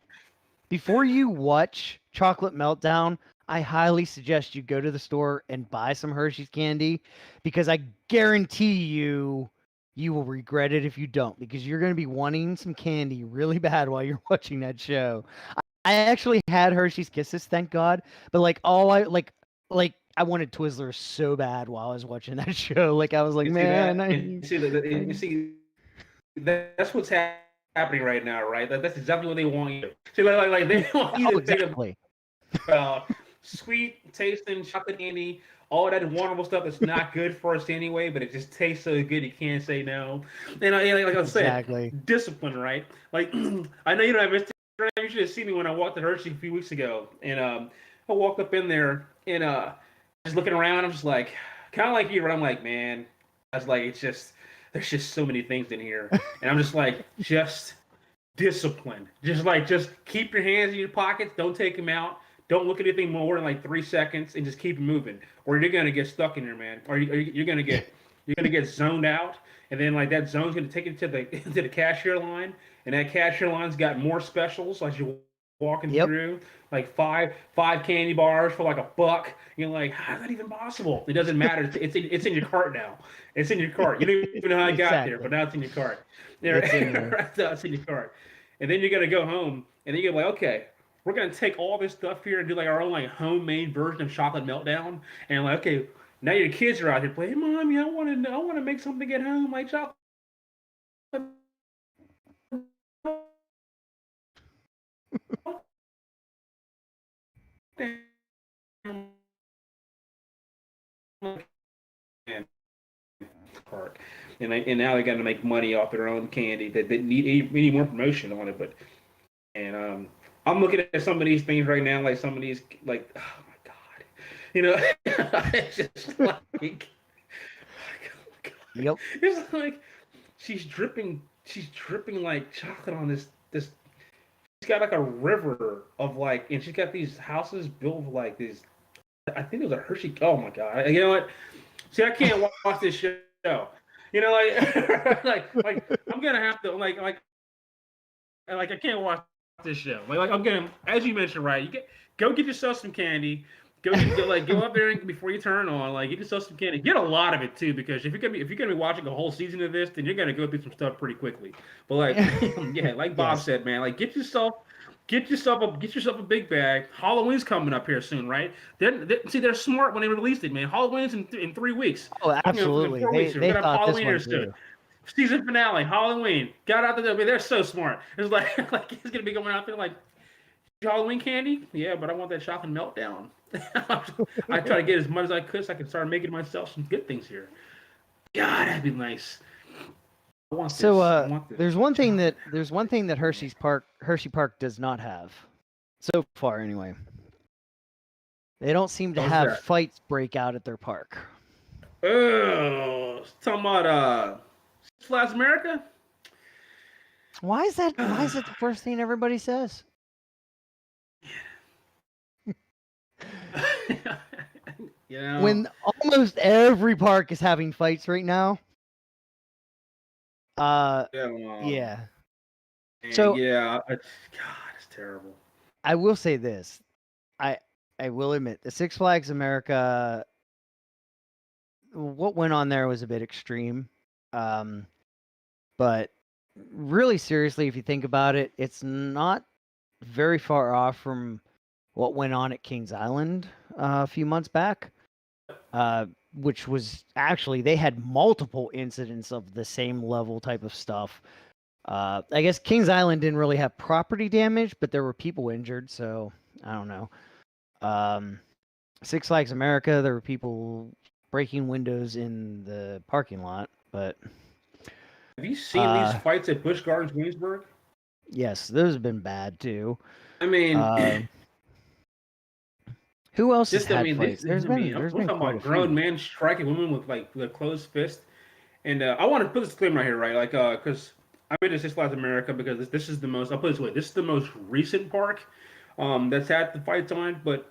Before you watch Chocolate Meltdown, I highly suggest you go to the store and buy some Hershey's candy because I guarantee you will regret it if you don't because you're going to be wanting some candy really bad while you're watching that show. I actually had Hershey's Kisses, thank God, but like all I wanted Twizzlers so bad while I was watching that show. Like I was like, man, see that's what's happening right now, right? That's exactly what they want you to. See, like they want you to exactly. Sweet tasting chocolate candy, all that wonderful stuff that's not good for us anyway, but it just tastes so good you can't say no. And like I said, discipline, right? Like I know you don't have Instagram. You should have seen me when I walked to Hershey a few weeks ago, and I walked up in there, and just looking around. I'm just like, kind of like you, but I'm like, man, I was like, there's just so many things in here, and I'm just like, just discipline. Just keep your hands in your pockets. Don't take them out. Don't look at anything more than like 3 seconds, and just keep moving, or you're gonna get stuck in there, man. Or you're gonna get zoned out, and then like that zone's gonna take you to the to the cashier line, and that cashier line's got more specials as you're walking Yep. through, like five candy bars for like $1. You're like, how is that even possible? It doesn't matter. It's in your cart now. It's in your cart. You don't even know how it got there, Exactly. but now it's in your cart. It's in there. Right now it's in your cart. And then you're gonna go home, and then you're like, okay, we're gonna take all this stuff here and do like our own like homemade version of chocolate meltdown. And like, okay, now your kids are out here playing. Hey, Mommy, I want to make something at home like chocolate. Park, and now they got to make money off their own candy. That they need more promotion on it. But I'm looking at some of these things right now, like some of these, like, oh my god, it's just like, oh my God. Yep. It's like she's dripping like chocolate on this. She's got like a river of like, and she's got these houses built with like these. I think it was a Hershey. Oh my god! You know what? See, I can't watch this show. Like I'm gonna have to like I can't watch this show. Like I'm gonna, as you mentioned, right? Go get yourself some candy. Go up there and, before you turn on. Like, get yourself some candy. Get a lot of it too, because if you're gonna be watching a whole season of this, then you're gonna go through some stuff pretty quickly. But like, yeah, like Bob said, man, like get yourself a big bag. Halloween's coming up here soon, right? They're smart when they released it, man. Halloween's in 3 weeks. Oh, absolutely. In 4 weeks. They We're gonna have thought this Halloween one here soon. through. Season finale, Halloween. Got out there. They're so smart. It's like he's gonna be going out there like, Halloween candy? Yeah, but I want that chocolate meltdown. I try to get as much as I could so I can start making myself some good things here. God, that'd be nice. I want So this. I want this. there's one thing that Hershey Park does not have, so far anyway. They don't seem to What's have that? fights break out at their park. Oh, talking about Six Flags America? Why is that the first thing everybody says? When almost every park is having fights right now. Yeah. So God, it's terrible. I will say this. I will admit the Six Flags America, what went on there was a bit extreme. But really seriously, if you think about it, it's not very far off from what went on at Kings Island a few months back, which was actually, they had multiple incidents of the same level type of stuff. I guess Kings Island didn't really have property damage, but there were people injured, so I don't know. Six Flags America, there were people breaking windows in the parking lot, but have you seen these fights at Busch Gardens, Williamsburg? yes, those have been bad too. I mean, who else has just I had mean, fights? There's been we're talking quite a about grown few. men striking women with like the closed fist. And I want to put this disclaimer right here, right? Like, because I've been to Six Flags America because this is the most. I'll put it this way: this is the most recent park that's had the fights on. But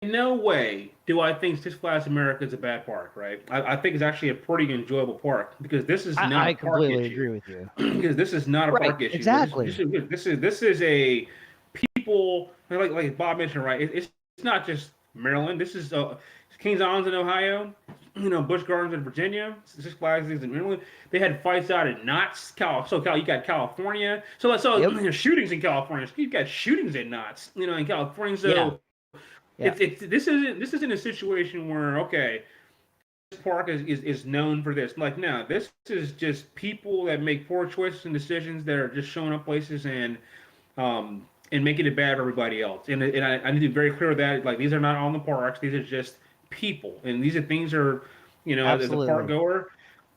in no way do I think Six Flags America is a bad park, right? I think it's actually a pretty enjoyable park because this is not I a park completely issue. agree with you. Because this is not a Right, park issue. exactly. This is a people like Bob mentioned, right? It's not just Maryland. This is Kings Island in Ohio. Busch Gardens in Virginia. Six Flags is in Maryland. They had fights out in Knott's, you got California. So shootings in California. You got shootings in Knott's, in California. So Yeah. this isn't a situation where this park is known for this. Like, no, this is just people that make poor choices and decisions that are just showing up places and making it bad for everybody else. And I need to be very clear that like these are not on the parks. These are just people, and these are things as a park goer,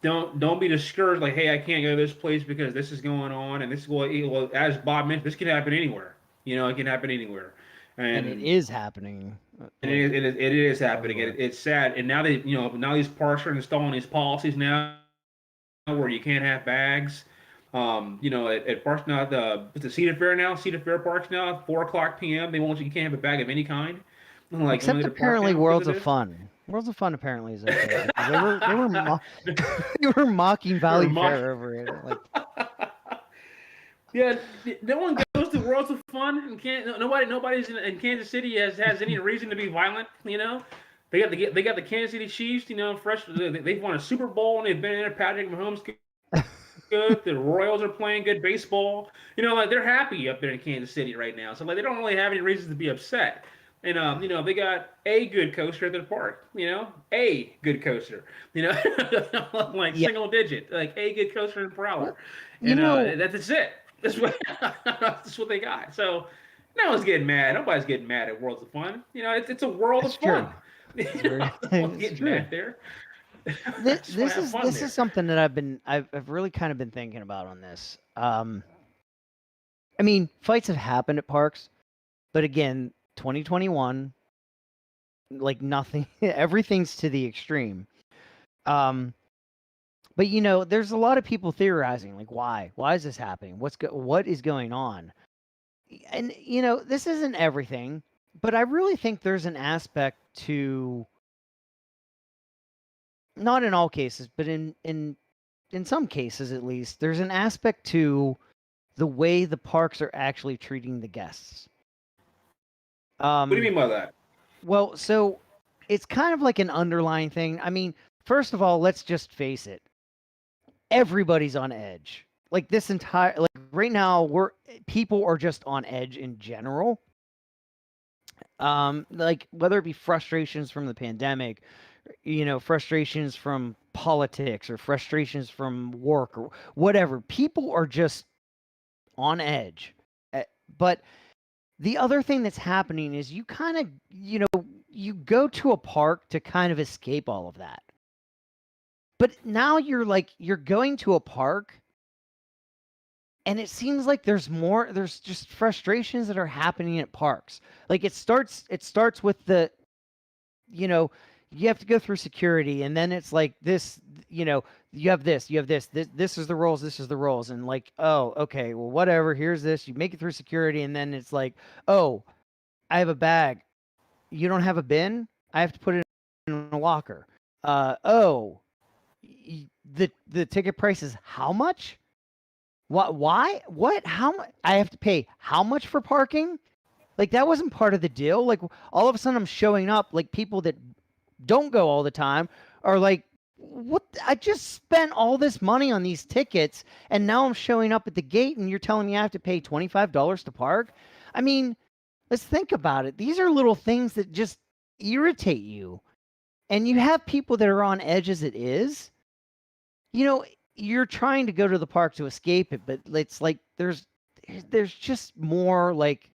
don't be discouraged. Like, hey, I can't go to this place because this is going on, and this is as Bob mentioned, this can happen anywhere. It can happen anywhere. And it is happening. And it is happening. It's sad. And now now these parks are installing these policies now where you can't have bags. At parks now, it's the Cedar Fair now. Cedar Fair parks now, 4:00 p.m. You can't have a bag of any kind. Like except apparently Worlds of Fun. Worlds of Fun apparently is okay. They were mocking Valley Fair over it. Like, yeah, no one goes to Worlds of Fun and nobody's in Kansas City has any reason to be violent. They got the Kansas City Chiefs. Fresh. They've won a Super Bowl and they've been in there. Patrick Mahomes good. The Royals are playing good baseball. Like they're happy up there in Kansas City right now. So like they don't really have any reasons to be upset. And they got a good coaster at the park. A good coaster. Like single digit, like a good coaster and Prowler. And that's it. That's what they got. So no one's getting mad. Nobody's getting mad at Worlds of Fun. It's a world of fun. No one's getting mad there. This is something that I've really kind of been thinking about on this. I mean, fights have happened at parks, but again, 2021, like nothing, everything's to the extreme. But there's a lot of people theorizing, like, why is this happening? What is going on? And this isn't everything, but I really think there's an aspect to, not in all cases, but in some cases at least, there's an aspect to the way the parks are actually treating the guests. What do you mean by that? Well, so it's kind of like an underlying thing. I mean, first of all, let's just face it. Everybody's on edge. Like right now, people are just on edge in general. Like whether it be frustrations from the pandemic, frustrations from politics or frustrations from work or whatever. People are just on edge. But the other thing that's happening is you kind of, you go to a park to kind of escape all of that. But now you're going to a park and it seems like there's just frustrations that are happening at parks. Like it starts with the, you have to go through security and then it's like this, you have this, this is the rules. And like, oh, okay, well, whatever, here's this, you make it through security. And then it's like, oh, I have a bag. You don't have a bin? I have to put it in a locker. The ticket price is how much? What? Why? What? How much? I have to pay how much for parking? Like that wasn't part of the deal. Like all of a sudden I'm showing up, like people that don't go all the time are like, what? I just spent all this money on these tickets and now I'm showing up at the gate and you're telling me I have to pay $25 to park? I mean, let's think about it. These are little things that just irritate you. And you have people that are on edge as it is. You're trying to go to the park to escape it, but it's like there's just more like,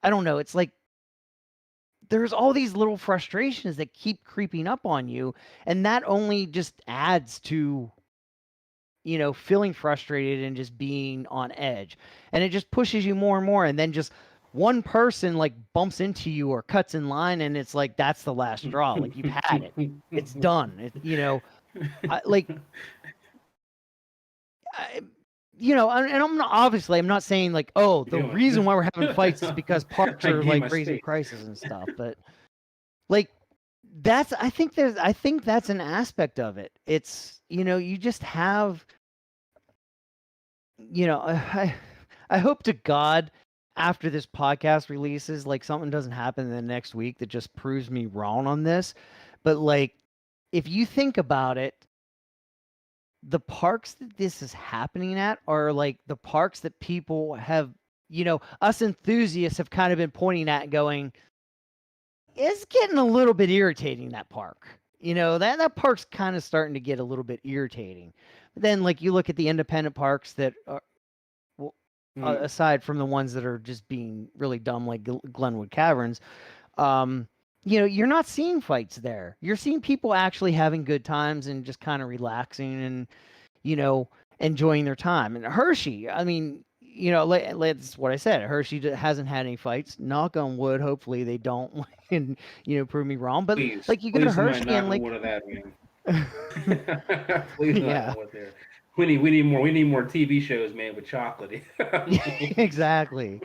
I don't know, it's like there's all these little frustrations that keep creeping up on you, and that only just adds to feeling frustrated and just being on edge, and it just pushes you more and more, and then just one person like bumps into you or cuts in line and it's like that's the last straw. Like you've had it, it's done. I'm not saying like, oh, the reason why we're having fights is because parks are like raising prices and stuff, but like I think that's an aspect of it. It's you just have I hope to God after this podcast releases, like something doesn't happen in the next week that just proves me wrong on this. But like, if you think about it, the parks that this is happening at are like the parks that people have, us enthusiasts have kind of been pointing at and going, it's getting a little bit irritating, that park. That park's kind of starting to get a little bit irritating. But then like you look at the independent parks that are, aside from the ones that are just being really dumb, like Glenwood Caverns, you're not seeing fights there. You're seeing people actually having good times and just kind of relaxing and, enjoying their time. And Hershey, I mean, you know, that's what I said. Hershey hasn't had any fights. Knock on wood. Hopefully they don't, and you know, prove me wrong. But Please, like you go to please, somebody Hershey knock and on like, wood of that, man. Please knock yeah, on wood there. We need more TV shows, man, with chocolate. exactly.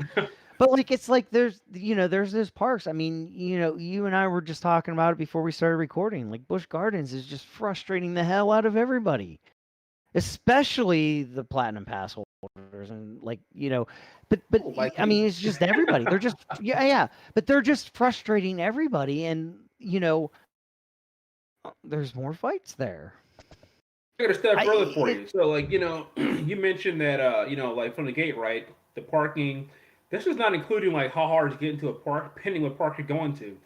But like it's like there's those parks. I mean, you know, you and I were just talking about it before we started recording. Like Busch Gardens is just frustrating the hell out of everybody, especially the Platinum Pass holders, and like you know, but Like I me. mean, it's just everybody. They're just yeah, but they're just frustrating everybody, and you know, there's more fights there. I got a step I further for it, you. So, like, you mentioned that, like from the gate, right? The parking. This is not including like how hard to get into a park, depending what park you're going to.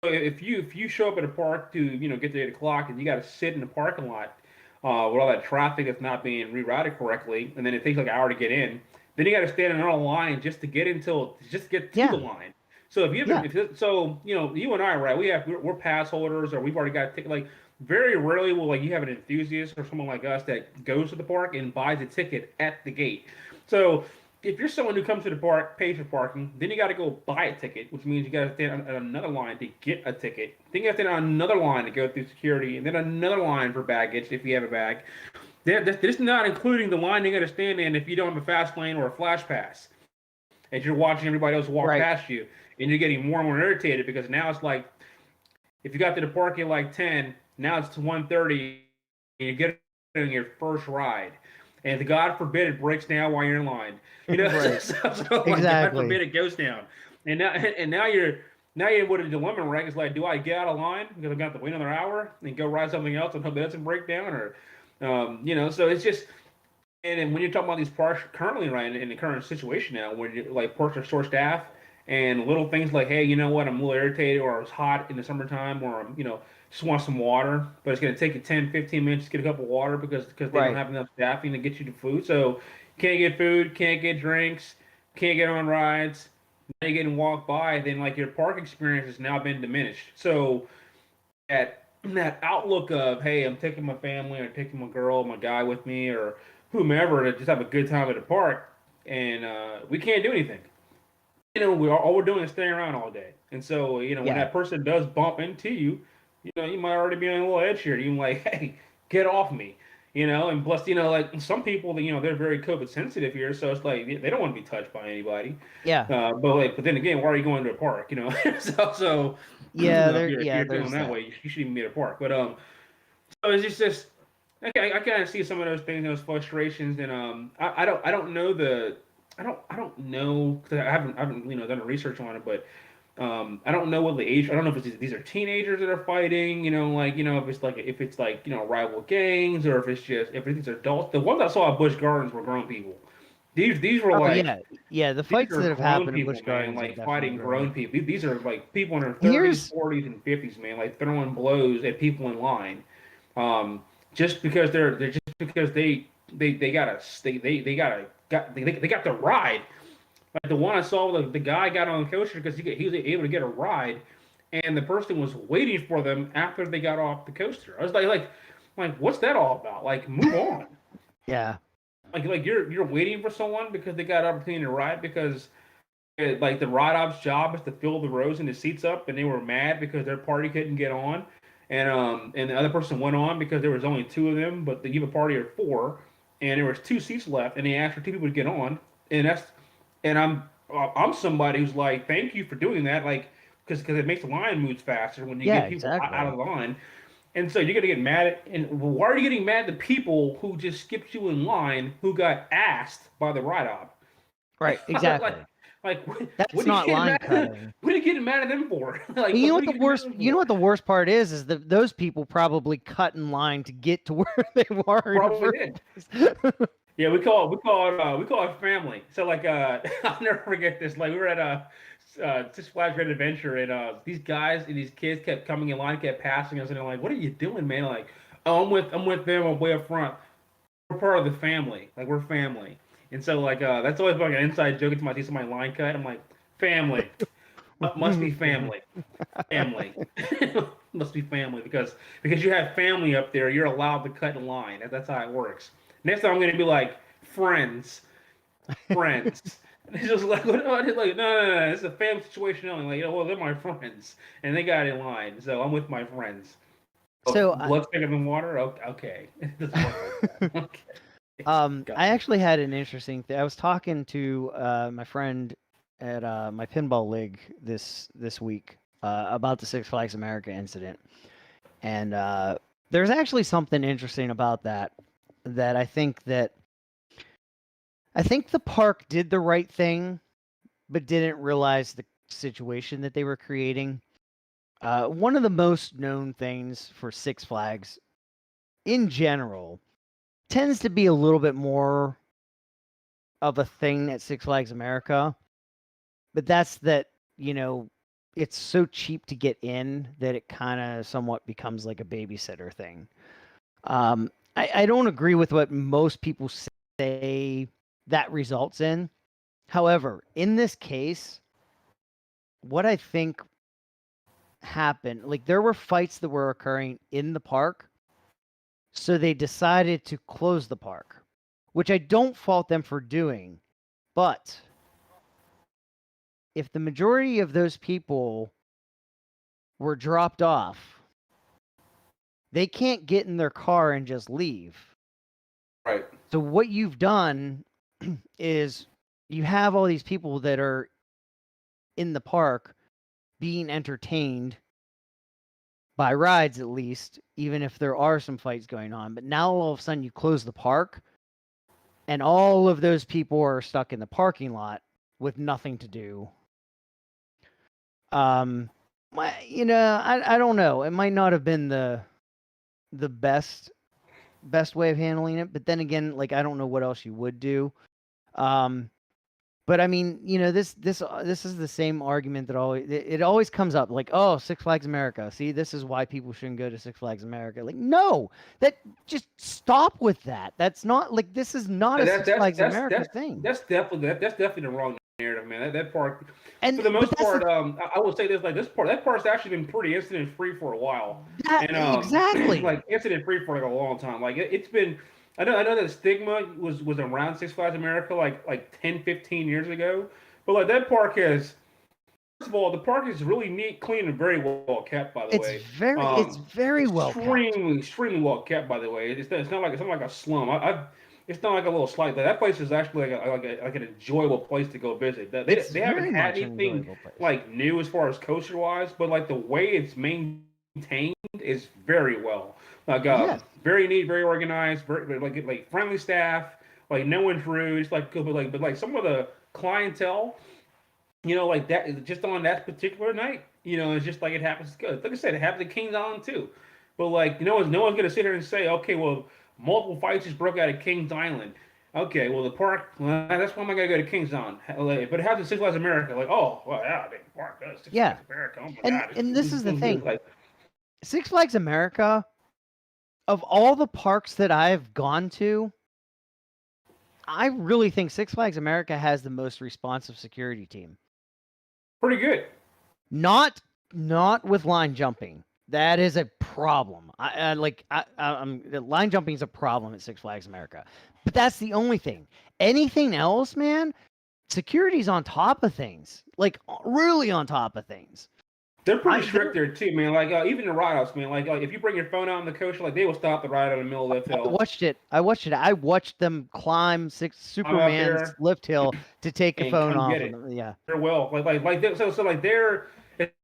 So, if you show up at a park to get to 8 o'clock and you got to sit in the parking lot with all that traffic that's not being rerouted correctly, and then it takes like an hour to get in, then you got to stand in another line just to get to the yeah, line. So if you yeah, haven't, you and I, right? We're pass holders, or we've already got a ticket. Like very rarely will like you have an enthusiast or someone like us that goes to the park and buys a ticket at the gate. So if you're someone who comes to the park, pays for parking, then you got to go buy a ticket, which means you got to stand on another line to get a ticket. Then you got to stand on another line to go through security, and then another line for baggage if you have a bag. This is not including the line you got to stand in if you don't have a fast lane or a flash pass, and you're watching everybody else walk right, past you, and you're getting more and more irritated because now it's like if you got to the park at like 10, now it's to 1:30, and you get on your first ride. And God forbid it breaks down while you're in line. right, So like God exactly, forbid it goes down. And now you're with a dilemma, right? It's like, do I get out of line because I've got to wait another hour and go ride something else and hope that doesn't break down, or so it's just. And then when you're talking about these parks currently, right, in the current situation now, where like parks are short staffed, and little things like, hey, you know what, I'm a little irritated, or it's hot in the summertime, or I'm, just want some water, but it's going to take you 10, 15 minutes to get a cup of water because they don't right, have enough staffing to get you the food. So can't get food, can't get drinks, can't get on rides. Now you're getting walked by, then like your park experience has now been diminished. So that outlook of, hey, I'm taking my family or taking my girl, my guy with me, or whomever to just have a good time at the park, and we can't do anything. All we're doing is staying around all day. And so, when yeah, that person does bump into you, you might already be on a little edge here. You're like, hey, get off me. And plus, like some people, they're very COVID sensitive here, so it's like they don't want to be touched by anybody. yeah, But then again, why are you going to a park? So yeah. if There, you're yeah, feeling there's that that. way, you shouldn't even be at a park. But so it's just okay. I kind of see some of those things, those frustrations, and I don't know I don't know because I haven't done a research on it, but I don't know what the age. I don't know if these are teenagers that are fighting. If it's like rival gangs, or if these are adults. The ones I saw at Busch Gardens were grown people. These were Oh like yeah, yeah. The these fights are that have grown happened in people, Busch man. Gardens are Like definitely fighting grown grown. people. These are like people in their 30s, Here's 40s, and 50s, man. Like throwing blows at people in line, um, just because they're just because they got they got the ride. Like the one I saw, the guy got on the coaster because he was able to get a ride, and the person was waiting for them after they got off the coaster. I was like, what's that all about? Like, move on. yeah, Like you're waiting for someone because they got an opportunity to ride because like the ride op's job is to fill the rows and the seats up, and they were mad because their party couldn't get on, and the other person went on because there was only two of them, but they give a party of four, and there was two seats left, and they asked for two people to get on, and I'm somebody who's like, thank you for doing that, like because it makes the line moves faster when you yeah, get people out exactly. of the line. And so you're gonna get mad at, and why are you getting mad at the people who just skipped you in line who got asked by the ride op? Right, like, exactly. like what That's are you not getting line mad? cutting. What are you getting mad at them for? like, And what, you know what what are the you getting mad at worst? them You know for? what the worst part is that those people probably cut in line to get to where they were in the Probably first did. place. Yeah, we call it family. So like I'll never forget this. Like we were at a Six Flags Great Adventure, and these guys and these kids kept coming in line, kept passing us, and they're like, "What are you doing, man?" Like, "Oh, I'm with them. I'm way up front. We're part of the family. Like we're family." And so like that's always like an inside joke until I see somebody line cut. I'm like, "Family, must be family, family, must be family because you have family up there. You're allowed to cut in line. That's how it works." Next time I'm gonna be like friends. friends. And he's just like, no, no, it's a family situation only. Like, well, they're my friends, and they got in line, so I'm with my friends. So Blood's thicker than water. Okay, it doesn't work like that. Okay. I actually had an interesting thing. I was talking to my friend at my pinball league this week about the Six Flags America incident, and there's actually something interesting about that. That I think the park did the right thing, but didn't realize the situation that they were creating. One of the most known things for Six Flags in general tends to be a little bit more of a thing at Six Flags America, but that's that, it's so cheap to get in that it kind of somewhat becomes like a babysitter thing. I don't agree with what most people say that results in. However, in this case, what I think happened, like there were fights that were occurring in the park, so they decided to close the park, which I don't fault them for doing. But if the majority of those people were dropped off, they can't get in their car and just leave. Right. So what you've done is you have all these people that are in the park being entertained by rides, at least, even if there are some fights going on. But now all of a sudden you close the park and all of those people are stuck in the parking lot with nothing to do. I don't know. It might not have been the best way of handling it, but then again, like I don't know what else you would do. But I mean, this is the same argument that always comes up, like, oh, Six Flags America. See, this is why people shouldn't go to Six Flags America. Like, no, that just stop with that. That's not like this is not a Six Flags America thing. That's definitely the wrong narrative, man. That part, and for the most part, I would say this, like that part's actually been pretty incident free for a while. Exactly. Like incident free for like a long time. Like it's been. I know that stigma was around Six Flags America like 10, 15 years ago, but like that park is. First of all, the park is really neat, clean, and very well kept. By the way, it's very well kept. Extremely well kept. By the way, it's not like a slum. It's not like a little slight. That place is actually like an enjoyable place to go visit. They haven't had anything like new as far as kosher wise, but like the way it's maintained is very well. Like very neat, very organized, very like friendly staff, like no one's rude. It's like good, but like some of the clientele, like that just on that particular night, it's just like it happens. Good. Like I said, it happened to Kings Island too. But like no one's gonna sit here and say, okay, well, multiple fights just broke out at Kings Island. Okay, well the park, that's why I'm gonna go to Kings Island. But it happens at Six Flags America. Like, oh, well, yeah, the park does. Six Flags America. Oh my God. And this is the thing. Like, Six Flags America, of all the parks that I've gone to, I really think Six Flags America has the most responsive security team. Pretty good. Not with line jumping. That is a problem. Line jumping is a problem at Six Flags America. But that's the only thing. Anything else, man, security's on top of things. Like, really on top of things. They're pretty strict there too, man. Like even the ride-outs, man. Like if you bring your phone out in the coaster, like they will stop the ride out in the middle of lift hill. I watched it. I watched them climb Superman's lift hill to take a phone off. Yeah, they're well. Like they're,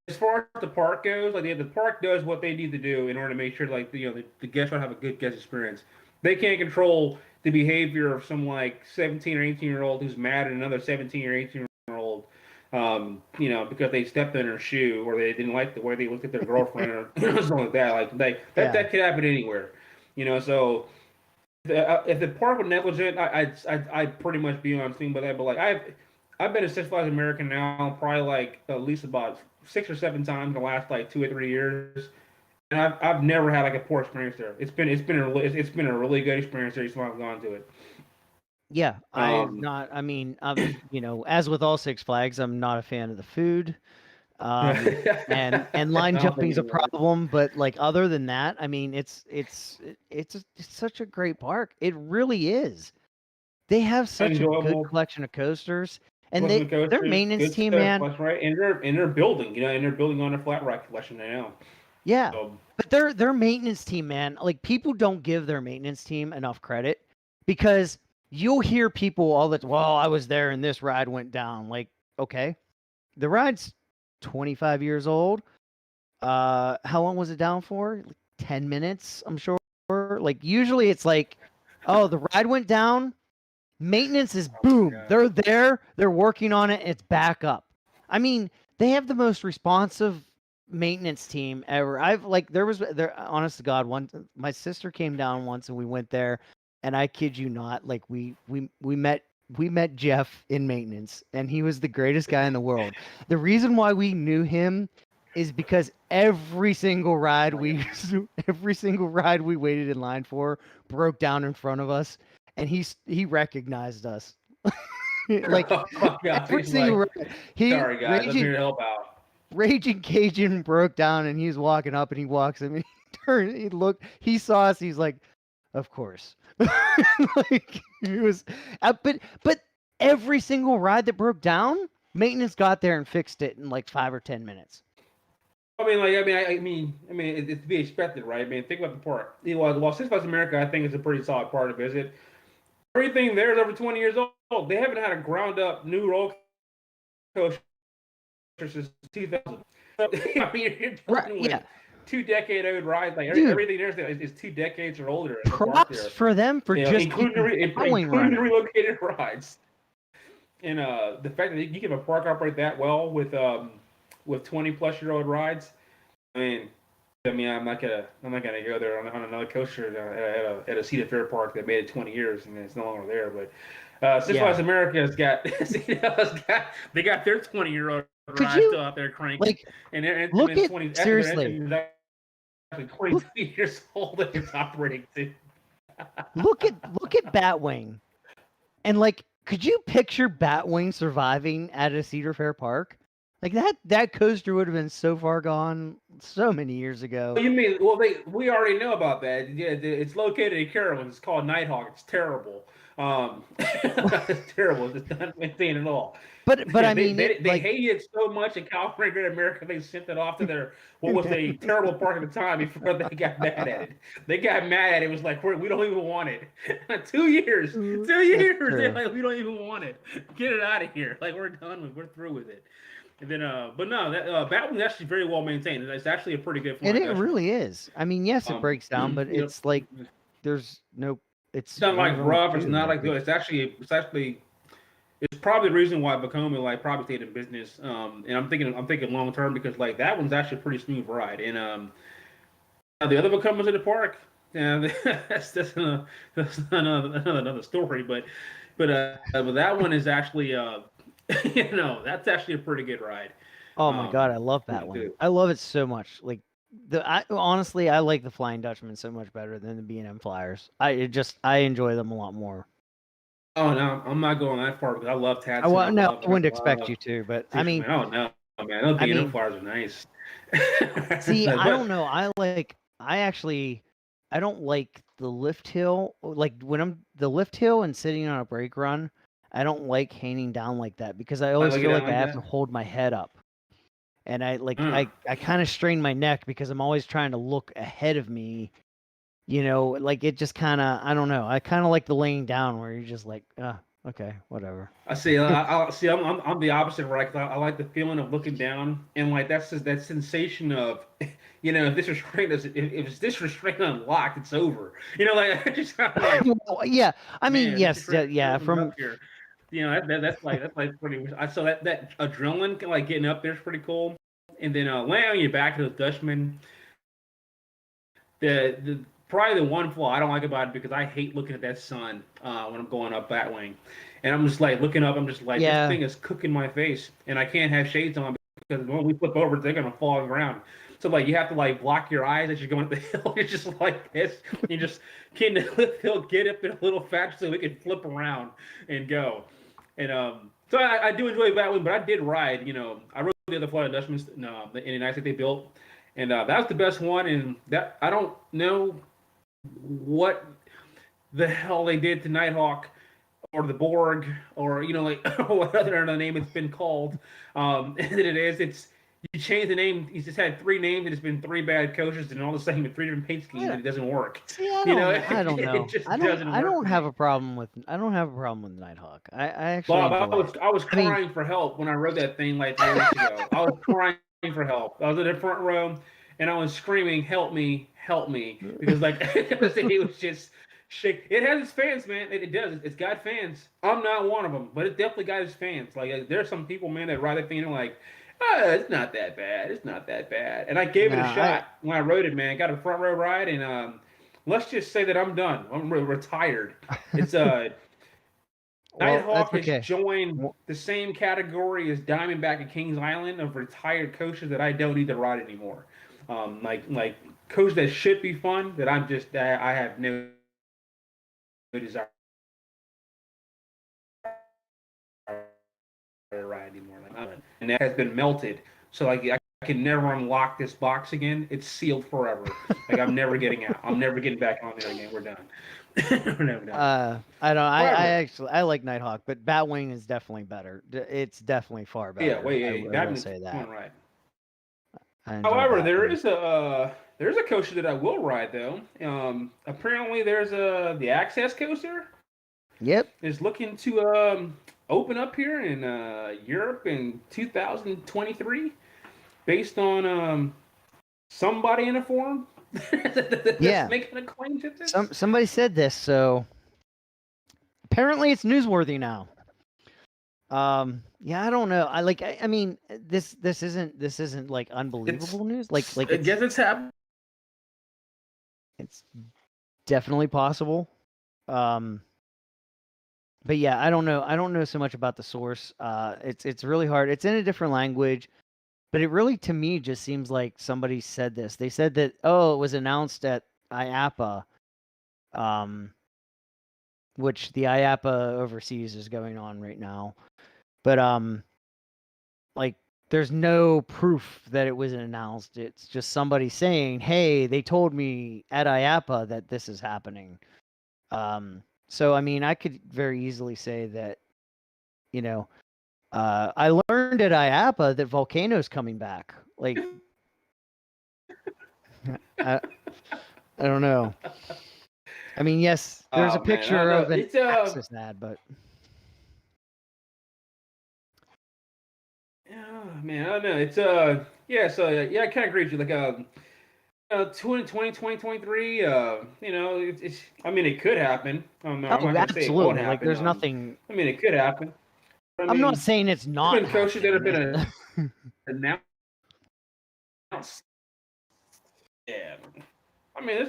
as far as the park goes, like the park does what they need to do in order to make sure like the guests will have a good guest experience. They can't control the behavior of some like 17 or 18-year-old who's mad at another 17 or 18-year-old. Because they stepped in her shoe or they didn't like the way they looked at their girlfriend or something like that. That could happen anywhere. So if the park was negligent, I'd pretty much be on scene with that. But like I've been to Six Flags America now probably like at least about 6 or 7 times in the last like 2 or 3 years, and I've never had like a poor experience there. It's been a really good experience there each time I've gone to it. Yeah, as with all Six Flags, I'm not a fan of the food. And line jumping's a problem, but like other than that, I mean, it's such a great park. It really is. They have such a Enjoyable. good collection of coasters, and Collection of their coasters, maintenance good team, stuff, man. that's right. And they're building, and they're building on their flat rock collection now. Yeah, So, but their maintenance team, man. Like people don't give their maintenance team enough credit because you'll hear people all the well, I was there and this ride went down. Like, okay, the ride's 25 years old. How long was it down for? Like 10 minutes, I'm sure. Like usually it's like, oh, the ride went down. Maintenance is boom. God. They're there. They're working on it. It's back up. I mean, they have the most responsive maintenance team ever. Honest to God, my sister came down once and we went there, and I kid you not, like we met Jeff in maintenance, and he was the greatest guy in the world. The reason why we knew him is because every single ride we waited in line for broke down in front of us, and he recognized us. Like oh my God, every he's single like, ride. He sorry guys, I'm here to help out. Raging Cajun broke down, and he's walking up, and he walks him, and he saw us, he's like, of course. Like he was, but every single ride that broke down, maintenance got there and fixed it in like 5 or 10 minutes. I mean, it's to be expected, right? I mean, think about the park. Well, Six Flags America, I think, is a pretty solid part to visit. Everything there is over 20 years old. They haven't had a ground up new roller coaster since 2000. I mean, you're Right? Yeah. 2-decade-old rides. Like Dude. everything there is 2 decades or older. in the park Props there. for them for just including going the relocated rides. And the fact that you can have a park operate that well with 20-plus-year-old rides. I mean, I'm not gonna go there on another coaster at a Cedar Fair park that made it 20 years and it's no longer there. But Six Flags America has got they got their 20-year-old rides still out there cranking. Like, and they're look at 20, seriously. Actually 22 years old and it's operating too. Look at Batwing, and like, could you picture Batwing surviving at a Cedar Fair park? Like that coaster would have been so far gone so many years ago. You mean, well, we already know about that. Yeah, it's located in Carolyn. It's called Nighthawk. It's terrible. It's terrible. It's not maintained at all. But I mean, they like, hated it so much in California, Great America, they sent it off to their what was a terrible park at the time before they got mad at it. They got mad at it. It was like we don't even want it. 2 years, 2 years. They're like, we don't even want it. Get it out of here. Like we're done with. We're through with it. And then, but no, that Batwing's actually very well maintained. It's actually a pretty good. And it really is. I mean, yes, it breaks down, but it's like there's no. It's not like rough. It's not like good. It's probably the reason why Vekoma like probably stayed in business. And I'm thinking long term because like that one's actually a pretty smooth ride. And the other Vekomas in the park, yeah, that's another story. But that one is actually that's actually a pretty good ride. Oh my God, I love that one. I love it so much. Like honestly, I like the Flying Dutchman so much better than the B&M Flyers. I enjoy them a lot more. Oh no, I'm not going that far because I love Tatsu. I wouldn't expect you to, but I mean, oh no, man, those B&M Flyers are nice. See, I don't know. I don't like the lift hill. Like when the lift hill and sitting on a brake run, I don't like hanging down like that because I always feel like I have to hold my head up. And I kind of strain my neck because I'm always trying to look ahead of me. You know, like it just kind of, I don't know. I kind of like the laying down where you're just like, okay, whatever. I see. I'm the opposite, right? I like the feeling of looking down and like that sensation of, if this restraint if it's this restraint unlocked, it's over. Like just kind of like. Well, yeah, I mean, yes, yeah. From here. That's pretty. So that adrenaline, like getting up there, is pretty cool. And then laying on your back to the Dutchman. The probably the one flaw I don't like about it because I hate looking at that sun when I'm going up Batwing, and I'm just like looking up. I'm just like this thing is cooking my face, and I can't have shades on because when we flip over, they're gonna fall on the ground. So like you have to like block your eyes as you're going up the hill. You're just like this. You just can get up there a little faster so we can flip around and go. And so I do enjoy Batwing, but I did ride. I rode the other Flying Dutchman in the United States they built, and that was the best one. And that I don't know what the hell they did to Nighthawk or the Borg, or like what other name it's been called. And it is. It's you change the name. He's just had three names, and it's been three bad coaches, and all the same in three different paint schemes, and it doesn't work. See, I You know, don't know. it just I doesn't work. don't for have me. a problem with Nighthawk. I actually Bob, enjoy it. I was I mean, crying for help when I wrote that thing like 3 weeks ago. I was crying for help. I was in the front row, and I was screaming, help me," because like it was just shake. It has its fans, man. It does. It's got fans. I'm not one of them, but it definitely got its fans. Like there's some people, man, that write that thing and like, it's not that bad. It's not that bad. And I gave it a nah, shot when I wrote it, man. Got a front row ride, and let's just say that I'm done. I'm retired. It's well, Nighthawk that's has okay. joined Well, the same category as Diamondback and Kings Island of retired coaches that I don't need to ride anymore. Like coaches that should be fun that I have no desire to ride anymore. And that has been melted. So like I can never unlock this box again. It's sealed forever. Like I'm never getting out. I'm never getting back on there again. We're done. We're never done. I don't. However, I like Nighthawk, but Batwing is definitely better. It's definitely far better. yeah, wait, I that will is say one that. right. I enjoy However, Batwing. there's a coaster that I will ride though. Apparently there's the Access coaster Yep. is looking to open up here in Europe in 2023, based on somebody in a forum that's Yeah. making a claim to this. Somebody said this, so apparently it's newsworthy now. Yeah, I don't know. I mean, this isn't like unbelievable news. Like I guess it's happening. it's definitely possible. But yeah, I don't know. I don't know so much about the source. It's really hard. It's in a different language, but it really to me just seems like somebody said this. They said that it was announced at IAPA, um, which the IAPA overseas is going on right now. But like there's no proof that it was announced. It's just somebody saying, "Hey, they told me at IAPA that this is happening." So I mean, I could very easily say that, you know, I learned at IAPA that Volcano's coming back. Like, I don't know. I mean, yes, there's a Oh man, I picture know of an it's Axis ad, but yeah, man, I don't know. It's yeah, so yeah, I kind of agree with you. Like 2020, 2023, it's I mean it could happen. I'm not oh, gonna say it won't absolutely. Like, happen. there's nothing. I mean it could happen. I I'm not mean, saying it's there's not been coaches that have happening. been announced. Yeah, I mean there's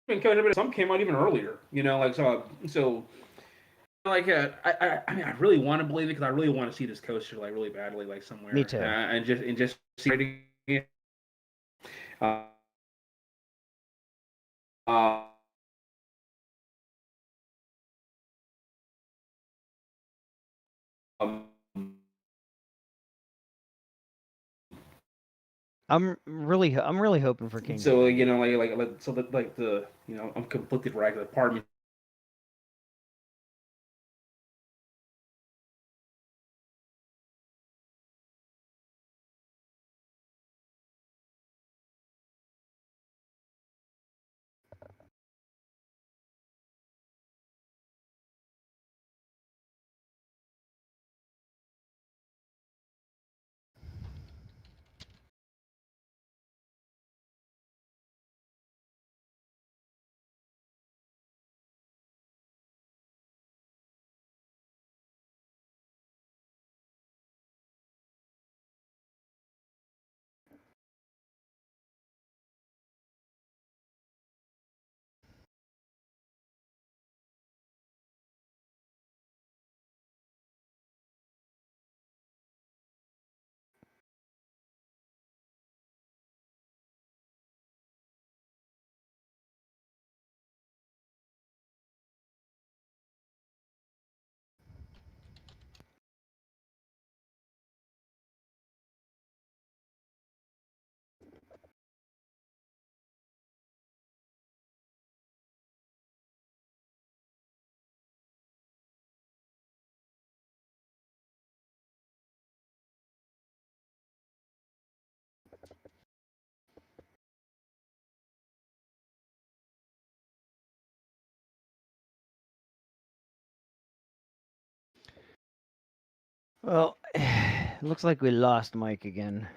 been coaches, but some came out even earlier. Like so like I mean I really want to believe it because I really want to see this coaster like really badly like somewhere. Me too. And just see it. Uh, uh, um, I'm really hoping for Kings so Island. so that like I'm conflicted right. Part of me Well, it looks like we lost Mike again.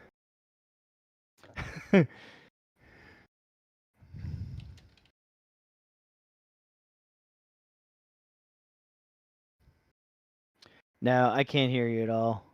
No, I can't hear you at all.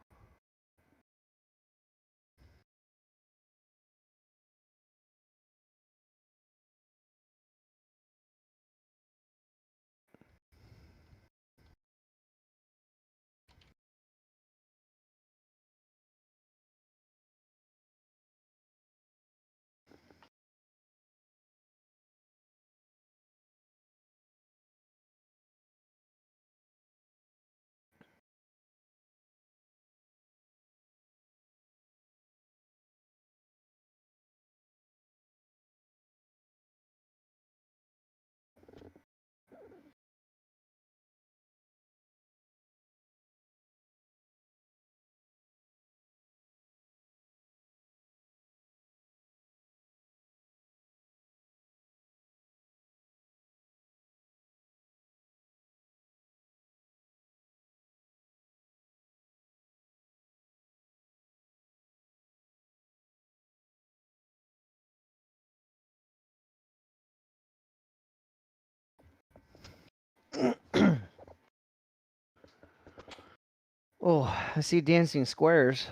Oh, I see dancing squares.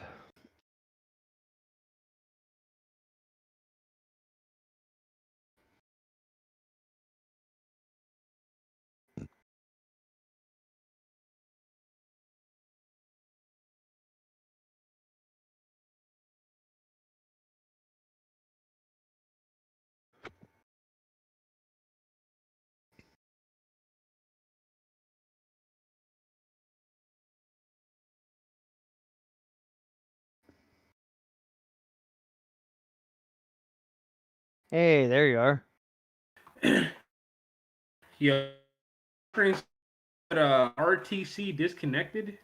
Hey, there you are. Yeah. RTC disconnected.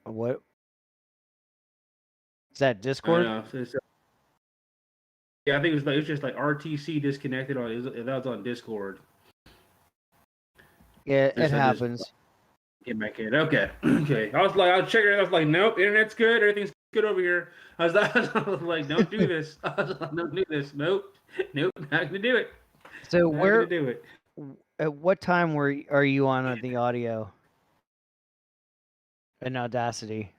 What? Is that I Discord? know. Yeah, I think it was just like RTC disconnected on that was on Discord. Yeah, it Just happens. get back in. Okay. Okay. I was checking it. I was like, nope, internet's good. Everything's good over here. I was like, don't do this. I was like, don't do this. Nope. Nope. Not gonna do it. So Not gonna where, do it. at what time are you on the audio in Audacity?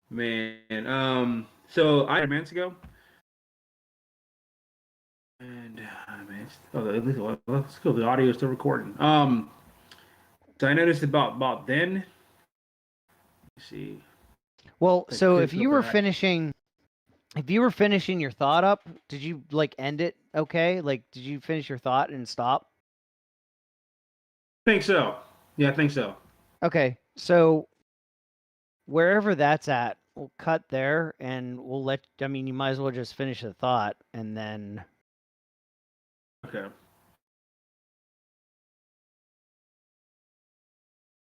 Man. So I minutes ago. And man, let's go. The audio is still recording. So I noticed about then. Let's see. Well, I so could go back. if you were finishing your thought up, did you like end it okay? Like, did you finish your thought and stop? I think so. Yeah, I think so. Okay, so wherever that's at, we'll cut there and we'll let, I mean, you might as well just finish the thought and then, Okay.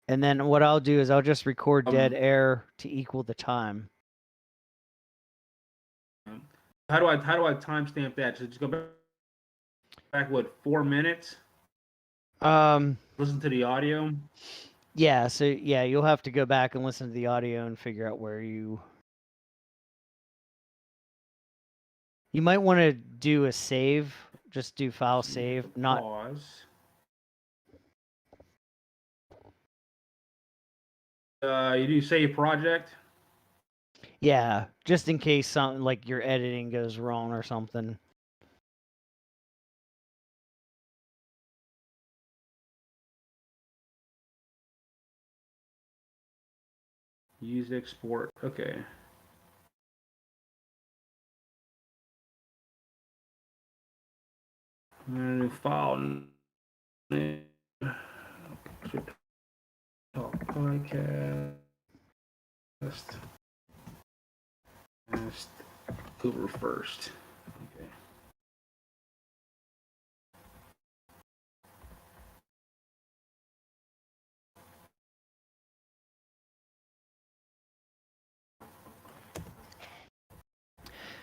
what I'll do is I'll just record dead Um, air to equal the time. how do I timestamp that? So just go back what 4 minutes? Listen to the audio. Yeah, so yeah, you'll have to go back and listen to the audio and figure out where you might want to do a save, just do file save, not Pause. You do save project. yeah, just in case something like your editing goes wrong or something. Use export. Okay. And file name. Talk podcast. October 1st. Okay.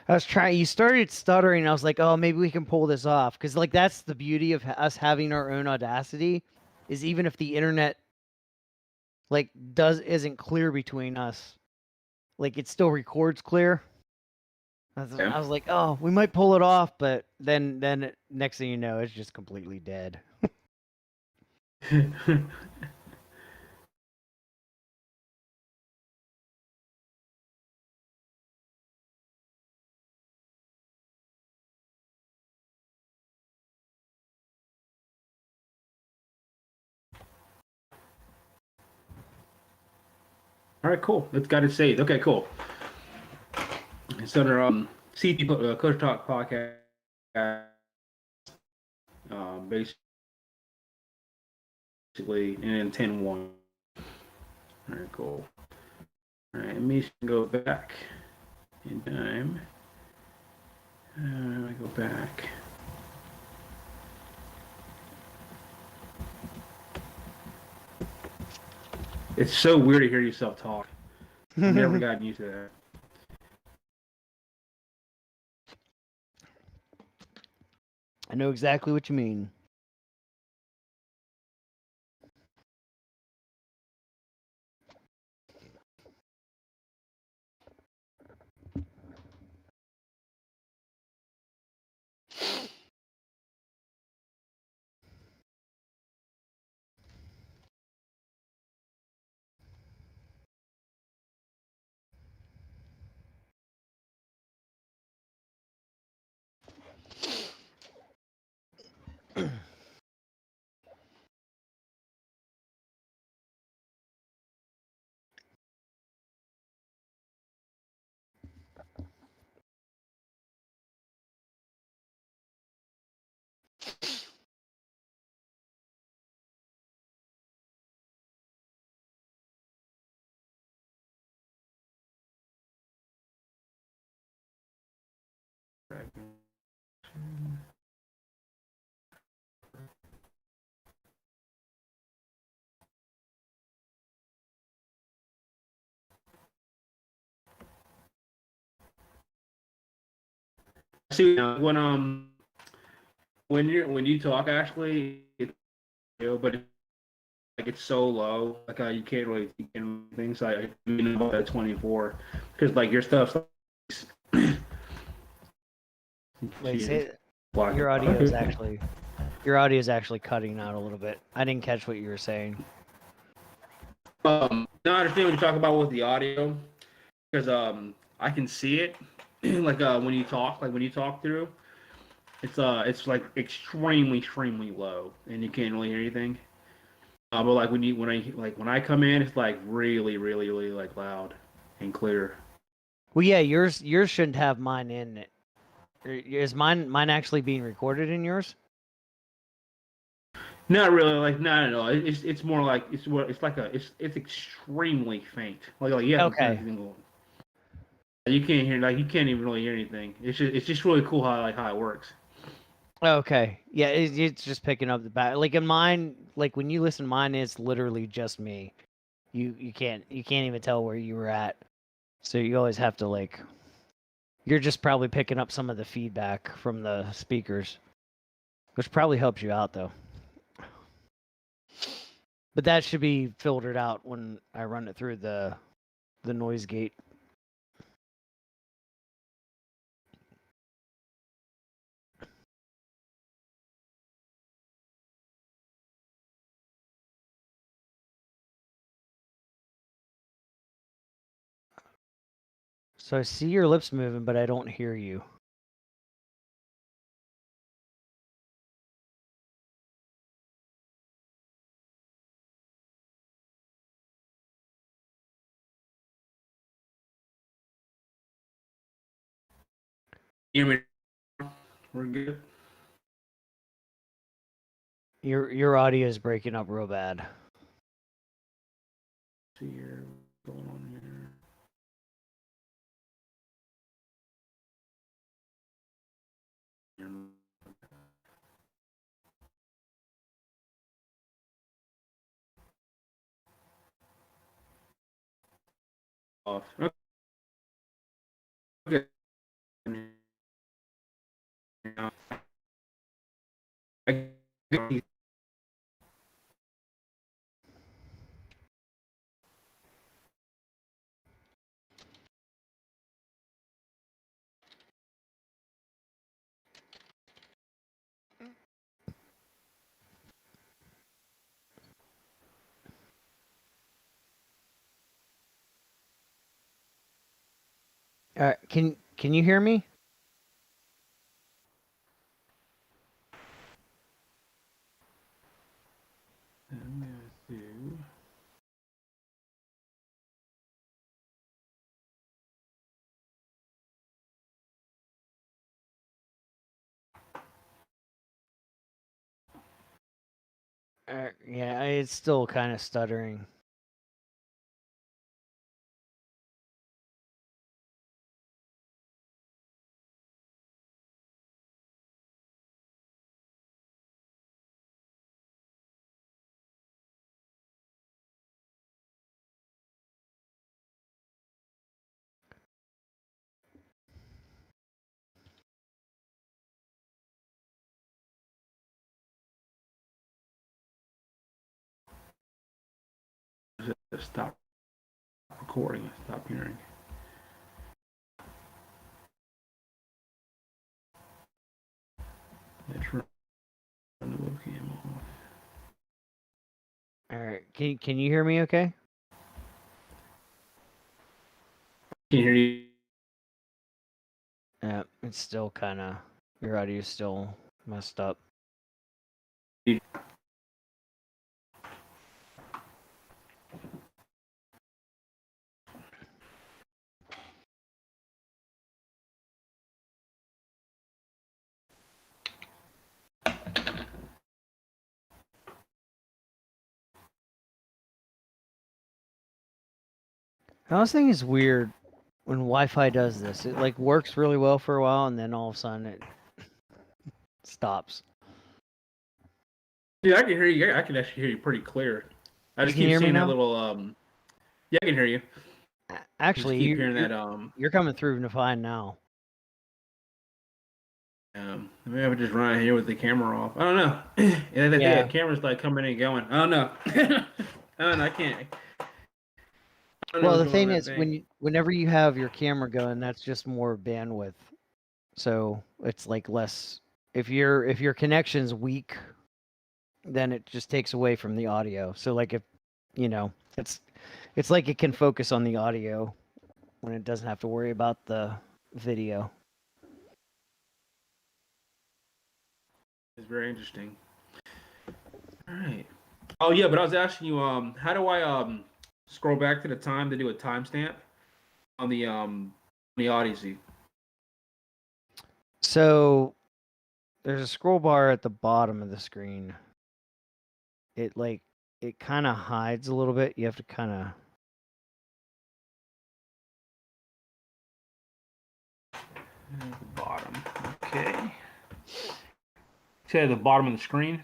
I was trying. You started stuttering. And I was like, oh, maybe we can pull this off. Because like that's the beauty of us having our own Audacity, is even if the internet like isn't clear between us, like it still records clear. I was like, oh, we might pull it off, but then next thing you know, it's just completely dead. All right, cool. That's got it saved. Okay, cool. It's under CT Coach Talk podcast. Basically, and then 10-1. All right, cool. All right, let me go back in time. I go back. It's so weird to hear yourself talk. I've never gotten used to that. I know exactly what you mean. See when you talk, Ashley, but like it's so low, like you can't really things. I mean about that 24 because like your stuff's Wait, say black. your audio is actually cutting out a little bit. I didn't catch what you were saying. No, I understand what you talk about with the audio because I can see it like when you talk, like when you talk through, it's like extremely low and you can't really hear anything. But like when I come in, it's like really like loud and clear. Well, yeah, yours shouldn't have mine in it. Is mine actually being recorded in yours? Not really, like no. It's more like it's like it's extremely faint. Like you have to turn Okay. everything on. You can't hear like you can't even really hear anything. It's just really cool how it works. Okay. Yeah, it's just picking up the back. Like in mine, like when you listen to mine, it's literally just me. You can't even tell where you were at. So you always have to like you're just probably picking up some of the feedback from the speakers, which probably helps you out though. But that should be filtered out when I run it through the noise gate. So I see your lips moving, but I don't hear you. You hear me? We're good. Your audio is breaking up real bad. See here, what's going on here. Off. Okay. All right, can you hear me? Yeah, it's still kind of stuttering. Just stop recording. Stop hearing. Let's run the webcam off. All right, can you hear me? Okay. Can you hear you? Yeah, it's still kind of your audio's still messed up. Now, this thing is weird when Wi-Fi does this. It like works really well for a while, and then all of a sudden it stops. Yeah, I can hear you. I can actually hear you pretty clear. I just You can keep hear me seeing that now? little Yeah, I can hear you. Actually, Just keep hearing that you're coming through fine now. maybe I would just run here with the camera off. I don't know. Yeah, the camera's like coming and going. I don't know. I don't know. I can't. I don't know Well, what's the going on thing with is, that thing. whenever you have your camera going, that's just more bandwidth. So it's like less. If your connection's weak, then it just takes away from the audio. So like if it's like it can focus on the audio when it doesn't have to worry about the video. It's very interesting. All right. Oh yeah, but I was asking you, how do I scroll back to the time to do a timestamp on the Odyssey? So there's a scroll bar at the bottom of the screen. It kind of hides a little bit. You have to kind of. At the bottom. Okay. See at the bottom of the screen?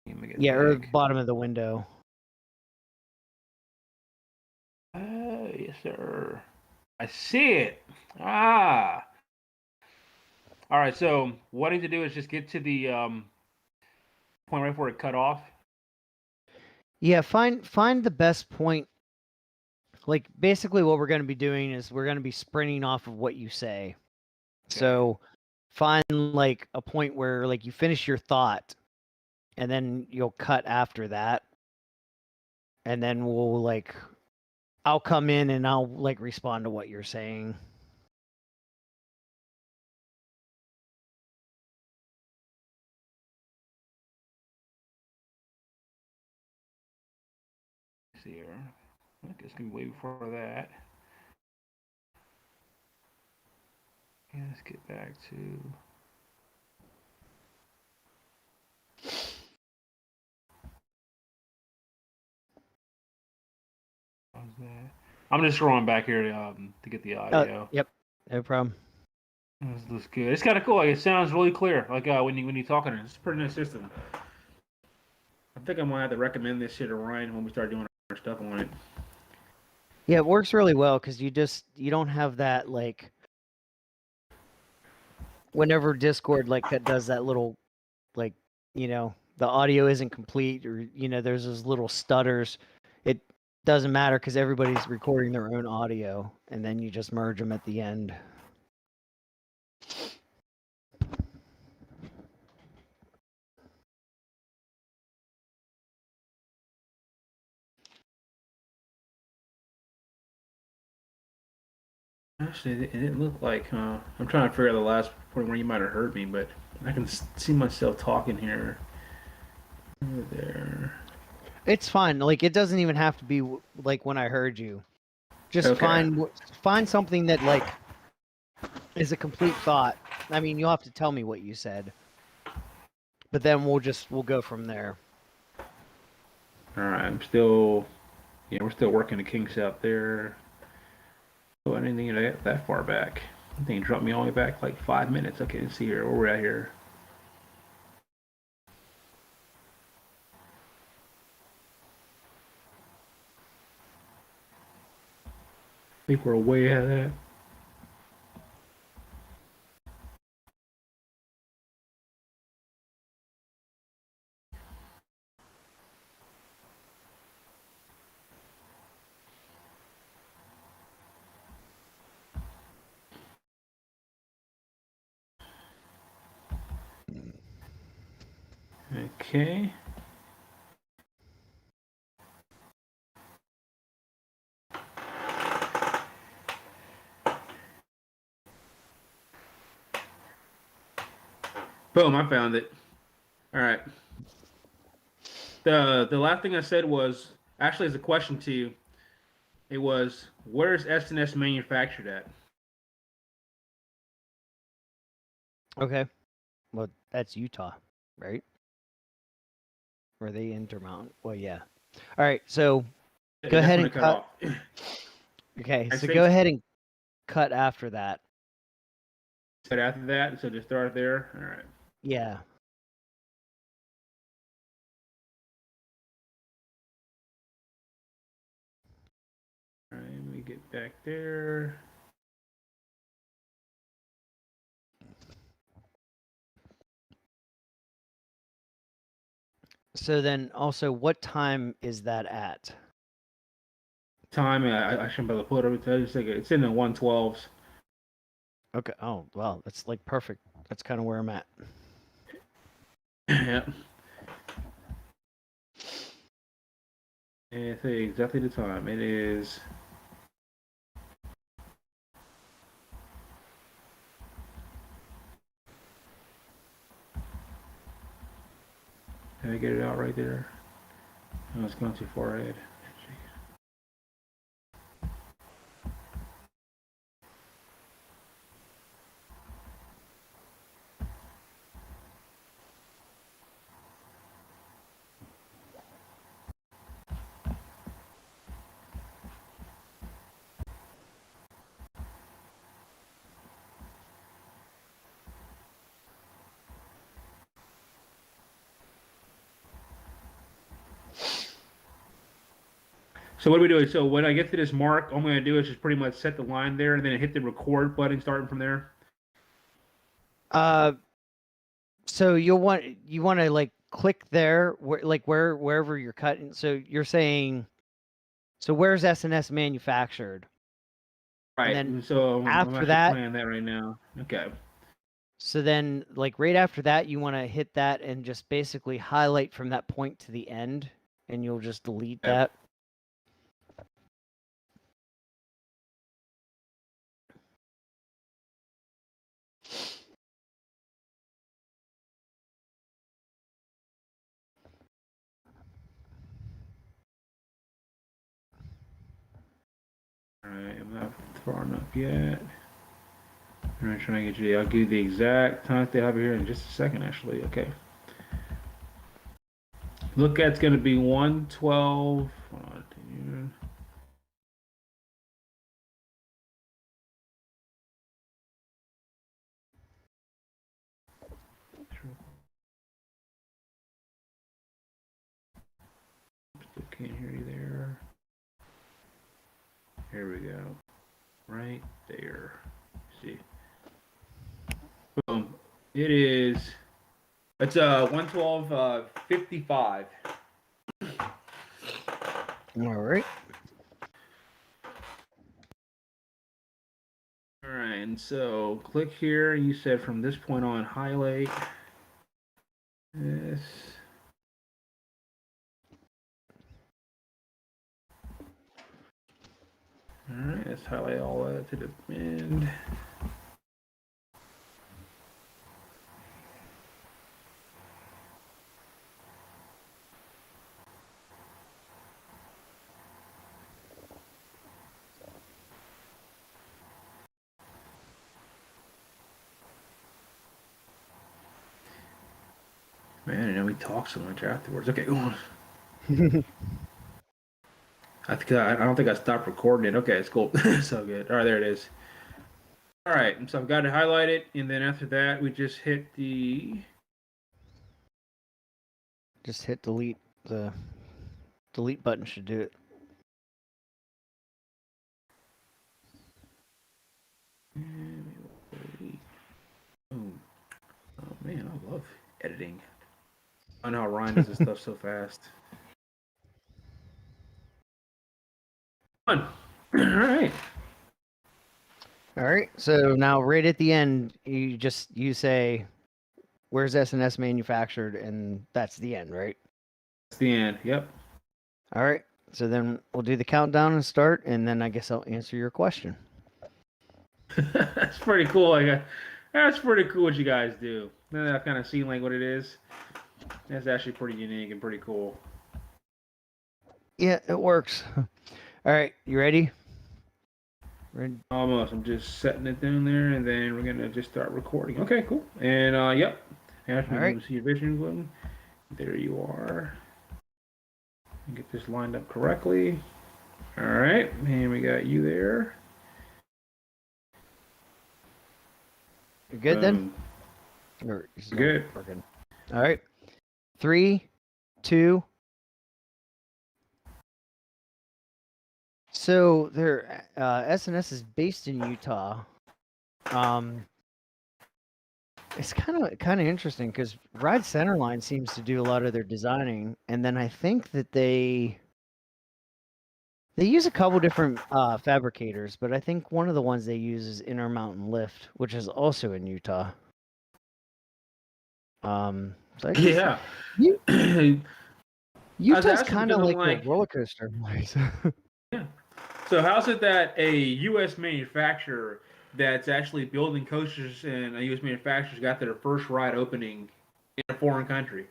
Let me get Yeah, or the back. bottom of the window. Yes, sir. I see it. Ah. All right. So what I need to do is just get to the point right where it cut off. Yeah, find the best point. Like basically what we're going to be doing is we're going to be sprinting off of what you say. Okay. So find like a point where like you finish your thought and then you'll cut after that. And then I'll come in and I'll like respond to what you're saying. Let's see here. I guess it's gonna be way before that. Okay, let's get back to. How's that? I'm just scrolling back here to get the audio. Yep, no problem. This looks good. It's kind of cool. Like it sounds really clear. Like when you talking, it's a pretty nice system. I think I'm gonna have to recommend this shit to Ryan when we start doing our stuff on it. Yeah, it works really well because you don't have that like whenever Discord like that does that little, like, you know, the audio isn't complete, or you know, there's those little stutters. It doesn't matter because everybody's recording their own audio, and then you just merge them at the end. Actually, it didn't look like. I'm trying to figure out the last point where you might have heard me, but I can see myself talking here. Over there. It's fine. Like, it doesn't even have to be like when I heard you. Just Okay. find something that like is a complete thought. I mean, you'll have to tell me what you said, but then we'll go from there. All right. We're still working the kinks out there. Oh, I didn't think I got that far back. I think it dropped me all the way back like 5 minutes. Okay, let's see here. Where we're at here. I think we're way ahead of that. Okay. Boom, I found it. All right. The last thing I said was actually as a question to you. It was, where's SNS manufactured at? Okay. Well, that's Utah, right? Or are they Intermountain? Well, yeah. All right. So go ahead and cut. Okay. So go ahead and cut after that. Cut after that, so just start there. All right. Yeah. All right, let me get back there. So then also, what time is that at? Time, I shouldn't be able to pull it over to you. It's in the 112s. Okay. Oh, well, that's like perfect. That's kind of where I'm at. Yeah. And I tell you exactly the time. It is. Did I get it out right there? I was going too far ahead. So what are we doing? So when I get to this mark, all I'm going to do is just pretty much set the line there, and then hit the record button, starting from there. So you want to like click there, wherever you're cutting. So you're saying, so where's SNS manufactured? Right. And then so I'm after actually that, playing that right now. Okay. so then like right after that, you want to hit that and just basically highlight from that point to the end, and you'll just delete Okay. that. All right, I'm not far enough yet. I'm gonna try and get you. I'll give you the exact time they have here in just a second. Actually, okay. Look at's gonna be 112. Still can't hear you there. Here we go. Right there. See. Boom. It is. It's 112.55. All right. All right, and so click here. You said from this point on, highlight this. All right, let's highlight all that to the end. Man, I know we talked so much afterwards. Okay, go on. I don't think I stopped recording it. Okay, it's cool. So good. All right, there it is. All right, so I've got it highlighted, and then after that, we just hit the. Just hit delete. The delete button should do it. Boom. Oh man, I love editing. I know how Ryan does this stuff so fast. Fun. All right. All right. So now, right at the end, you say, "Where's SNS manufactured?" and that's the end, right? That's the end. Yep. All right. So then we'll do the countdown and start, and then I guess I'll answer your question. That's pretty cool. That's pretty cool what you guys do. Now that I've kind of seen like what it is, that's actually pretty unique and pretty cool. Yeah, it works. All right. You ready? Ready? Almost. I'm just setting it down there, and then we're gonna just start recording. Okay, cool. And yep. After All right. you see your vision button, there you are. Get this lined up correctly. All right, and we got you there. You're good then? Or is it not Good. working? All right. 3, 2. So their SNS is based in Utah. It's kind of interesting because Ride Centerline seems to do a lot of their designing, and then I think that they use a couple different fabricators, but I think one of the ones they use is Intermountain Lift, which is also in Utah. So I guess Yeah. Utah's kind of like a roller coaster. Yeah. So how's it that a U.S. manufacturer that's actually building coasters and a U.S. manufacturer's got their first ride opening in a foreign country?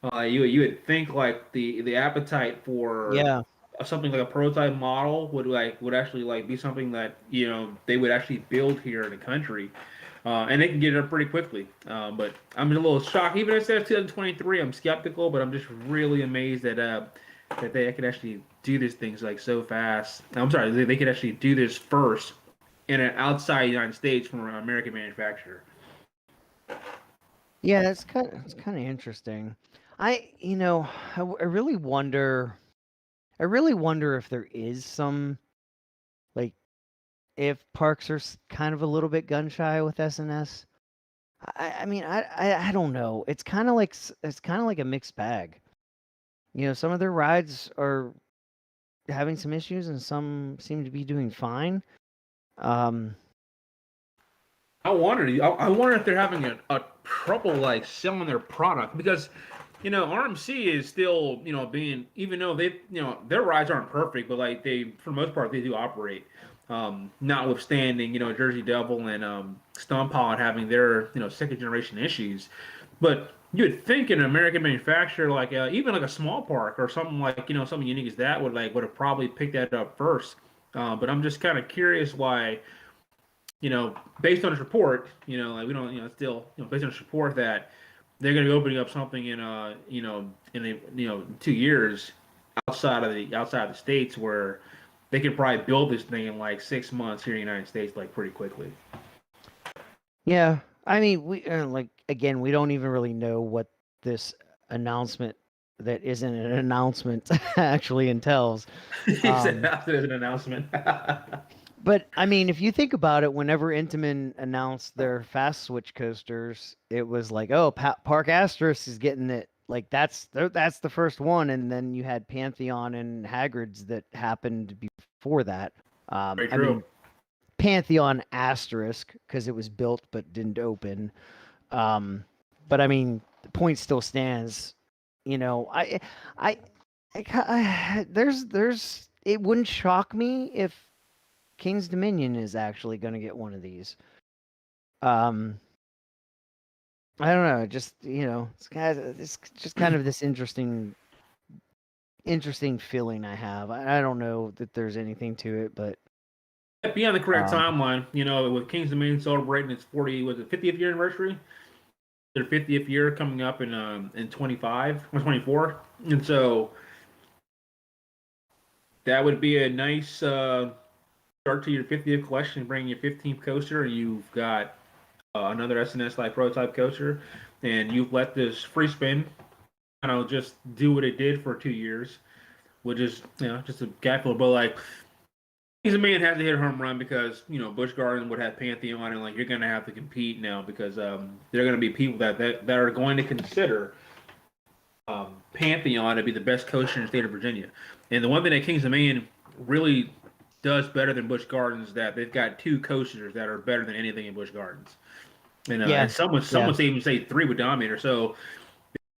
You would think like the appetite for Yeah. something like a prototype model would actually be something that they would actually build here in the country, and they can get it up pretty quickly. But I'm a little shocked. Even if it says 2023, I'm skeptical, but I'm just really amazed that they could actually do these things like so fast. I'm sorry, they could actually do this first in an outside United States from an American manufacturer. Yeah, it's kind of interesting. I really wonder if there is some, like, if parks are kind of a little bit gun shy with SNS. I mean, I don't know. It's kind of like a mixed bag. Some of their rides are having some issues, and some seem to be doing fine. I wonder if they're having a trouble like selling their product because RMC is still being, even though they their rides aren't perfect, but like they, for the most part, they do operate. Notwithstanding Jersey Devil and Stomp Pod having their second generation issues, but you would think an American manufacturer like even like a small park or something like something unique as that would have probably picked that up first. But I'm just kind of curious why. Based on this report, like we don't, still, based on this report that they're going to be opening up something in, in 2 years outside of the states where they could probably build this thing in like 6 months here in the United States, like pretty quickly. Yeah, I mean, we again, we don't even really know what this announcement that isn't an announcement actually entails. He said after there's an announcement. But I mean, if you think about it, whenever Intamin announced their fast switch coasters, it was like, oh, Park Asterisk is getting it. Like that's the first one, and then you had Pantheon and Hagrid's that happened before that. Very I true. mean, Pantheon Asterisk because it was built but didn't open. But I mean, the point still stands. You know, there's it wouldn't shock me if King's Dominion is actually going to get one of these. I don't know, just it's just kind of this interesting feeling I have. I don't know that there's anything to it, but Be on the correct timeline. You know, with King's Dominion celebrating its 50th year anniversary. Their 50th year coming up in 25 or 24, and so that would be a nice start to your 50th collection, bringing your 15th coaster. You've got another SNS Live prototype coaster, and you've let this free spin kind of just do what it did for 2 years, which is just a gap but like Kings Dominion has to hit a home run because Busch Gardens would have Pantheon, and like you're going to have to compete now because there are going to be people that are going to consider Pantheon to be the best coaster in the state of Virginia. And the one thing that Kings Dominion really does better than Busch Gardens is that they've got 2 coasters that are better than anything in Busch Gardens. And, and some would even say 3 with Dominator. So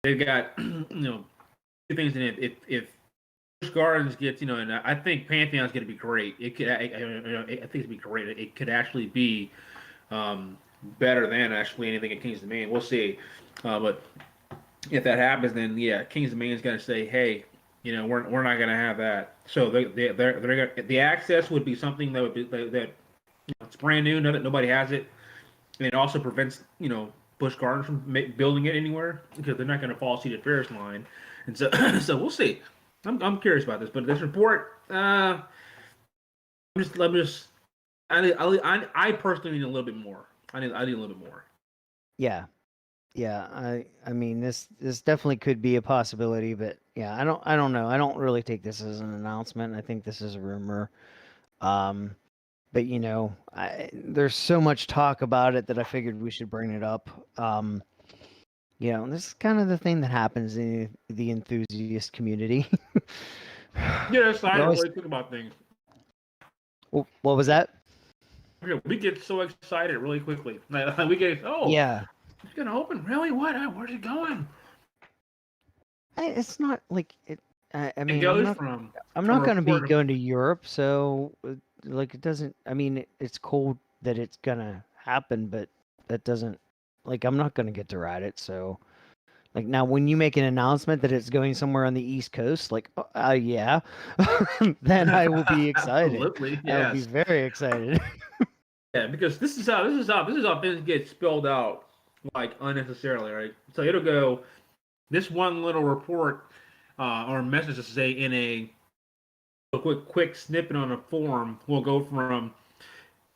they've got 2 things in it. If Busch Gardens gets and I think Pantheon's going to be great. I think it'd be great. It could actually be better than actually anything at Kings Dominion. We'll see, but if that happens, then Kings Dominion's going to say, hey, we're not going to have that. So the access would be something that would be that it's brand new, nobody has it, and it also prevents Busch Gardens from building it anywhere because they're not going to follow Seated Ferris line, and so so we'll see. I'm curious about this, but this report, I personally need a little bit more. I need a little bit more. Yeah. I mean, this definitely could be a possibility, but yeah, I don't know. I don't really take this as an announcement. I think this is a rumor. But there's so much talk about it that I figured we should bring it up. This is kind of the thing that happens in the enthusiast community. Yes, I don't really think about things. What was that? We get so excited really quickly. We get, yeah, it's gonna open. Really? What? Where's it going? It's not like it. I mean, I'm not going to be going to Europe, so like it doesn't. I mean, it's cool that it's gonna happen, but that doesn't. Like, I'm not going to get to ride it, so... Like, now, when you make an announcement that it's going somewhere on the East Coast, like, yeah, then I will be excited. Absolutely, yes. I'll be very excited. Yeah, because this is how things get spelled out, like, unnecessarily, right? So it'll go... This one little report or message to say in a quick snippet on a forum will go from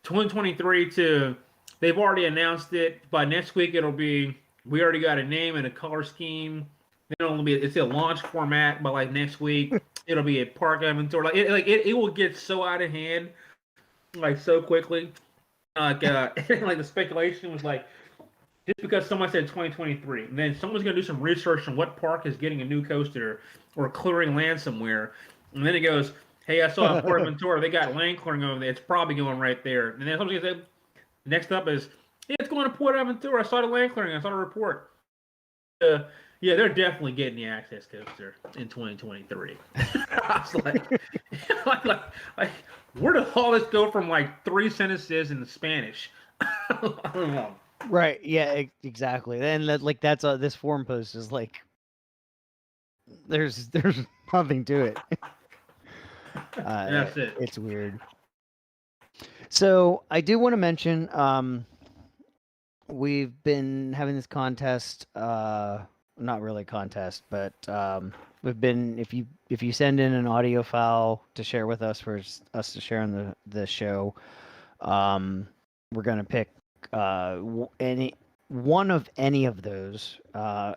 2023 to... They've already announced it. By next week, it'll be, we already got a name and a color scheme. Then it's a launch format. By like next week, it'll be a park inventory. It will get so out of hand, like so quickly. Like the speculation was like, just because someone said 2023, and then someone's gonna do some research on what park is getting a new coaster or clearing land somewhere, and then it goes, hey, I saw a Port Ventura, they got land clearing over there. It's probably going right there. And then someone's gonna say. Next up is, it's going to Port Aventura. I saw the land clearing. I saw the report. They're definitely getting the access coaster in 2023. I was like, where did all this go from like 3 sentences in Spanish? I don't know. Right. Yeah. Exactly. And that's this forum post is like, there's nothing to it. That's it. It's weird. So I do want to mention, we've been having this contest, not really contest, but we've been, if you send in an audio file to share with us for us to share on the show, we're gonna pick any one of those. I'm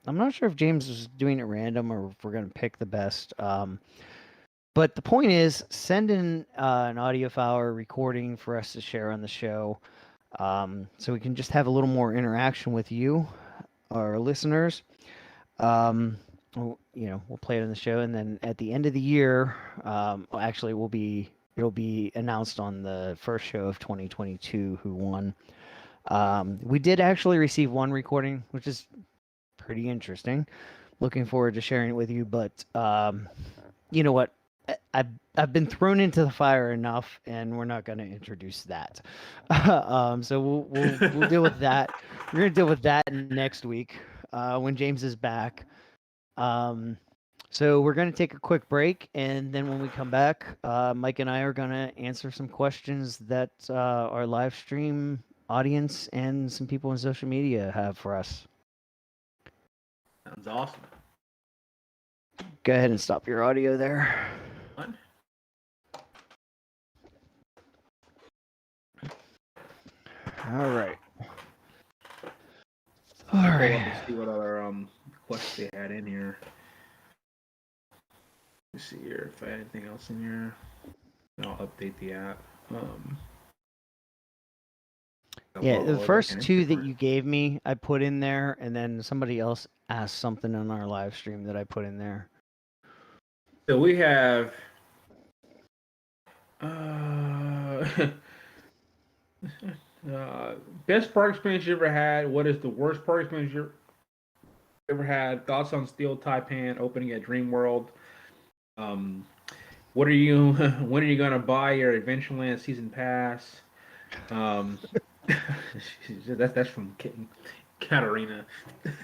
not sure if James is doing it random or if we're gonna pick the best. But the point is, send in an audio file or recording for us to share on the show, so we can just have a little more interaction with you, our listeners. We'll play it in the show, and then at the end of the year, actually, it'll be announced on the first show of 2022 who won. We did actually receive one recording, which is pretty interesting. Looking forward to sharing it with you, but you know what? I've been thrown into the fire enough, and we're not going to introduce that. So we'll deal with that. We're going to deal with that next week when James is back. So we're going to take a quick break, and then when we come back, Mike and I are going to answer some questions that our live stream audience and some people on social media have for us. Sounds awesome. Go ahead and stop your audio there. Fun. All right. All right. Let's see what other questions they had in here. Let's see here if I had anything else in here. I'll update the app. Yeah, the first two that you gave me, I put in there, and then somebody else asked something on our live stream that I put in there. So we have best park experience you ever had. What is the worst park experience you ever had? Thoughts on Steel Taipan opening at Dream World. What are you? When are you gonna buy your Adventureland season pass? That's from Katarina.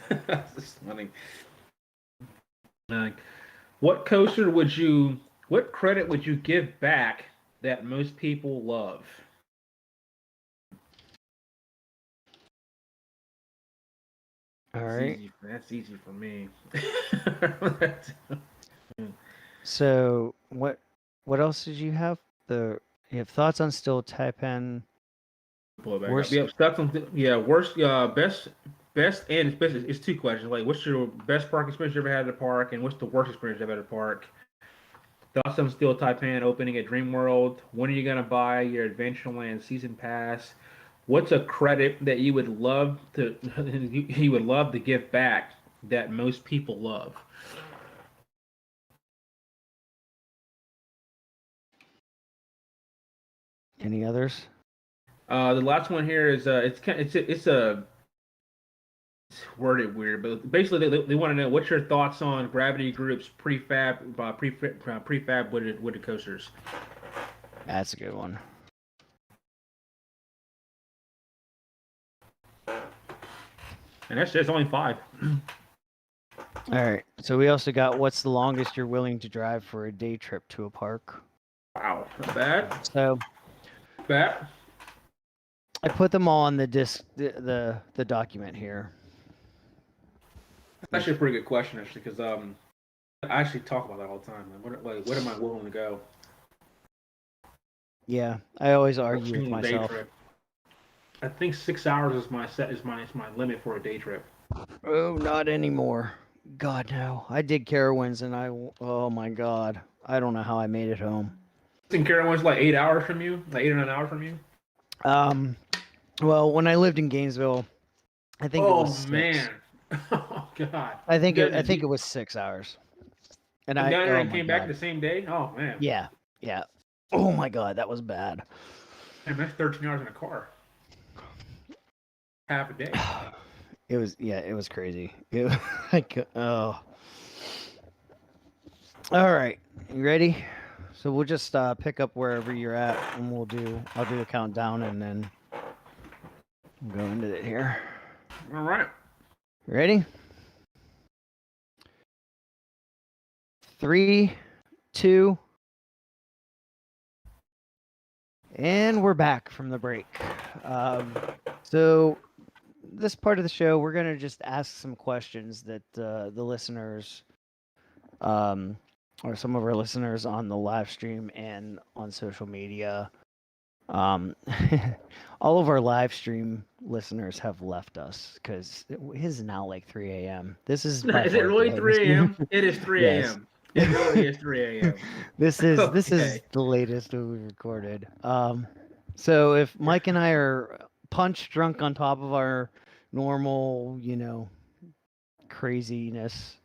That's funny. What coaster would you? What credit would you give back that most people love? All right. That's easy for me. So what else did you have? You have thoughts on Steel Taipan? Pull it back Worst- up. Yeah, stuff on worst, best, and it's two questions. Like, what's your best park experience you ever had at a park, and what's the worst experience you've had at a park? Thoughts on Steel Taipan opening at Dream World. When are you gonna buy your Adventureland season pass? What's a credit that you would love to give back that most people love? Any others? The last one here is it's worded weird, but basically they want to know what's your thoughts on Gravity Group's prefab wooded coasters. That's a good one. And that's only 5. All right. So we also got what's the longest you're willing to drive for a day trip to a park? Wow, not bad. So Bad. I put them all on the disc, the document here. That's actually a pretty good question, actually, because I actually talk about that all the time. What am I willing to go? Yeah, I always argue with myself. Day trip. I think 6 hours is my limit for a day trip. Oh, not anymore. God, no. I did Carowinds, and oh my God, I don't know how I made it home. I think Carowinds like 8 hours from you, like 8 or 9 hours from you. Well, when I lived in Gainesville, I think it was 6. Man. Oh God. I think it was 6 hours. And I came back the same day. Oh man. Yeah. Oh my God, that was bad. And that's 13 hours in a car. Half a day. It was crazy. Oh. All right, you ready? So we'll just pick up wherever you're at, and I'll do a countdown, and then we'll go into it here. All right. Ready? 3, 2, and we're back from the break. So this part of the show, we're gonna just ask some questions that the listeners, or some of our listeners on the live stream and on social media. All of our live stream listeners have left us because it is now like 3 a.m. This is Is it really 3 a.m.? It is 3 a.m. It really is 3 a.m. This is Okay. the latest we recorded. So if Mike and I are punch drunk on top of our normal, craziness,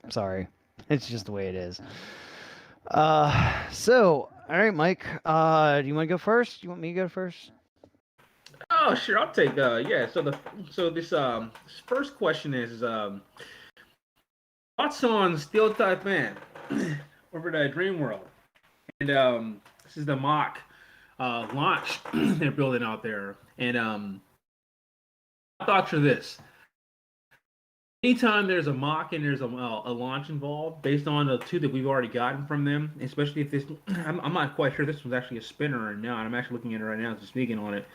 sorry, it's just the way it is. So all right, Mike. Do you want to go first? You want me to go first? Oh, sure. I'll take. Yeah. This first question is thoughts on Steel Type Man over at Dream World, and this is the mock launch they're building out there, and my thoughts are this: anytime there's a mock and there's a launch involved, based on the two that we've already gotten from them, especially if this, I'm not quite sure this was actually a spinner or not. I'm actually looking at it right now, just speaking on it.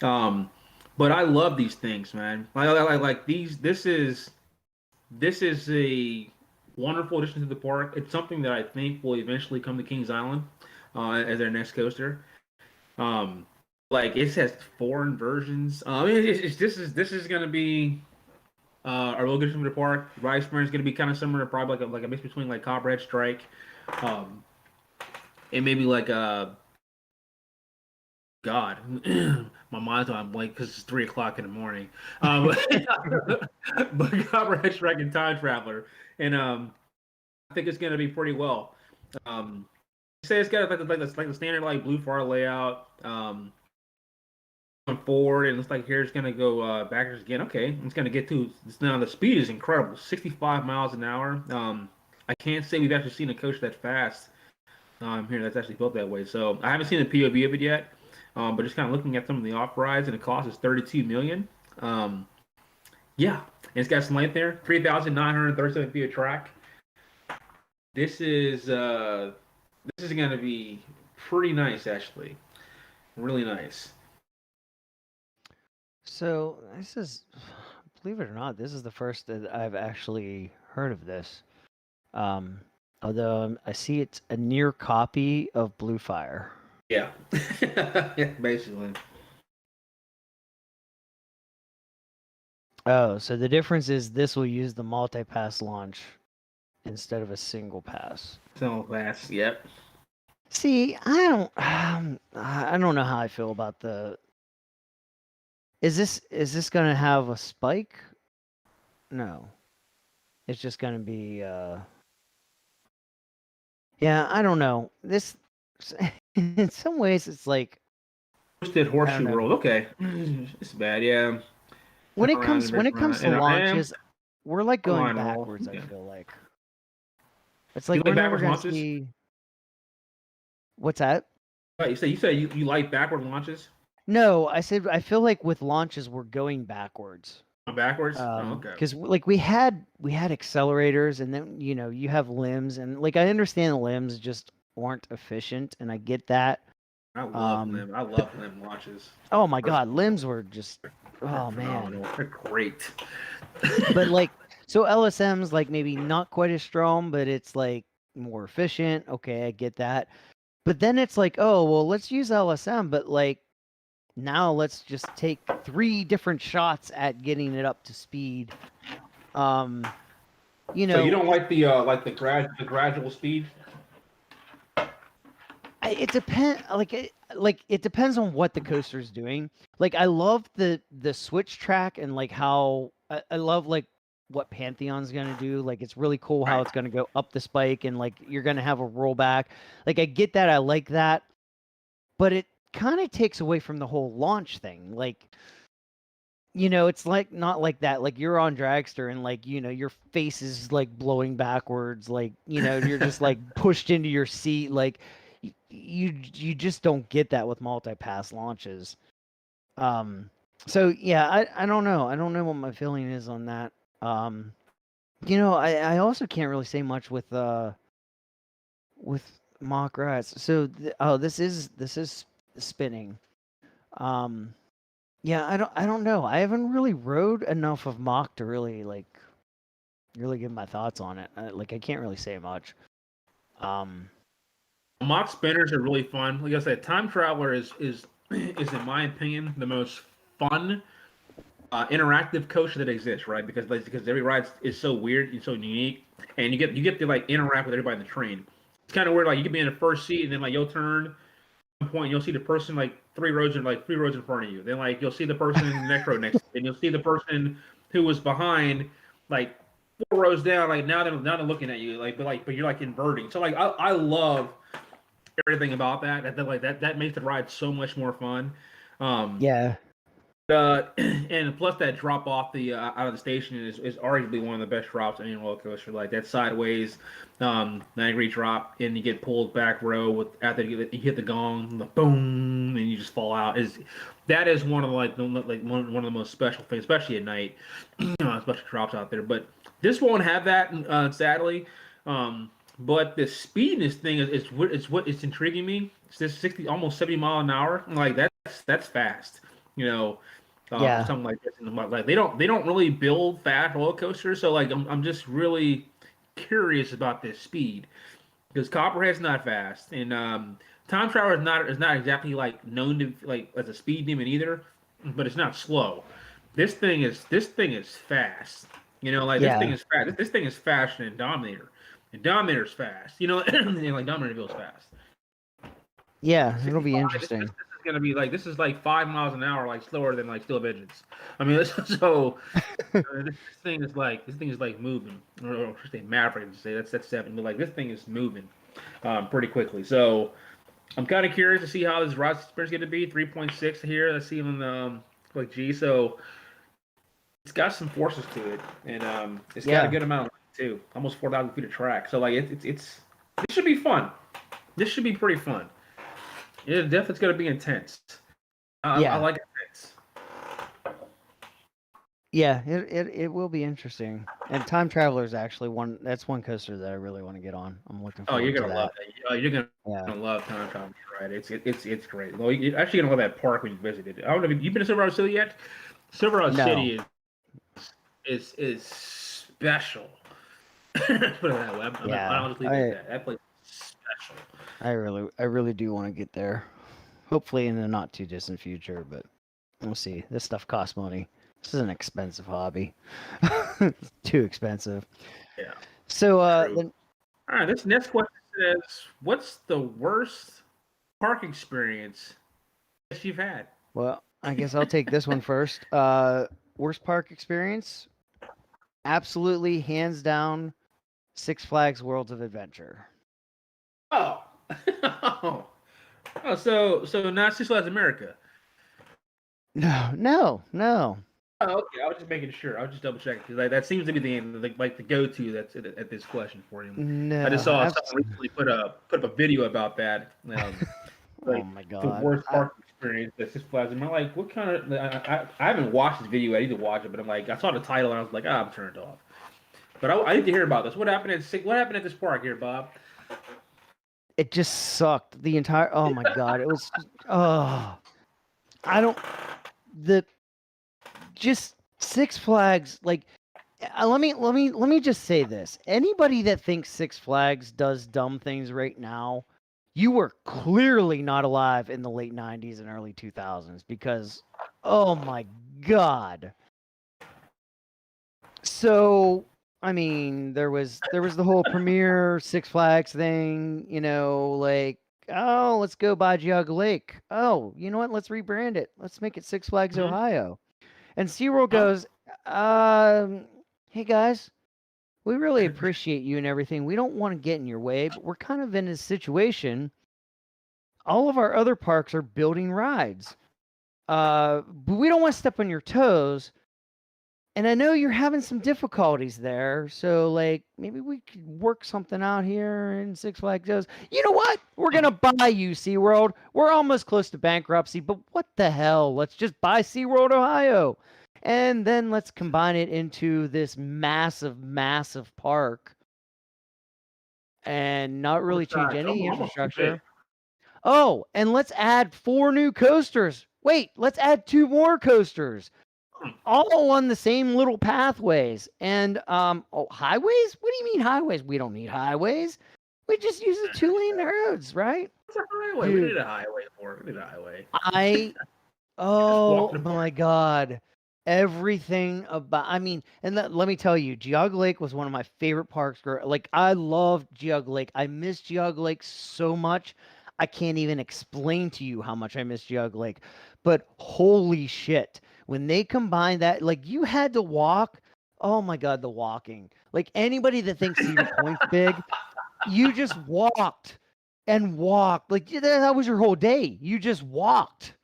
Um, but I love these things, man. Like these. This is a wonderful addition to the park. It's something that I think will eventually come to Kings Island as their next coaster. Like it has foreign versions. This is gonna be a real good addition to the park. Rice Burn is gonna be kind of similar, probably like a mix between like Copperhead Strike, um, and maybe like a God, my mind's on blank because it's 3 o'clock in the morning. But Copperhead Strike and Time Traveler, and I think it's gonna be pretty well. Say it's got like the standard like blue far layout. Going forward, and it looks like here's gonna go backwards again. Okay, it's gonna get to now. The speed is incredible, 65 miles an hour. I can't say we've actually seen a coach that fast here that's actually built that way. So I haven't seen a POV of it yet. But just kind of looking at some of the off rides, and the cost is 32 million. Yeah, and it's got some length there, 3,937 feet of track. This is going to be pretty nice, actually, really nice. So this is, believe it or not, this is the first that I've actually heard of this. Although I see it's a near copy of Blue Fire. Yeah, yeah, basically. Oh, so the difference is this will use the multi-pass launch instead of a single pass. So fast, yep. See, I don't know how I feel about the. Is this gonna have a spike? No, it's just gonna be. Yeah, I don't know. This, in some ways, it's like. Did Horseshoe World? Okay, it's bad, yeah. When it comes to launches, we're like going backwards. Yeah. I feel like it's like we're never gonna see. What's that? You say you like backward launches? No, I said I feel like with launches we're going backwards. Backwards? Okay. Because like we had accelerators, and then you have limbs, and like I understand the limbs just aren't efficient, and I get that. I love limb. I love limb launches. Oh my God, limbs were just man, they're great. But like so LSM's like maybe not quite as strong, but it's like more efficient. Okay, I get that. But then it's like, oh well, let's use LSM, but like now let's just take 3 different shots at getting it up to speed. So you don't like the gradual speed? It depends. It depends on what the coaster's doing. Like I love the switch track, and like how I love like what Pantheon's gonna do. Like it's really cool how it's gonna go up the spike, and like you're gonna have a rollback. Like I get that. I like that, but it kind of takes away from the whole launch thing. Like, it's like not like that. Like you're on Dragster and like, your face is like blowing backwards. Like, you're just like pushed into your seat. Like you just don't get that with multi-pass launches. So yeah, I don't know. I don't know what my feeling is on that. I also can't really say much with mock rats. So this is spinning. Yeah, I don't know. I haven't really rode enough of mock to really give my thoughts on it. I can't really say much. Mock spinners are really fun. Like I said, Time Traveler is in my opinion the most fun interactive coaster that exists, right? Because every ride is so weird and so unique. and you get to like interact with everybody in the train. It's kind of weird. Like you could be in the first seat, and then like you'll turn. At one point, you'll see the person like three rows in front of you. Then like you'll see the person in the next row next, and you'll see the person who was behind like 4 rows down. Like now they're looking at you. But you're like inverting. So like I love everything about that. That makes the ride so much more fun. Yeah. And plus that drop off the out of the station is arguably one of the best drops in any roller coaster. Like that sideways 90-degree drop, and you get pulled back row with after you hit the gong, the boom, and you just fall out. That is one of one of the most special things, especially at night. Special drops out there, but this won't have that sadly. But the speed in this thing is it's intriguing me. It's this 60 almost 70 mile an hour. Like that's fast. Yeah. Something like this. Like they don't really build fast roller coasters, so like I'm just really curious about this speed because Copperhead's not fast, and Time Traveler is not exactly like known to like as a speed demon either, but it's not slow. This thing is fast. This thing is fast. This thing is faster than Dominator, and Dominator's fast. And like Dominator feels fast. Yeah, it'll be interesting. This is gonna be like 5 miles an hour, like slower than like Steel of Vengeance. I mean, so this thing is like moving, or should say Maverick to say that's 7, but like this thing is moving pretty quickly. So I'm kind of curious to see how this ride experience is gonna be. 3.6 here. Let's see on like G. So it's got some forces to it, and it's got a good amount of weight too. Almost 4,000 feet of track. So like this should be fun. This should be pretty fun. Yeah, definitely going to be intense. I like intense. Yeah, it will be interesting. And Time Traveler is actually one coaster that I really want to get on. I'm looking forward to that. Oh, you're gonna love that. You're gonna love Time Traveler, right? It's great. Well, you're actually gonna love that park when you visited. I don't know if you've been to Silverado City yet. Silverado City is special. Put it that way. I'll just leave it at that. That place is special. I really do want to get there. Hopefully in the not too distant future, but we'll see. This stuff costs money. This is an expensive hobby. It's too expensive. Yeah. So all right, this next question says, what's the worst park experience that you've had? Well, I guess I'll take this one first. Worst park experience? Absolutely, hands down, Six Flags Worlds of Adventure. Oh. So not Six Flags America. No. Oh, okay. I was just making sure. I was just double checking because that seems to be the go-to that's at this question for you. No, I just saw someone recently put up a video about that. Oh my god! The worst park experience at Six Flags. I'm like, what kind of? I haven't watched this video. I need to watch it, but I'm like, I saw the title and I was like, I'm turned off. But I need to hear about this. What happened at this park here, Bob? It just sucked. The entire. Oh my god! It was. Just Six Flags. Like, let me just say this. Anybody that thinks Six Flags does dumb things right now, you were clearly not alive in the late 90s and early 2000s because, oh my god. So, I mean, there was the whole premiere Six Flags thing, like, oh, let's go by Geauga Lake. Oh, you know what? Let's rebrand it. Let's make it Six Flags Ohio. And SeaWorld goes, hey guys, we really appreciate you and everything. We don't want to get in your way, but we're kind of in a situation. All of our other parks are building rides. But we don't want to step on your toes. And I know you're having some difficulties there. So, like, maybe we could work something out here. And Six Flags goes, you know what? We're going to buy you, SeaWorld. We're almost close to bankruptcy, but what the hell? Let's just buy SeaWorld Ohio. And then let's combine it into this massive, massive park. And not really change any infrastructure. Oh, and let's add 4 new coasters. Wait, let's add 2 more coasters. All on the same little pathways. And highways? What do you mean highways? We don't need highways. We just use the 2-lane roads, right? What's a highway? Dude, we need a highway for it. We need a highway. Oh my god. everything about. I mean, and let me tell you, Geauga Lake was one of my favorite parks. Like I loved Geauga Lake. I miss Geauga Lake so much. I can't even explain to you how much I miss Geauga Lake. But holy shit, when they combined that, like you had to walk. Oh my god, the walking. Like anybody that thinks Cedar Point's big, you just walked and walked. Like that was your whole day. You just walked.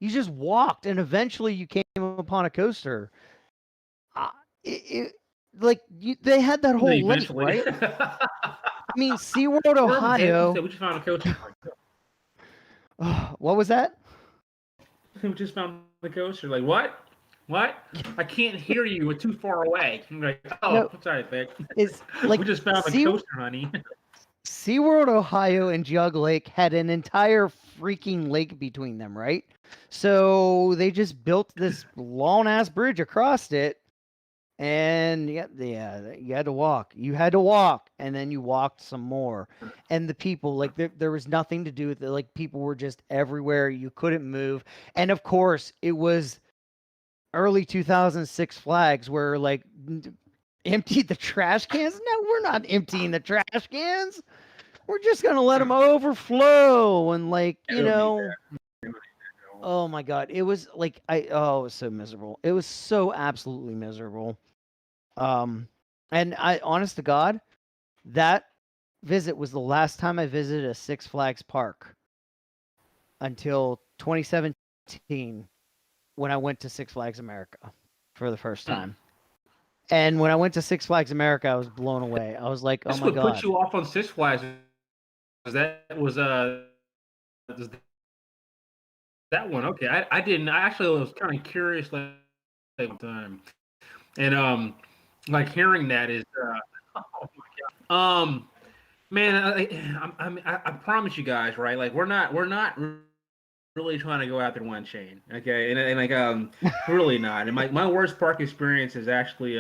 You just walked, and eventually you came upon a coaster. Uh, it, like they had that whole lake, Eventually. right? I mean, SeaWorld, Where Ohio. we just found a coaster. What was that? We just found the coaster. Like, what? What? I can't hear you. We're too far away. I'm like, oh, No. sorry, Vic. It's like we just found the coaster, honey. SeaWorld, Ohio, and Geauga Lake had an entire freaking lake between them, right? So they just built this long ass bridge across it, and yeah, you had to walk. You had to walk, and then you walked some more. And the people, like there was nothing to do with it. Like people were just everywhere. You couldn't move, and of course it was early 2006 Flags where like emptied the trash cans. No, we're not emptying the trash cans. We're just gonna let them overflow and like Oh my god, it was like it was so miserable. It was so absolutely miserable. And I, honest to God, that visit was the last time I visited a Six Flags park until 2017 when I went to Six Flags America for the first time. And when I went to Six Flags America, I was blown away. I was like, "Oh my god!" This would put you off on Six Flags. That was that one. Okay, I didn't. I actually was kind of curious like time, and like hearing that is oh my god. Man, I promise you guys, right? Like we're not really trying to go out there one chain, okay? And like really not. And my worst park experience is actually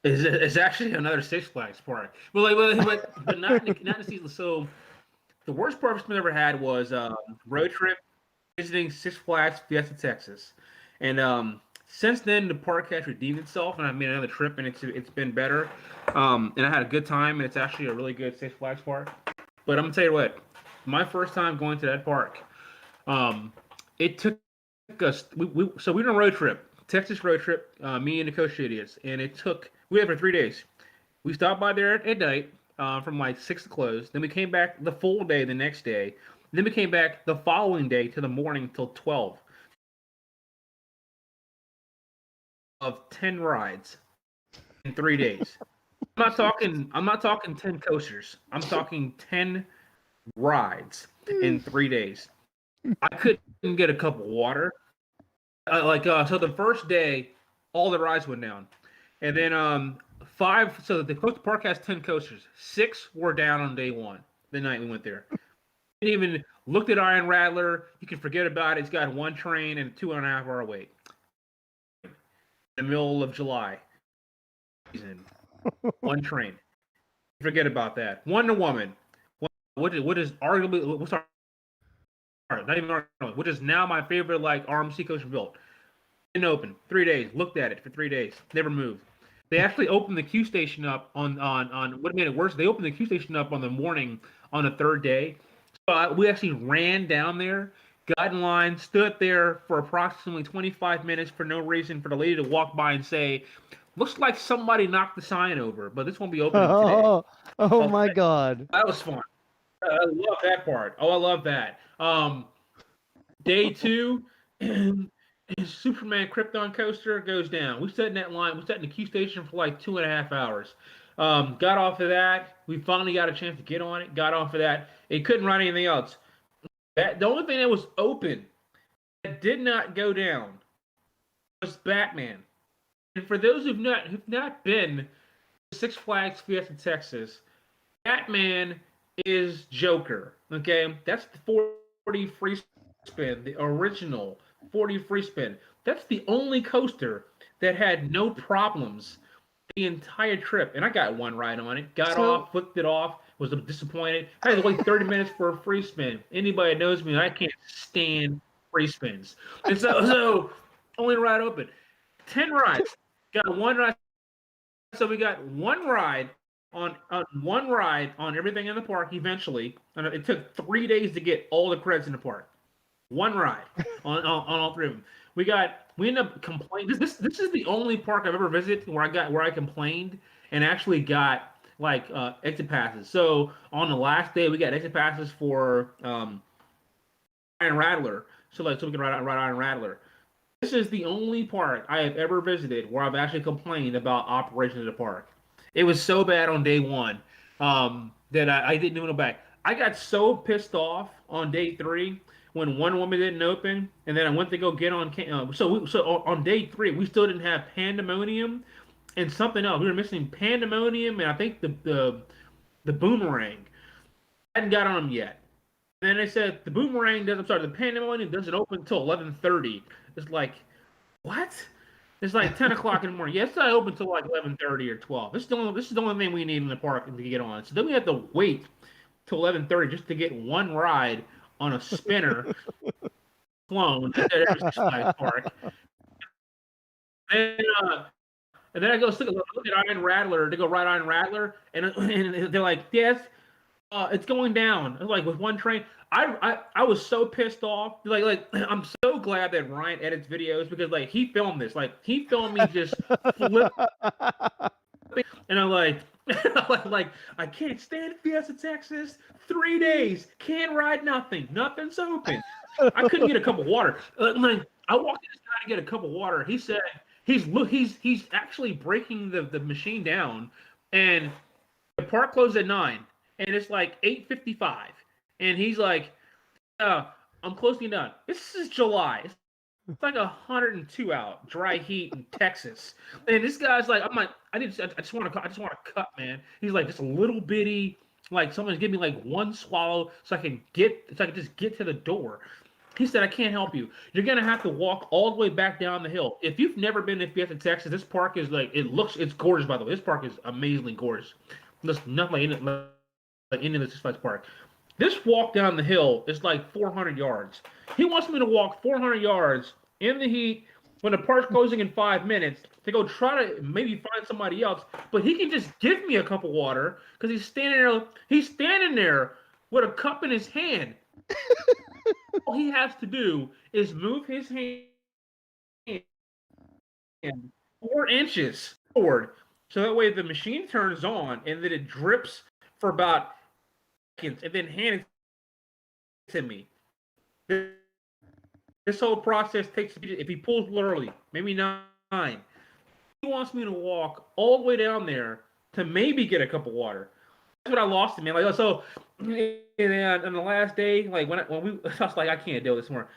is actually another Six Flags park, but not in season. So the worst park experience I ever had was road trip visiting Six Flags Fiesta Texas, and since then the park has redeemed itself, and I made another trip, and it's been better, and I had a good time, and it's actually a really good Six Flags park. But I'm gonna tell you what, my first time going to that park, it took us. So we were on a road trip, Texas road trip, me and the Coast Idiots, and we had for 3 days. We stopped by there at night from like 6 to close. Then we came back the full day the next day. Then we came back the following day to the morning till 12. Of 10 rides in 3 days. I'm not talking 10 coasters. I'm talking 10 rides in 3 days. I couldn't get a cup of water. So the first day, all the rides went down, and then 5. So the coaster park has 10 coasters. 6 were down on day 1. The night we went there. Didn't even looked at Iron Rattler. You can forget about it. It's got 1 train and a 2.5 hour wait. In the middle of July, season, 1 train. Forget about that. Wonder Woman. What is arguably what's our not even arguably, which is now my favorite like RMC coaster built. Didn't open 3 days. Looked at it for 3 days. Never moved. They actually opened the Q station up on what made it worse. They opened the Q station up on the morning on the 3rd day. So we actually ran down there, got in line, stood there for approximately 25 minutes for no reason for the lady to walk by and say, "Looks like somebody knocked the sign over, but this won't be open today." Oh my god. That was fun. I love that part. Oh, I love that. Day 2, Superman Krypton coaster goes down. We sat in that line. We sat in the Q station for like 2.5 hours. Got off of that. We finally got a chance to get on it. Got off of that. It couldn't run anything else. The only thing that was open that did not go down was Batman. And for those who've not been to Six Flags Fiesta Texas, Batman is Joker. Okay, that's the 40 free spin, the original 40 free spin. That's the only coaster that had no problems the entire trip. And I got 1 ride on it. Got off, flipped it off, was disappointed. I had to wait 30 minutes for a free spin. Anybody that knows me, I can't stand free spins. And so only ride open. 10 rides. Got one ride. So we got one ride on everything in the park eventually. And it took 3 days to get all the credits in the park. One ride on all three of them. We ended up complaining. This is the only park I've ever visited where I complained and actually got like exit passes. So on the last day we got exit passes for Iron Rattler. So we can ride Iron Rattler. This is the only park I have ever visited where I've actually complained about operations of the park. It was so bad on day one that I didn't even go back. I got so pissed off on day 3 when one woman didn't open, and then I went to go get on. So on day 3 we still didn't have Pandemonium and something else. We were missing Pandemonium and I think the Boomerang. I hadn't got on them yet. And then they said the Boomerang doesn't. I'm sorry, the Pandemonium doesn't open until 11:30. It's like, what? It's like 10 o'clock in the morning. Yes, I open till like 11:30 or 12. This is the only thing we need in the park to get on. So then we have to wait till 11:30 just to get one ride on a spinner clone at every Six Flags park. And, and then I go look at Iron Rattler to go ride Iron Rattler, and they're like, yes, it's going down. Like with one train. I was so pissed off. Like I'm so glad that Ryan edits videos because like he filmed this. Like he filmed me just flipping, and I'm like, like I can't stand Fiesta Texas. 3 days, can't ride nothing. Nothing's open. I couldn't get a cup of water. Like, I walked in this guy to get a cup of water. He said he's actually breaking the machine down, and the park closed at 9, and it's like 8:55. And he's like, I'm closing down. This is July. It's like 102 out, dry heat in Texas. And this guy's like, I just want to cut, man. He's like, just a little bitty, like someone's give me like one swallow so I can just get to the door. He said, I can't help you. You're gonna have to walk all the way back down the hill. If you've never been to Fiesta Texas, this park is like it's gorgeous, by the way. This park is amazingly gorgeous. There's nothing like any of the Six Flags park. This walk down the hill is like 400 yards. He wants me to walk 400 yards in the heat when the park's closing in 5 minutes to go try to maybe find somebody else. But he can just give me a cup of water because he's standing there. He's standing there with a cup in his hand. All he has to do is move his hand 4 inches forward, so that way the machine turns on and then it drips for about seconds and then hand it to me. This whole process takes, if he pulls literally, maybe 9. He wants me to walk all the way down there to maybe get a cup of water. That's what I lost him, man. Like so, and on the last day, like when we, I was like, I can't deal with this more.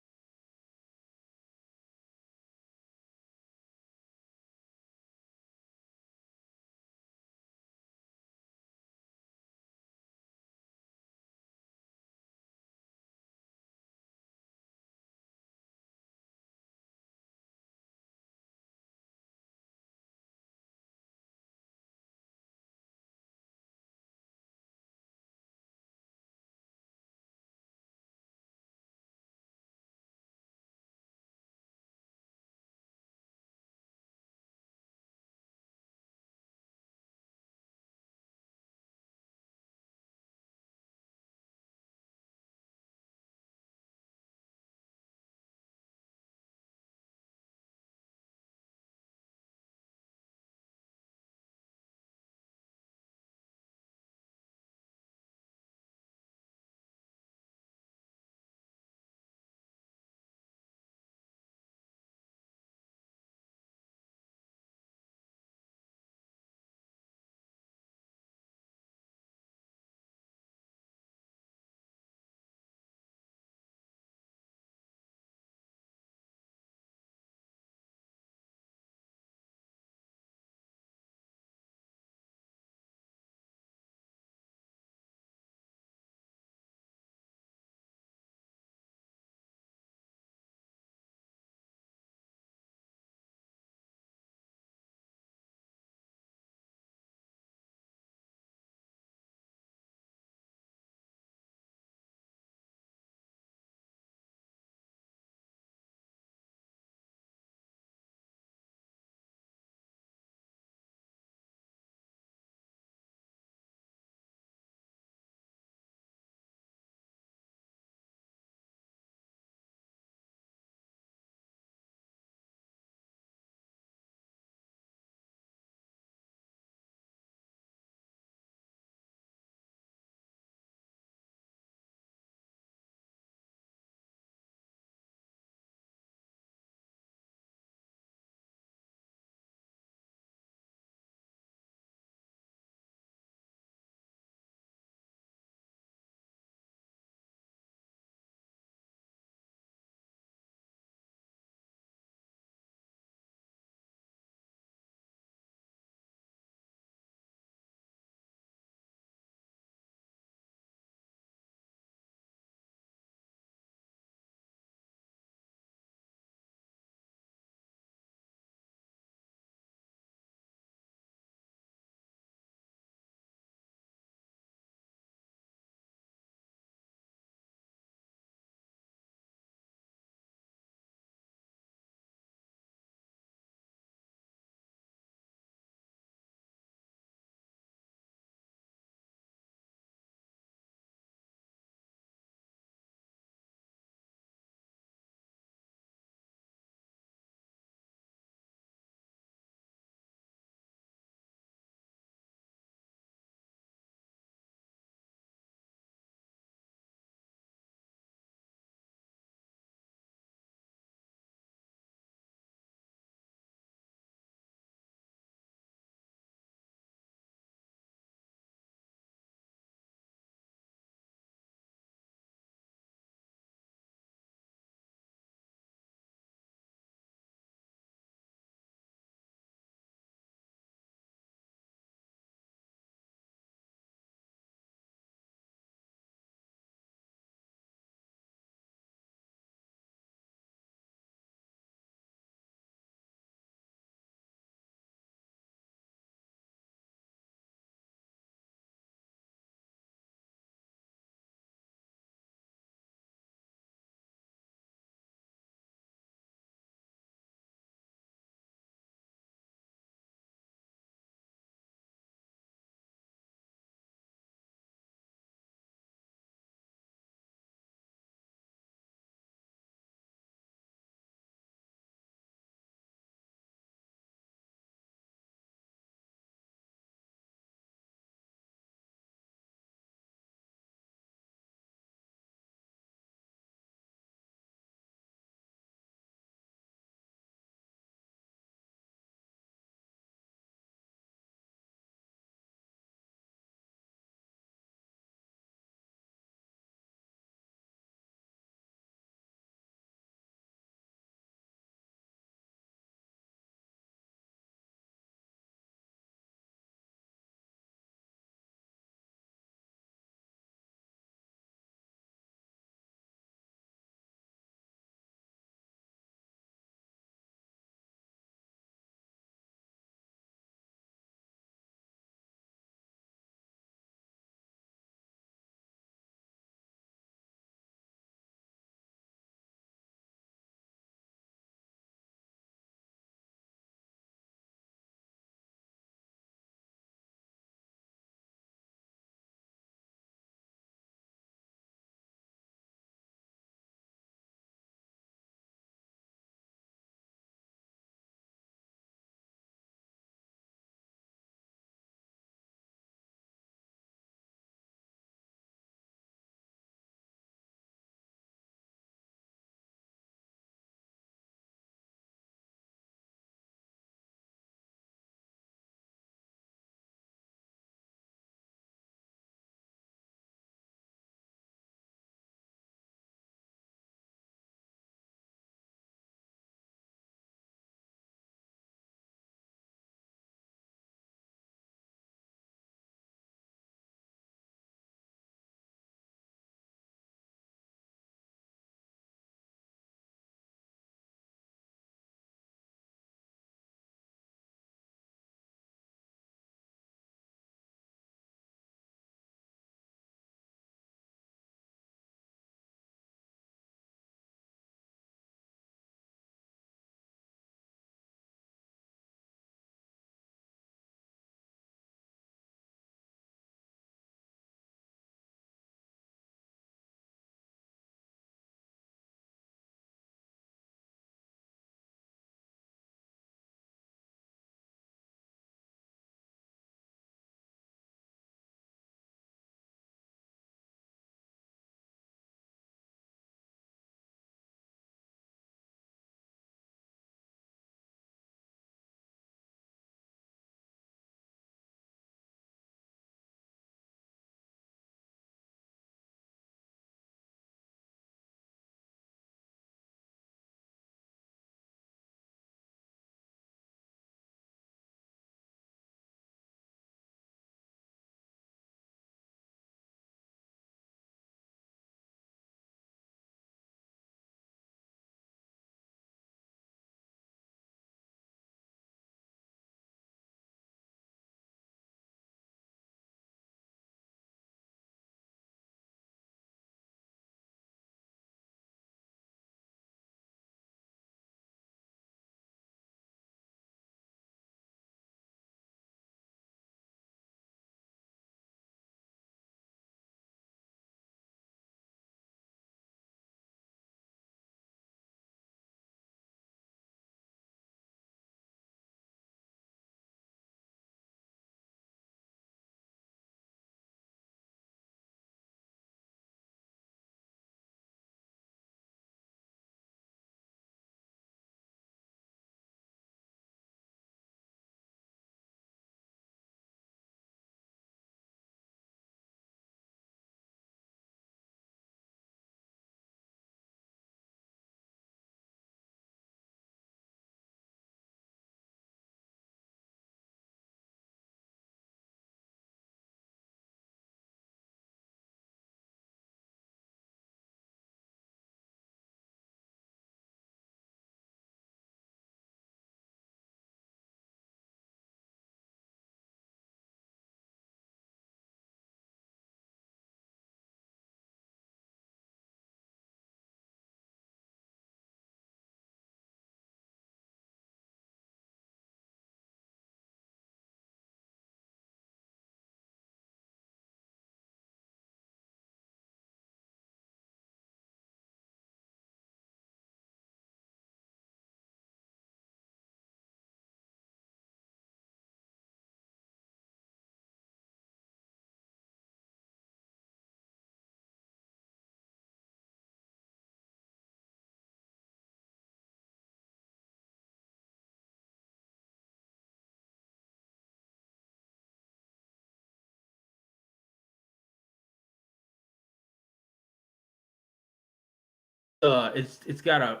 it's got a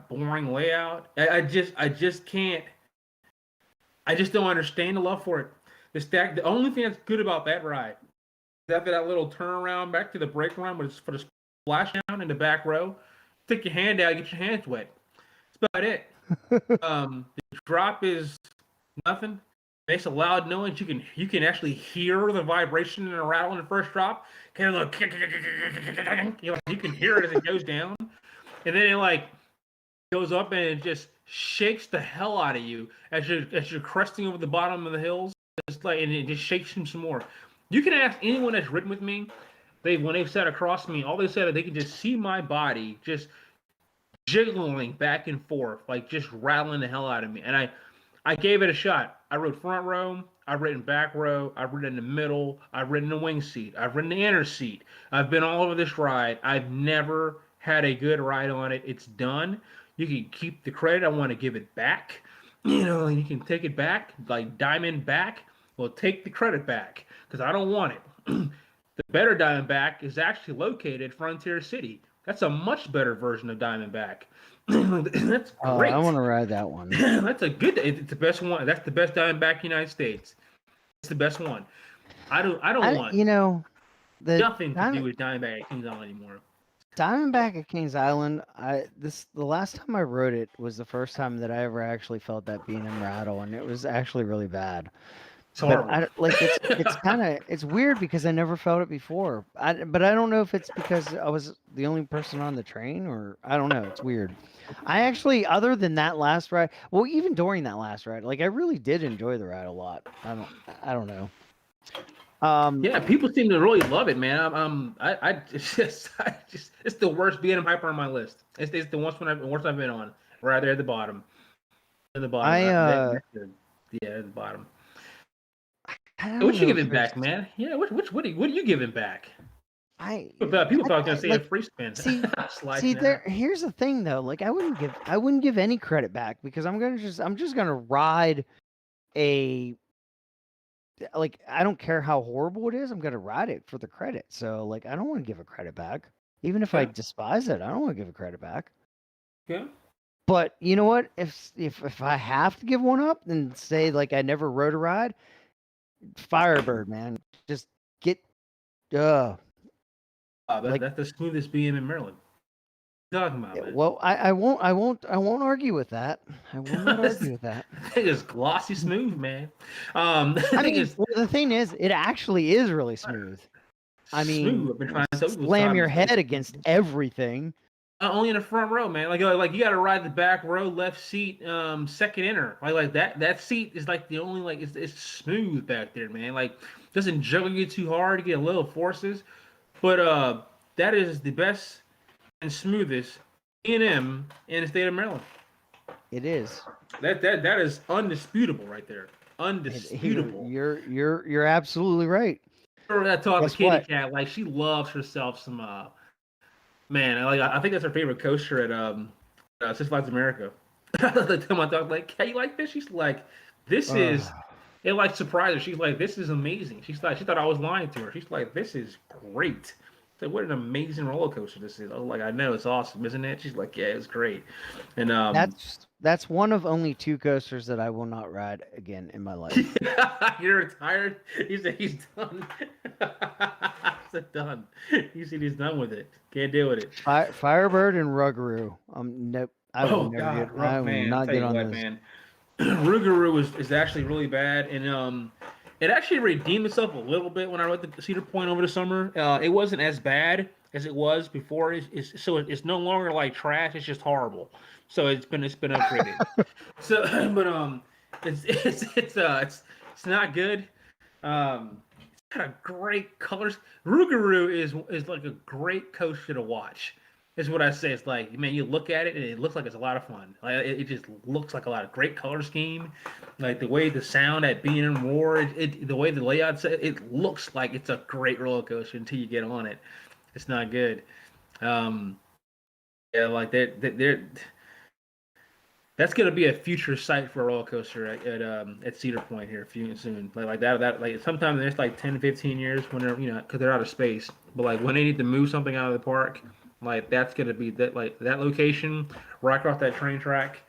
boring layout. I just can't. I just don't understand the love for it. The only thing that's good about that ride is after that little turnaround back to the brake run, but it's for the splashdown in the back row. Stick your hand out, get your hands wet. That's about it. The drop is nothing. Makes a loud noise. You can actually hear the vibration and the rattle in the first drop. Kind of like, you can hear it as it goes down, and then it like goes up and it just shakes the hell out of you as you're cresting over the bottom of the hills. It's like, and it just shakes him some more. You can ask anyone that's ridden with me. When they've sat across me, all they said is they can just see my body just jiggling back and forth, like just rattling the hell out of me. And I gave it a shot. I rode front row, I rode in back row, I rode in the middle, I rode in the wing seat, I've ridden the inner seat. I've been all over this ride. I've never had a good ride on it. It's done. You can keep the credit. I want to give it back. You can take it back, like Diamondback. Well, take the credit back because I don't want it. The better Diamondback is actually located Frontier City. That's a much better version of Diamondback. That's great. I want to ride that one. That's a good. It's the best one. That's the best Diamondback in the United States. It's the best one. I don't want. Nothing to do with Diamondback at Kings Island anymore. Diamondback at Kings Island. The last time I rode it was the first time that I ever actually felt that B&M rattle, and it was actually really bad. It's horrible. But it's weird because I never felt it before. But I don't know if it's because I was the only person on the train, or I don't know. It's weird. I actually, other than that last ride, well, even during that last ride, like I really did enjoy the ride a lot. I don't know. Yeah, people seem to really love it, man. It's the worst B&M Hyper on my list. It's the worst I've been on. Right there at the bottom. At the bottom. Yeah, at the bottom. What you giving back, man? Yeah, what are you giving back? People thought gonna say a free spin. Here's the thing though. Like I wouldn't give any credit back because I'm just gonna ride I don't care how horrible it is. I'm gonna ride it for the credit. So like I don't want to give a credit back, even if I despise it. I don't want to give a credit back. Yeah. But you know what? If I have to give one up and say like I never rode a ride, Firebird, man, just get. That's the smoothest BM in Maryland. What are you talking about, man? Well, I won't argue with that. I will not argue with that. It is glossy smooth, man. The thing is, it actually is really smooth. I mean, slam your head against everything. Only in the front row, man. Like you got to ride the back row, left seat, second inner. Like that. That seat is like the only it's smooth back there, man. Like doesn't juggle you too hard to get a little forces, but that is the best and smoothest B&M in the state of Maryland. It is. That is undisputable right there. Undisputable. You're absolutely right. Remember that talk to Kitty Cat? Like she loves herself some. Man, I think that's her favorite coaster at Six Flags America. The time I talked like, "Hey, you like this?" She's like, "This is." It like surprised her. She's like, "This is amazing." She thought I was lying to her. She's like, "This is great." I said, "What an amazing roller coaster this is." I was like, "I know, it's awesome, isn't it?" She's like, "Yeah, it's great." And that's one of only 2 coasters that I will not ride again in my life. You're retired. He said he's done. I said done. He said he's done with it. Can't deal with it. Firebird and Rougarou. Nope. I will not get on this. Man. Rougarou is actually really bad, and it actually redeemed itself a little bit when I went to Cedar Point over the summer. It wasn't as bad as it was before. It's no longer like trash. It's just horrible. So it's been upgraded. It's not good. It's got a great colors. Rougarou is like a great coaster to watch. Is what I say. It's like, man, you look at it and it looks like it's a lot of fun. Like it just looks like a lot of great color scheme. Like the way the sound at B&M roar, the way the layout, it looks like it's a great roller coaster until you get on it. It's not good. Like they're that's gonna be a future site for a roller coaster at Cedar Point here soon. Like that like sometime in the next like 10 to 15 years when they're because they're out of space. But like when they need to move something out of the park, Like that's gonna be that location right across that train track,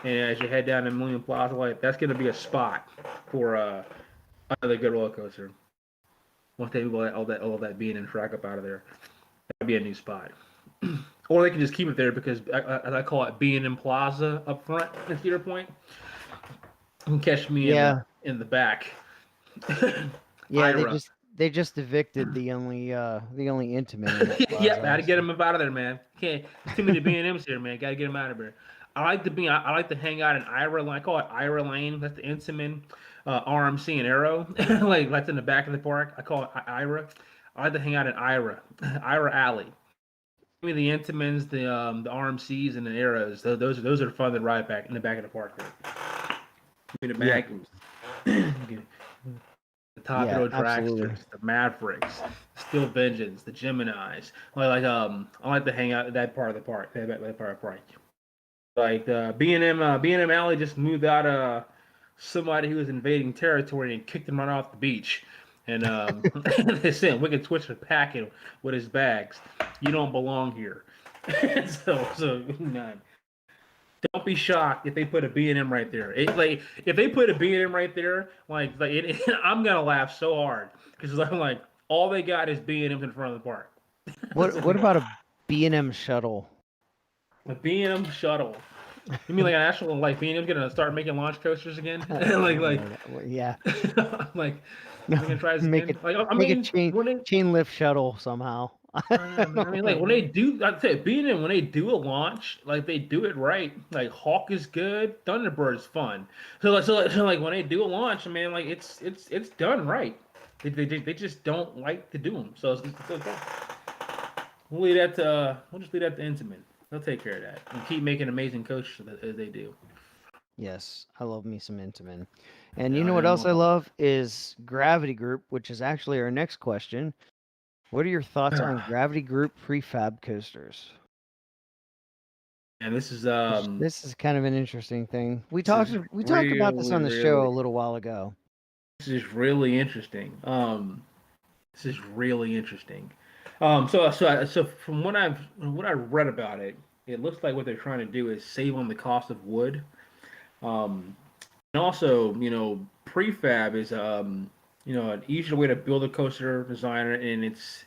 and as you head down to Millennium Plaza, like that's gonna be a spot for another good roller coaster. Once they move all that B&M track up out of there, that'd be a new spot. Or they can just keep it there because I call it B&M Plaza up front at Cedar Point. You can catch me in the back. Yeah, Ira. they just evicted the only Intamin in that Yeah, plaza, gotta get so- them out of there, man. Can't too many B&Ms here, man. Gotta get them out of there. I like to hang out in Ira. I call it Ira Lane. That's the Intamin, RMC and Arrow. Like that's in the back of the park. I call it Ira. I like to hang out in Ira, Ira Alley. Give me the Intamins, the RMCs, and the Arrows. Those are fun to ride back in the back of the park. Give me the Yeah. Magnums. The Torpedo absolutely. Dragsters, the Mavericks, the Steel Vengeance, the Geminis. I like to hang out at that part of the park. That part of the park. Like B&M Alley just moved out somebody who was invading territory and kicked him right off the beach. And they sent Wicked Twister packing with his bags. You don't belong here. so none. Don't be shocked if they put a B&M right there. If they put a B&M right there, I'm gonna laugh so hard because I'm like, all they got is B&Ms in front of the park. What about a B&M shuttle? A B&M shuttle. You mean like an actual B&M's gonna start making launch coasters again? Yeah. Like we're gonna try this Make again. make a chain lift shuttle somehow. When they do, like I said, B&M when they do a launch, like they do it right. Like Hawk is good, Thunderbird's fun. So when they do a launch, man, like it's done right. They just don't like to do them. So it's okay. We'll just leave that to Intamin. They'll take care of that and keep making amazing coaches as they do. Yes, I love me some Intamin. And Yeah, you know I what know. else I love is Gravity Group, which is actually our next question. What are your thoughts on Gravity Group prefab coasters? And this is This is kind of an interesting thing. We talked about this on the show a little while ago. This is really interesting. This is really interesting. So from what I read about it, it looks like what they're trying to do is save on the cost of wood. And also, prefab is an easier way to build a coaster designer, and it's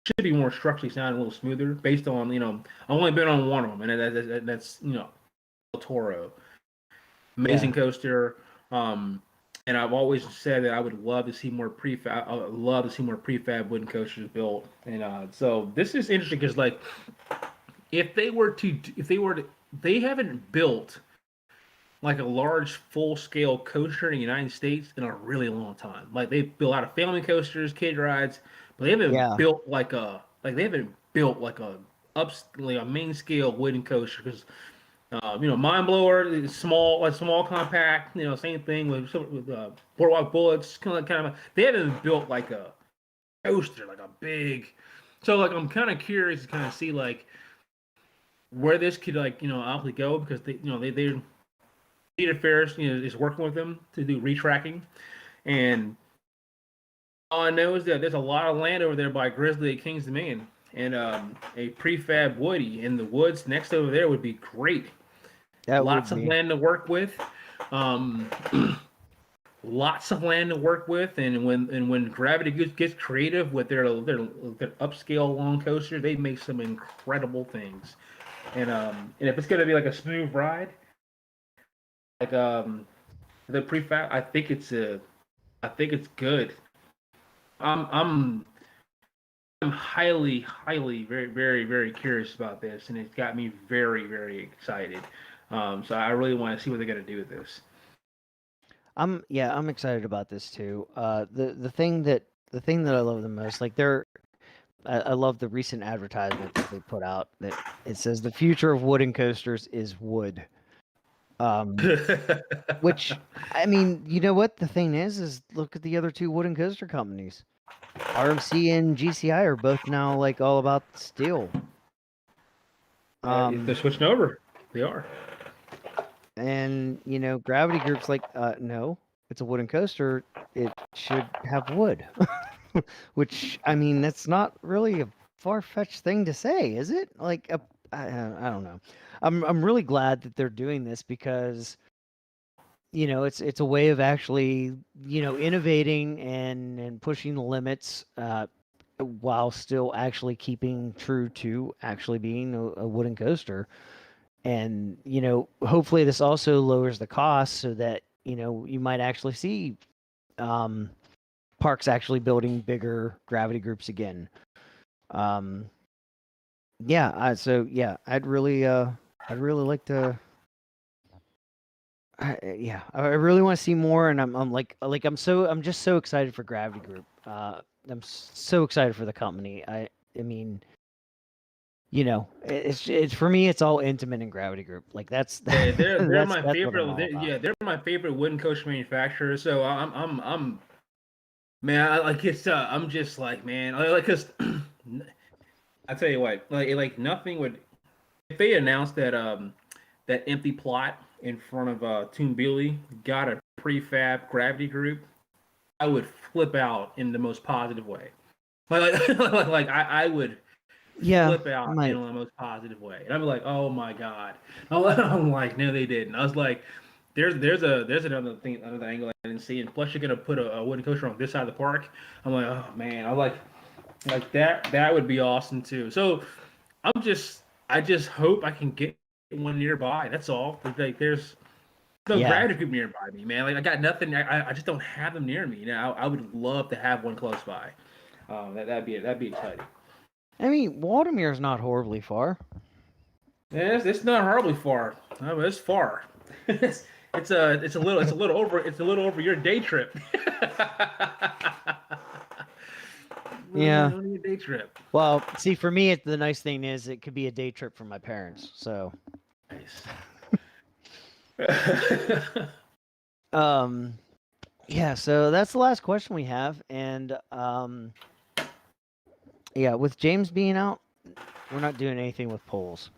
should be more structurally sound, a little smoother, based on I've only been on one of them, and that's El Toro, amazing coaster. And I've always said that I would love to see more prefab. I would love to see more prefab wooden coasters built. And so this is interesting because they haven't built like a large full scale coaster in the United States in a really long time. Like they built a lot of family coasters, kid rides, but they haven't built like a main scale wooden coaster because Mind Blower is small compact. Same thing with Boardwalk Bullets. Kind of. They haven't built like a coaster, like a big. So I'm kind of curious to kind of see where this could actually go because they Cedar Fair is working with them to do retracking, and all I know is that there's a lot of land over there by Grizzly at Kings Dominion. And a prefab Woody in the woods next over there would be great. Lots of land to work with. Lots of land to work with, and when Gravity gets creative with their upscale long coasters, they make some incredible things. And if it's gonna be like a smooth ride, like the prefab, I think it's good. I'm highly, very, very, very curious about this, and it's got me very, very excited. So I really want to see what they're gonna do with this. I'm excited about this too. The thing that I love the most, I love the recent advertisement that they put out that it says the future of wooden coasters is wood. Which I mean, you know what the thing is look at the other two wooden coaster companies. RMC and GCI are both now all about steel. They're switching over. They are. And Gravity Group's no, it's a wooden coaster. It should have wood. Which I mean, that's not really a far-fetched thing to say, is it? Like, I don't know. I'm really glad that they're doing this because, you know, it's a way of actually, you know, innovating and pushing the limits, while still actually keeping true to actually being a wooden coaster. And, you know, hopefully this also lowers the cost so that, you know, you might actually see parks actually building bigger gravity groups again. So yeah, I'd really like to. I really want to see more, and I'm just so excited for Gravity Group. I'm so excited for the company. I mean, you know, it's for me, it's all Intamin and Gravity Group. Like that's Yeah, they're my that's what I'm favorite. all about. They're my favorite wooden coaster manufacturer. So I'm man, I'm just like, man, cause I tell you what, like nothing would if they announced that that empty plot in front of Toonbilly got a prefab Gravity Group, I would flip out in the most positive way. I would Yeah, flip I out in might. the most positive way, and I'd be like, "Oh my god!" I'm like, "No, they didn't." I was like, "There's another angle I didn't see, and plus you're gonna put a wooden coaster on this side of the park." I'm like, "Oh man!" I like that would be awesome too. So I just hope I can get one nearby. That's all. Like there's no Yeah, Gravity Group nearby me, man. Like I got nothing. I just don't have them near me. You know, I would love to have one close by. That'd be exciting. I mean, Waldamir's not horribly far. Yeah, it's not horribly far. I mean, it's far. It's a little over your day trip. Yeah. Only a day trip. Well, see, for me, the nice thing is it could be a day trip for my parents. So, Nice. um, yeah. So that's the last question we have, and yeah, with James being out, we're not doing anything with polls.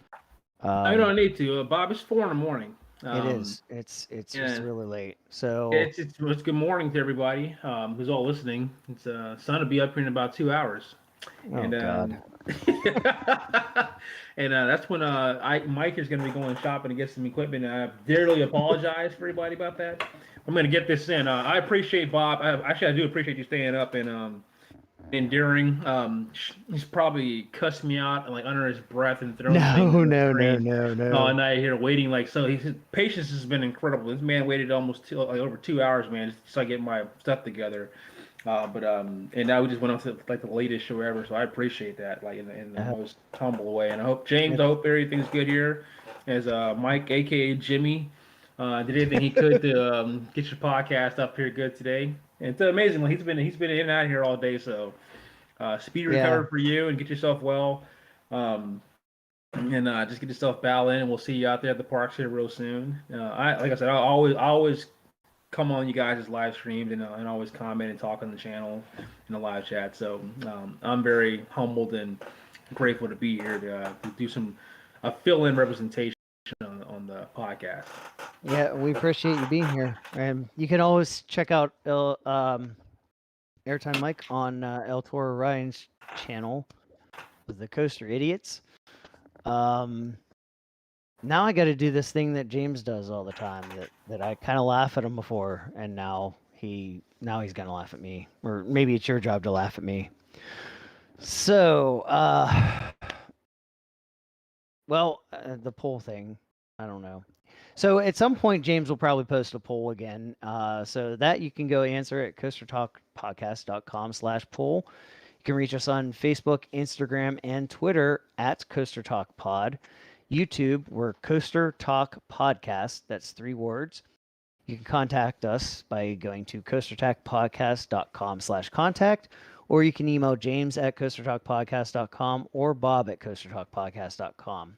I don't need to. Bob, it's 4 in the morning. It is. It's yeah. just really late. So It's good morning to everybody who's all listening. It's sun will be up here in about 2 hours. oh And god. and that's when Mike is going to be going shopping to get some equipment. I dearly apologize for everybody about that. I'm going to get this in. I appreciate Bob. I do appreciate you staying up and enduring. He's probably cussed me out like under his breath and throwing things on the screen all night here waiting. Like so, his patience has been incredible. This man waited almost over 2 hours, man, just so I get my stuff together. And now we just went on to like the latest show ever, so I appreciate that, like in the most humble way. And I hope James, I hope everything's good here, as Mike, aka Jimmy, did everything he could to get your podcast up here good today. And it's amazing. Like he's been in and out here all day, so speedy recovery for you and get yourself well. And just get yourself battle in, and we'll see you out there at the parks here real soon. Like I said, I always come on you guys' live streams and always comment and talk on the channel in the live chat. So I'm very humbled and grateful to be here to do some fill-in representation on the podcast. Yeah, we appreciate you being here, and you can always check out Airtime Mike on El Toro Ryan's channel with the Coaster Idiots. Now I got to do this thing that James does all the time. That I kind of laugh at him before, and now he's gonna laugh at me, or maybe it's your job to laugh at me. So, the poll thing, I don't know. So at some point, James will probably post a poll again. So that you can go answer at coastertalkpodcast.com/poll. You can reach us on Facebook, Instagram, and Twitter at Coaster Talk Pod. YouTube, we're Coaster Talk Podcast. That's 3 words. You can contact us by going to coastertalkpodcast.com/contact, or you can email James at coastertalkpodcast.com or Bob at coastertalkpodcast.com.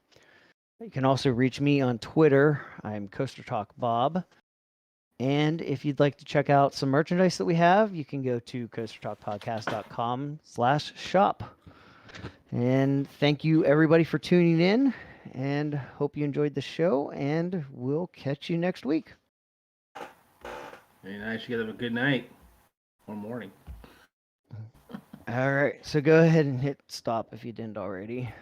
You can also reach me on Twitter. I'm Coaster Talk Bob. And if you'd like to check out some merchandise that we have, you can go to coastertalkpodcast.com/shop. And thank you everybody for tuning in, and hope you enjoyed the show, and we'll catch you next week. Very nice. You guys have a good night or morning. All right, so go ahead and hit stop if you didn't already.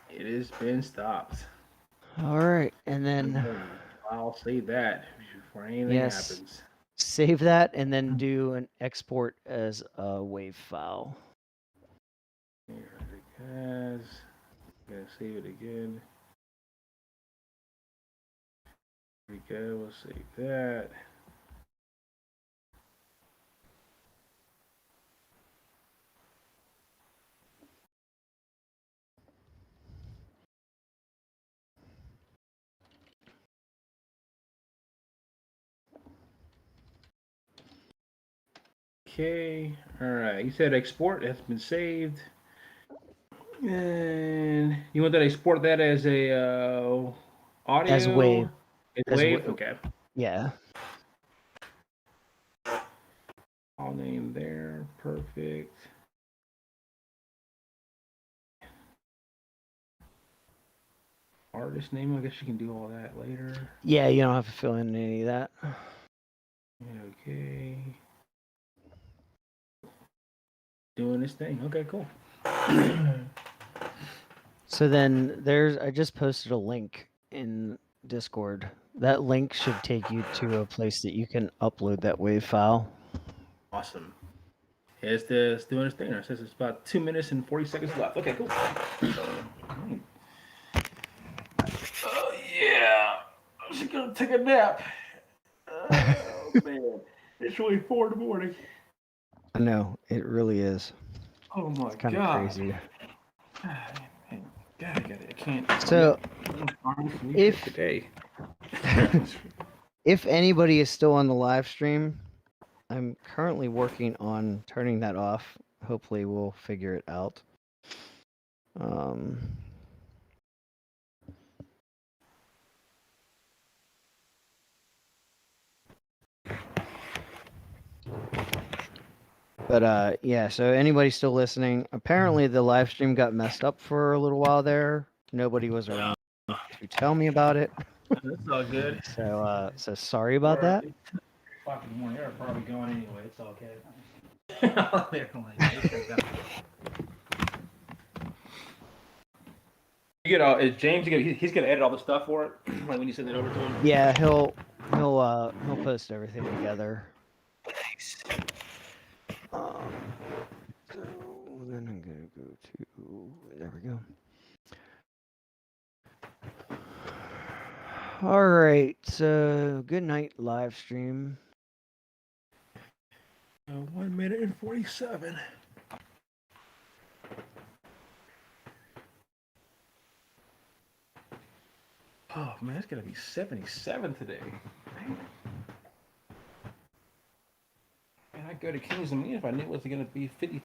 It has been stopped. All right, and then I'll save that before anything Yes. happens. save that and then do an export as a WAV file. Here it is. Gonna save it again. Here we go. We'll save that. Okay. All right. You said export has been saved. And you want to export that as a audio? As WAV. As As WAV? WAV. Okay. Yeah. All name there. Perfect. Artist name. I guess you can do all that later. Yeah, you don't have to fill in any of that. Okay. Doing this thing. Okay, cool. So then I just posted a link in Discord. That link should take you to a place that you can upload that WAV file. Awesome. Yeah, it's doing its thing. It says it's about 2 minutes and 40 seconds left. Okay, cool. Oh yeah, I'm just gonna take a nap. Oh man, it's really 4 in the morning. I know, it really is. Oh my It's kind of god. crazy. God, I can't. So, if today. if anybody is still on the live stream, I'm currently working on turning that off. Hopefully, we'll figure it out. But yeah, so anybody still listening, apparently the live stream got messed up for a little while there. Nobody was around to tell me about it. That's all good. So sorry about that. 5 in the morning. They're probably going anyway. It's all good. You get all, is James? He's gonna edit all the stuff for it, like when you send it over to him. Yeah, he'll post everything together. Thanks. So then I'm gonna go to there we go. All right, so good night live stream. 1 minute and 47. Oh man, it's gonna be 77 today. Man, I'd go to Kings and Me if I knew it was gonna be 50.